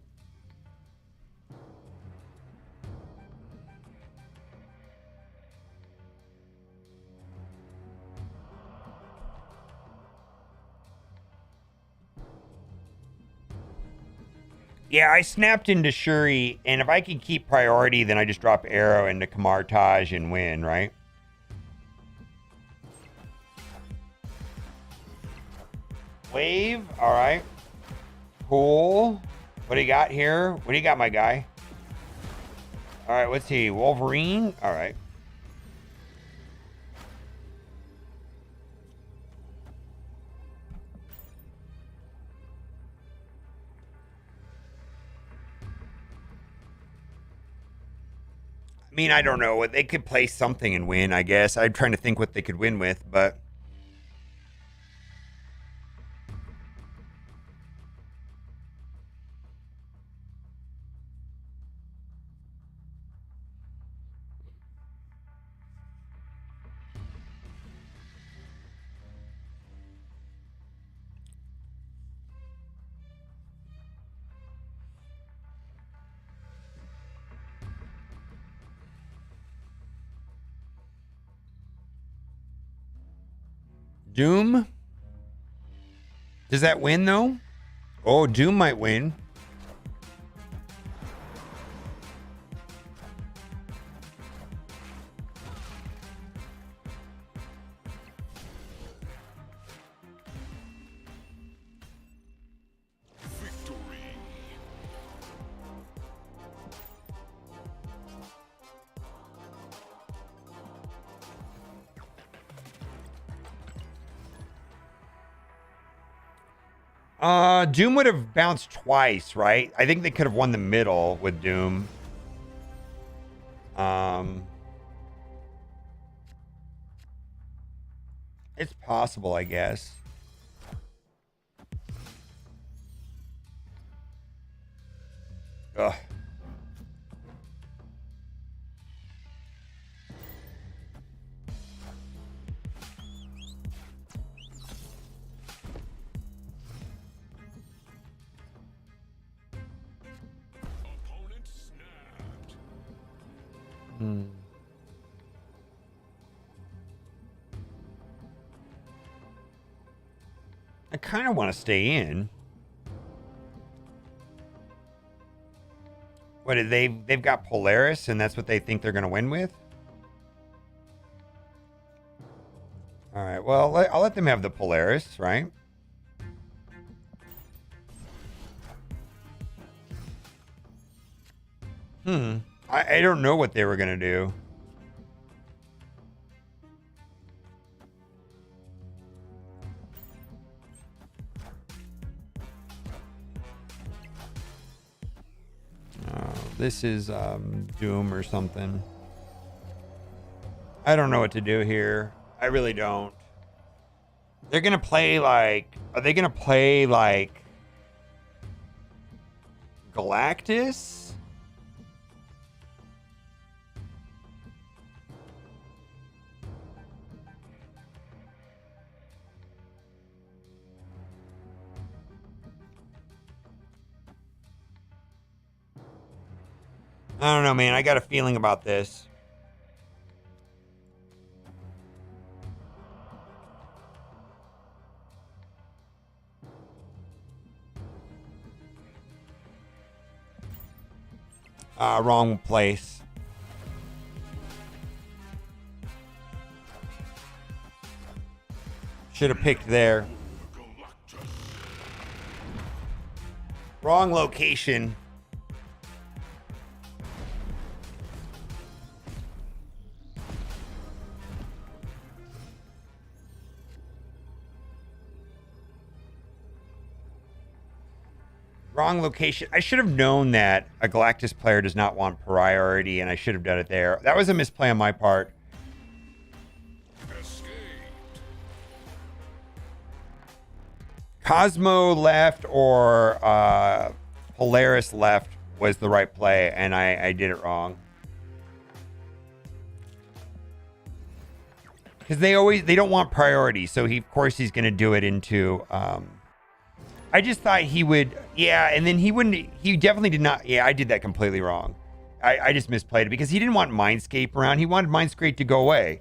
Yeah, I snapped into Shuri, and if I can keep priority, then I just drop Arrow into Kamartaj and win, right? Wave, all right. Cool. What do you got here? What do you got, my guy? All right, what's he? Wolverine? All right. I mean, I don't know. They could play something and win, I guess. I'm trying to think what they could win with, but... Doom? Does that win, though? Oh, Doom might win. Doom would have bounced twice, right? I think they could have won the middle with Doom. It's possible, I guess. Ugh. I kind of want to stay in. What did they've got Polaris, and that's what they think they're going to win with? All right. Well, I'll let them have the Polaris, right? I don't know what they were going to do. This is Doom or something. I don't know what to do here. I really don't. They're going to play like... Are they going to play like... Galactus? I don't know, man. I got a feeling about this. Wrong place. Should have picked there. Wrong location. Wrong location. I should have known that a Galactus player does not want priority, and I should have done it there. That was a misplay on my part. Cosmo left or Polaris left was the right play, and I did it wrong. because they don't want priority. So of course he's going to do it into. I just thought he would, yeah, and then he wouldn't. He definitely did not. Yeah, I did that completely wrong. I just misplayed it because he didn't want Mindscape around. He wanted Mindscape to go away.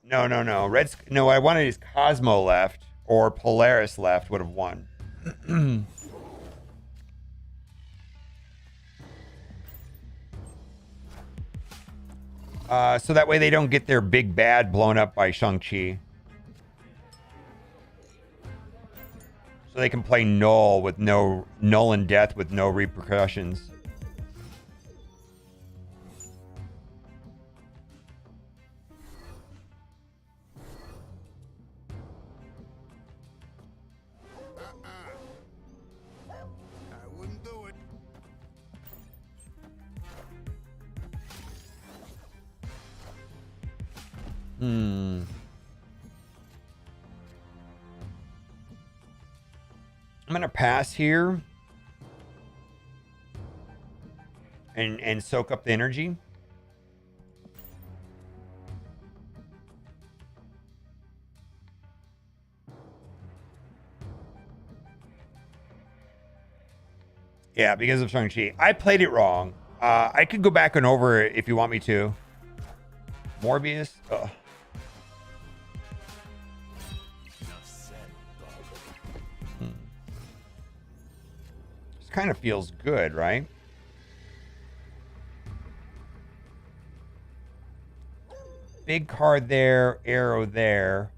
No. No, I wanted his Cosmo left or Polaris left would have won. So that way they don't get their big bad blown up by Shang-Chi. So they can play Knull with Knull and death with no repercussions. I wouldn't do it. I'm gonna pass here and soak up the energy. Yeah, because of Shang-Chi. I played it wrong. I could go back and over it if you want me to. Morbius? Ugh. This kind of feels good, right? Big card there, arrow there.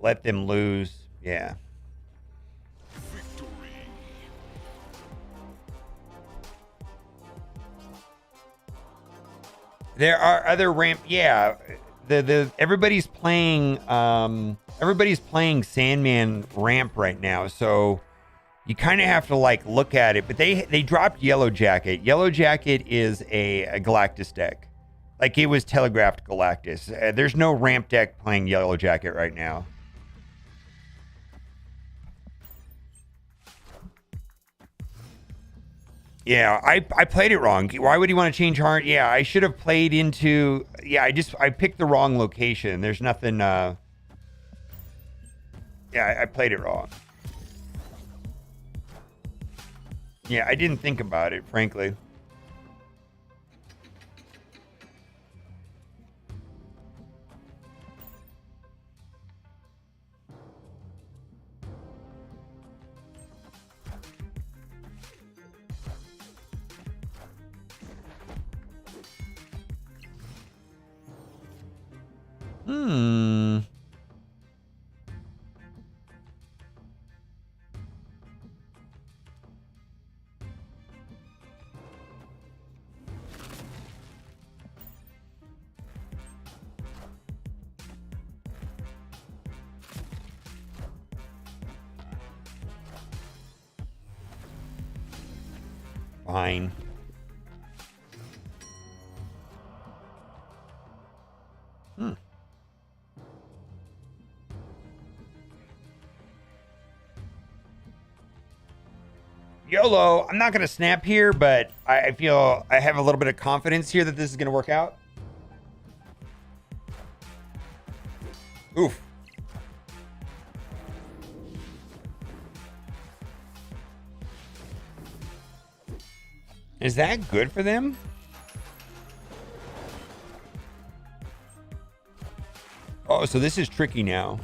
Let them lose. Yeah. There are other ramp. Yeah, everybody's playing Sandman ramp right now, so you kind of have to like look at it. But they dropped Yellow Jacket. Yellow Jacket is a Galactus deck, like it was telegraphed Galactus. There's no ramp deck playing Yellow Jacket right now. Yeah, I played it wrong. Why would he want to change heart? Yeah, I should have played into... Yeah, I picked the wrong location. There's nothing... Yeah, I played it wrong. Yeah, I didn't think about it, frankly. Fine. YOLO. I'm not going to snap here, but I feel I have a little bit of confidence here that this is going to work out. Oof. Is that good for them? Oh, so this is tricky now.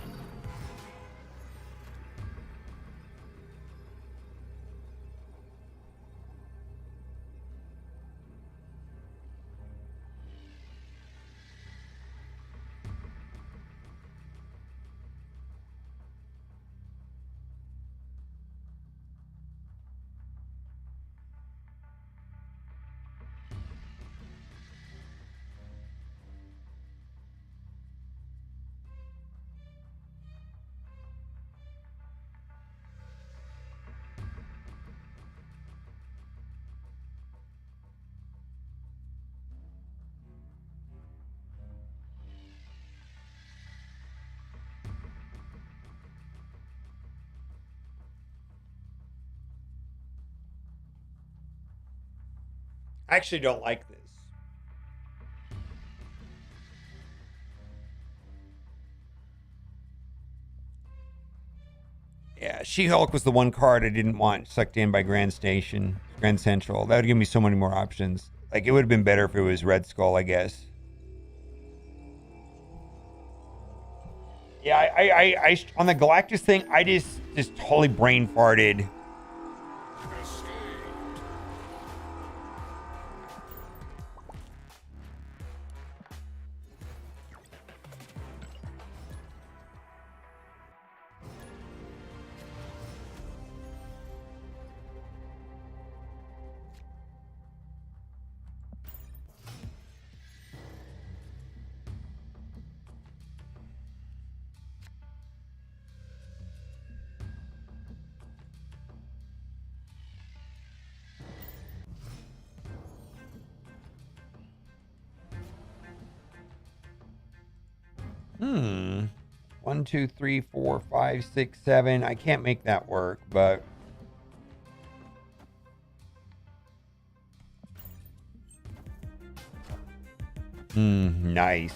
I actually don't like this. She-Hulk was the one card I didn't want sucked in by Grand Central. That would give me so many more options. Like, it would have been better if it was Red Skull, I guess. Yeah, I on the Galactus thing, I just totally brain farted. Hmm. 1, 2, 3, 4, 5, 6, 7. I can't make that work, but nice.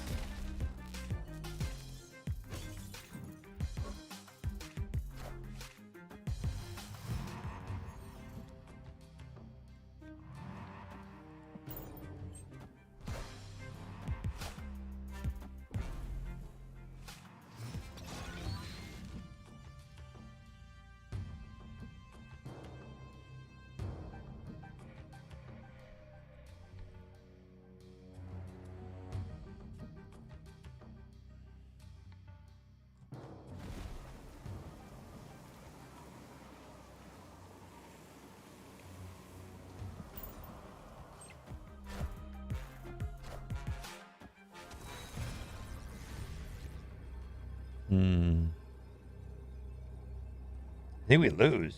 I think we lose.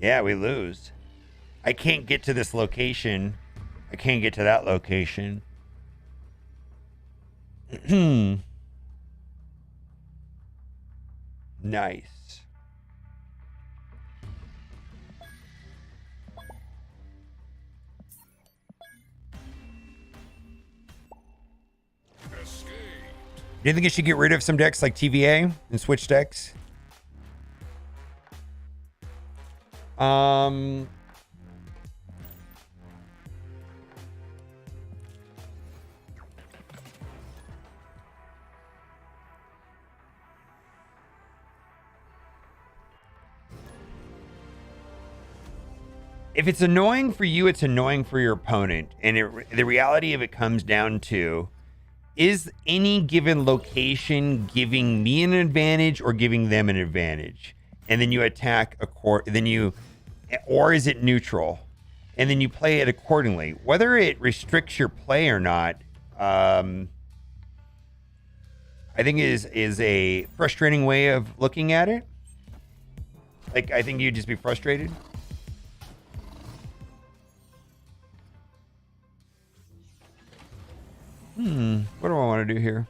Yeah, we lose. I can't get to this location. I can't get to that location. Nice. Do you think you should get rid of some decks like TVA and switch decks? If it's annoying for you, it's annoying for your opponent. And the reality of it comes down to, is any given location giving me an advantage or giving them an advantage? And then you attack or is it neutral? And then you play it accordingly. Whether it restricts your play or not, I think is a frustrating way of looking at it. Like, I think you'd just be frustrated. What do I want to do here?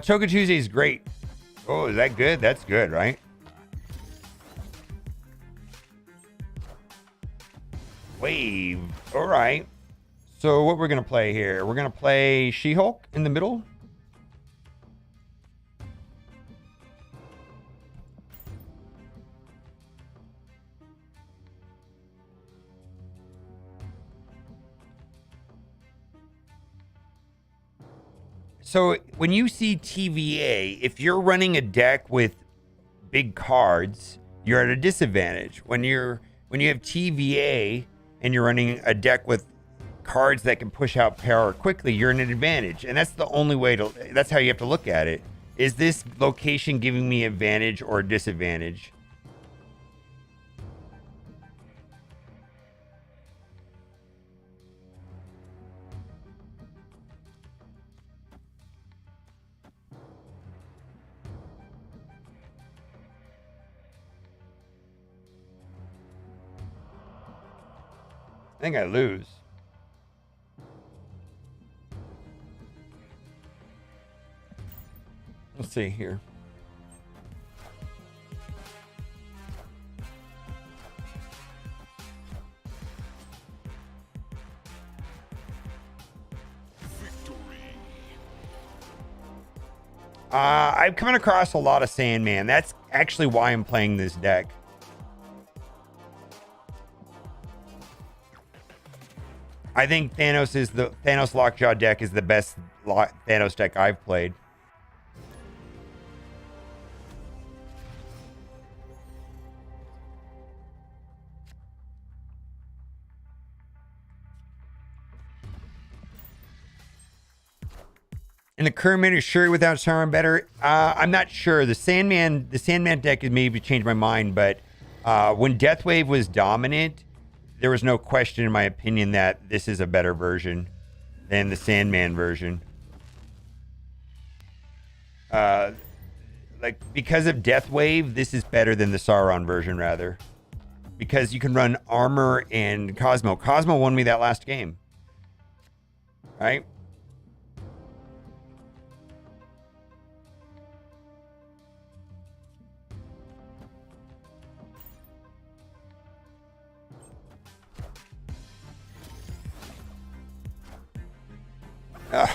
Choco Tuesday is great. Oh, is that good? That's good, right? Wave. All right. So what we're going to play here? We're going to play She-Hulk in the middle. So when you see TVA, if you're running a deck with big cards, you're at a disadvantage. When you have TVA and you're running a deck with cards that can push out power quickly, you're in an advantage. And that's the only way that's how you have to look at it. Is this location giving me advantage or disadvantage? I think I lose. Let's see here. I've come across a lot of Sandman. That's actually why I'm playing this deck. I think Thanos Lockjaw deck is the best Thanos deck I've played. In the current meta, Shuri without Sauron better. I'm not sure. The Sandman deck has maybe changed my mind, but when Deathwave was dominant, there was no question, in my opinion, that this is a better version than the Sandman version. Like, because of Deathwave, this is better than the Sauron version, rather. Because you can run Armor and Cosmo. Cosmo won me that last game. Right? Ugh.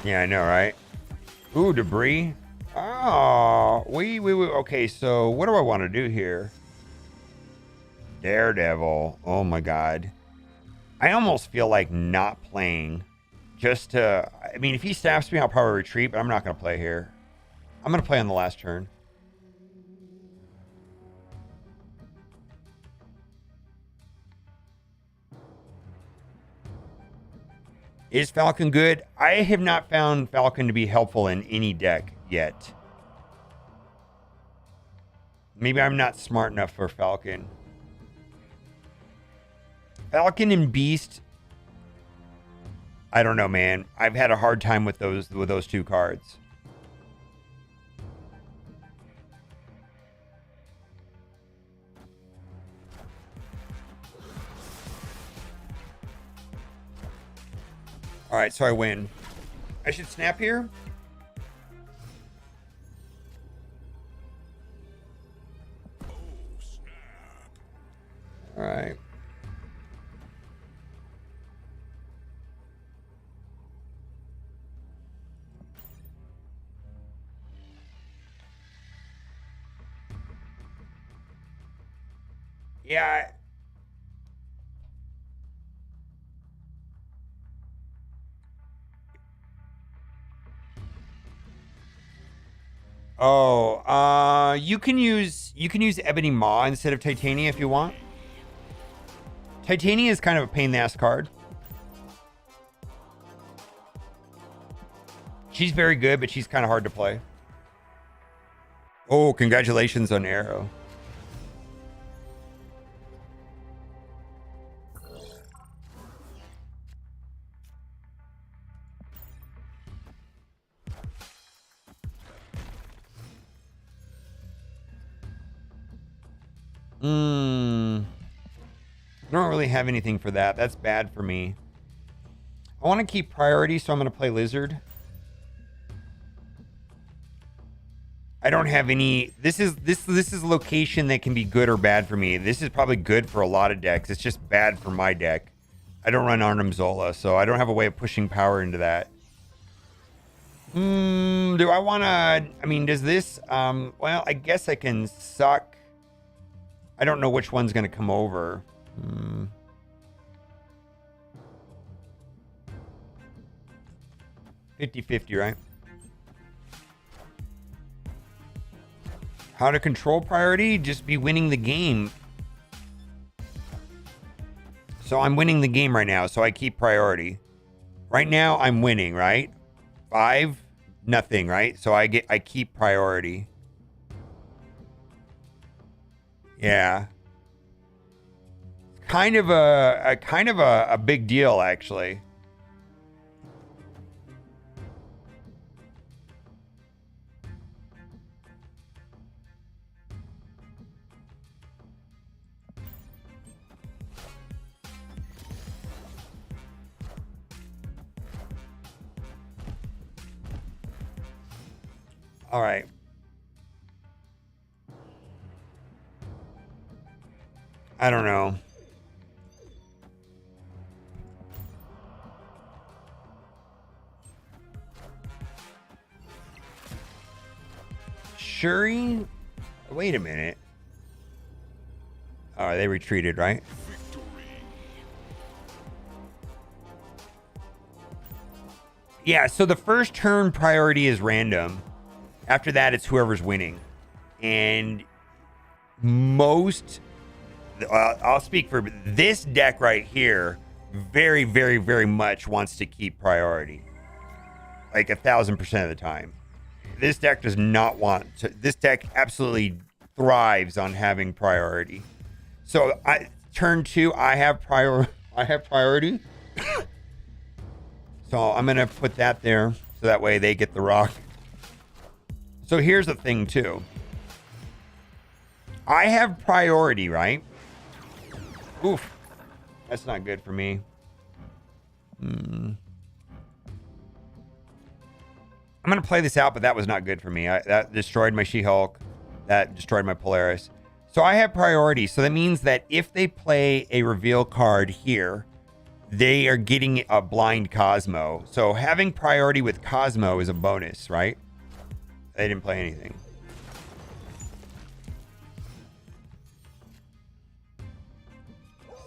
Yeah, I know, right? Ooh, debris. Oh, okay, so what do I want to do here? Daredevil. Oh my god. I almost feel like not playing just to... I mean, if he snaps me, I'll probably retreat, but I'm not going to play here. I'm going to play on the last turn. Is Falcon good? I have not found Falcon to be helpful in any deck yet. Maybe I'm not smart enough for Falcon. Falcon and Beast, I don't know, man. I've had a hard time with those two cards. All right, so I win. I should snap here. All right. Yeah. Oh, you can use Ebony Maw instead of Titania if you want. Titania is kind of a pain in the ass card. She's very good, but she's kind of hard to play. Oh, congratulations on Arrow. I don't really have anything for that. That's bad for me. I want to keep priority, so I'm going to play Lizard. I don't have any... This is a location that can be good or bad for me. This is probably good for a lot of decks. It's just bad for my deck. I don't run Arnim Zola, so I don't have a way of pushing power into that. Do I want to... I mean, does this... well, I guess I can suck. I don't know which one's going to come over. 50-50, right? How to control priority? Just be winning the game. So I'm winning the game right now, so I keep priority. Right now, I'm winning, right? 5, nothing, right? So I keep priority. Yeah. Kind of a big deal, actually. All right. I don't know. Shuri? Wait a minute. Oh, they retreated, right? Yeah, so the first turn priority is random. After that, it's whoever's winning. And most... I'll speak for this deck right here. Very, very, very much wants to keep priority. Like 1,000% of the time. This deck does not want to... This deck absolutely thrives on having priority. So, turn 2, I have priority. So, I'm going to put that there. So that way they get the rock. So, here's the thing, too. I have priority, right? Oof. That's not good for me. I'm going to play this out, but that was not good for me. That destroyed my She-Hulk. That destroyed my Polaris. So I have priority. So that means that if they play a reveal card here, they are getting a blind Cosmo. So having priority with Cosmo is a bonus, right? They didn't play anything.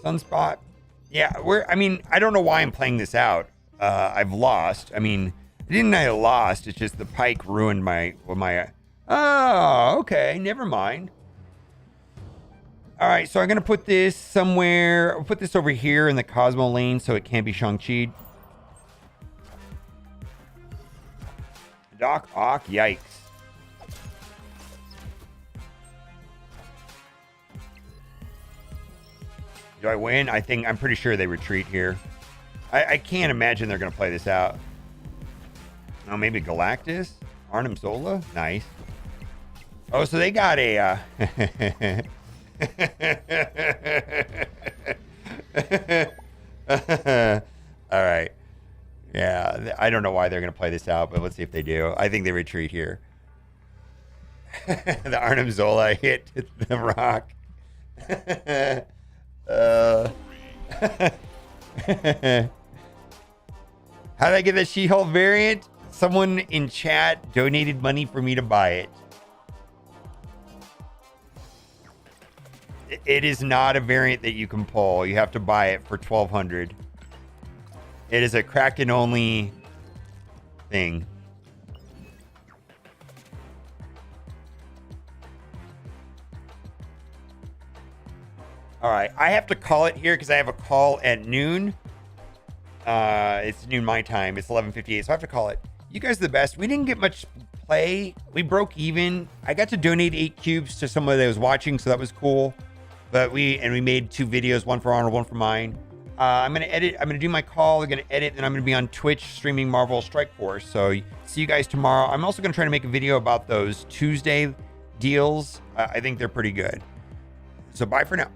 Sunspot. Yeah, I mean, I don't know why I'm playing this out. I've lost. I mean, didn't I lost? It's just the Pike ruined my... Oh, okay. Never mind. All right, so I'm going to put this somewhere. I'll put this over here in the Cosmo lane so it can't be Shang-Chi. Doc Ock, yikes. Do I win? I'm pretty sure they retreat here. I can't imagine they're going to play this out. Oh, maybe Galactus? Arnim Zola? Nice. Oh, so they got a... All right. Yeah, I don't know why they're going to play this out, but let's see if they do. I think they retreat here. The Arnim Zola hit the rock. How did I get that She-Hulk variant? Someone in chat donated money for me to buy it. It is not a variant that you can pull. You have to buy it for $1,200. It is a Kraken only thing. All right, I have to call it here because I have a call at noon. It's noon my time. It's 11:58, so I have to call it. You guys are the best. We didn't get much play. We broke even. I got to donate 8 cubes to someone that was watching, so that was cool. But we made 2 videos, one for Arnold, one for mine. I'm gonna edit. I'm gonna do my call. I'm gonna edit, and I'm gonna be on Twitch streaming Marvel Strike Force. So see you guys tomorrow. I'm also gonna try to make a video about those Tuesday deals. I think they're pretty good. So bye for now.